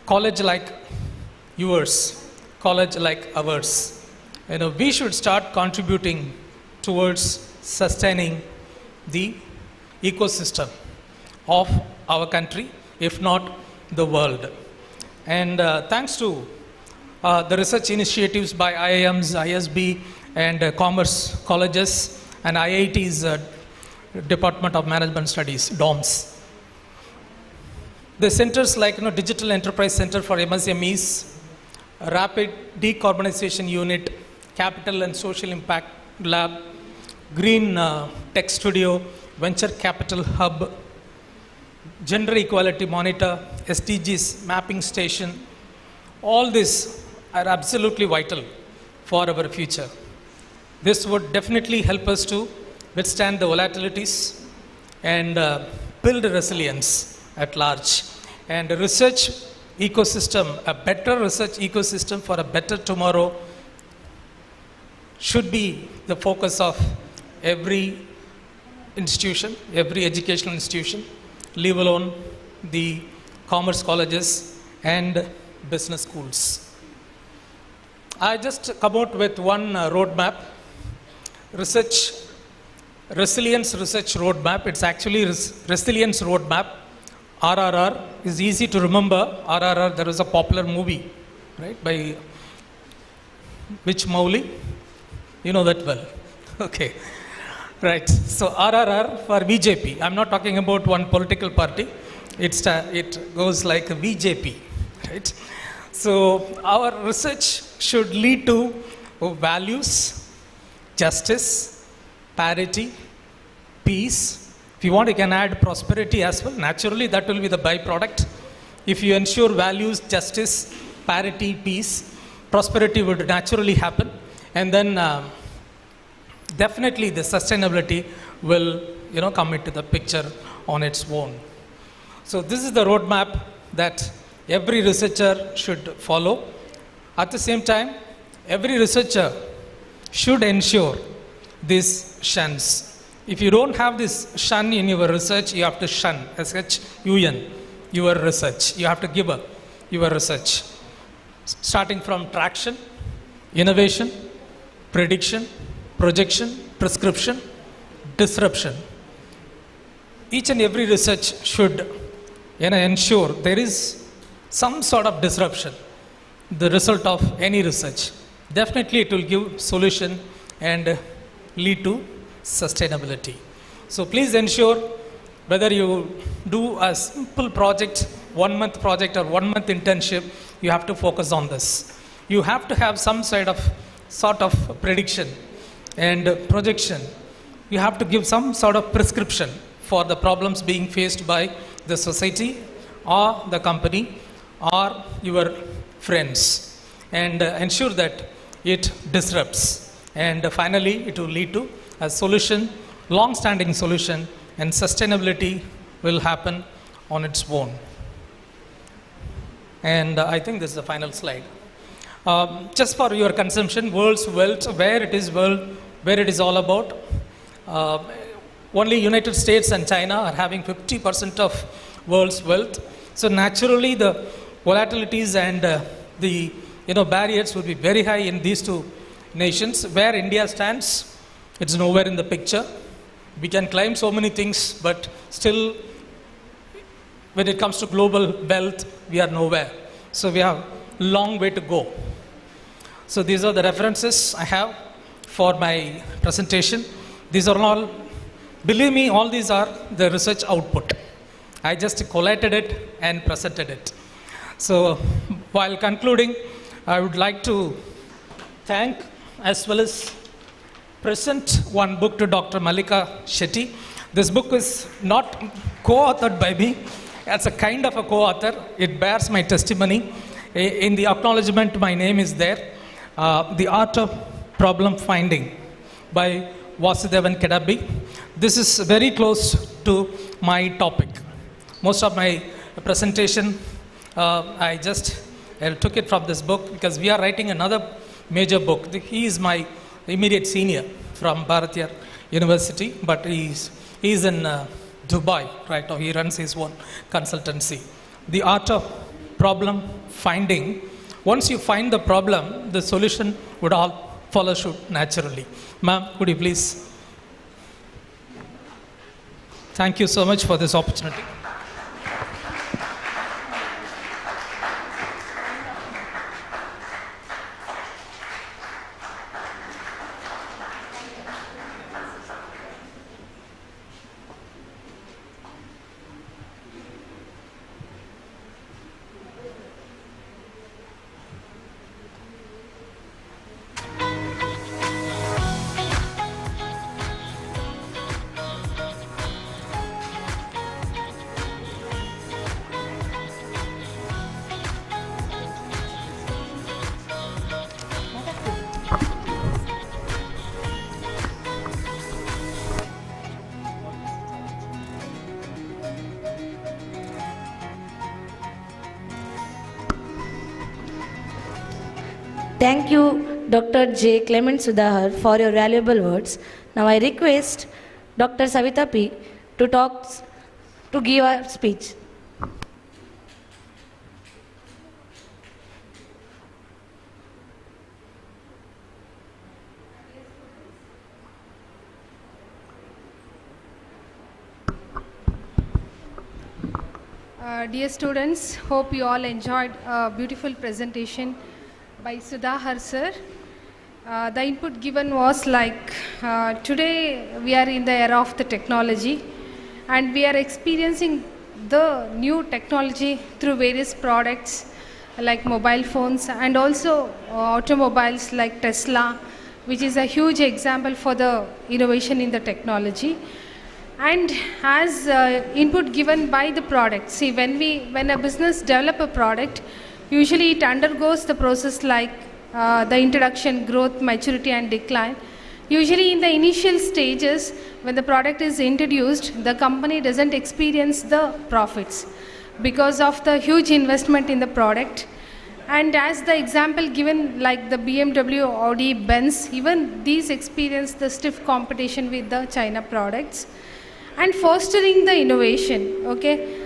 College like yours, college like ours, we should start contributing towards sustaining the ecosystem of our country, if not the world. And thanks to the research initiatives by IIMs, ISB, and commerce colleges, and IIT's Department of Management Studies, DOMS. The centers like Digital Enterprise Center for MSMEs, Rapid Decarbonization Unit, Capital and Social Impact Lab, Green Tech Studio, Venture Capital Hub, Gender Equality Monitor, SDGs Mapping Station, all these are absolutely vital for our future. This would definitely help us to withstand the volatilities and build resilience at large. And a research ecosystem, a better research ecosystem for a better tomorrow should be the focus of every institution, every educational institution, leave alone the commerce colleges and business schools. I just come out with one roadmap, resilience research roadmap. It's actually resilience roadmap. RRR is easy to remember. RRR, there was a popular movie, right, by which Mowgli? You know that well. Okay. Right. So RRR for BJP. I'm not talking about one political party. It goes like a BJP. Right. So our research should lead to values, justice, parity, peace. If you want, you can add prosperity as well. Naturally, that will be the byproduct. If you ensure values, justice, parity, peace, prosperity would naturally happen. And then definitely the sustainability will, come into the picture on its own. So this is the roadmap that every researcher should follow. At the same time, every researcher should ensure these shuns. If you don't have this shun in your research, you have to shun, S-H-U-N, your research. You have to give up your research. Starting from traction, innovation, prediction, projection, prescription, disruption. Each and every research should ensure there is some sort of disruption, the result of any research. Definitely it will give solution and lead to sustainability. So please ensure whether you do a simple project, 1 month project or 1 month internship, you have to focus on this. You have to have some sort of prediction and projection. You have to give some sort of prescription for the problems being faced by the society or the company or your friends, and ensure that it disrupts. And finally, it will lead to a solution, long-standing solution, and sustainability will happen on its own. And I think this is the final slide. Just for your consumption, world's wealth, where it is all about. Only United States and China are having 50% of world's wealth. So naturally, the volatilities and the barriers will be very high in these two nations. Where India stands, it's nowhere in the picture. We can claim so many things, but still, when it comes to global wealth, we are nowhere. So we have a long way to go. So these are the references I have for my presentation. These are all, believe me, all these are the research output. I just collated it and presented it. So while concluding, I would like to thank as well as present one book to Dr. Malika Shetty. This book is not co-authored by me. As a kind of a co-author, it bears my testimony. In the acknowledgement, my name is there. The Art of Problem Finding by Vasudevan Kedabbi. This is very close to my topic. Most of my presentation, I just took it from this book because we are writing another major book. He is my immediate senior from Bharatiya University, but he's in Dubai right now. He runs his own consultancy. The Art of Problem Finding. Once you find the problem, the solution would all follow suit naturally. Ma'am, could you please? Thank you so much for this opportunity. Thank you, Dr. J. Clement Sudhar, for your valuable words. Now I request Dr. Savita P. to give a speech. Dear students, hope you all enjoyed a beautiful presentation by Sudhar sir. The input given was like, today we are in the era of the technology and we are experiencing the new technology through various products like mobile phones and also automobiles like Tesla, which is a huge example for the innovation in the technology. And as input given by the product, see when a business develop a product, usually it undergoes the process like the introduction, growth, maturity and decline. Usually in the initial stages, when the product is introduced, the company doesn't experience the profits because of the huge investment in the product. And as the example given like the BMW, Audi, Benz, even these experience the stiff competition with the China products. And fostering the innovation, okay.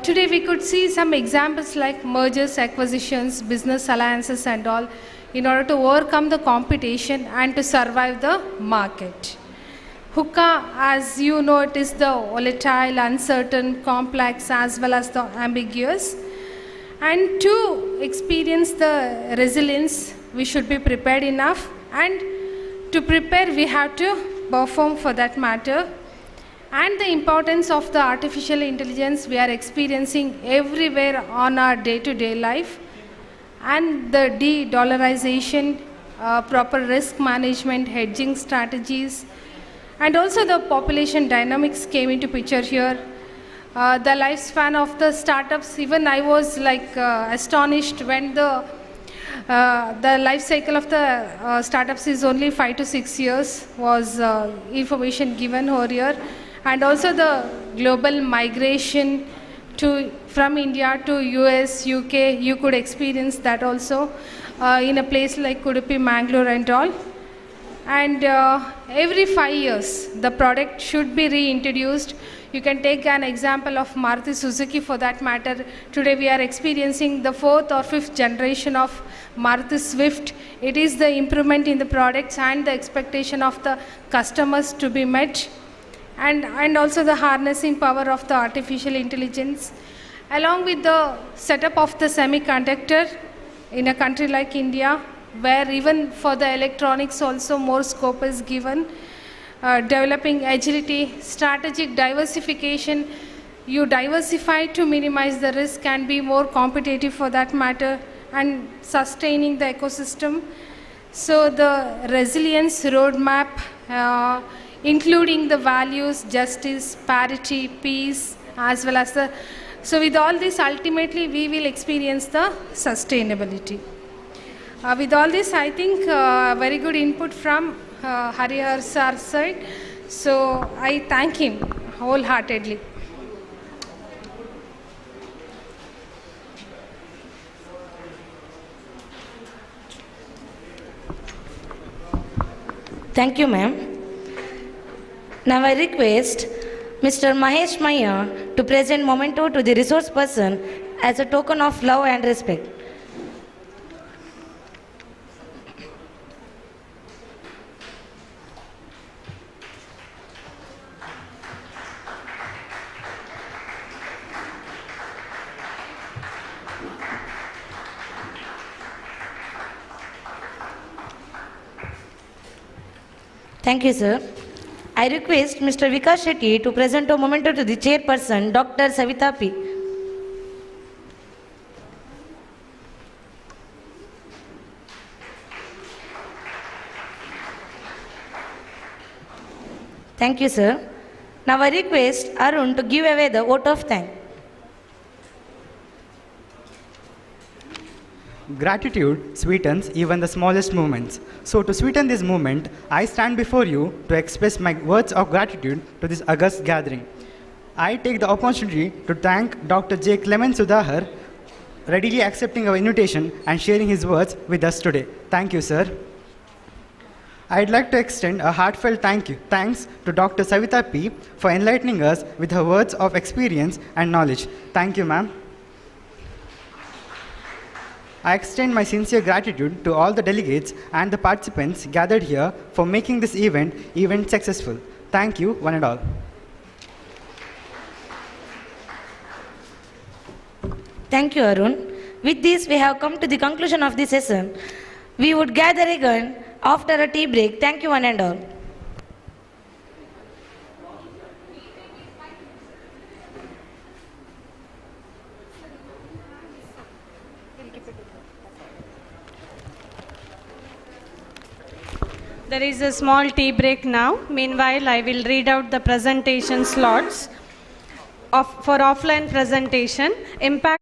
Today we could see some examples like mergers, acquisitions, business alliances and all in order to overcome the competition and to survive the market. Hookah, as you know, it is the volatile, uncertain, complex as well as the ambiguous. And to experience the resilience, we should be prepared enough, and to prepare we have to perform for that matter. And the importance of the artificial intelligence we are experiencing everywhere on our day-to-day life, and the de-dollarization, proper risk management, hedging strategies, and also the population dynamics came into picture here. The lifespan of the startups, even I was like astonished when the life cycle of the startups is only 5 to 6 years was information given over here. And also the global migration from India to US, UK, you could experience that also in a place like Udupi, Mangalore and all. And every 5 years, the product should be reintroduced. You can take an example of Maruti Suzuki for that matter. Today we are experiencing the 4th or 5th generation of Maruti Swift. It is the improvement in the products and the expectation of the customers to be met. And also the harnessing power of the artificial intelligence, along with the setup of the semiconductor in a country like India, where even for the electronics also more scope is given, developing agility, strategic diversification. You diversify to minimize the risk and be more competitive for that matter, and sustaining the ecosystem. So the resilience roadmap, including the values, justice, parity, peace, as well as the, so with all this ultimately we will experience the sustainability. With all this, I think very good input from Harihar sir's side. So I thank him wholeheartedly. Thank you, ma'am. Now I request Mr. Mahesh Maya to present memento to the resource person as a token of love and respect. Thank you, sir. I request Mr. Vikas Shetty to present a memento to the chairperson, Dr. Savita P. Thank you, sir. Now I request Arun to give away the vote of thanks. Gratitude sweetens even the smallest moments. So to sweeten this moment, I stand before you to express my words of gratitude to this august gathering. I take the opportunity to thank Dr. J. Clement Sudhar readily accepting our invitation and sharing his words with us today. Thank you, sir. I'd like to extend a heartfelt thanks to Dr. Savita P. for enlightening us with her words of experience and knowledge. Thank you, ma'am. I extend my sincere gratitude to all the delegates and the participants gathered here for making this event successful. Thank you, one and all. Thank you, Arun. With this, we have come to the conclusion of this session. We would gather again after a tea break. Thank you, one and all. There is a small tea break now. Meanwhile, I will read out the presentation slots for offline presentation. Impact.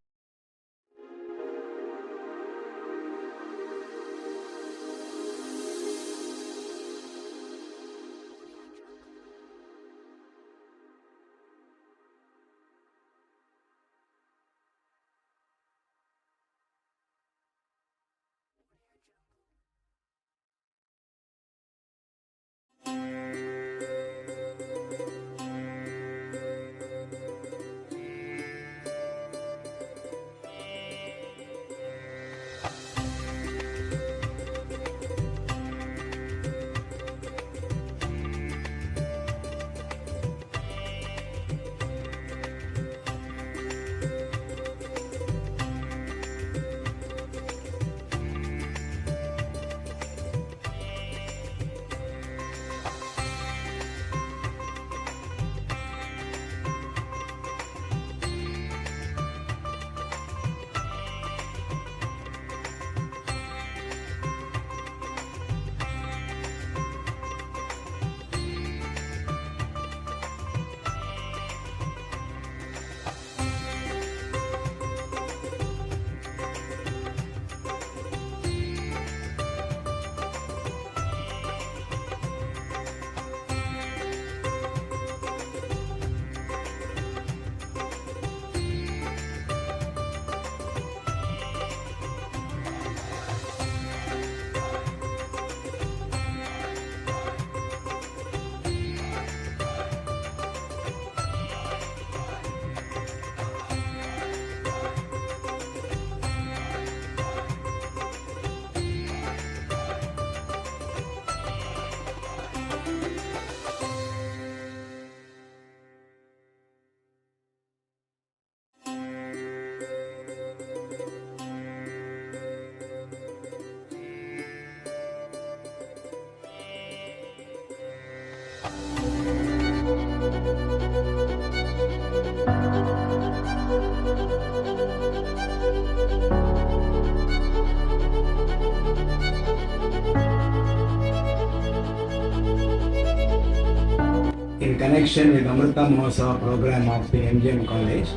In connection with Amrita Mahotsav program of the MGM College,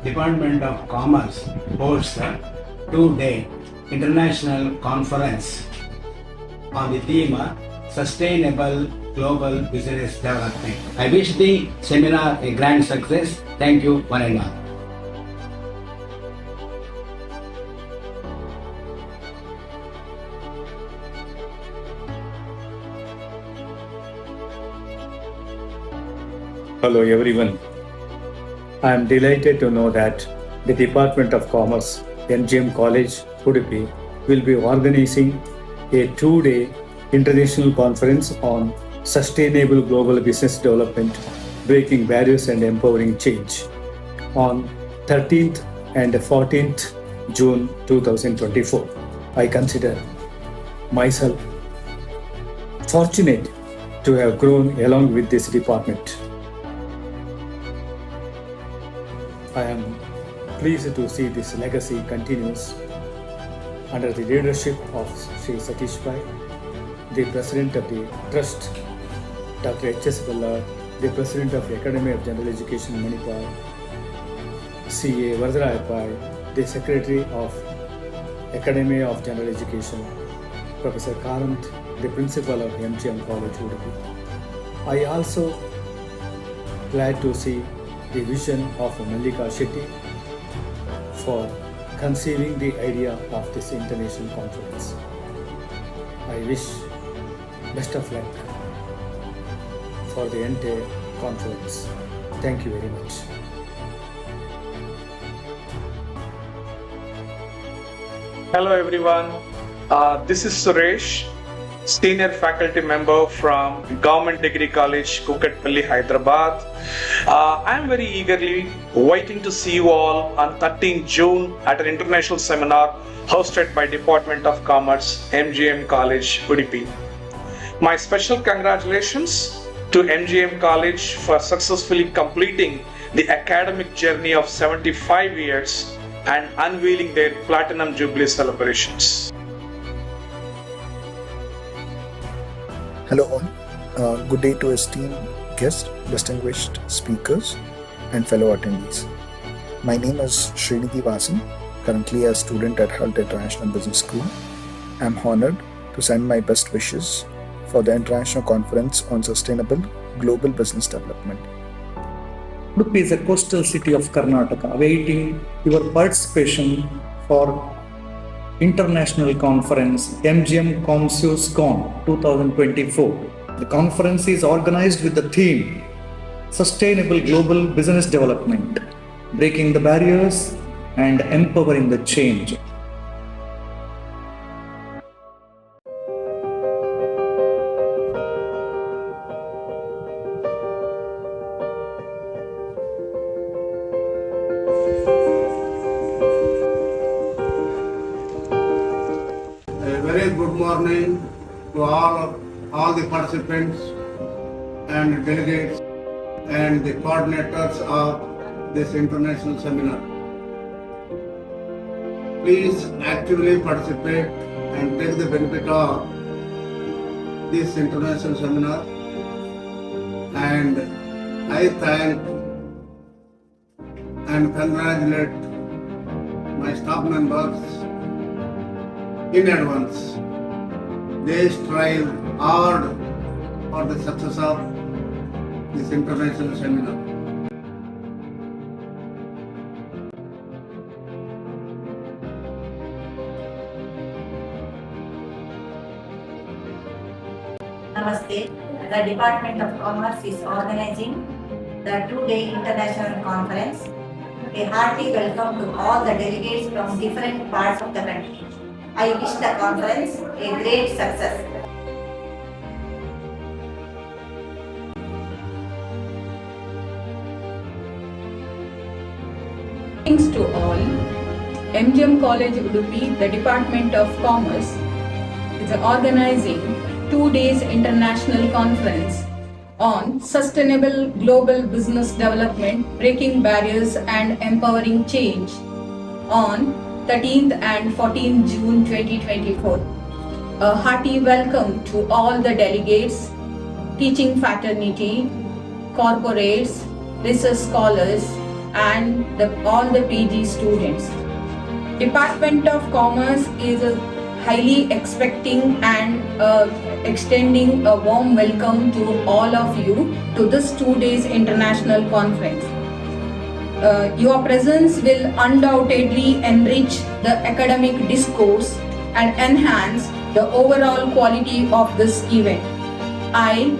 Department of Commerce hosts a two-day international conference on the theme Sustainable Global Business Development. I wish the seminar a grand success. Thank you, one and all. Hello everyone. I am delighted to know that the Department of Commerce, MGM College, Udupi, will be organizing a two-day international conference on sustainable global business development, breaking barriers and empowering change on 13th and 14th June 2024. I consider myself fortunate to have grown along with this department. I am pleased to see this legacy continues under the leadership of Sri Satish Bhai, the President of the Trust, Dr. H.S. Ballard, the President of the Academy of General Education, Manipur, C.A. Varadaraya Pai, the Secretary of Academy of General Education, Professor Karant, the Principal of MGM College, Udupi. I also glad to see the vision of Mallika Shetty for conceiving the idea of this international conference. I wish best of luck for the entire conference. Thank you very much. Hello everyone, this is Suresh, Senior Faculty Member from Government Degree College, Kukatpalli, Hyderabad. I am very eagerly waiting to see you all on 13 June at an international seminar hosted by Department of Commerce, MGM College, Udupi. My special congratulations to MGM College for successfully completing the academic journey of 75 years and unveiling their Platinum Jubilee celebrations. Hello all, good day to esteemed guests, distinguished speakers and fellow attendees. My name is Srinidhi Vasan, currently a student at HULT International Business School. I am honored to send my best wishes for the International Conference on Sustainable Global Business Development. Udupi is a coastal city of Karnataka, awaiting your participation for International Conference MGM COMSUSCON 2024. The conference is organized with the theme Sustainable Global Business Development, Breaking the Barriers and Empowering the Change. Good morning to all the participants and delegates and the coordinators of this international seminar. Please actively participate and take the benefit of this international seminar, and I thank and congratulate my staff members in advance. They strive hard for the success of this international seminar. Namaste. The Department of Commerce is organizing the two-day international conference. A hearty welcome to all the delegates from different parts of the country. I wish the conference a great success. Thanks to all. MGM College Udupi, the Department of Commerce, is organizing 2 days international conference on sustainable global business development, breaking barriers and empowering change on 13th and 14th June 2024. A hearty welcome to all the delegates, teaching fraternity, corporates, research scholars, and all the PG students. Department of Commerce is highly expecting and extending a warm welcome to all of you to this 2 days international conference. Your presence will undoubtedly enrich the academic discourse and enhance the overall quality of this event. I,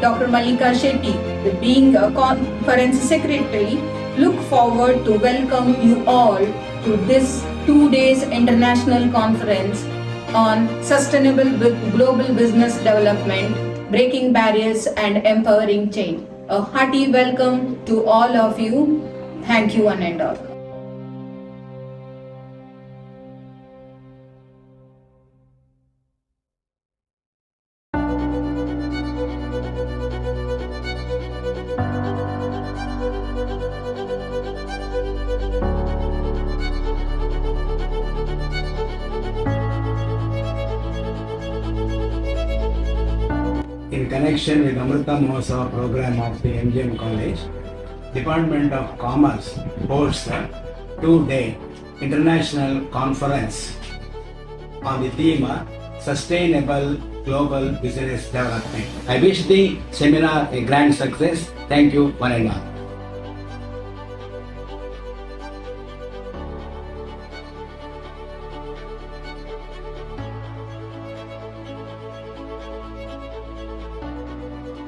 Dr. Mallika Shetty, being a conference secretary, look forward to welcome you all to this 2 days international conference on sustainable global business development, breaking barriers and empowering change. A hearty welcome to all of you. Thank you one and all. In connection with Amrita Mahotsav program of the MGM College, Department of Commerce hosts a 2-day international conference on the theme Sustainable Global Business Development. I wish the seminar a grand success. Thank you one and all.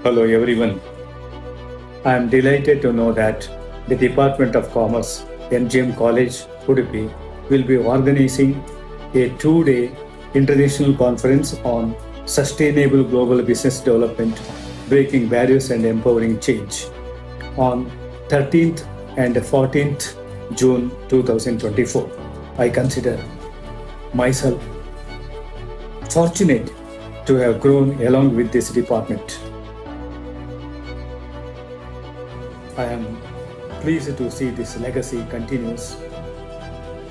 Hello everyone. I am delighted to know that the Department of Commerce, MGM College, Udupi, will be organizing a two-day international conference on sustainable global business development, breaking barriers and empowering change on 13th and 14th June 2024. I consider myself fortunate to have grown along with this department. I am pleased to see this legacy continues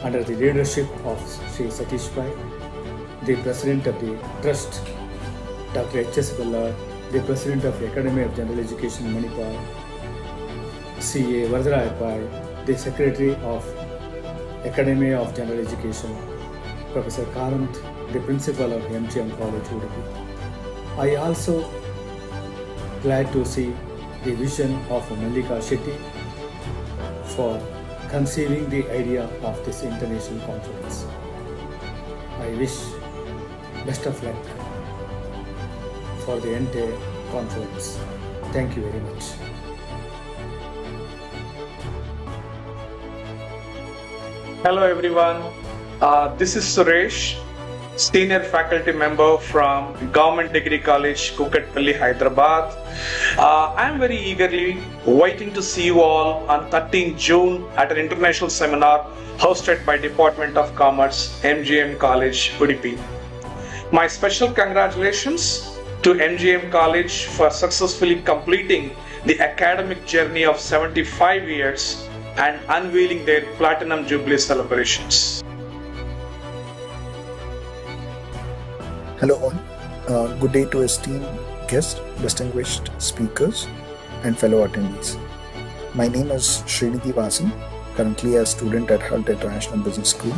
under the leadership of Sri Satish Pai, the President of the Trust, Dr. H.S. Ballard, the President of the Academy of General Education, Manipur, C.A. Varadaraja Pai, the Secretary of Academy of General Education, Professor Karant, the Principal of MGM College, Udupi. I also glad to see the vision of Mallika Shetty for conceiving the idea of this international conference. I wish best of luck for the entire conference. Thank you very much. Hello everyone, this is Suresh, Senior Faculty Member from Government Degree College, Kukatpalli, Hyderabad. I am very eagerly waiting to see you all on 13 June at an international seminar hosted by Department of Commerce, MGM College, Udupi. My special congratulations to MGM College for successfully completing the academic journey of 75 years and unveiling their Platinum Jubilee celebrations. Hello all. Good day to esteemed guests, distinguished speakers, and fellow attendees. My name is Srinidhi Vasan, currently a student at HULT International Business School.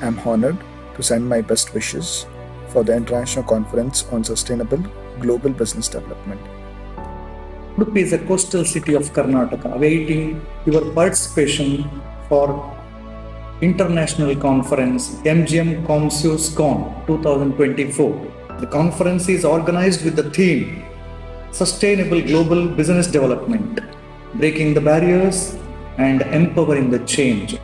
I am honored to send my best wishes for the International Conference on Sustainable Global Business Development. Udupi is a coastal city of Karnataka, awaiting your participation for International Conference MGM COMSUSCON 2024. The conference is organized with the theme Sustainable Global Business Development, Breaking the Barriers and Empowering the Change.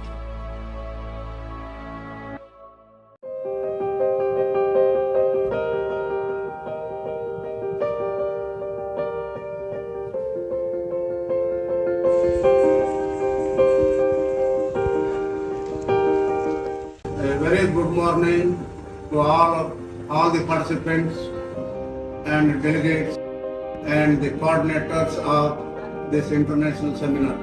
Good morning to all the participants and delegates and the coordinators of this international seminar.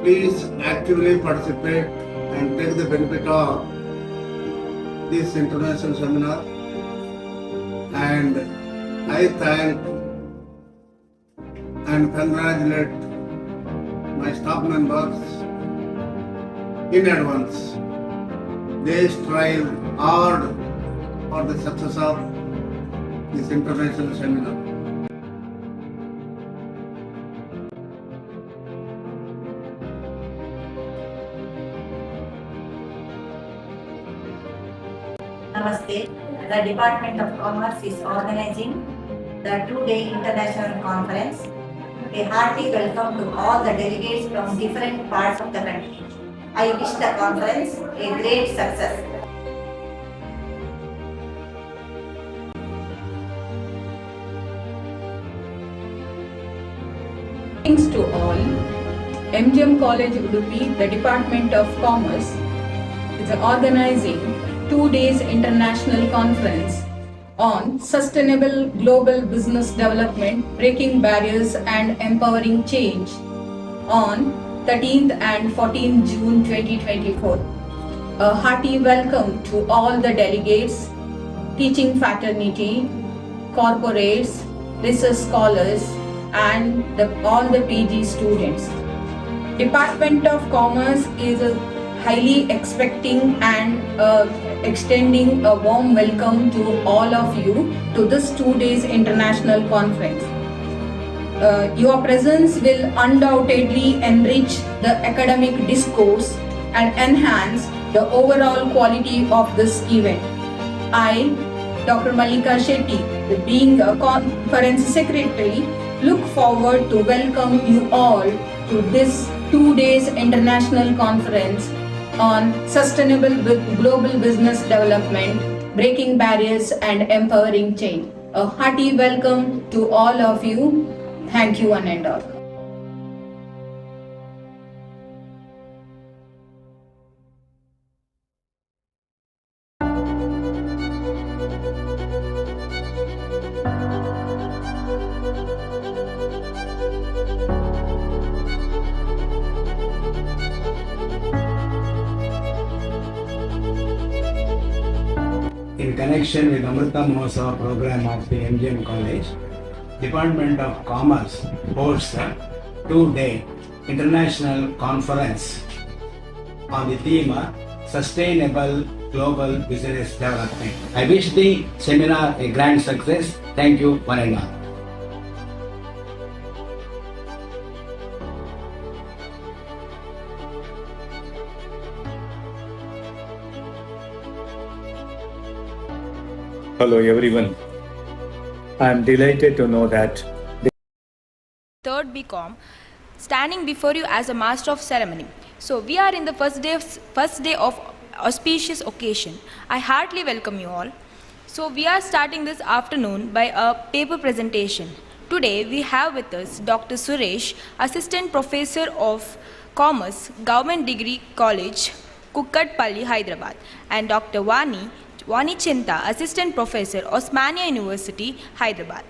Please actively participate and take the benefit of this international seminar, and I thank and congratulate my staff members in advance. They strive hard for the success of this international seminar. Namaste. The Department of Commerce is organizing the two-day international conference. A hearty welcome to all the delegates from different parts of the country. I wish the conference a great success. Thanks to all. MGM College Udupi, the Department of Commerce, is organizing 2 days international conference on sustainable global business development, breaking barriers and empowering change on 13th and 14th June 2024. A hearty welcome to all the delegates, teaching fraternity, corporates, research scholars, and all the PG students. Department of Commerce is highly expecting and extending a warm welcome to all of you to this 2 days international conference. Your presence will undoubtedly enrich the academic discourse and enhance the overall quality of this event. I, Dr. Malika Shetty, being a conference secretary, look forward to welcome you all to this 2 days international conference on sustainable global business development, breaking barriers and empowering change. A hearty welcome to all of you. Thank you one and all. In connection with Amrita Mahotsav program of the MGM College, Department of Commerce hosts a 2-day international conference on the theme Sustainable Global Business Development. I wish the seminar a grand success. Thank you, one and all. Hello everyone. I am delighted to know that Third BCom, standing before you as a master of ceremony. So we are in the first day of auspicious occasion. I heartily welcome you all. So we are starting this afternoon by a paper presentation. Today we have with us Dr. Suresh, Assistant Professor of Commerce, Government Degree College, Kukkatpalli, Hyderabad, and Dr. Vani Chinta, Assistant Professor, Osmania University, Hyderabad.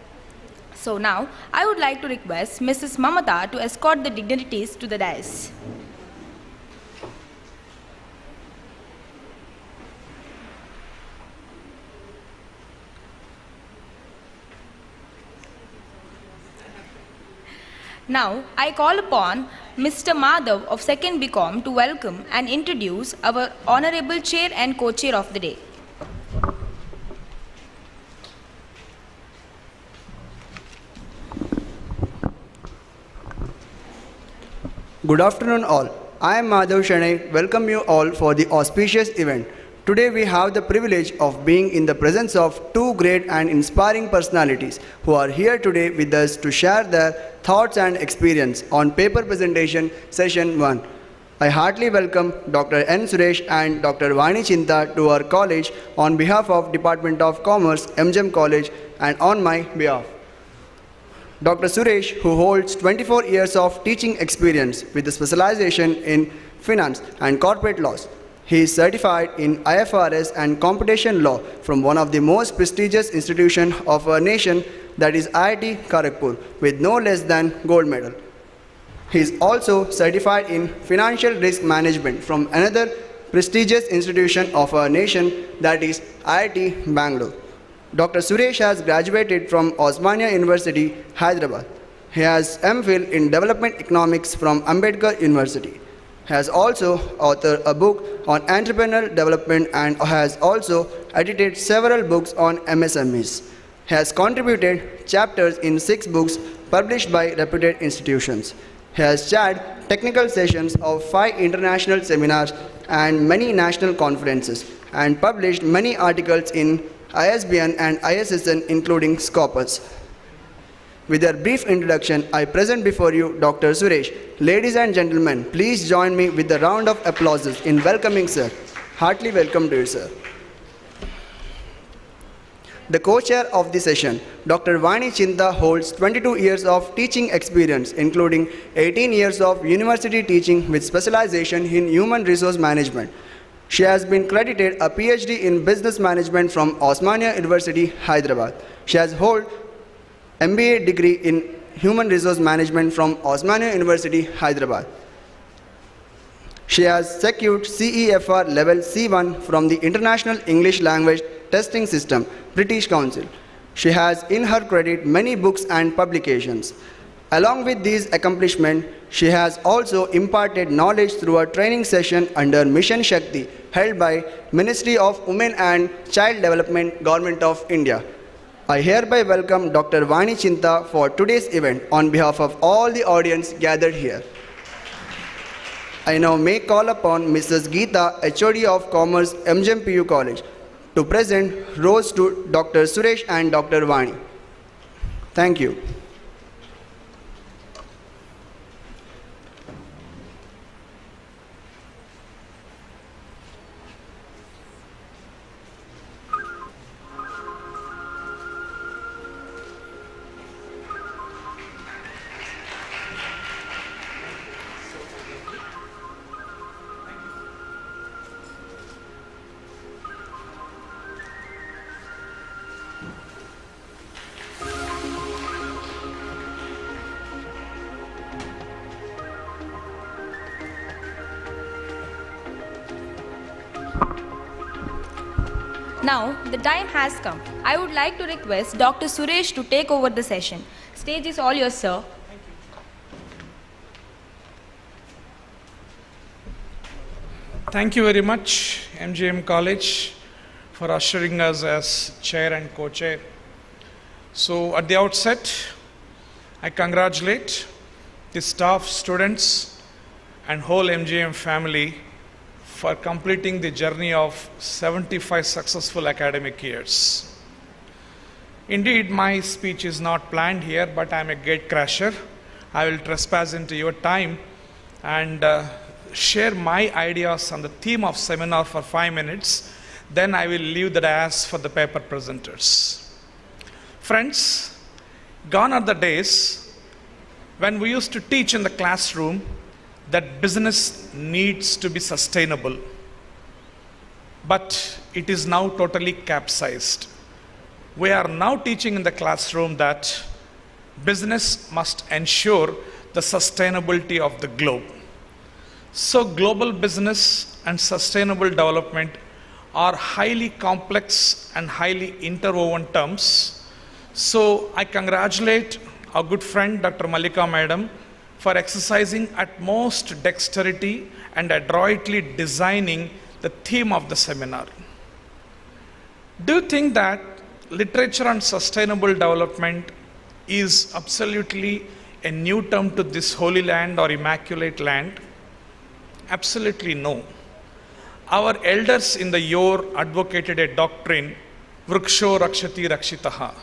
So now, I would like to request Mrs. Mamata to escort the dignitaries to the dais. Now, I call upon Mr. Madhav of 2nd BCom to welcome and introduce our Honorable Chair and Co-Chair of the day. Good afternoon all. I am Madhav Shanai. Welcome you all for the auspicious event. Today we have the privilege of being in the presence of two great and inspiring personalities who are here today with us to share their thoughts and experience on paper presentation session 1. I heartily welcome Dr. N. Suresh and Dr. Vani Chinta to our college on behalf of Department of Commerce, MGM College, and on my behalf. Dr. Suresh, who holds 24 years of teaching experience with a specialization in finance and corporate laws. He is certified in IFRS and competition law from one of the most prestigious institutions of our nation, that is IIT Kharagpur, with no less than gold medal. He is also certified in financial risk management from another prestigious institution of our nation, that is IIT Bangalore. Dr. Suresh has graduated from Osmania University, Hyderabad. He has MPhil in Development Economics from Ambedkar University. He has also authored a book on entrepreneurial development and has also edited several books on MSMEs. He has contributed chapters in 6 books published by reputed institutions. He has chaired technical sessions of 5 international seminars and many national conferences, and published many articles in ISBN and ISSN, including Scopus. With a brief introduction, I present before you Dr. Suresh. Ladies and gentlemen, please join me with a round of applause in welcoming sir. Heartily welcome to you, sir. The co-chair of the session, Dr. Vani Chinta, holds 22 years of teaching experience, including 18 years of university teaching with specialization in human resource management. She has been credited a PhD in business management from Osmania University, Hyderabad. She has held MBA degree in human resource management from Osmania University, Hyderabad. She has secured CEFR level C1 from the International English Language Testing System, British Council. She has in her credit many books and publications. Along with these accomplishments, she has also imparted knowledge through a training session under Mission Shakti held by Ministry of Women and Child Development, Government of India. I hereby welcome Dr. Vani Chinta for today's event on behalf of all the audience gathered here. I now may call upon Mrs. Geeta, HOD of Commerce, MGM PU College. to present rose to Dr. Suresh and Dr. Vani. Thank you. Now, the time has come. I would like to request Dr. Suresh to take over the session. Stage is all yours, sir. Thank you very much, MGM College, for ushering us as chair and co-chair. So, at the outset, I congratulate the staff, students, and whole MGM family for completing the journey of 75 successful academic years. Indeed, my speech is not planned here, but I am a gate crasher. I will trespass into your time and share my ideas on the theme of seminar for 5 minutes. Then I will leave the dais for the paper presenters. Friends, gone are the days when we used to teach in the classroom that business needs to be sustainable. But it is now totally capsized. We are now teaching in the classroom that business must ensure the sustainability of the globe. So global business and sustainable development are highly complex and highly interwoven terms. So I congratulate our good friend Dr. Mallika Madam for exercising utmost dexterity and adroitly designing the theme of the seminar. Do you think that literature on sustainable development is absolutely a new term to this holy land or immaculate land? Absolutely no. Our elders in the yore advocated a doctrine, Vriksho Rakshati Rakshitaha.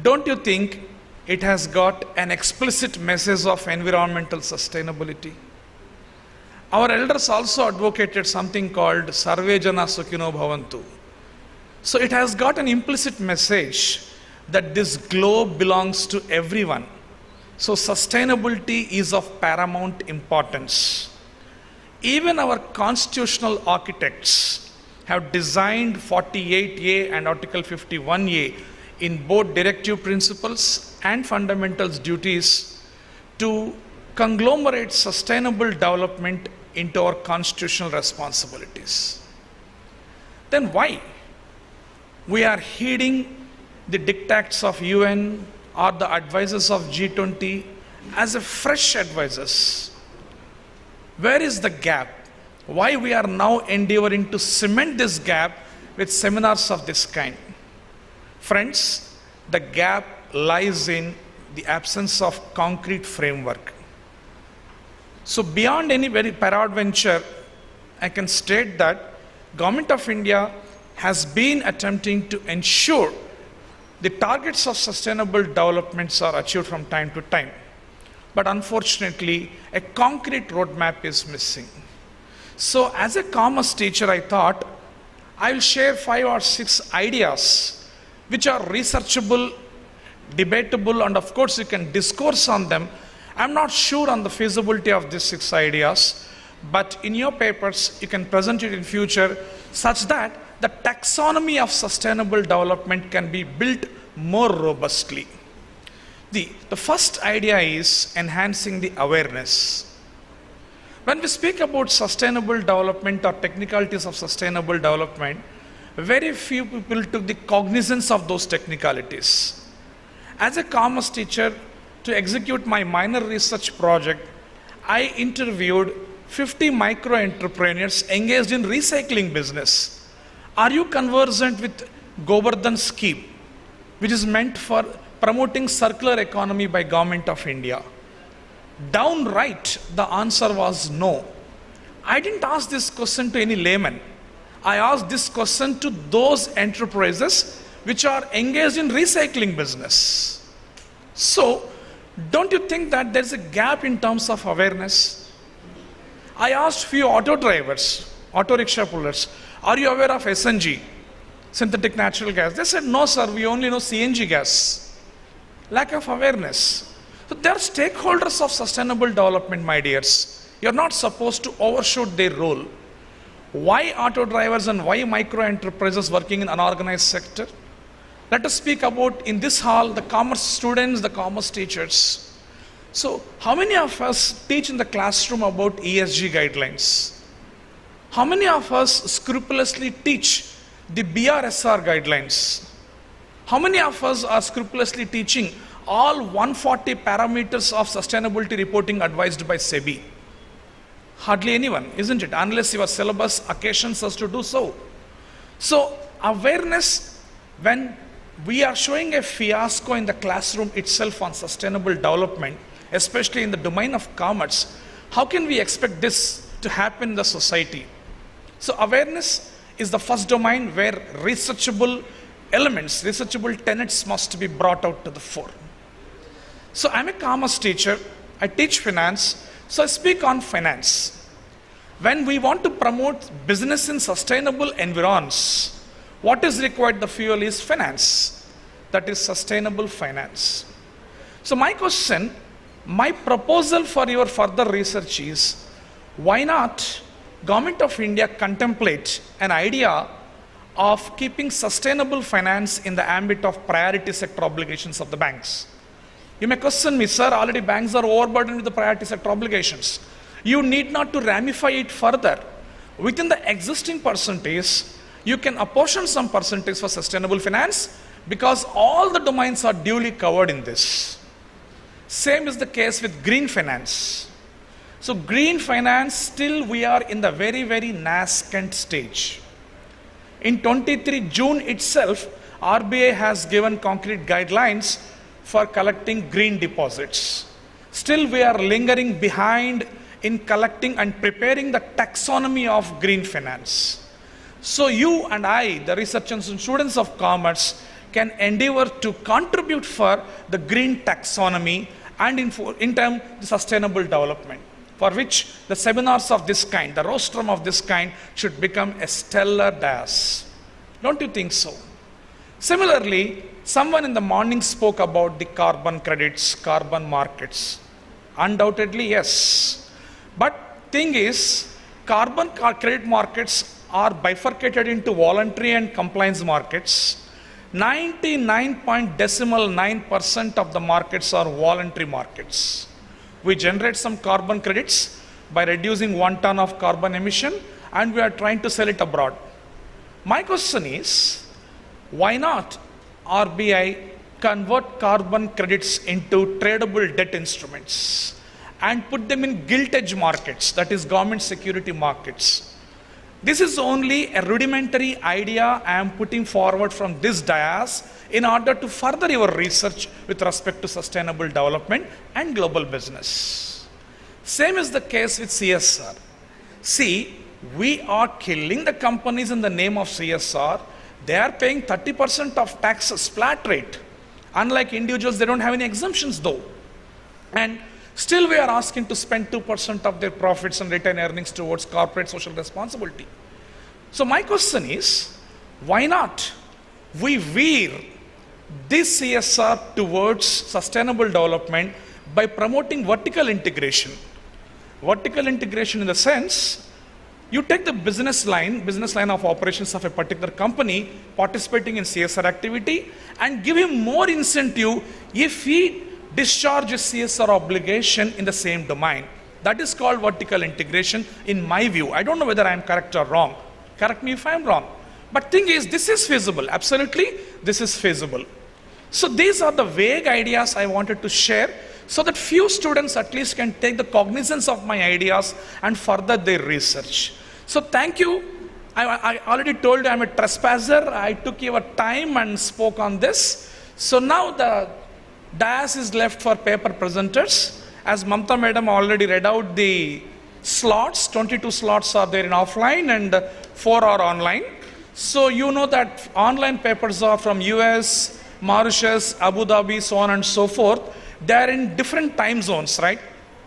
Don't you think it has got an explicit message of environmental sustainability? Our elders also advocated something called Sarve Jana Sukhino Bhavantu. So it has got an implicit message that this globe belongs to everyone. So sustainability is of paramount importance. Even our constitutional architects have designed 48A and Article 51A in both directive principles and fundamentals duties to conglomerate sustainable development into our constitutional responsibilities. Then why we are heeding the dictats of UN or the advices of G20 as a fresh advices? Where is the gap? Why we are now endeavoring to cement this gap with seminars of this kind? Friends, the gap lies in the absence of concrete framework. So beyond any very peradventure, I can state that Government of India has been attempting to ensure the targets of sustainable developments are achieved from time to time. But unfortunately, a concrete roadmap is missing. So as a commerce teacher, I thought I will share 5 or 6 ideas which are researchable, debatable, and of course you can discourse on them. I'm not sure on the feasibility of these 6 ideas, but in your papers you can present it in future such that the taxonomy of sustainable development can be built more robustly. The first idea is enhancing the awareness. When we speak about sustainable development or technicalities of sustainable development, very few people took the cognizance of those technicalities. As a commerce teacher, to execute my minor research project, I interviewed 50 micro entrepreneurs engaged in recycling business. Are you conversant with Govardhan scheme, which is meant for promoting circular economy by Government of India? Downright, the answer was no. I didn't ask this question to any layman. I asked this question to those enterprises which are engaged in recycling business. So, don't you think that there's a gap in terms of awareness? I asked few auto drivers, auto rickshaw pullers, are you aware of SNG, synthetic natural gas? They said, no sir, we only know CNG gas. Lack of awareness. So they are stakeholders of sustainable development, my dears. You're not supposed to overshoot their role. Why auto drivers and why micro enterprises working in unorganized sector? Let us speak about, in this hall, the commerce students, the commerce teachers. So, how many of us teach in the classroom about ESG guidelines? How many of us scrupulously teach the BRSR guidelines? How many of us are scrupulously teaching all 140 parameters of sustainability reporting advised by SEBI? Hardly anyone, isn't it? Unless your syllabus occasions us to do so. So, awareness, when we are showing a fiasco in the classroom itself on sustainable development, especially in the domain of commerce, how can we expect this to happen in the society? So awareness is the first domain where researchable elements, researchable tenets must be brought out to the fore. So I'm a commerce teacher, I teach finance, so I speak on finance. When we want to promote business in sustainable environs, what is required? The fuel is finance. That is sustainable finance. So my question, my proposal for your further research is, why not Government of India contemplate an idea of keeping sustainable finance in the ambit of priority sector obligations of the banks? You may question me, sir, already banks are overburdened with the priority sector obligations. You need not to ramify it further. Within the existing percentage, you can apportion some percentage for sustainable finance because all the domains are duly covered in this. Same is the case with green finance. So green finance, still we are in the very, very nascent stage. In 23 June itself, RBI has given concrete guidelines for collecting green deposits. Still we are lingering behind in collecting and preparing the taxonomy of green finance. So you and I, the researchers and students of commerce, can endeavor to contribute for the green taxonomy and in terms of sustainable development, for which the seminars of this kind, the rostrum of this kind, should become a stellar dais. Don't you think so? Similarly, someone in the morning spoke about the carbon credits, carbon markets. Undoubtedly, yes. But thing is, carbon credit markets are bifurcated into voluntary and compliance markets. 99.9% of the markets are voluntary markets. We generate some carbon credits by reducing 1 ton of carbon emission and we are trying to sell it abroad. My question is, why not RBI convert carbon credits into tradable debt instruments and put them in gilt-edge markets, that is government security markets? This is only a rudimentary idea I am putting forward from this dais in order to further your research with respect to sustainable development and global business. Same is the case with CSR. See, we are killing the companies in the name of CSR. They are paying 30% of taxes, flat rate. Unlike individuals, they don't have any exemptions though. And still we are asking to spend 2% of their profits and retained earnings towards corporate social responsibility. So my question is, why not we veer this CSR towards sustainable development by promoting vertical integration? Vertical integration in the sense, you take the business line of operations of a particular company participating in CSR activity and give him more incentive if he discharges CSR obligation in the same domain. That is called vertical integration in my view. I don't know whether I am correct or wrong. Correct me if I am wrong. But thing is, this is feasible. Absolutely, this is feasible. So these are the vague ideas I wanted to share so that few students at least can take the cognizance of my ideas and further their research. So thank you. I already told you I'm a trespasser. I took your time and spoke on this. So now the dais is left for paper presenters. As Mamta madam already read out the slots. 22 slots are there in offline and 4 are online. So you know that online papers are from US, Mauritius, Abu Dhabi, so on and so forth. They are in different time zones, right?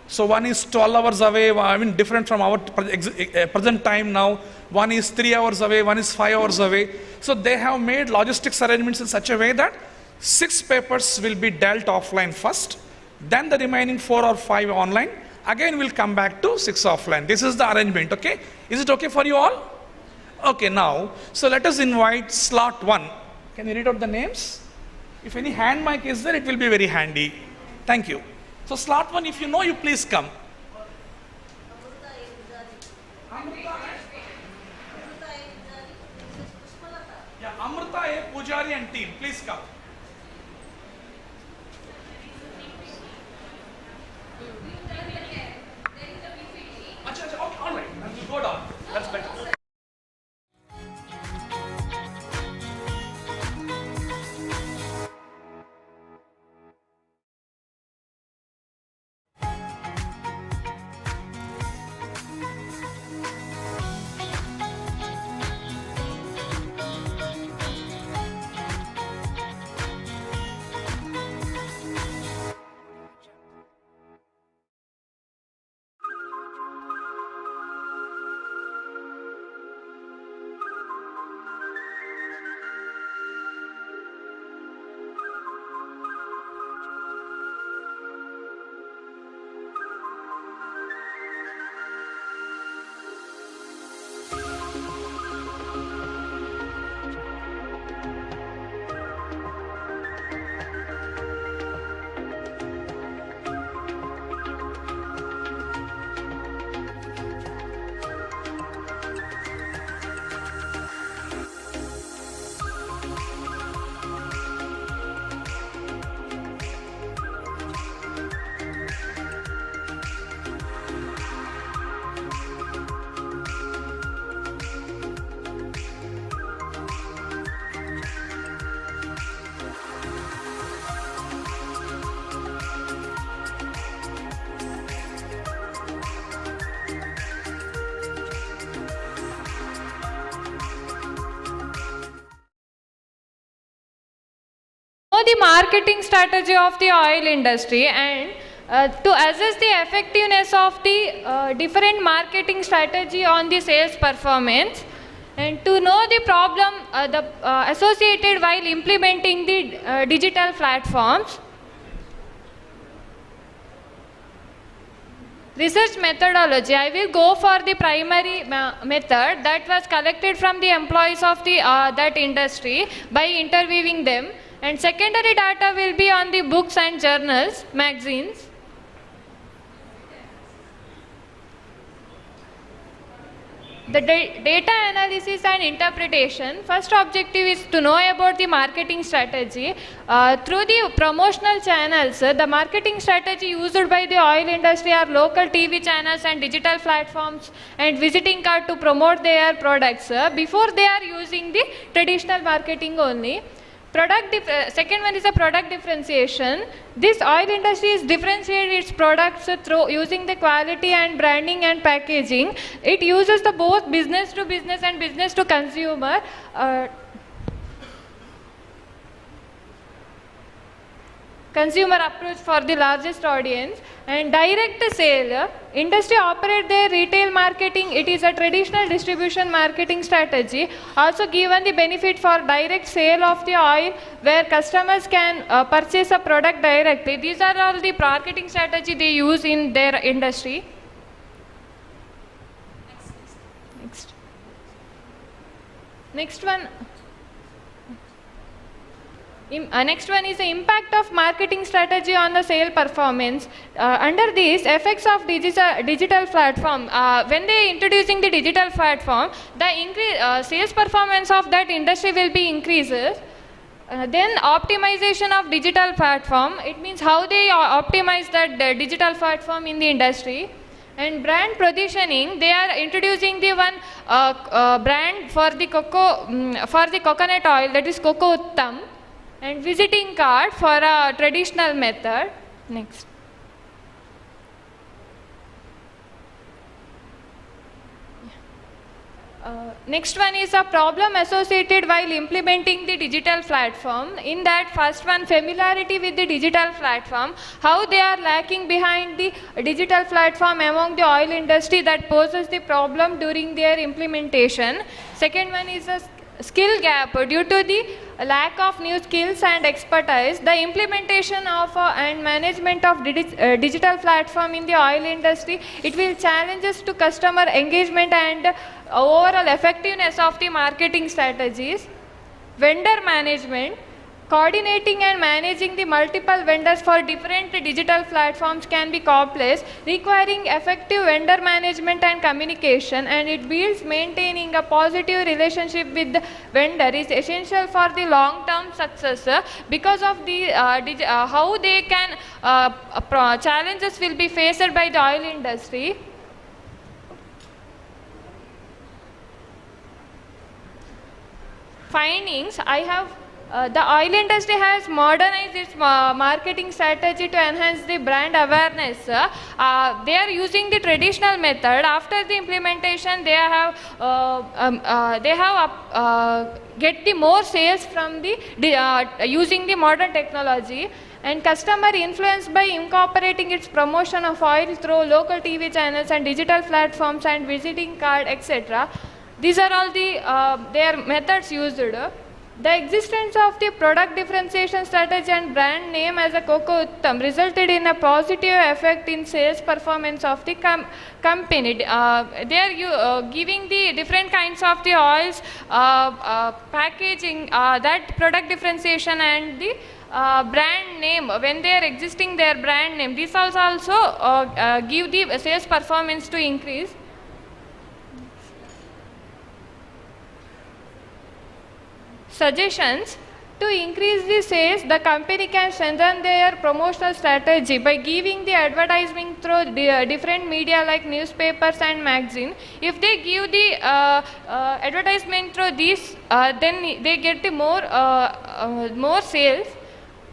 So one is 12 hours away, I mean different from our present time now. One is 3 hours away, one is 5 hours away. So they have made logistics arrangements in such a way that 6 papers will be dealt offline first, then the remaining 4 or 5 online. Again we'll come back to 6 offline. This is the arrangement, okay? Is it okay for you all? Okay, now, so let us invite slot 1. Can you read out the names? If any hand mic is there, it will be very handy. Thank you. So slot 1, if you know, you please come. Yeah, Amrita A. Pujari and team, please come. Okay, all right, we'll go down. That's better. The marketing strategy of the oil industry and to assess the effectiveness of the different marketing strategy on the sales performance, and to know the problem associated while implementing the digital platforms. Research methodology. I will go for the primary method that was collected from the employees of the that industry by interviewing them. And secondary data will be on the books and journals, magazines. The data analysis and interpretation. First objective is to know about the marketing strategy. Through the promotional channels, the marketing strategy used by the oil industry are local TV channels and digital platforms and visiting card to promote their products before they are using the traditional marketing only. Second one is a product differentiation. This oil industry is differentiated its products through using the quality and branding and packaging. It uses the both business to business and business to consumer. Consumer approach for the largest audience. And direct sale, industry operate their retail marketing. It is a traditional distribution marketing strategy. Also given the benefit for direct sale of the oil where customers can purchase a product directly. These are all the marketing strategy they use in their industry. Next one. Next one is the impact of marketing strategy on the sale performance. Under this, effects of digital platform. When they are introducing the digital platform, the sales performance of that industry will be increases. Then optimization of digital platform. It means how they optimize that digital platform in the industry. And brand positioning, they are introducing the one brand for the coconut oil, that is Coco Uttam. And visiting card for a traditional method. Next. Next one is a problem associated while implementing the digital platform. In that first one, familiarity with the digital platform, how they are lacking behind the digital platform among the oil industry that poses the problem during their implementation. Second one is a skill gap due to the lack of new skills and expertise. The implementation of and management of digital platform in the oil industry, it will challenges to customer engagement and overall effectiveness of the marketing strategies. Vendor management, coordinating and managing the multiple vendors for different digital platforms can be complex, requiring effective vendor management and communication, and it builds maintaining a positive relationship with the vendor is essential for the long-term success because of the how they can challenges will be faced by the oil industry. Findings, I have the oil industry has modernized its marketing strategy to enhance the brand awareness. They are using the traditional method. After the implementation, they have get the more sales from the using the modern technology. And customer influence by incorporating its promotion of oil through local TV channels and digital platforms and visiting card, etc. These are all the their methods used. The existence of the product differentiation strategy and brand name as a Coco Uttam resulted in a positive effect in sales performance of the company. They are giving the different kinds of the oils, packaging, that product differentiation and the brand name, when they are existing their brand name, this also give the sales performance to increase. Suggestions: to increase the sales, the company can strengthen their promotional strategy by giving the advertising through the different media like newspapers and magazine. If they give the advertisement through these, then they get the more sales.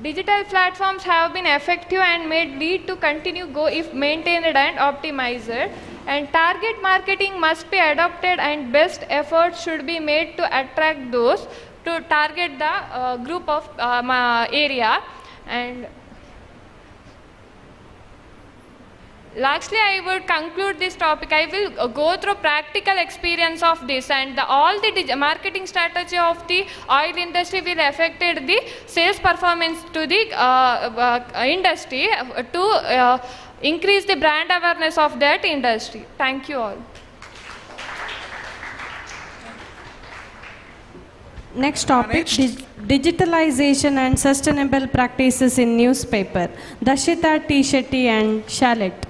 Digital platforms have been effective and may lead to continue go if maintained and optimized. And target marketing must be adopted and best efforts should be made to attract those to target the group of area. And lastly, I would conclude this topic. I will go through practical experience of this, and all the marketing strategy of the oil industry will affect the sales performance to the industry to increase the brand awareness of that industry. Thank you all. Next topic, digitalization and sustainable practices in newspaper. Dashita T. Shetty and Charlotte.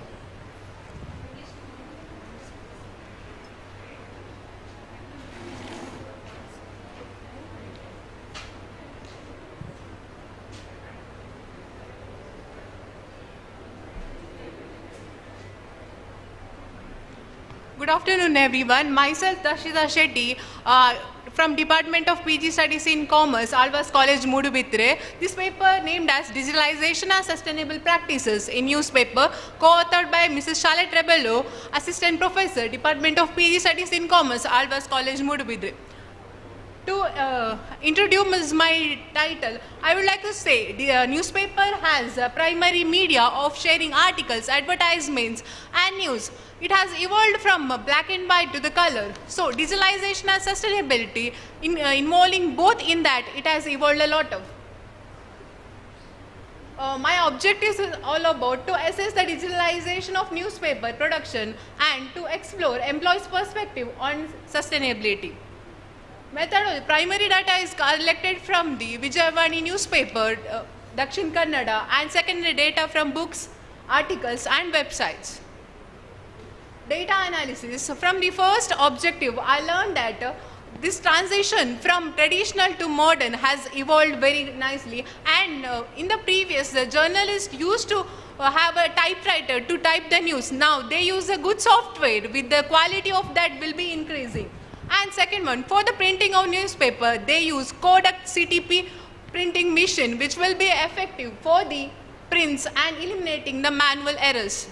Good afternoon, everyone. Myself, Dashita Shetty, from Department of PG Studies in Commerce, Alvas College, Mudubitre. This paper named as Digitalization and Sustainable Practices in Newspaper, co-authored by Mrs. Charlotte Rebello, Assistant Professor, Department of PG Studies in Commerce, Alvas College, Mudubitre. To introduce my title, I would like to say the newspaper has a primary media of sharing articles, advertisements and news. It has evolved from black and white to the color. So digitalization and sustainability involving both in that it has evolved a lot of. My objective is all about to assess the digitalization of newspaper production and to explore employees' perspective on sustainability. Methodology: primary data is collected from the Vijayavani newspaper, Dakshin Kannada, and secondary data from books, articles and websites. Data analysis: from the first objective, I learned that this transition from traditional to modern has evolved very nicely, and in the previous, the journalists used to have a typewriter to type the news. Now they use a good software with the quality of that will be increasing. And second one, for the printing of newspaper, they use Kodak CTP printing machine, which will be effective for the prints and eliminating the manual errors.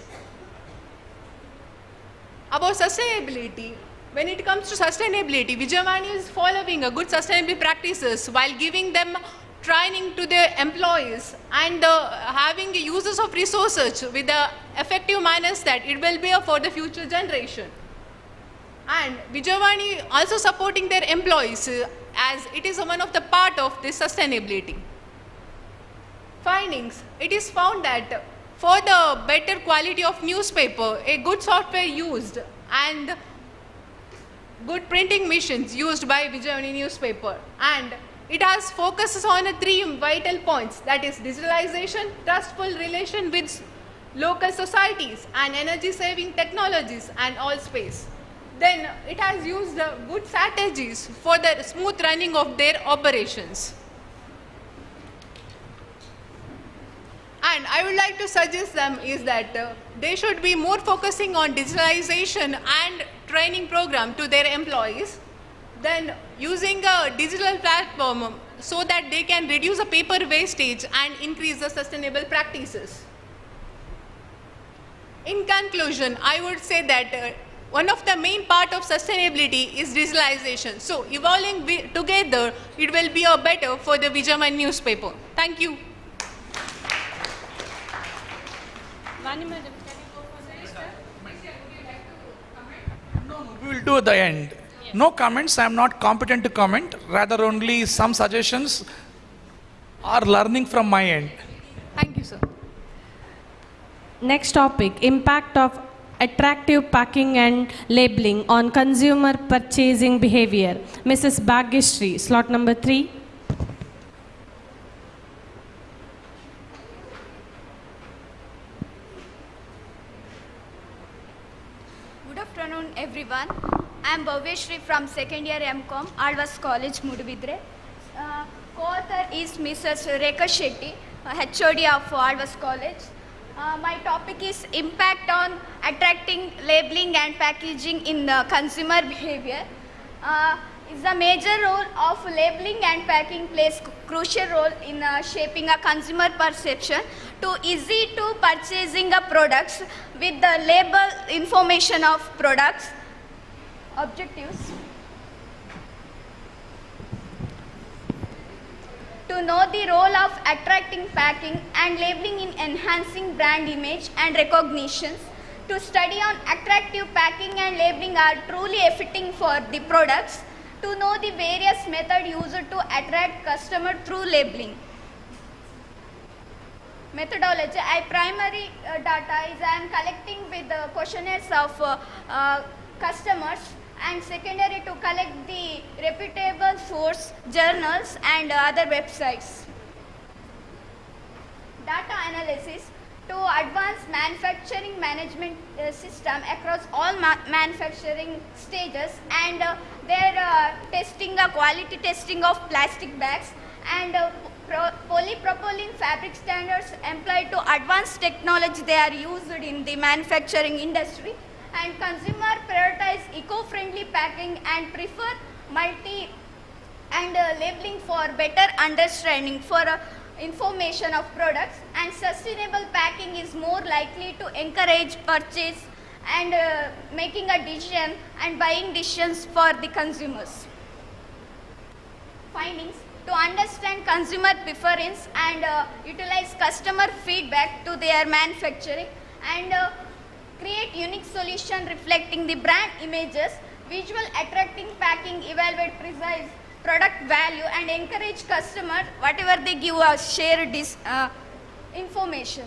About sustainability, when it comes to sustainability, Vijayavani is following a good sustainability practices while giving them training to their employees and having uses of resources with the effective manners that it will be for the future generation. And Vijayavani also supporting their employees as it is one of the part of this sustainability. Findings, it is found that for the better quality of newspaper, a good software used and good printing machines used by Vijayavani newspaper, and it has focuses on 3 vital points, that is digitalization, trustful relation with local societies and energy saving technologies and all space. Then it has used good strategies for the smooth running of their operations. And I would like to suggest them is that they should be more focusing on digitalization and training program to their employees, then using a digital platform so that they can reduce the paper wastage and increase the sustainable practices. In conclusion, I would say that one of the main part of sustainability is digitalization. So evolving together, it will be a better for the Vijayavani newspaper. Thank you. We will do at the end. No comments. I am not competent to comment. Rather, only some suggestions or learning from my end. Thank you, sir. Next topic, impact of attractive packing and labeling on consumer purchasing behavior. Mrs. Bhagyashree, slot number 3. Good afternoon, everyone. I am Bhavyashree from second year MCOM, Alvas College, Mudubidre. Co-author is Mrs. Rekha Shetty, HOD of Alvas College. My topic is impact on attracting labeling and packaging in the consumer behavior. Is the major role of labeling and packing plays crucial role in shaping a consumer perception to easy to purchasing a products with the label information of products. Objectives: to know the role of attracting packing and labeling in enhancing brand image and recognitions, to study on attractive packing and labeling are truly fitting for the products, to know the various methods used to attract customer through labeling. Methodology: primary data is I am collecting with the questionnaires of customers, and secondary to collect the reputable source, journals and other websites. Data analysis: to advance manufacturing management system across all manufacturing stages, and their testing, quality testing of plastic bags and polypropylene fabric standards employed to advanced technology they are used in the manufacturing industry. And consumer prioritize eco-friendly packing and prefer multi and labeling for better understanding for information of products, and sustainable packing is more likely to encourage purchase and making a decision and buying decisions for the consumers. Findings: to understand consumer preference and utilize customer feedback to their manufacturing, and create unique solution reflecting the brand images, visual attracting packing, evaluate precise product value and encourage customers whatever they give us share this information.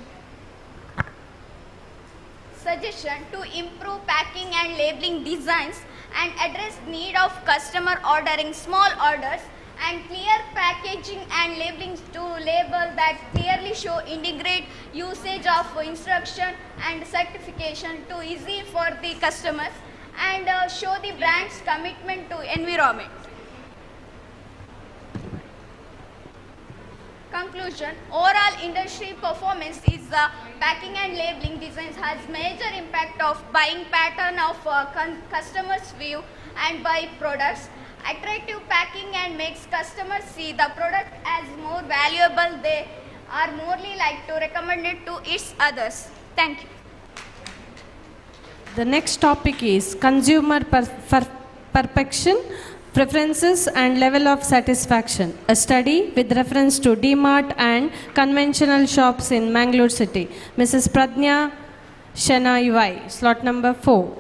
Suggestion: to improve packing and labeling designs and address need of customer ordering small orders, and clear packaging and labeling to label that clearly show integrate usage of instruction and certification to easy for the customers, and show the brand's commitment to environment. Conclusion: overall industry performance is packing and labeling designs has major impact of buying pattern of customers view and buy products. Attractive packing and makes customers see the product as more valuable. They are morely like to recommend it to its others. Thank you. The next topic is consumer Perfection, Preferences and Level of Satisfaction, a study with reference to DMart and conventional shops in Mangalore city. Mrs. Pradnya Shanai Y, slot number 4.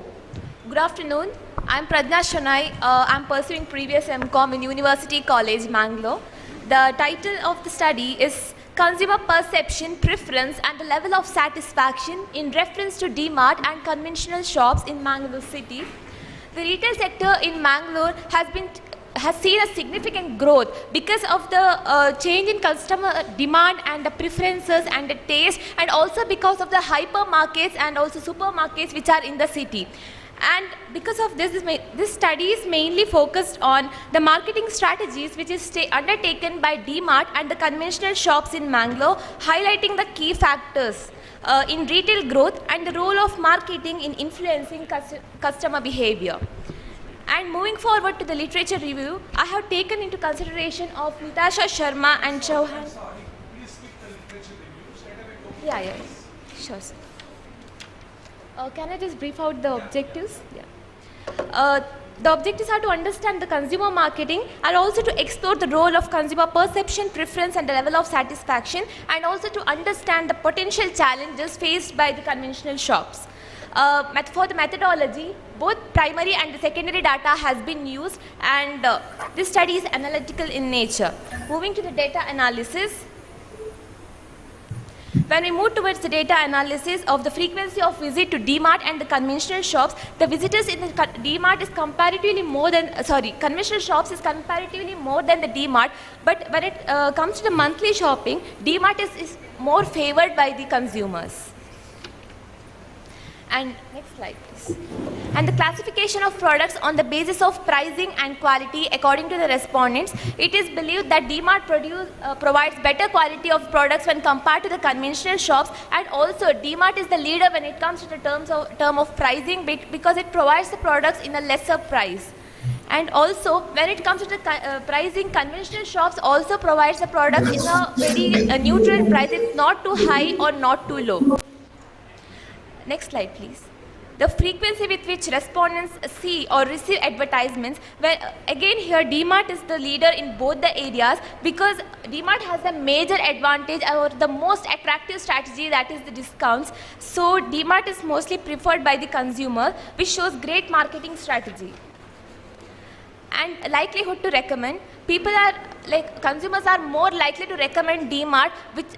Good afternoon. I'm Pradnya Shanai. I'm pursuing previous MCOM in University College, Mangalore. The title of the study is Consumer Perception, Preference and the Level of Satisfaction in reference to DMart and conventional shops in Mangalore city. The retail sector in Mangalore has seen a significant growth because of the change in customer demand and the preferences and the taste, and also because of the hypermarkets and also supermarkets which are in the city. And because of this, this study is mainly focused on the marketing strategies which is undertaken by DMart and the conventional shops in Mangalore, highlighting the key factors in retail growth and the role of marketing in influencing customer behavior. And moving forward to the literature review, I have taken into consideration of Nitasha Sharma and Chauhan. Yeah, sure, sir. Can I just brief out the objectives? Yeah. The objectives are to understand the consumer marketing and also to explore the role of consumer perception, preference and the level of satisfaction, and also to understand the potential challenges faced by the conventional shops. For the methodology, both primary and the secondary data has been used, and this study is analytical in nature. Moving to the data analysis. When we move towards the data analysis of the frequency of visit to DMart and the conventional shops, the visitors in the DMart is comparatively more than, conventional shops is comparatively more than the DMart, but when it comes to the monthly shopping, DMart is more favored by the consumers. And next slide, please. And the classification of products on the basis of pricing and quality according to the respondents, it is believed that DMart provides better quality of products when compared to the conventional shops, and also DMart is the leader when it comes to the term of pricing because it provides the products in a lesser price. And also when it comes to the pricing, conventional shops also provides the products in a very neutral price. It's not too high or not too low. Next slide, please. The frequency with which respondents see or receive advertisements, where again here DMart is the leader in both the areas because DMart has a major advantage or the most attractive strategy, that is the discounts. So DMart is mostly preferred by the consumer, which shows great marketing strategy. And likelihood to recommend, consumers are more likely to recommend DMart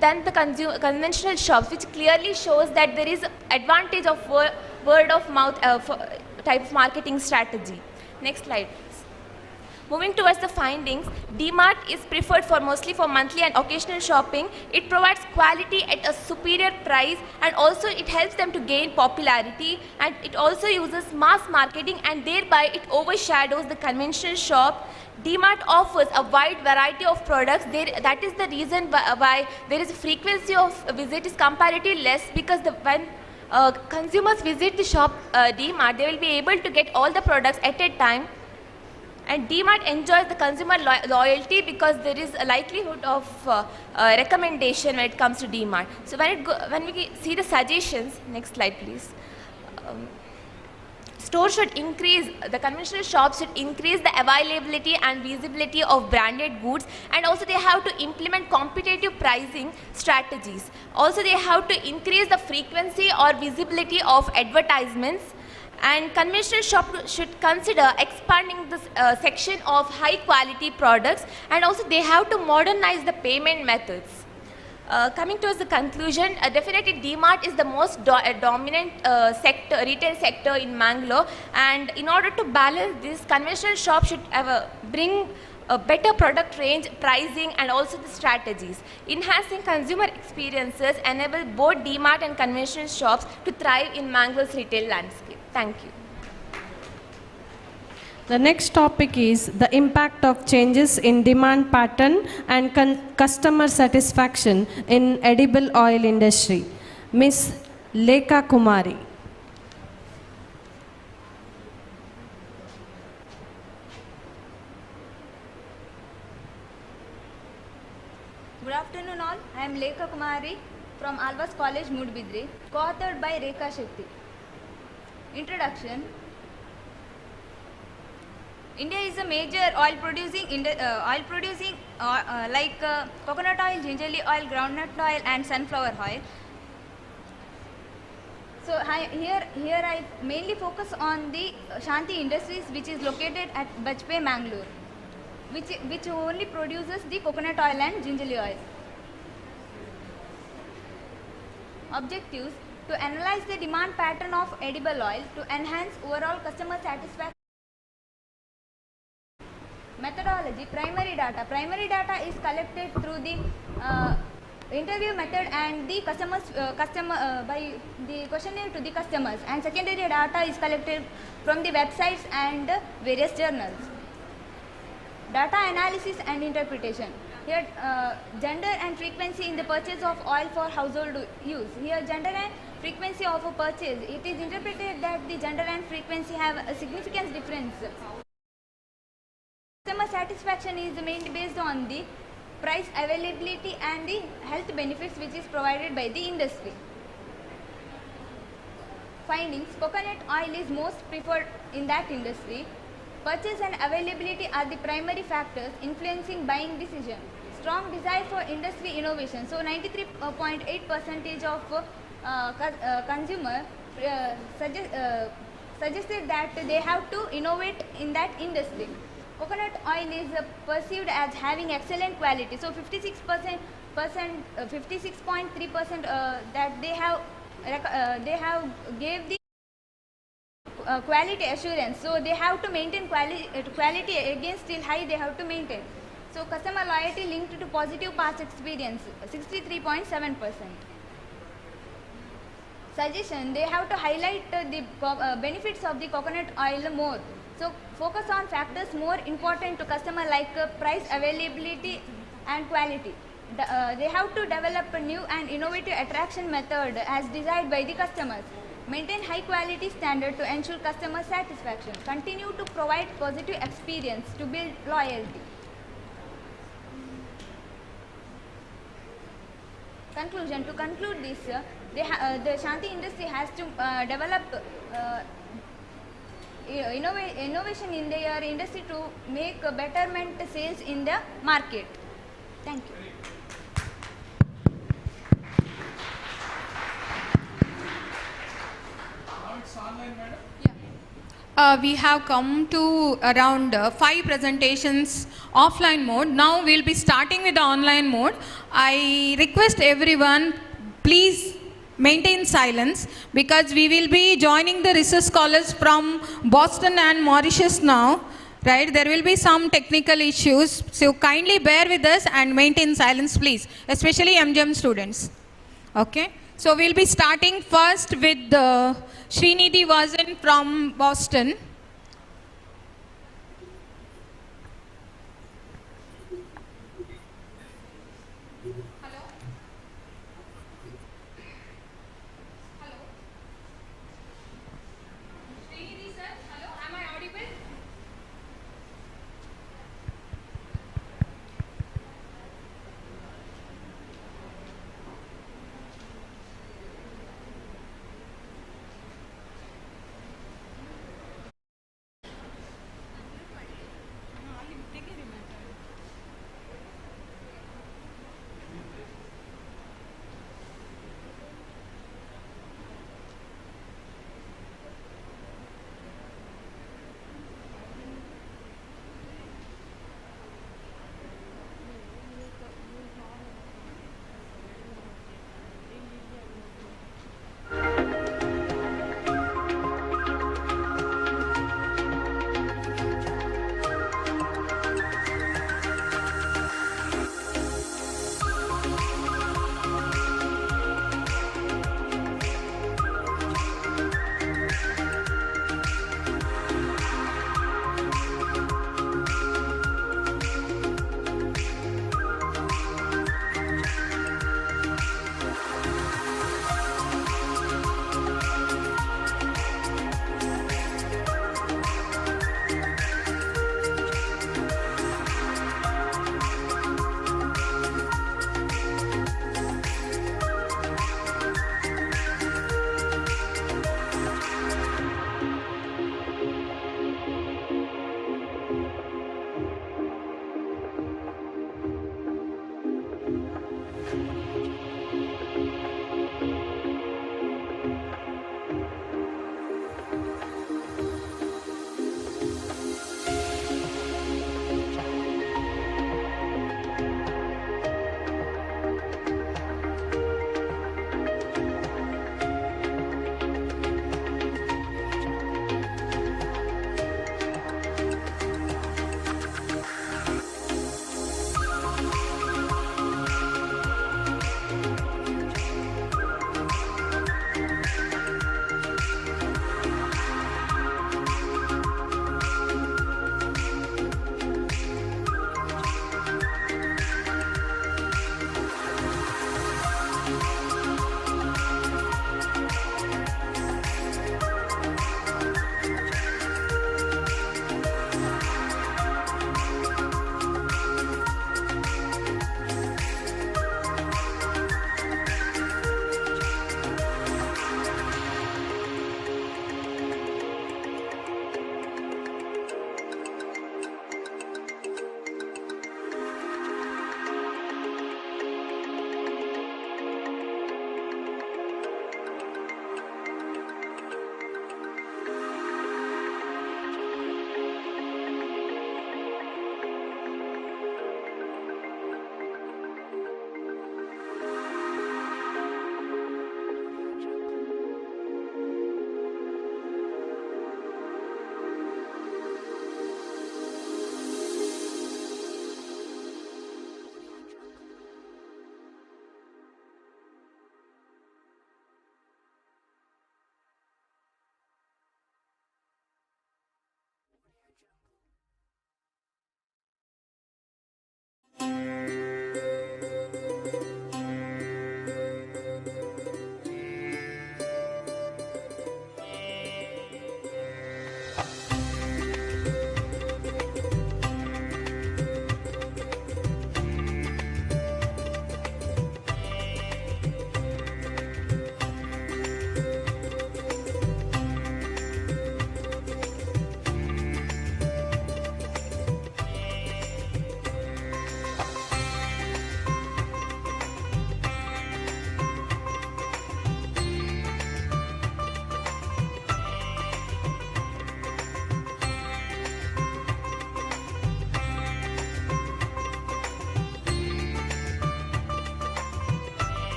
than the conventional shops, which clearly shows that there is advantage of word of mouth type of marketing strategy. Next slide, please. Moving towards the findings, DMart is preferred mostly for monthly and occasional shopping. It provides quality at a superior price, and also it helps them to gain popularity, and it also uses mass marketing, and thereby it overshadows the conventional shop. DMart offers a wide variety of products. That is the reason why there is a frequency of visit is comparatively less, because when consumers visit the shop DMart, they will be able to get all the products at a time. And DMart enjoys the consumer loyalty because there is a likelihood of recommendation when it comes to DMart. So when we see the suggestions, next slide please. Stores should increase, the conventional shops should increase the availability and visibility of branded goods, and also they have to implement competitive pricing strategies. Also they have to increase the frequency or visibility of advertisements. And conventional shop should consider expanding this section of high quality products, and also they have to modernize the payment methods. Coming towards the conclusion, definitely DMart is the most dominant retail sector in Mangalore, and in order to balance this, conventional shop should bring a better product range, pricing and also the strategies. Enhancing consumer experiences enable both DMart and conventional shops to thrive in Mangalore's retail landscape. Thank you. The next topic is the impact of changes in demand pattern and customer satisfaction in edible oil industry. Ms. Lekha Kumari. Good afternoon all. I am Lekha Kumari from Alvas College, Mudbidri, co-authored by Rekha Shakti. Introduction. India is a major oil producing like coconut oil, gingerly oil, groundnut oil, and sunflower oil. So here I mainly focus on the Shanti Industries, which is located at Bajpayee, Mangalore, which only produces the coconut oil and gingerly oil. Objectives: to analyze the demand pattern of edible oil to enhance overall customer satisfaction. Methodology: primary data. Primary data is collected through the interview method and the by the questionnaire to the customers, and secondary data is collected from the websites and various journals. Data analysis and interpretation. Here, gender and frequency in the purchase of oil for household use. Here, gender and frequency of a purchase. It is interpreted that the gender and frequency have a significant difference. Customer satisfaction is mainly based on the price, availability, and the health benefits which is provided by the industry. Findings: coconut oil is most preferred in that industry. Purchase and availability are the primary factors influencing buying decision. Strong desire for industry innovation. So 93.8% of consumer suggested that they have to innovate in that industry. Coconut oil is perceived as having excellent quality. So 56.3% that they have gave the quality assurance. So they have to maintain quality again still high they have to maintain. So customer loyalty linked to positive past experience, 63.7%. Suggestion: they have to highlight the benefits of the coconut oil more. So focus on factors more important to customer like price, availability, and quality. They have to develop a new and innovative attraction method as desired by the customers. Maintain high quality standard to ensure customer satisfaction. Continue to provide positive experience to build loyalty. Conclusion: to conclude this, the Shanti industry has to develop innovation in their industry to make betterment sales in the market. Thank you. We have come to around 5 presentations offline mode. Now we'll be starting with the online mode. I request everyone, please maintain silence because we will be joining the research scholars from Boston and Mauritius now. Right, there will be some technical issues, so kindly bear with us and maintain silence, please, especially MGM students. Okay. So we'll be starting first with Srinidhi Vasan from Boston.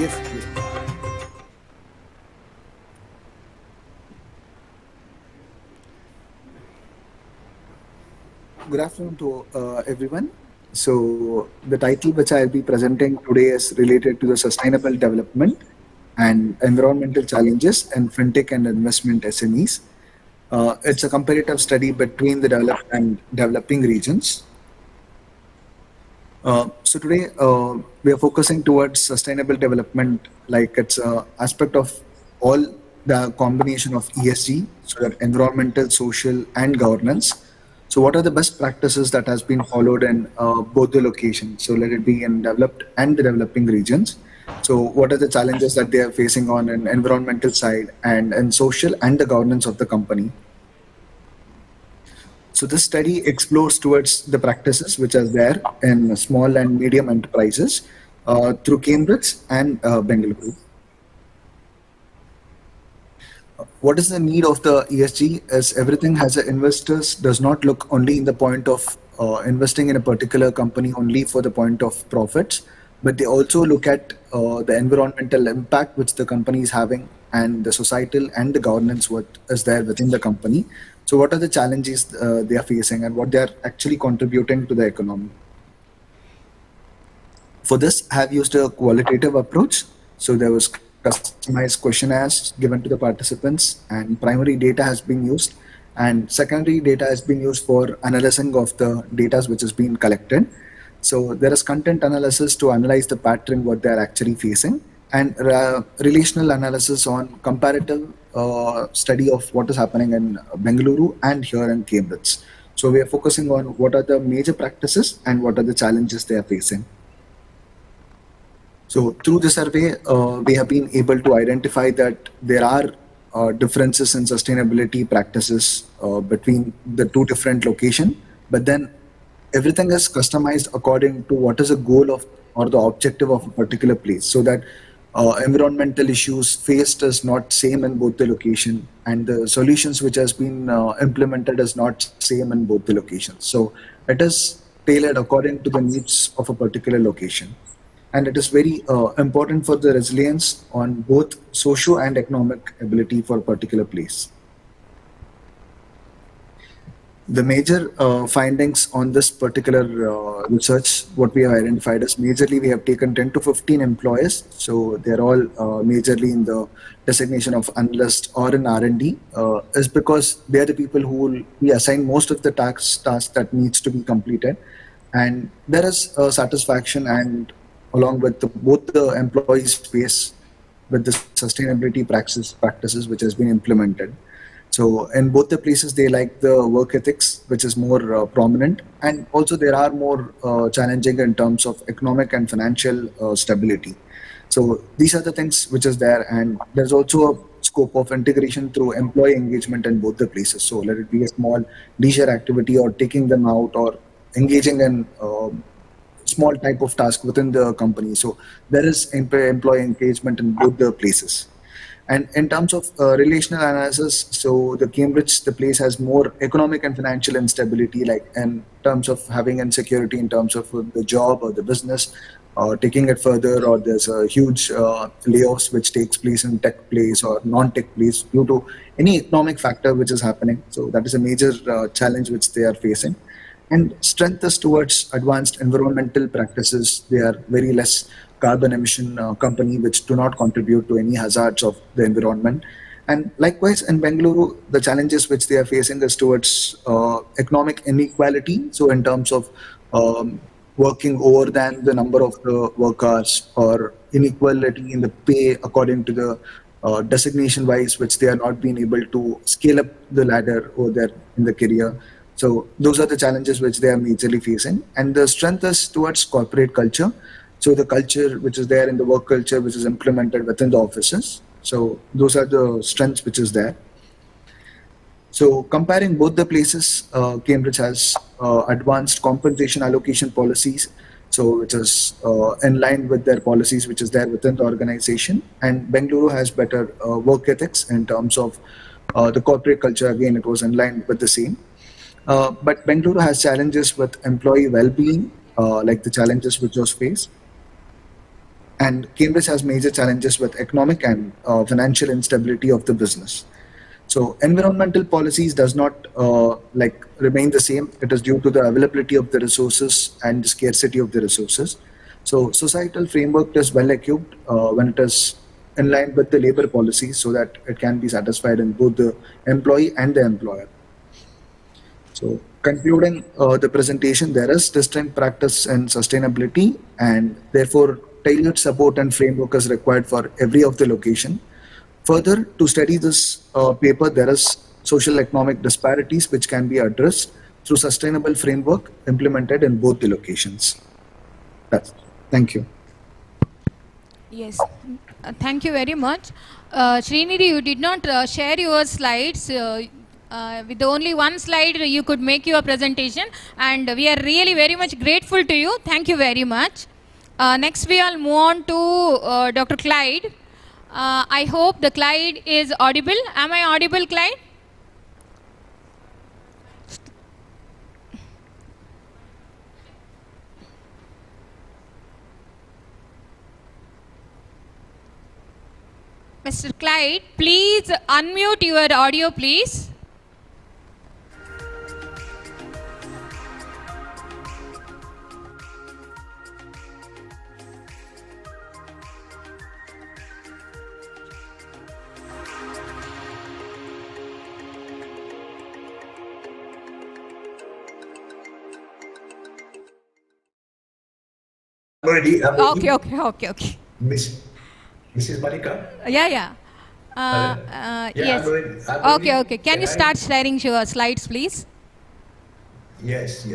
Yes. Good afternoon to everyone. So the title which I'll be presenting today is related to the sustainable development and environmental challenges in fintech and investment SMEs. It's a comparative study between the developed and developing regions. So today we are focusing towards sustainable development, like it's an aspect of all the combination of ESG, so that environmental, social, and governance. So what are the best practices that has been followed in both the locations? So let it be in developed and the developing regions. So what are the challenges that they are facing on an environmental side and in social and the governance of the company? So this study explores towards the practices which are there in small and medium enterprises through Cambridge and Bengaluru. What is the need of the ESG? As everything has a investors does not look only in the point of investing in a particular company only for the point of profits, but they also look at the environmental impact which the company is having and the societal and the governance what is there within the company. So what are the challenges they are facing and what they are actually contributing to the economy? For this, I have used a qualitative approach. So there was customized questionnaires given to the participants and primary data has been used and secondary data has been used for analyzing of the data which has been collected. So there is content analysis to analyze the pattern what they are actually facing and relational analysis on comparative study of what is happening in Bengaluru and here in Cambridge. So we are focusing on what are the major practices and what are the challenges they are facing. So through the survey, we have been able to identify that there are differences in sustainability practices between the two different locations, but then everything is customized according to what is the goal of or the objective of a particular place, so that environmental issues faced is not same in both the location and the solutions which has been implemented is not same in both the locations. So it is tailored according to the needs of a particular location. And it is very important for the resilience on both socio and economic ability for a particular place. The major findings on this particular research, what we have identified is majorly we have taken 10 to 15 employees. So they're all majorly in the designation of analyst or in R&D, is because they're the people who will be assigned most of the tasks that needs to be completed. And there is satisfaction and along with both the employees face with the sustainability practices which has been implemented. So in both the places, they like the work ethics, which is more prominent. And also there are more challenging in terms of economic and financial stability. So these are the things which is there. And there's also a scope of integration through employee engagement in both the places. So let it be a small leisure activity or taking them out or engaging in small type of task within the company. So there is employee engagement in both the places. And in terms of relational analysis, so the Cambridge, the place has more economic and financial instability, like in terms of having insecurity in terms of the job or the business, taking it further, or there's a huge layoffs which takes place in tech place or non-tech place due to any economic factor which is happening. So that is a major challenge which they are facing. And strength is towards advanced environmental practices. They are very less carbon emission company which do not contribute to any hazards of the environment. And likewise in Bengaluru, the challenges which they are facing is towards economic inequality. So in terms of working over than the number of the workers or inequality in the pay according to the designation wise, which they are not being able to scale up the ladder over there in the career. So those are the challenges which they are majorly facing. And the strength is towards corporate culture. So the culture which is there in the work culture, which is implemented within the offices. So those are the strengths which is there. So comparing both the places, Cambridge has advanced compensation allocation policies, so which is in line with their policies which is there within the organization. And Bengaluru has better work ethics in terms of the corporate culture. Again, it was in line with the same. But Bengaluru has challenges with employee well-being, like the challenges which was faced. and Cambridge has major challenges with economic and financial instability of the business. So environmental policies does not remain the same. It is due to the availability of the resources and the scarcity of the resources. So societal framework is well equipped when it is in line with the labor policies, so that it can be satisfied in both the employee and the employer. So concluding the presentation, there is distinct practice in sustainability, and therefore tailored support and framework is required for every of the location. Further, to study this paper, there is social economic disparities which can be addressed through sustainable framework implemented in both the locations. Thank you. Yes, thank you very much. Srinidhi, you did not share your slides. With only one slide, you could make your presentation, and we are really very much grateful to you. Thank you very much. Next, we will move on to Dr. Clyde. I hope the Clyde is audible. Am I audible, Clyde? Mr. Clyde, please unmute your audio, please. I'm ready. Okay. Mrs. Malika? Yeah. Yes. I'm ready. Okay. Can you start sharing your slides, please? Yes.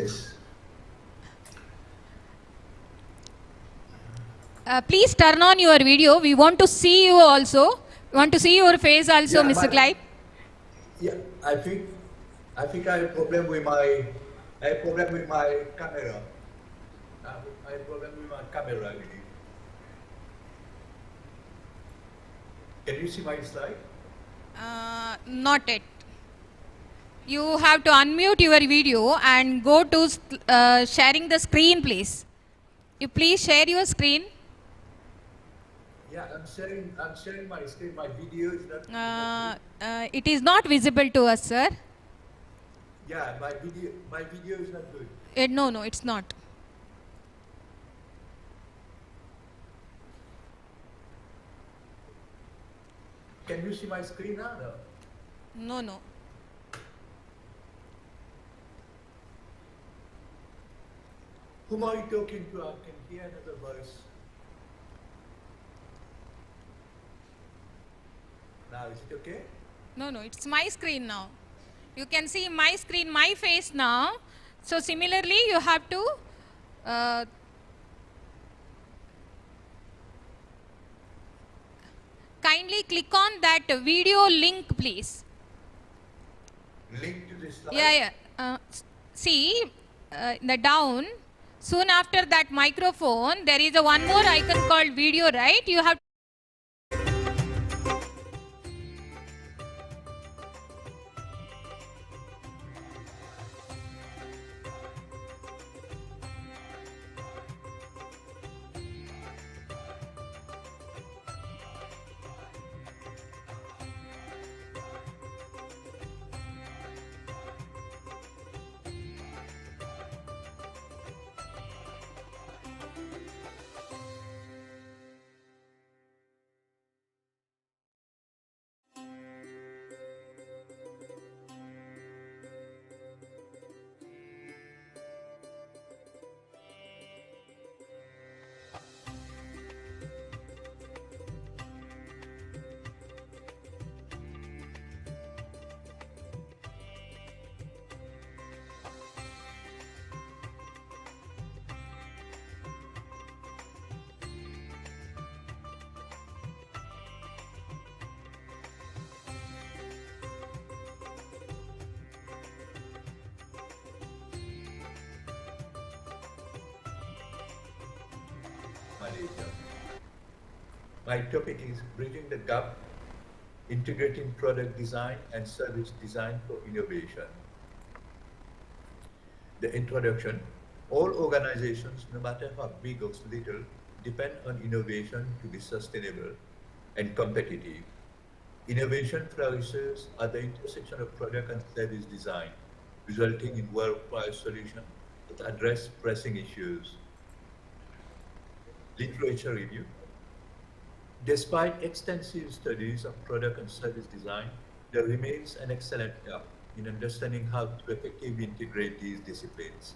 Please turn on your video. We want to see you also. We want to see your face also, Yeah, Mr. Clyde. Yeah, I think I have a problem with my camera. I have a problem with my camera, really. Can you see my slide? Not yet. You have to unmute your video and go to sharing the screen, please. You please share your screen. Yeah, I'm sharing my screen. My video is not. It is not visible to us, sir. Yeah, my video is not good. No, it's not. Can you see my screen now? No. Whom are you talking to? I can hear another voice. Now, is it okay? No, it's my screen now. You can see my screen, my face now. So similarly, you have to kindly click on that video link, please. Link to this slide? Yeah. See, the down, soon after that microphone, there is a one more icon called video, right? You have Malaysia. My topic is bridging the gap, integrating product design and service design for innovation. The introduction: all organizations, no matter how big or little, depend on innovation to be sustainable and competitive. Innovation flourishes at the intersection of product and service design, resulting in world-class solutions that address pressing issues. Literature review. Despite extensive studies of product and service design, there remains an excellent gap in understanding how to effectively integrate these disciplines.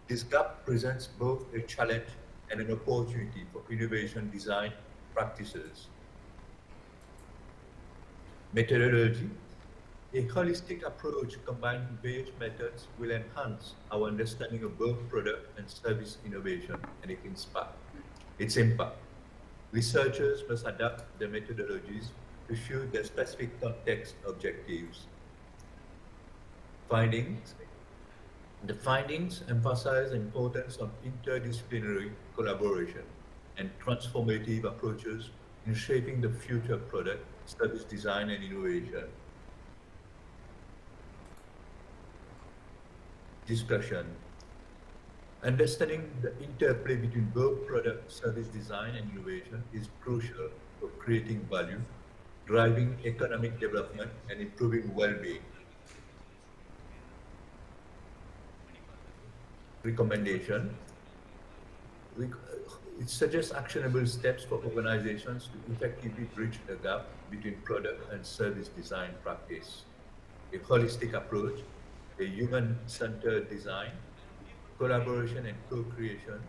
This gap presents both a challenge and an opportunity for innovation design practices. Methodology. A holistic approach combining various methods will enhance our understanding of both product and service innovation and its impact. Researchers must adapt their methodologies to suit their specific context objectives. Findings. The findings emphasize the importance of interdisciplinary collaboration and transformative approaches in shaping the future product, service design, and innovation. Discussion. Understanding the interplay between both product, service design, and innovation is crucial for creating value, driving economic development, and improving well-being. Recommendation. It suggests actionable steps for organizations to effectively bridge the gap between product and service design practice. A holistic approach, a human-centered design, collaboration and co-creation,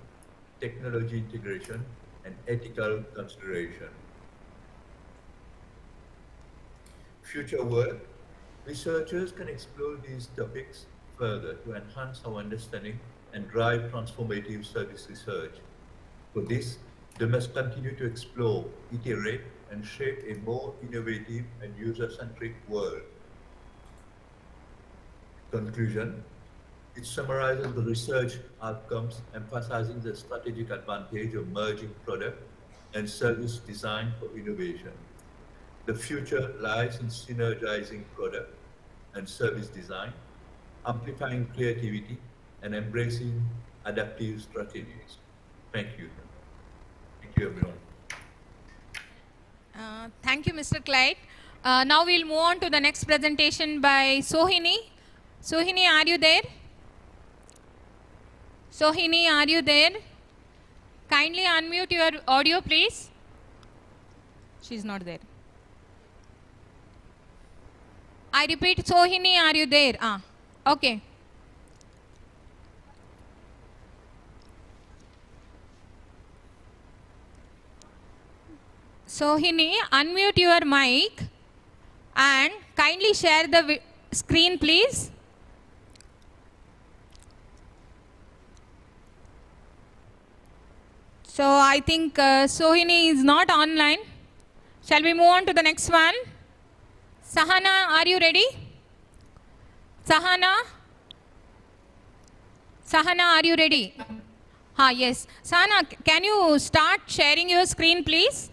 technology integration, and ethical consideration. Future work. Researchers can explore these topics further to enhance our understanding and drive transformative service research. For this, they must continue to explore, iterate, and shape a more innovative and user-centric world. Conclusion. It summarizes the research outcomes, emphasizing the strategic advantage of merging product and service design for innovation. The future lies in synergizing product and service design, amplifying creativity, and embracing adaptive strategies. Thank you. Thank you, everyone. Thank you, Mr. Clyde. Now we'll move on to the next presentation by Sohini. Sohini, are you there? Sohini, are you there? Kindly unmute your audio, please. She's not there. I repeat, Sohini, are you there? Okay. Sohini, unmute your mic and kindly share the screen, please. So I think Sohini is not online. Shall we move on to the next one? Sahana, are you ready? Sahana? Sahana, are you ready? Yes. Sahana, can you start sharing your screen, please?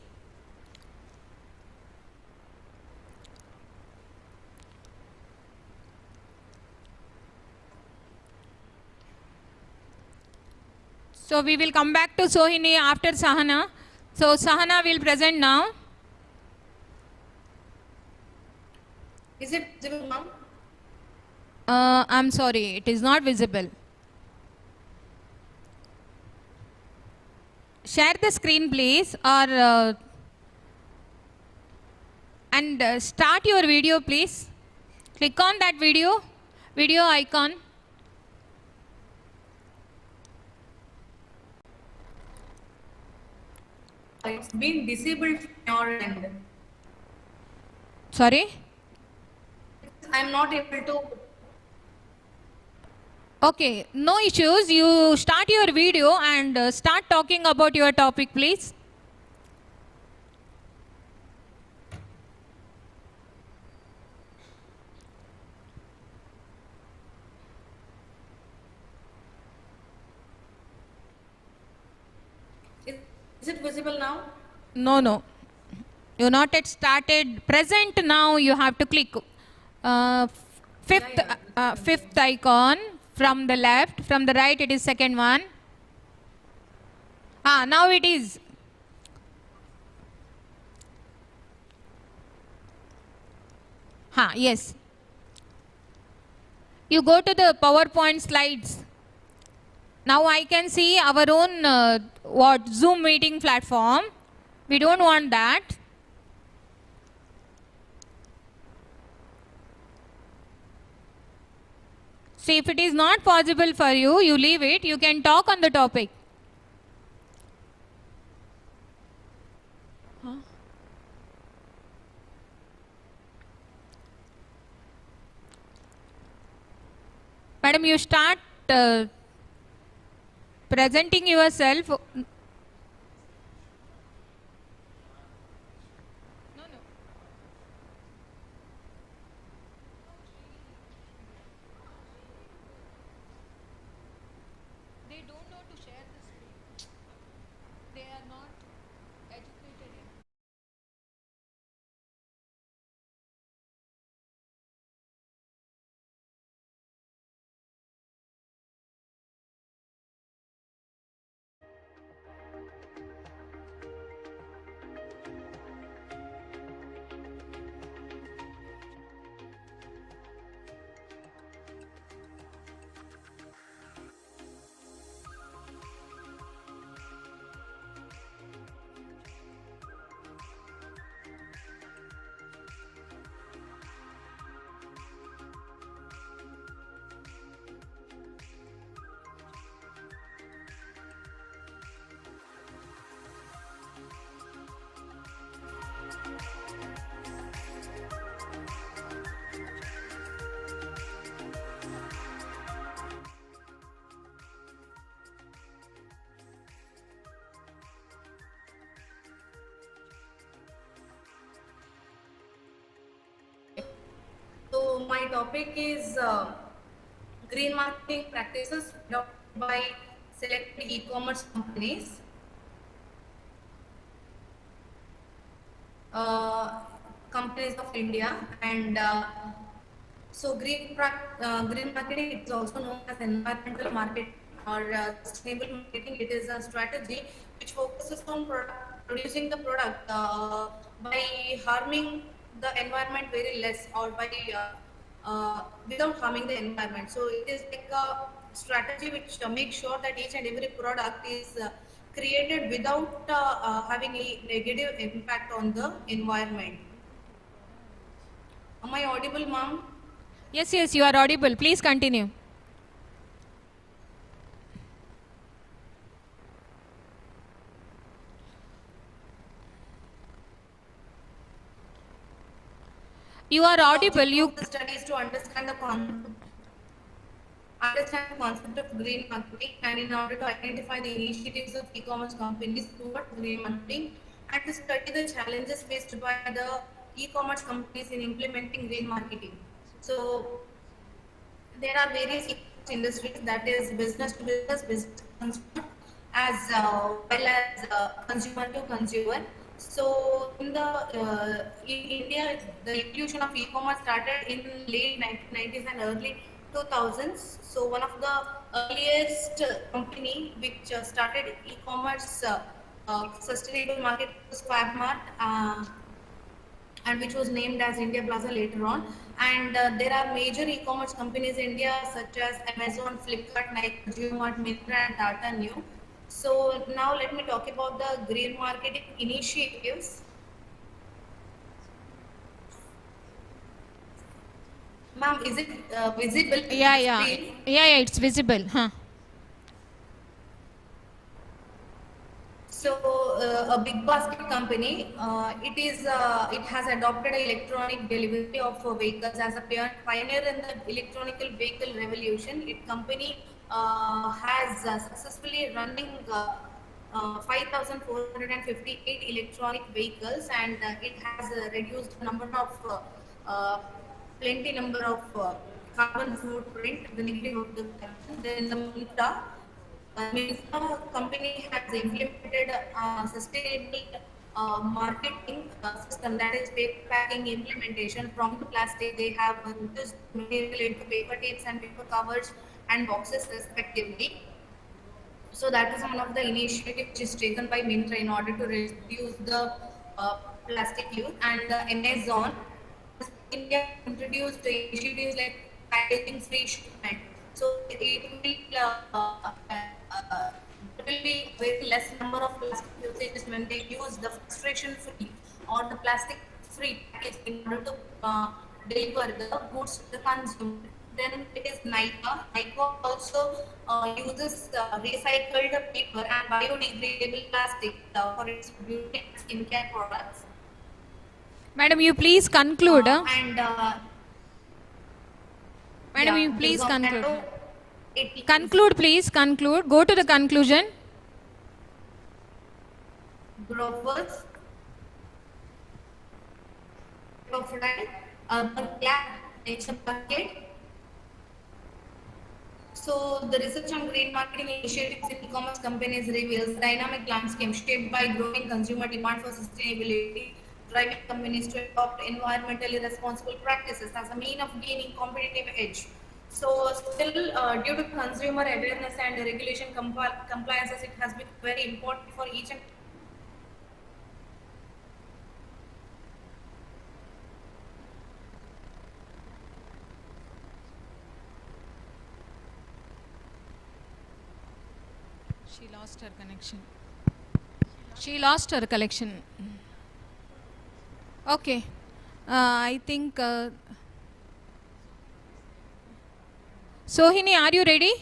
So we will come back to Sohini after Sahana. So Sahana will present now. Is it visible now? I'm sorry, it is not visible. Share the screen, please, or and start your video, please. Click on that video icon. It's been disabled from your end. Sorry? I'm not able to. Okay, no issues. You start your video and start talking about your topic, please. Is it visible now? No. You're not yet started. Present now, you have to click. Fifth icon from the left. From the right, it is second one. Now it is. Yes. You go to the PowerPoint slides. Now I can see our own Zoom meeting platform. We don't want that. See, if it is not possible for you, you leave it. You can talk on the topic. Madam, you start presenting yourself. They don't know to share the screen. They are not educated in. So my topic is green marketing practices adopted by selected e-commerce companies. Companies of India, and so green marketing is also known as environmental marketing or sustainable marketing. It is a strategy which focuses on producing the product by harming the environment very less, or by without harming the environment. So it is like a strategy which makes sure that each and every product is created without having a negative impact on the environment. Am I audible, ma'am? Yes, you are audible. Please continue. You are audible. The studies to understand the concept of green marketing, and in order to identify the initiatives of e-commerce companies towards green marketing, and to study the challenges faced by the e-commerce companies in implementing green marketing. So there are various industries, that is business to business, business to consumer, as well as consumer to consumer. So in India, the evolution of e-commerce started in late 1990s and early 2000s. So one of the earliest company which started e-commerce sustainable market was Fabmart, and which was named as India Plaza later on. And there are major e-commerce companies in India such as Amazon, Flipkart, Nike, Jumart, Myntra, and Tata Neu. So now let me talk about the green marketing initiatives. Ma'am, is it visible? Yeah, it's visible. So a big basket company, it has adopted electronic delivery of vehicles as a pioneer in the electronic vehicle revolution. Its company has successfully running 5,458 electronic vehicles, and it has reduced the number of plenty number of carbon footprint, the negative of the carbon. Then the Mantapa company has implemented a sustainable marketing system, that is paper packing implementation. From the plastic, they have reduced material into paper tapes and paper covers and boxes respectively. So that is one of the initiatives which is taken by Mintra in order to reduce the plastic use. And Amazon, India introduced the initiatives like packaging free shipment. So there will be very less number of plastic usages when they use the frustration free or the plastic free package in order to deliver the goods to the consumer. Then it is NICA. NICA also uses recycled paper and biodegradable plastic for its beauty and skincare products. Madam, you please conclude. Madam, Yeah, you please conclude. it Conclude, please. Conclude. Go to the conclusion. Growers, crocodile, urban cat, nature bucket. So the research on green marketing initiatives in e-commerce companies reveals dynamic landscape shaped by growing consumer demand for sustainability, driving companies to adopt environmentally responsible practices as a means of gaining competitive edge. So still, due to consumer awareness and regulation compliances, it has been very important for each and She lost her connection. She lost her connection. Okay. I think... Sohini, are you ready?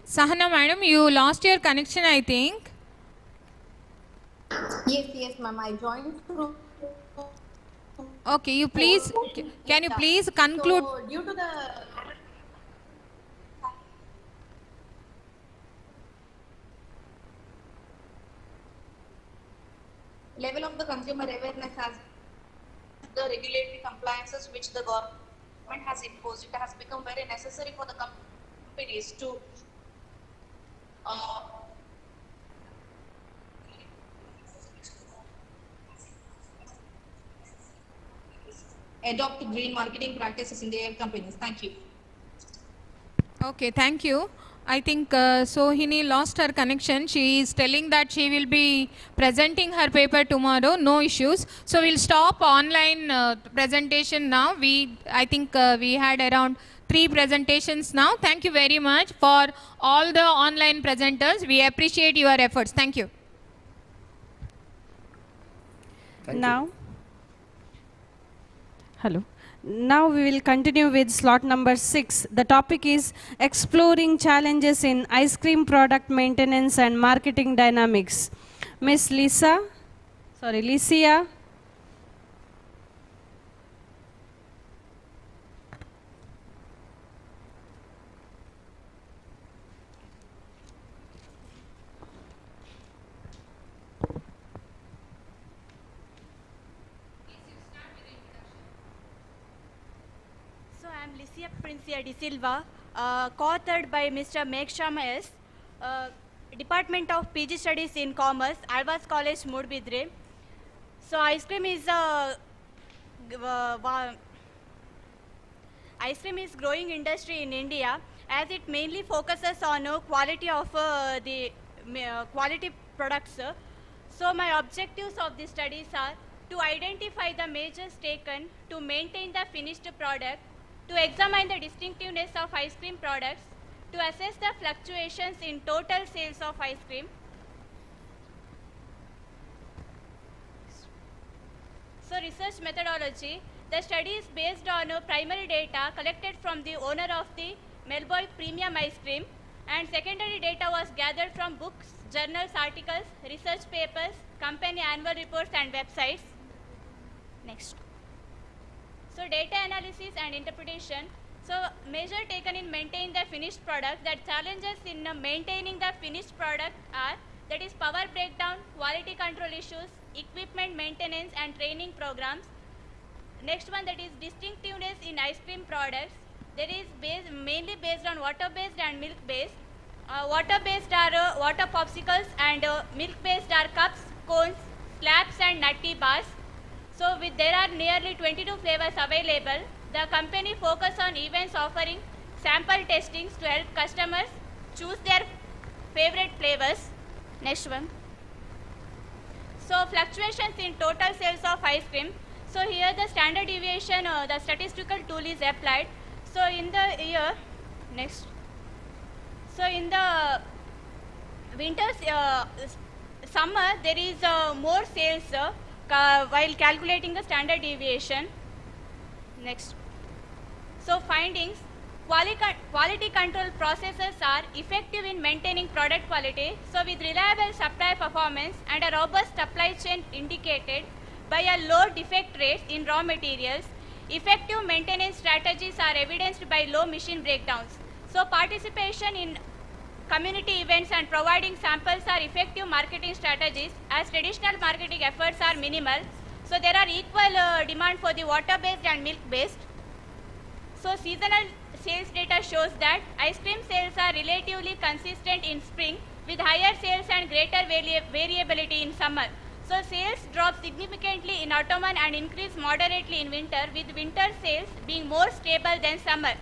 Sahana madam, you lost your connection, I think. Yes, ma'am. I joined through. Okay, you please, can you please conclude? So, due to the level of the consumer awareness has the regulatory compliances which the government has imposed, it has become very necessary for the companies to adopt green marketing practices in their companies. Thank you. Okay, thank you. I think Sohini lost her connection. She is telling that she will be presenting her paper tomorrow, no issues. So we'll stop online presentation now. I think we had around 3 presentations now. Thank you very much for all the online presenters. We appreciate your efforts. Thank you. Now, hello. Now we will continue with slot number 6. The topic is exploring challenges in ice cream product maintenance and marketing dynamics. Miss Licia. I'm Licia Princia de Silva, co-authored by Mr. Megshama S., Department of PG Studies in Commerce, Alvas College, Mudbidre. So ice cream is growing industry in India as it mainly focuses on quality of the quality products. So my objectives of the studies are to identify the measures taken to maintain the finished product, to examine the distinctiveness of ice cream products, to assess the fluctuations in total sales of ice cream. So research methodology, the study is based on primary data collected from the owner of the Melboy Premium Ice Cream, and secondary data was gathered from books, journals, articles, research papers, company annual reports and websites. Next. So data analysis and interpretation. So measure taken in maintaining the finished product. The challenges in maintaining the finished product are, that is power breakdown, quality control issues, equipment maintenance and training programs. Next one, that is distinctiveness in ice cream products. That is mainly based on water-based and milk-based. Water-based are water popsicles and milk-based are cups, cones, slabs and nutty bars. So there are nearly 22 flavors available. The company focus on events offering sample testings to help customers choose their favorite flavors. Next one. So fluctuations in total sales of ice cream. So here the standard deviation, the statistical tool is applied. So in the year, next. So in the winters, summer there is more sales while calculating the standard deviation. Next. So findings, quality control processes are effective in maintaining product quality. So with reliable supply performance and a robust supply chain indicated by a low defect rate in raw materials, effective maintenance strategies are evidenced by low machine breakdowns. So participation in community events and providing samples are effective marketing strategies as traditional marketing efforts are minimal. So there are equal demand for the water-based and milk-based. So seasonal sales data shows that ice cream sales are relatively consistent in spring with higher sales and greater variability in summer. So sales drop significantly in autumn and increase moderately in winter, with winter sales being more stable than summer.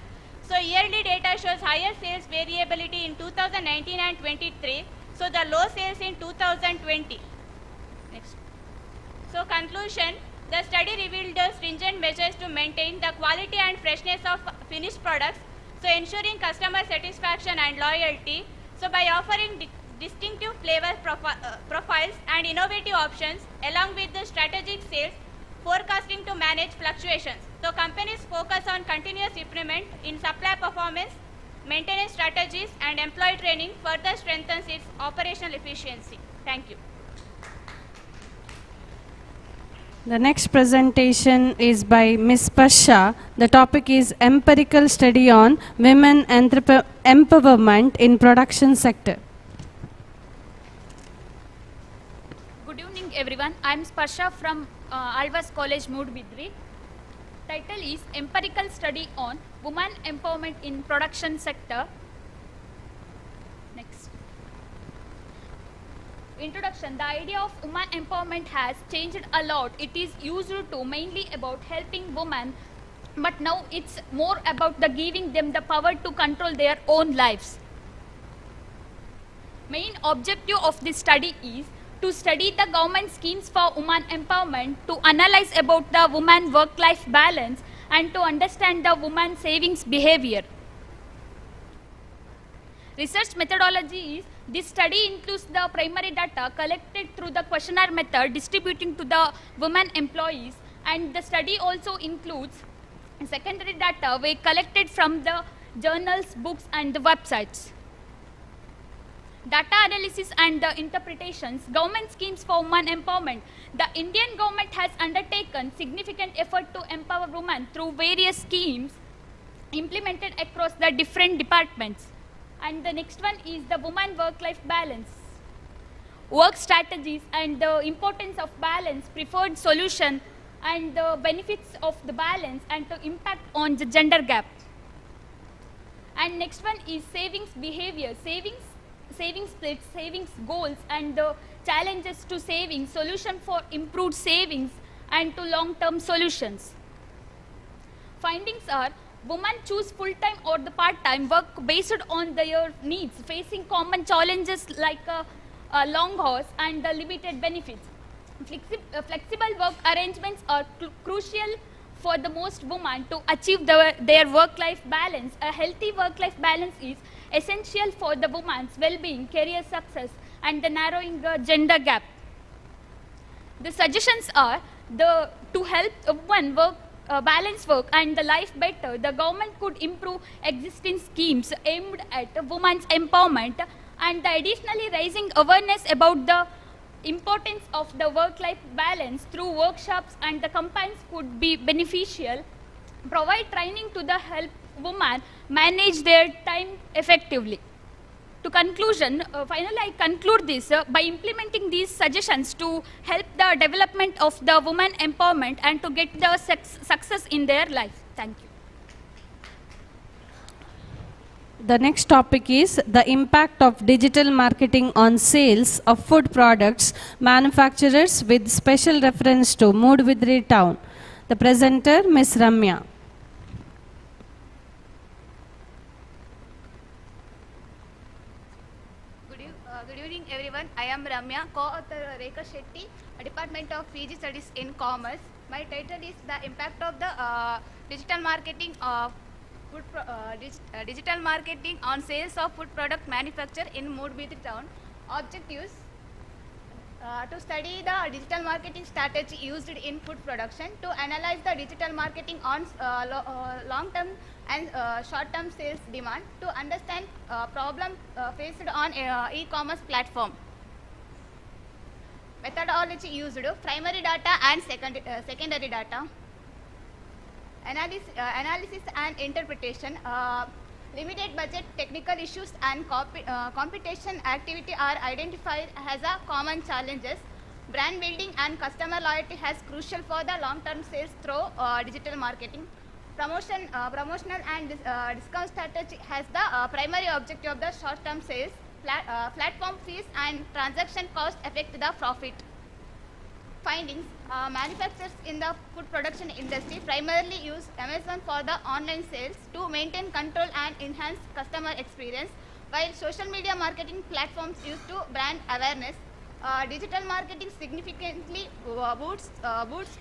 So yearly data shows higher sales variability in 2019 and 23. So the low sales in 2020. Next. So conclusion, the study revealed the stringent measures to maintain the quality and freshness of finished products, so ensuring customer satisfaction and loyalty. So by offering distinctive flavor profiles and innovative options along with the strategic sales forecasting to manage fluctuations. So companies focus on continuous improvement in supply performance, maintenance strategies and employee training further strengthens its operational efficiency. Thank you. The next presentation is by Ms. Pasha. The topic is Empirical Study on Women Empowerment in Production Sector. Good evening everyone. I am Sparsha from Alvas College, Moodbidri. Title is Empirical Study on Women Empowerment in Production Sector. Next. Introduction. The idea of women empowerment has changed a lot. It is used to mainly about helping women, but now it's more about the giving them the power to control their own lives. Main objective of this study is to study the government schemes for women empowerment, to analyze about the woman work-life balance and to understand the woman savings behavior. Research methodology is, this study includes the primary data collected through the questionnaire method distributing to the women employees, and the study also includes secondary data we collected from the journals, books and the websites. Data analysis and the interpretations. Government schemes for women empowerment. The Indian government has undertaken significant effort to empower women through various schemes implemented across the different departments. And the next one is the woman work-life balance. Work strategies and the importance of balance, preferred solution and the benefits of the balance and the impact on the gender gap. And next one is savings behavior, savings splits, savings goals and the challenges to savings, solution for improved savings and to long-term solutions. Findings are, women choose full-time or the part-time work based on their needs, facing common challenges like long hours and the limited benefits. Flexible work arrangements are crucial for the most women to achieve their work-life balance. A healthy work-life balance is essential for the woman's well-being, career success and the narrowing the gender gap. The suggestions are, to help a woman balance work and the life better, the government could improve existing schemes aimed at women's empowerment and additionally raising awareness about the importance of the work-life balance through workshops and the campaigns could be beneficial. Provide training to the help women manage their time effectively. To conclusion, finally I conclude this by implementing these suggestions to help the development of the women empowerment and to get the success in their life. Thank you. The next topic is the impact of digital marketing on sales of food products manufacturers with special reference to Moodbidri town. The presenter, Ms. Ramya. Good evening everyone. I am Ramya, co-author Rekha Shetty, Department of PG Studies in Commerce. My title is The Impact of the Digital Marketing of Digital Marketing on Sales of Food Product Manufacture in Moodbidri town. Objectives: to study the digital marketing strategy used in food production, to analyze the digital marketing on long-term and short-term sales demand, to understand problem faced on e-commerce platform. Methodology used: primary data and secondary data. Analysis and interpretation. Limited budget, technical issues and competition activity are identified as a common challenges. Brand building and customer loyalty has crucial for the long-term sales through digital marketing. Promotional and discount strategy has the primary objective of the short-term sales. Platform fees and transaction cost affect the profit. Findings: manufacturers in the food production industry primarily use Amazon for the online sales to maintain control and enhance customer experience, while social media marketing platforms used to brand awareness. Digital marketing significantly boosts both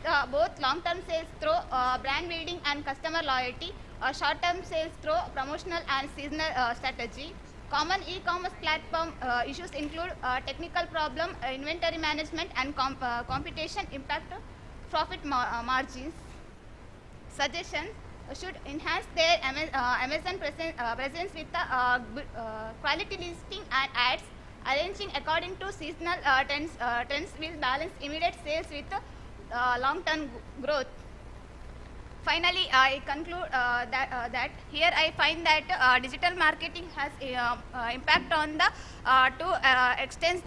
long-term sales through brand building and customer loyalty, short-term sales through promotional and seasonal strategy. Common e-commerce platform issues include technical problem, inventory management and competition impact profit margins. Suggestions: should enhance their Amazon presence with quality listing and ads. Arranging according to seasonal trends will balance immediate sales with long-term growth. Finally, I conclude that here I find that digital marketing has impact on the to extend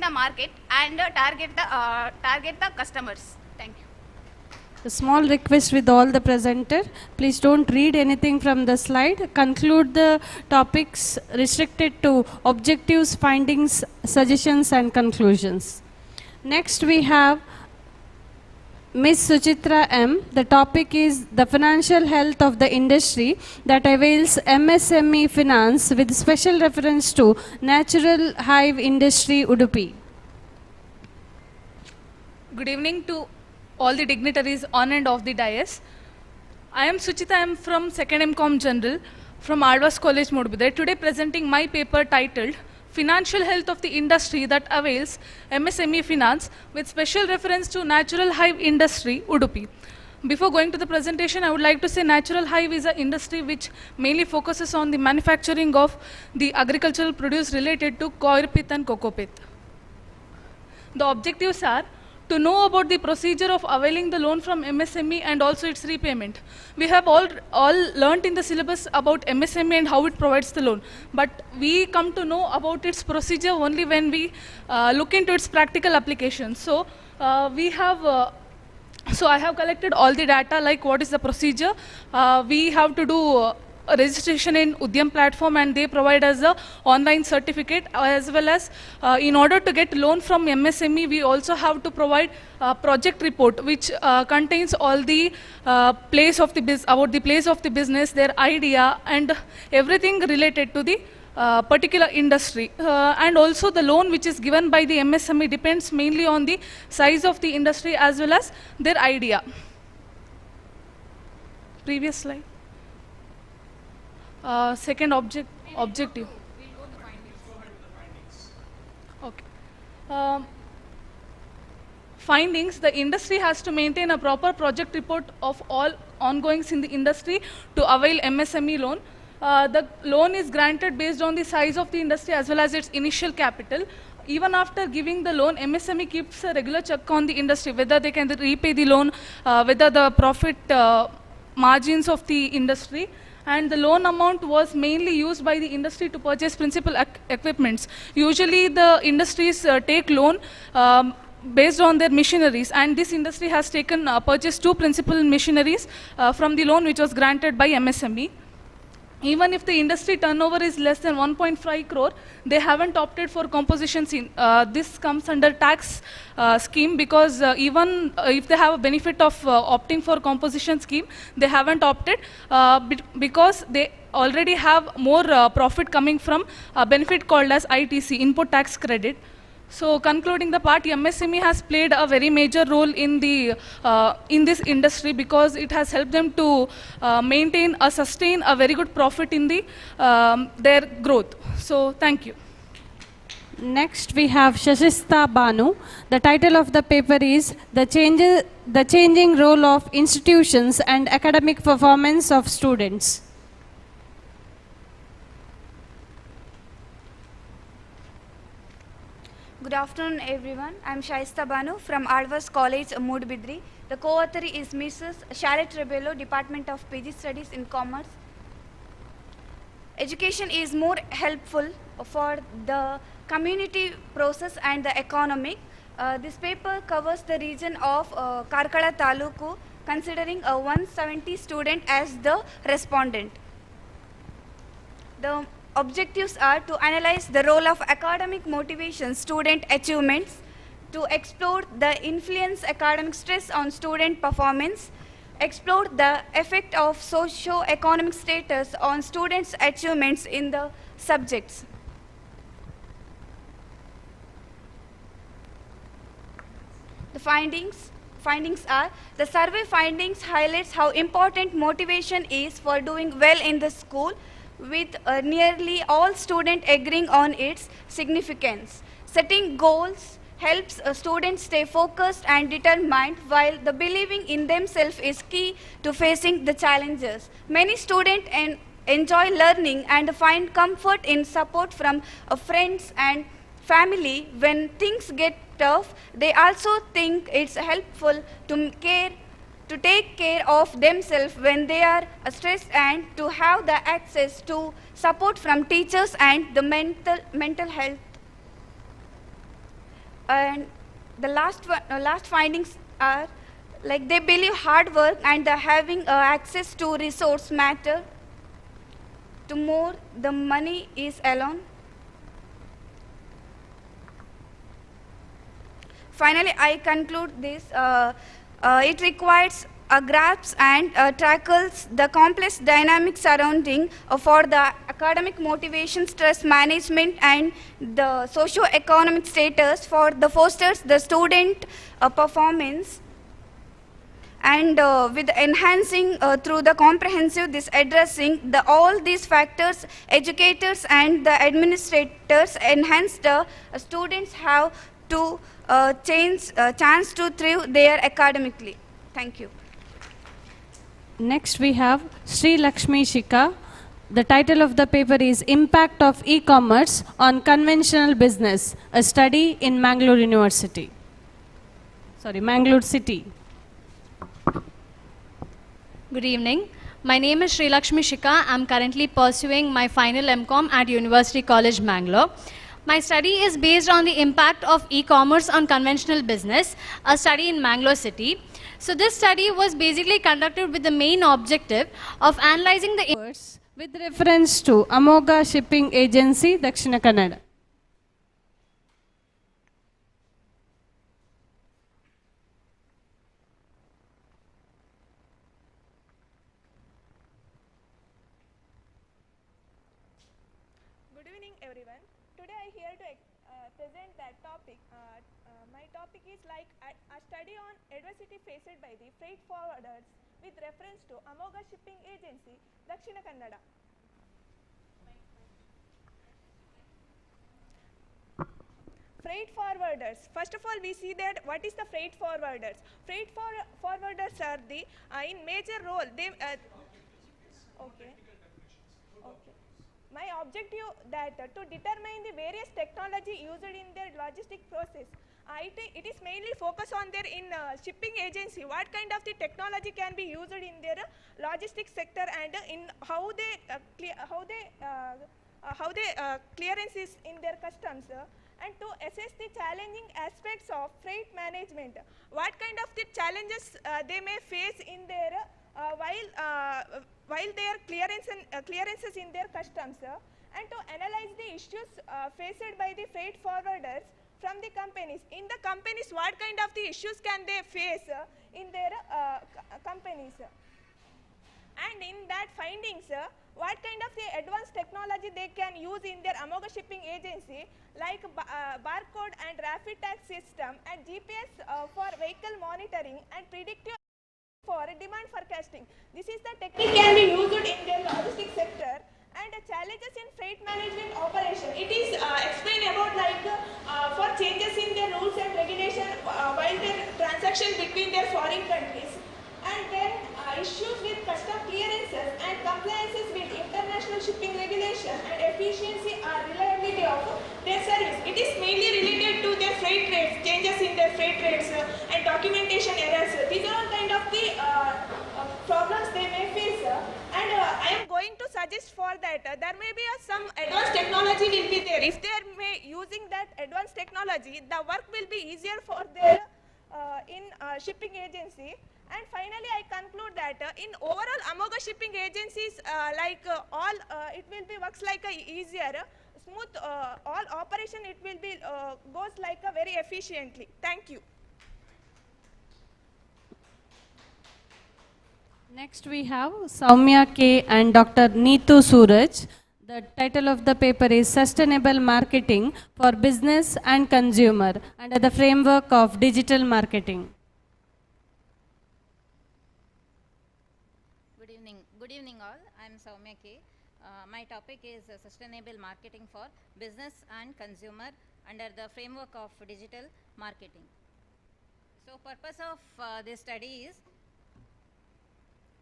the market and target the customers. Thank you. A small request with all the presenter. Please don't read anything from the slide. Conclude the topics restricted to objectives, findings, suggestions and conclusions. Next we have Ms. Suchitra M. The topic is the financial health of the industry that avails MSME finance with special reference to Natural Hive Industry, Udupi. Good evening to all the dignitaries on and off the dais. I am Suchitra M. from 2nd MCom General from Advas College, Moodbidri. Today presenting my paper titled Financial Health of the Industry that Avails MSME Finance with Special Reference to Natural Hive Industry, Udupi. Before going to the presentation, I would like to say Natural Hive is an industry which mainly focuses on the manufacturing of the agricultural produce related to coir pith and cocoa pith. The objectives are to know about the procedure of availing the loan from MSME and also its repayment. We have all learnt in the syllabus about MSME and how it provides the loan, but we come to know about its procedure only when we look into its practical application. So I have collected all the data, like what is the procedure. We have to do registration in Udyam platform and they provide us the online certificate, as well as in order to get loan from MSME we also have to provide project report which contains all the place of the business, their idea and everything related to the particular industry. And also the loan which is given by the MSME depends mainly on the size of the industry as well as their idea. Previous slide. Second objective. Okay. Findings: the industry has to maintain a proper project report of all ongoings in the industry to avail MSME loan. The loan is granted based on the size of the industry as well as its initial capital. Even after giving the loan, MSME keeps a regular check on the industry, whether they can repay the loan, whether the profit margins of the industry. And the loan amount was mainly used by the industry to purchase principal equipments. Usually the industries take loan based on their machineries, and this industry has taken purchased 2 principal machineries from the loan which was granted by MSME. even if the industry turnover is less than 1.5 crore, they haven't opted for composition scheme. This comes under tax scheme, because even if they have a benefit of opting for composition scheme, they haven't opted because they already have more profit coming from a benefit called as ITC, input tax credit. So concluding the part, MSME has played a very major role in this industry, because it has helped them to sustain a very good profit in their growth. So thank you. Next we have Shashista Banu. The title of the paper is The Changing Role of Institutions and Academic Performance of Students. Good afternoon, everyone. I am Shaista Banu from Advas College, Moodbidri. The co-author is Mrs. Charlotte Rebello, Department of PG Studies in Commerce. Education is more helpful for the community process and the economic. This paper covers the region of Karkala Taluku, considering 170 students as the respondent. The objectives are to analyze the role of academic motivation, student achievements, to explore the influence academic stress on student performance, explore the effect of socio-economic status on students' achievements in the subjects. The findings are, the survey findings highlights how important motivation is for doing well in the school, with nearly all students agreeing on its significance. Setting goals helps students stay focused and determined, while the believing in themselves is key to facing the challenges. Many students enjoy learning and find comfort in support from friends and family when things get tough. They also think it's helpful to take care of themselves when they are stressed, and to have the access to support from teachers and the mental health. And the last findings are, like, they believe hard work and having access to resource matter to more the money is alone. Finally, I conclude this. It requires a grasp and tackles the complex dynamics surrounding for the academic motivation, stress management, and the socio-economic status for the fosters the student performance, and with enhancing through the comprehensive this addressing all these factors, educators and the administrators enhance the students have to chance to thrive there academically. Thank you. Next we have Sri Lakshmi Shika. The title of the paper is Impact of E-Commerce on Conventional Business, a study in Mangalore City. Good evening. My name is Sri Lakshmi Shika. I am currently pursuing my final MCOM at University College, Mangalore. My study is based on the impact of e-commerce on conventional business, a study in Mangalore City. So this study was basically conducted with the main objective of analyzing the with reference to Amoga Shipping Agency, Dakshina Kannada. Good evening, everyone. Today I here to present that topic. My topic is like a study on adversity faced by the freight forwarders with reference to Amoga Shipping Agency, Dakshina Kannada. Freight forwarders. First of all, we see that what is the freight forwarders. Freight forwarders are the in major role. They okay. My objective that to determine the various technology used in their logistic process. It is mainly focused on their shipping agency. What kind of the technology can be used in their logistics sector, and in how they clearance is in their customs, and to assess the challenging aspects of freight management. What kind of the challenges they may face in their while their clearances in their customs, and to analyze the issues faced by the freight forwarders from the companies. In the companies, what kind of the issues can they face in their companies? And in that findings, what kind of the advanced technology they can use in their Amoga shipping agency, like barcode and rapid tag system and GPS for vehicle monitoring and predictive for demand forecasting. This is the technique can be used in their logistics sector. And challenges in freight management operation. It is explained about like for changes in their rules and regulation while their transaction between their foreign countries. And then issues with custom clearances and compliances with international shipping regulation and efficiency or reliability of their service. It is mainly related to their freight rates, changes in their freight rates and documentation errors. These are all kind of the problems they may face. And I am going to suggest for that there may be some advanced technology will be there. If they are using that advanced technology, the work will be easier for their shipping agency. And finally, I conclude that in overall Amoga shipping agencies, it will be works like easier, smooth all operation. It will be goes like very efficiently. Thank you. Next we have Soumya K and Dr. Neetu Suraj. The title of the paper is Sustainable Marketing for Business and Consumer under the framework of digital marketing. Good evening all. I am Soumya K. My topic is Sustainable Marketing for Business and Consumer under the framework of digital marketing. So purpose of this study is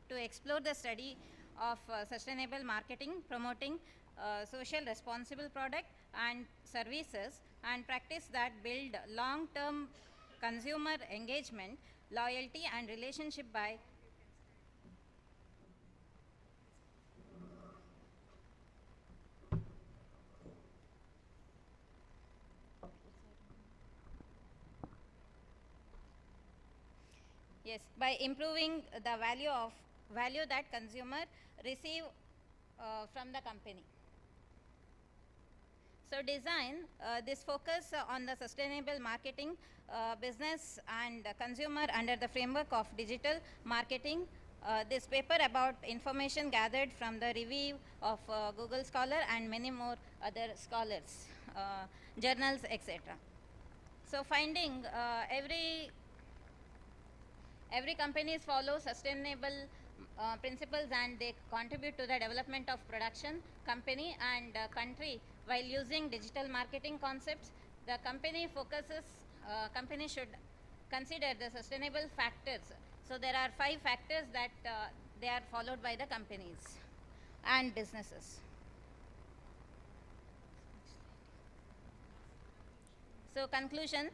to explore the study of sustainable marketing, promoting social responsible product and services, and practice that build long-term consumer engagement, loyalty and relationship by improving the value that consumer receive from the company. So design this focus on the sustainable marketing, business and consumer under the framework of digital marketing. This paper about information gathered from the review of Google Scholar and many more other scholars, journals, etc. So finding every companies follow sustainable principles and they contribute to the development of production, company and country while using digital marketing concepts. The company company should consider the sustainable factors. So there are 5 factors that they are followed by the companies and businesses. So conclusion,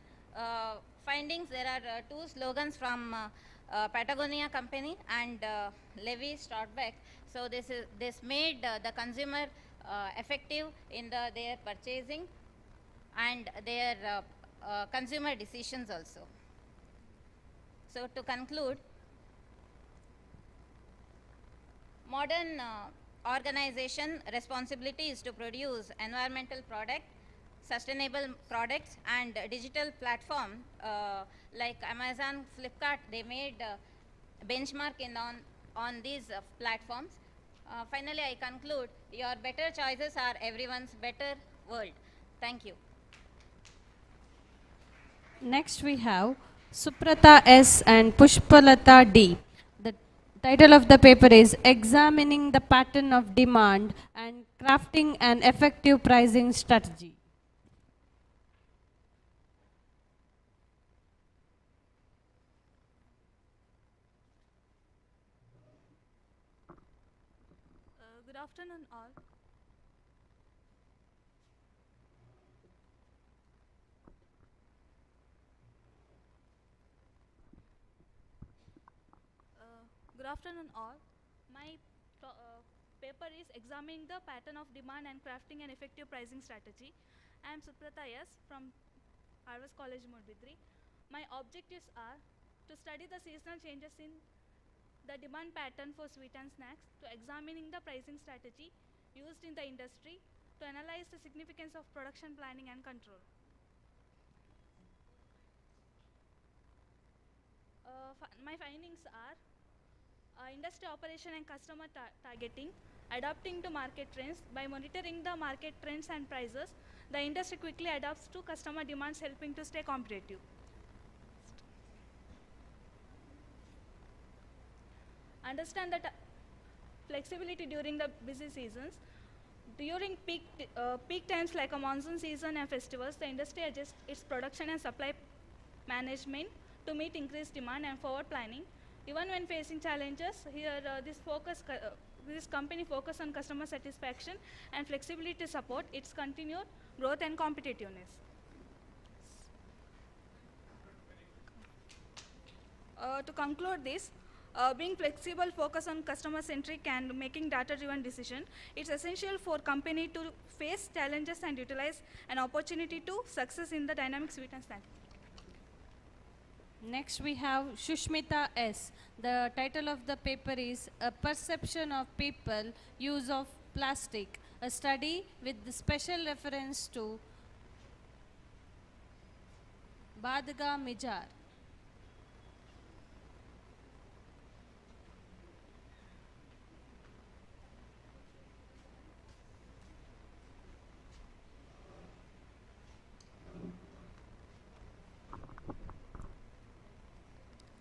findings, there are 2 slogans from Patagonia company and Levi Strauss. So this made the consumer effective in their purchasing and their consumer decisions also. So to conclude, modern organization responsibility is to produce environmental product, sustainable products and digital platform like Amazon, Flipkart, they made benchmark on these platforms. Finally, I conclude, your better choices are everyone's better world. Thank you. Next we have Suprata S and Pushpalata D. The title of the paper is Examining the Pattern of Demand and Crafting an Effective Pricing Strategy. Good afternoon all. Good afternoon all. My paper is Examining the Pattern of Demand and Crafting an Effective Pricing Strategy. I am Suprata S from Harvard College, Modbidri. My objectives are to study the seasonal changes in the demand pattern for sweet and snacks, to examining the pricing strategy used in the industry, to analyze the significance of production planning and control. My findings are industry operation and customer targeting, adapting to market trends. By monitoring the market trends and prices, the industry quickly adapts to customer demands, helping to stay competitive. Understand that flexibility during the busy seasons. During peak times like a monsoon season and festivals, the industry adjusts its production and supply management to meet increased demand and forward planning. Even when facing challenges, here this company focus on customer satisfaction and flexibility to support its continued growth and competitiveness. To conclude this, being flexible, focus on customer-centric and making data-driven decision, it's essential for company to face challenges and utilize an opportunity to success in the dynamic sweet and snack. Next we have Shushmita S. The title of the paper is A Perception of People Use of Plastic, a study with the special reference to Badga Mijar.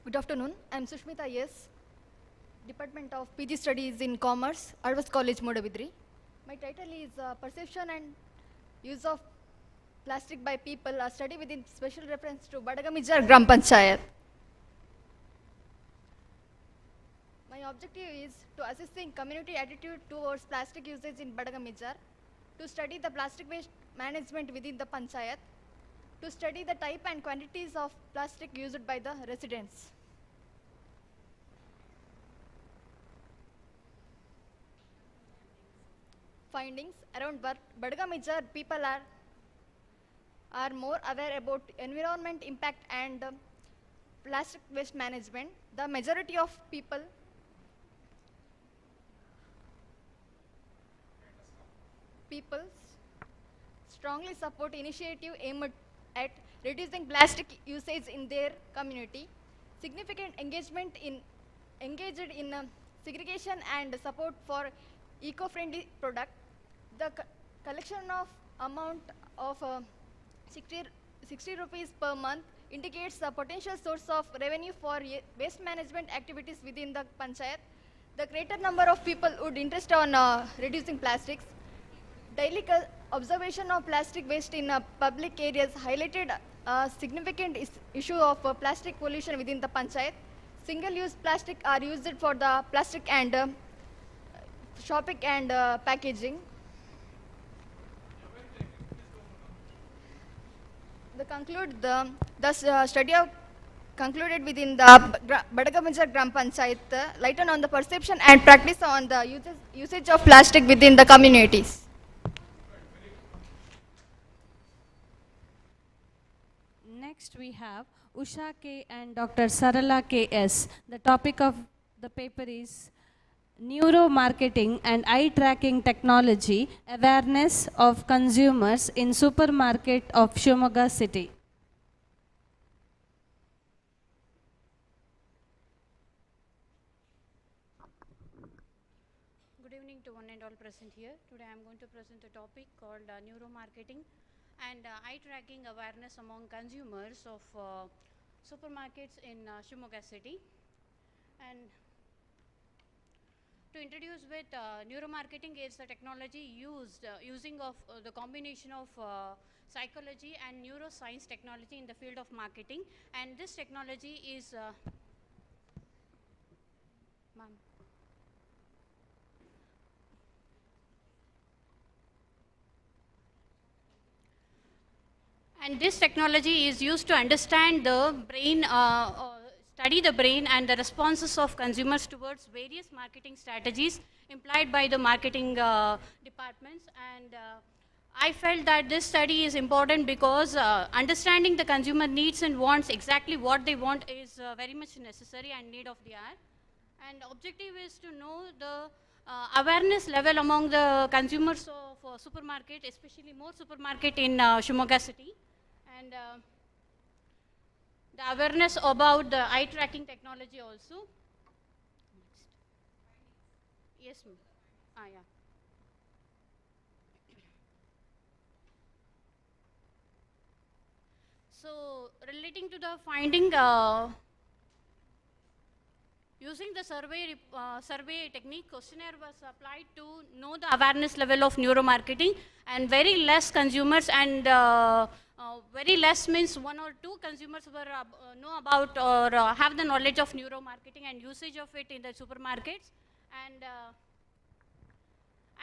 Good afternoon. I am Sushmita S., Department of PG Studies in Commerce, Advas College, Modabidri. My title is Perception and Use of Plastic by People, a study within special reference to Badagamijar Gram Panchayat. My objective is to assessing community attitude towards plastic usage in Badagamijar, to study the plastic waste management within the Panchayat, to study the type and quantities of plastic used by the residents. Findings around Badagamijar, people are more aware about environment impact and plastic waste management. The majority of people strongly support initiative aimed at reducing plastic usage in their community. Significant engaged in segregation and support for eco-friendly product. The collection of amount of 60 rupees per month indicates a potential source of revenue for waste management activities within the panchayat. The greater number of people would interest on reducing plastics. Daily observation of plastic waste in public areas highlighted a significant issue of plastic pollution within the panchayat. Single-use plastic are used for the plastic and shopping and packaging. The study concluded within the Badagamijar Gram Panchayat, lighten on the perception and practice on the usage of plastic within the communities. Next we have Usha K. and Dr. Sarala K.S. The topic of the paper is Neuromarketing and Eye Tracking Technology, Awareness of Consumers in Supermarket of Shimoga City. Good evening to one and all present here. Today I am going to present a topic called Neuromarketing and Eye Tracking Awareness among Consumers of Supermarkets in Shimoga City. And to introduce with neuromarketing is the technology using of the combination of psychology and neuroscience technology in the field of marketing, and this technology is and this technology is used to understand the brain, study the brain and the responses of consumers towards various marketing strategies implied by the marketing departments. And I felt that this study is important because understanding the consumer needs and wants, exactly what they want, is very much necessary and need of the hour. And objective is to know the awareness level among the consumers of supermarket, especially more supermarket in Shimoga city, and the awareness about the eye tracking technology also. Next. Yes, ma'am. Yeah. So relating to the finding, using the survey technique, questionnaire was applied to know the awareness level of neuromarketing, and very less consumers, and very less means 1 or 2 consumers were know about or have the knowledge of neuromarketing and usage of it in the supermarkets.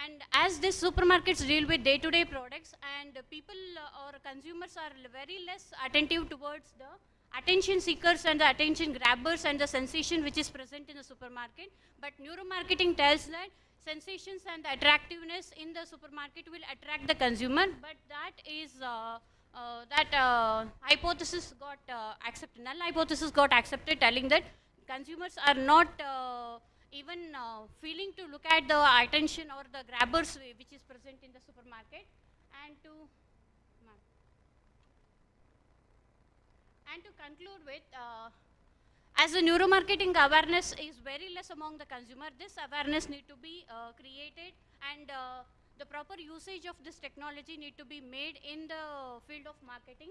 And as these supermarkets deal with day-to-day products, and people or consumers are very less attentive towards the attention seekers and the attention grabbers and the sensation which is present in the supermarket. But neuromarketing tells that sensations and the attractiveness in the supermarket will attract the consumer, but that is hypothesis got accepted. Null hypothesis got accepted, telling that consumers are not even feeling to look at the attention or the grabbers which is present in the supermarket. And to conclude with, as the neuromarketing awareness is very less among the consumer, this awareness need to be created, and the proper usage of this technology need to be made in the field of marketing.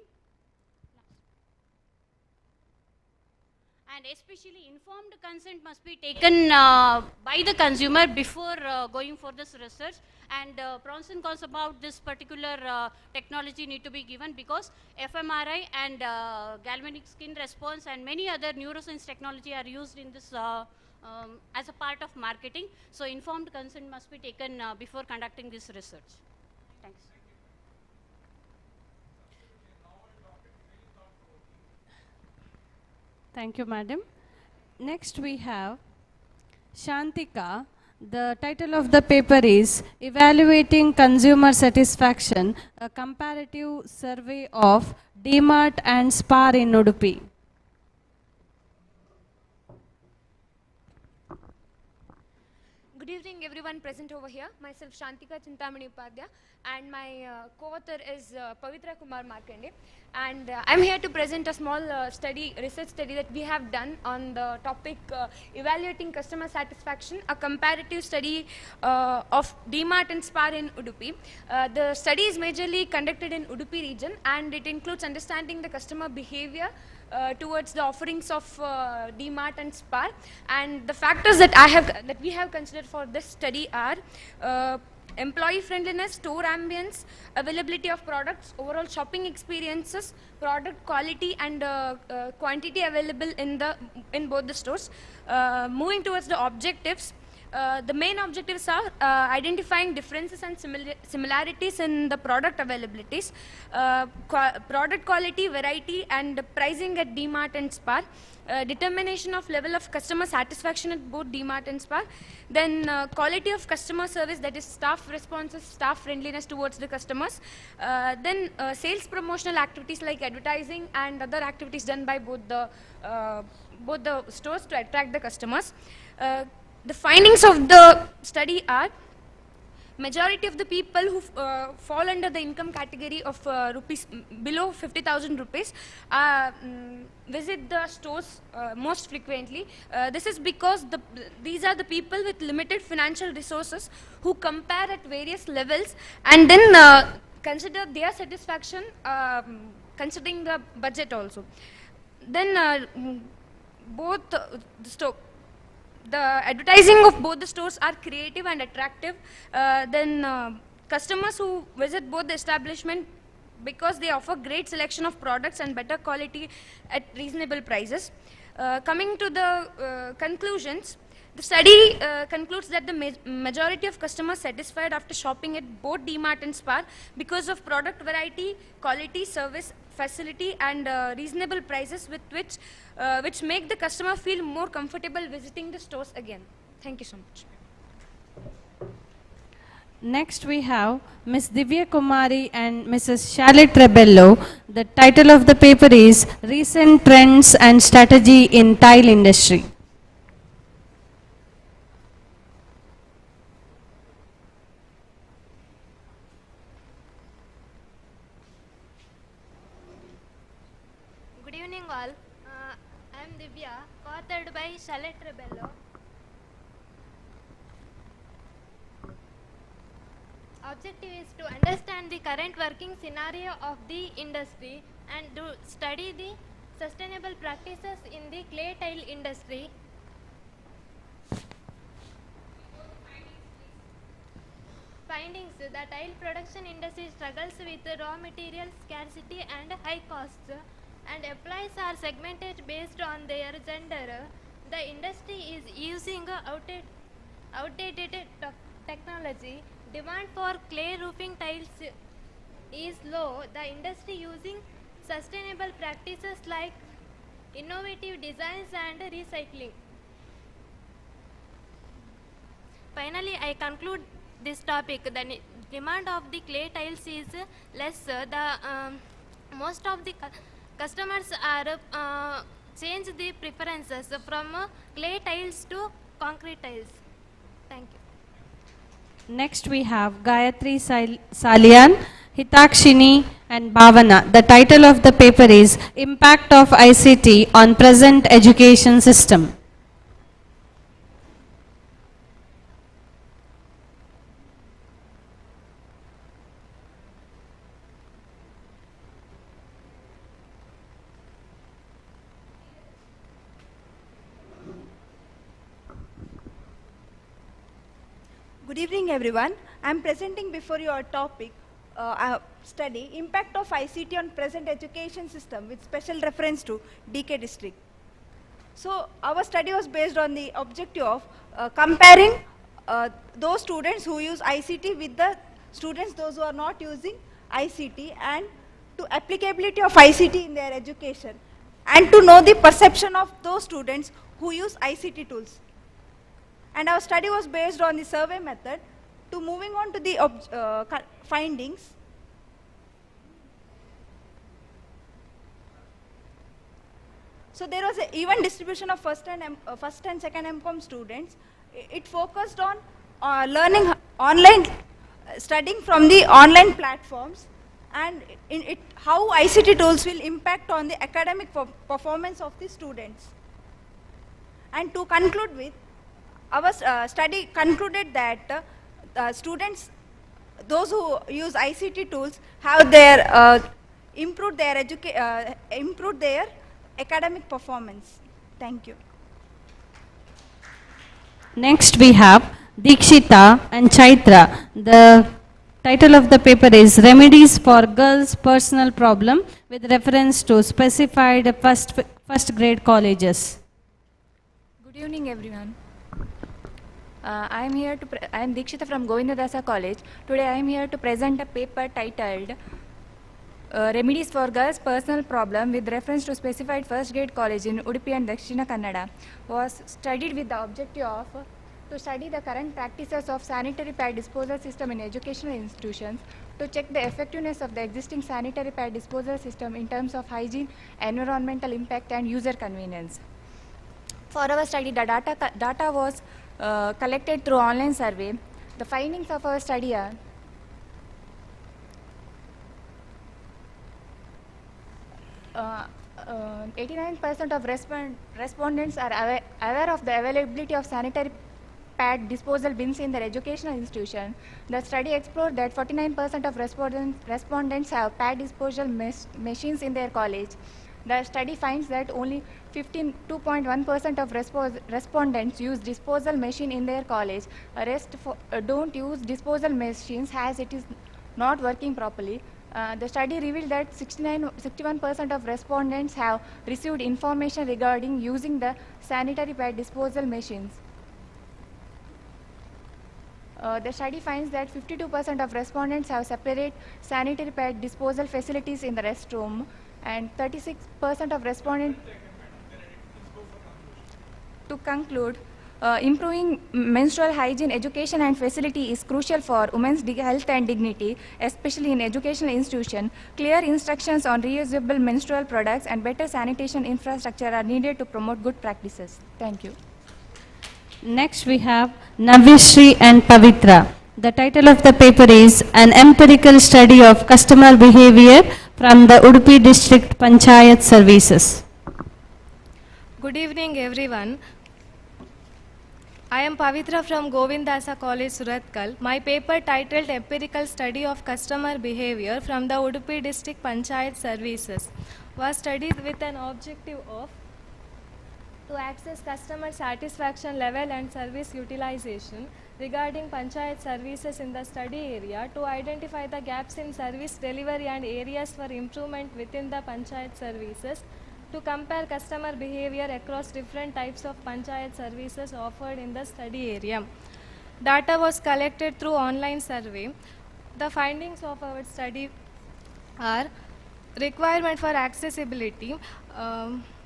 And especially informed consent must be taken by the consumer before going for this research, and pros and cons about this particular technology need to be given, because fMRI and galvanic skin response and many other neuroscience technology are used in this as a part of marketing. So informed consent must be taken before conducting this research. Thanks. Thank you, madam. Next we have Shantika. The title of the paper is Evaluating Consumer Satisfaction, a comparative survey of DMart and Spar in Udupi. Good evening everyone present over here. Myself Shantika Chintamani Upadhyaya, and my co-author is Pavitra Kumar Markande, and I'm here to present a small research study that we have done on the topic evaluating customer satisfaction, a comparative study of DMart and Spar in Udupi. The study is majorly conducted in Udupi region, and it includes understanding the customer behavior towards the offerings of DMart and Spar, and the factors that we have considered for this study are employee friendliness, store ambience, availability of products, overall shopping experiences, product quality and quantity available in both the stores. Moving towards the objectives, the main objectives are identifying differences and similarities in the product availabilities, product quality, variety and pricing at DMart and Spar, determination of level of customer satisfaction at both DMart and Spar, then quality of customer service, that is staff responses, staff friendliness towards the customers, then sales promotional activities like advertising and other activities done by both the stores to attract the customers. The findings of the study are majority of the people who fall under the income category of rupees below 50,000 rupees visit the stores most frequently. This is because these are the people with limited financial resources who compare at various levels and then consider their satisfaction considering the budget also. Then the advertising of both the stores are creative and attractive. Then customers who visit both the establishment because they offer great selection of products and better quality at reasonable prices. Coming to the conclusions, the study concludes that the majority of customers satisfied after shopping at both DMart and Spar because of product variety, quality, service, facility and reasonable prices with which make the customer feel more comfortable visiting the stores again. Thank you so much. Next we have Ms. Divya Kumari and Mrs. Charlotte Rebello. The title of the paper is Recent Trends and Strategy in Tile Industry. evening all. I am Divya, co-authored by Charlotte Rebello. Objective is to understand the current working scenario of the industry and to study the sustainable practices in the clay tile industry. Findings: the tile production industry struggles with raw material scarcity and high costs, and employees are segmented based on their gender. The industry is using outdated technology. Demand for clay roofing tiles is low. The industry using sustainable practices like innovative designs and recycling. Finally, I conclude this topic. The demand of the clay tiles is less. Most of the customers are change the preferences from clay tiles to concrete tiles. Thank you. Next we have Gayatri Salian, Hitakshini and Bhavana. The title of the paper is Impact of ICT on Present Education System. Good evening, everyone. I am presenting before you a topic, study impact of ICT on present education system with special reference to DK district. So our study was based on the objective of comparing those students who use ICT with the students those who are not using ICT, and to applicability of ICT in their education, and to know the perception of those students who use ICT tools. And our study was based on the survey method. To moving on to the findings. So there was an even distribution of first and second MCOM students. It focused on learning online, studying from the online platforms, and how ICT tools will impact on the academic performance of the students. And to conclude with, our study concluded that students, those who use ICT tools, have their improved their academic performance. Thank you. Next we have Dikshita and Chaitra. The title of the paper is Remedies for Girls' Personal Problem with reference to specified first grade colleges. Good evening, everyone. I am Dikshita from Govindadasa College. Today I am here to present a paper titled Remedies for Girls' Personal Problem with reference to specified first grade college in Udupi and Dakshina Kannada. Was studied with the objective of to study the current practices of sanitary pad disposal system in educational institutions, to check the effectiveness of the existing sanitary pad disposal system in terms of hygiene, environmental impact and user convenience. For our study, the data was collected through online survey. The findings of our study are 89% of respondents are aware of the availability of sanitary pad disposal bins in their educational institution. The study explored that 49% of respondents have pad disposal machines in their college. The study finds that only 2.1% of respondents use disposal machine in their college. The rest don't use disposal machines as it is not working properly. The study revealed that 61% of respondents have received information regarding using the sanitary pad disposal machines. The study finds that 52% of respondents have separate sanitary pad disposal facilities in the restroom, and 36% of respondents. To conclude, improving menstrual hygiene, education and facility is crucial for women's health and dignity, especially in educational institutions. Clear instructions on reusable menstrual products and better sanitation infrastructure are needed to promote good practices. Thank you. Next we have Navishri and Pavitra. The title of the paper is An Empirical Study of Customer Behavior from the Udupi District Panchayat Services. Good evening, everyone. I am Pavitra from Govindasa College, Surathkal. My paper titled Empirical Study of Customer Behavior from the Udupi District Panchayat Services was studied with an objective of to access customer satisfaction level and service utilization regarding Panchayat services in the study area, to identify the gaps in service delivery and areas for improvement within the Panchayat services, to compare customer behavior across different types of Panchayat services offered in the study area. Data was collected through online survey. The findings of our study are requirement for accessibility,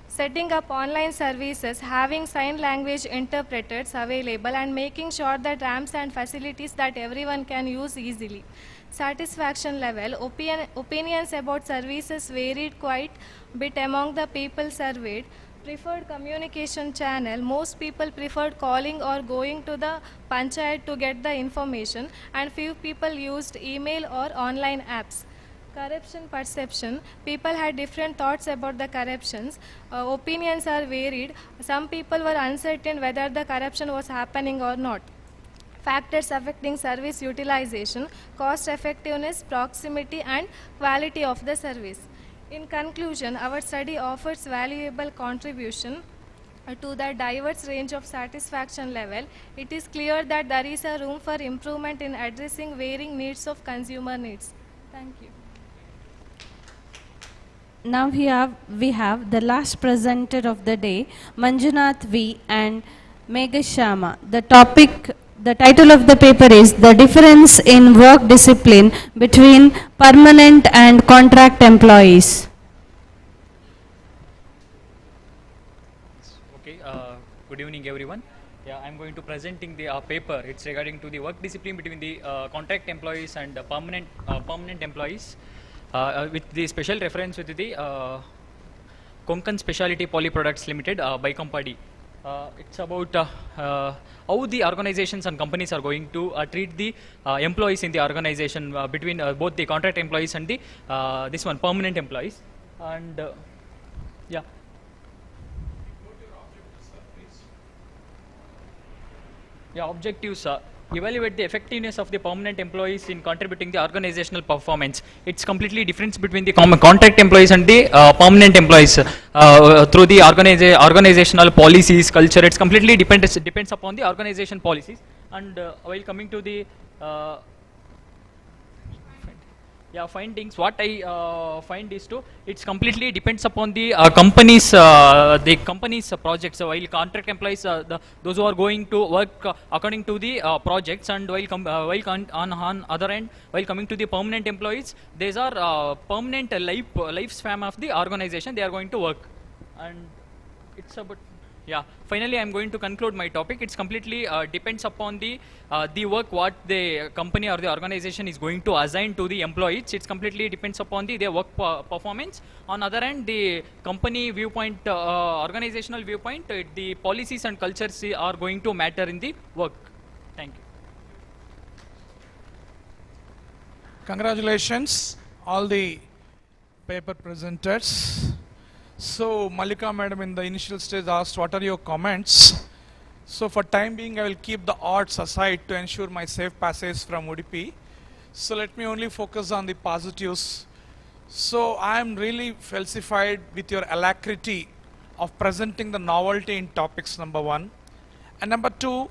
setting up online services, having sign language interpreters available, and making sure that ramps and facilities that everyone can use easily. Satisfaction level, opinions about services varied quite bit among the people surveyed. Preferred communication channel, most people preferred calling or going to the panchayat to get the information, and few people used email or online apps. Corruption perception, people had different thoughts about the corruptions. Opinions are varied. Some people were uncertain whether the corruption was happening or not. Factors affecting service utilization, cost effectiveness, proximity, and quality of the service. In conclusion, our study offers valuable contribution to the diverse range of satisfaction level. It is clear that there is a room for improvement in addressing varying needs of consumer needs. Thank you. Now we have the last presenter of the day, Manjunath V and Meghashama. The title of the paper is The Difference in Work Discipline Between Permanent and Contract Employees. Okay, good evening everyone. Yeah, I'm going to presenting the paper. It's regarding to the work discipline between the contract employees and permanent employees, with the special reference with the Konkan Specialty Poly Products Limited by Company. It's about how the organizations and companies are going to treat the employees in the organization between both the contract employees and the this one permanent employees. And yeah. Yeah, objectives evaluate the effectiveness of the permanent employees in contributing the organizational performance. It's completely difference between the contract employees and the permanent employees through the organizational policies, culture. It's completely depends upon the organization policies. And while coming to the findings, what I find is it's completely depends upon the company's projects. So while contract employees, those who are going to work according to the projects, and on other end, while coming to the permanent employees, these are permanent lifespan of the organization. They are going to work, and it's about. Yeah. Finally, I'm going to conclude my topic. It's completely depends upon the work what the company or the organization is going to assign to the employees. It's completely depends upon their work performance. On other hand, the company viewpoint, organizational viewpoint, the policies and cultures are going to matter in the work. Thank you. Congratulations, all the paper presenters. So Malika madam in the initial stage asked, what are your comments? So for time being, I will keep the odds aside to ensure my safe passage from Udupi. So let me only focus on the positives. So I am really falsified with your alacrity of presenting the novelty in topics, number one. And number two,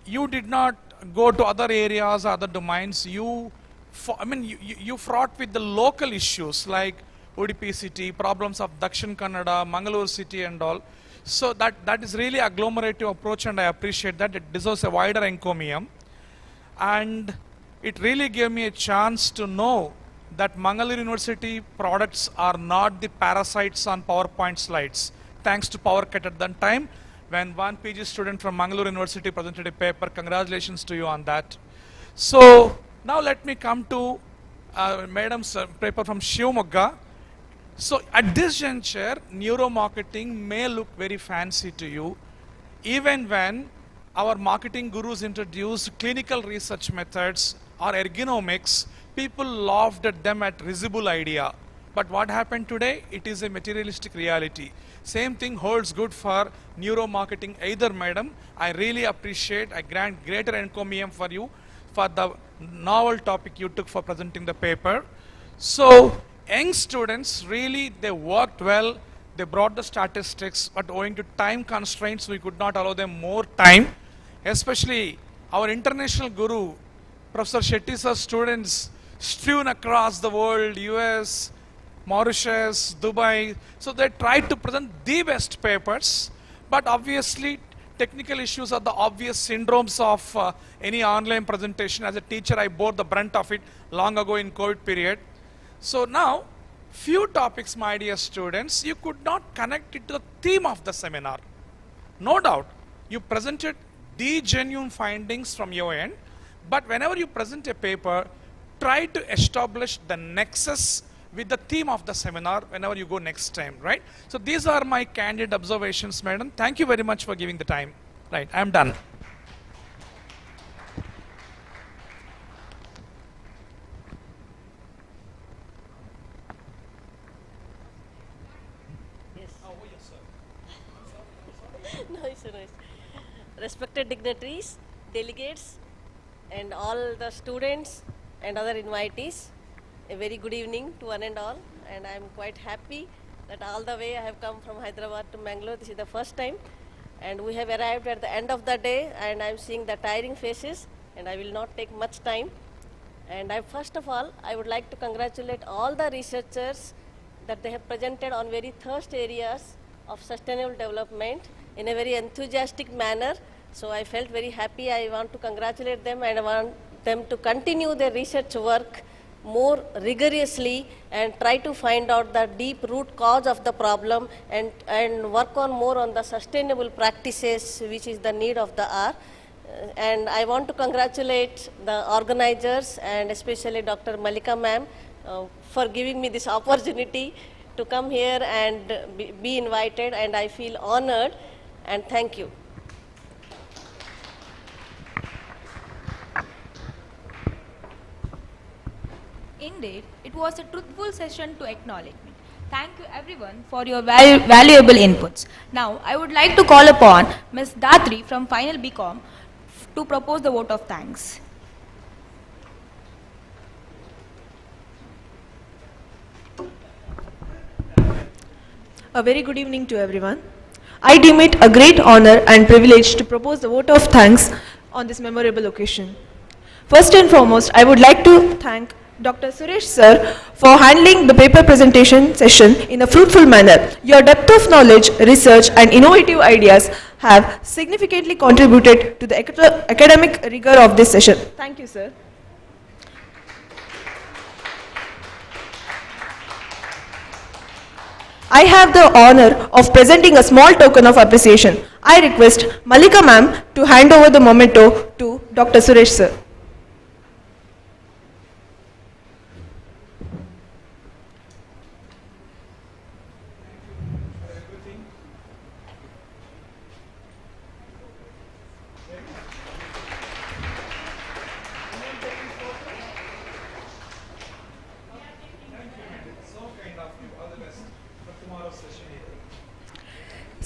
you did not go to other areas, other domains. You fraught with the local issues like Udupi city, problems of Dakshin Kannada, Mangalore city and all. So that is really a agglomerative approach, and I appreciate that. It deserves a wider encomium. And it really gave me a chance to know that Mangalore University products are not the parasites on PowerPoint slides. Thanks to PowerCut at that time, when one PG student from Mangalore University presented a paper. Congratulations to you on that. So now let me come to Madam's paper from Shivamogga. So at this juncture, neuromarketing may look very fancy to you. Even when our marketing gurus introduced clinical research methods or ergonomics, people laughed at them at risible idea. But what happened today? It is a materialistic reality. Same thing holds good for neuromarketing either, madam. I really appreciate, I grant greater encomium for you for the novel topic you took for presenting the paper. So, young students really, they worked well. They brought the statistics, but owing to time constraints, we could not allow them more time. Especially our international guru, Professor Shetty sir's students strewn across the world, US, Mauritius, Dubai. So they tried to present the best papers, but obviously technical issues are the obvious syndromes of any online presentation. As a teacher, I bore the brunt of it long ago in COVID period. So now, few topics, my dear students, you could not connect it to the theme of the seminar. No doubt, you presented the genuine findings from your end, but whenever you present a paper, try to establish the nexus with the theme of the seminar whenever you go next time, right? So these are my candid observations, madam. Thank you very much for giving the time. Right, I am done. Respected dignitaries, delegates, and all the students and other invitees, a very good evening to one and all. And I am quite happy that all the way I have come from Hyderabad to Mangalore. This is the first time, and we have arrived at the end of the day, and I am seeing the tiring faces, and I will not take much time. And first of all, I would like to congratulate all the researchers that they have presented on very thirst areas of sustainable development in a very enthusiastic manner. So I felt very happy. I want to congratulate them, and I want them to continue their research work more rigorously and try to find out the deep root cause of the problem and work on more on the sustainable practices, which is the need of the hour. And I want to congratulate the organizers and especially Dr. Malika ma'am for giving me this opportunity to come here and be invited, and I feel honored, and thank you. Indeed, it was a truthful session to acknowledgement. Thank you everyone for your valuable inputs. Now, I would like to call upon Ms. Datri from Final BCom to propose the vote of thanks. A very good evening to everyone. I deem it a great honor and privilege to propose the vote of thanks on this memorable occasion. First and foremost, I would like to thank Dr. Suresh sir for handling the paper presentation session in a fruitful manner. Your depth of knowledge, research and innovative ideas have significantly contributed to the academic rigor of this session. Thank you, sir. I have the honor of presenting a small token of appreciation. I request Malika ma'am to hand over the memento to Dr. Suresh sir.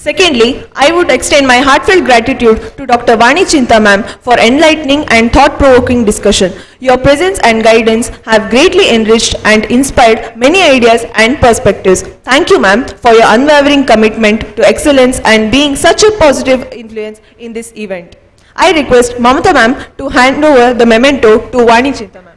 Secondly, I would extend my heartfelt gratitude to Dr. Vani Chinta ma'am for enlightening and thought-provoking discussion. Your presence and guidance have greatly enriched and inspired many ideas and perspectives. Thank you ma'am for your unwavering commitment to excellence and being such a positive influence in this event. I request Mahatma ma'am to hand over the memento to Vani Chinta ma'am.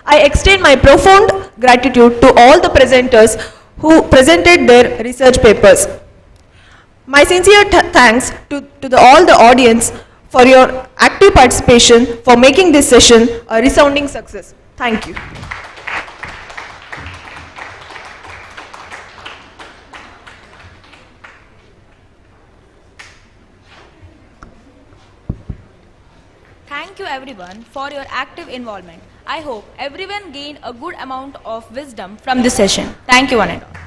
I extend my profound gratitude to all the presenters who presented their research papers. My sincere thanks to all the audience for your active participation for making this session a resounding success. Thank you. Thank you everyone for your active involvement. I hope everyone gained a good amount of wisdom from this session. Thank you one and all.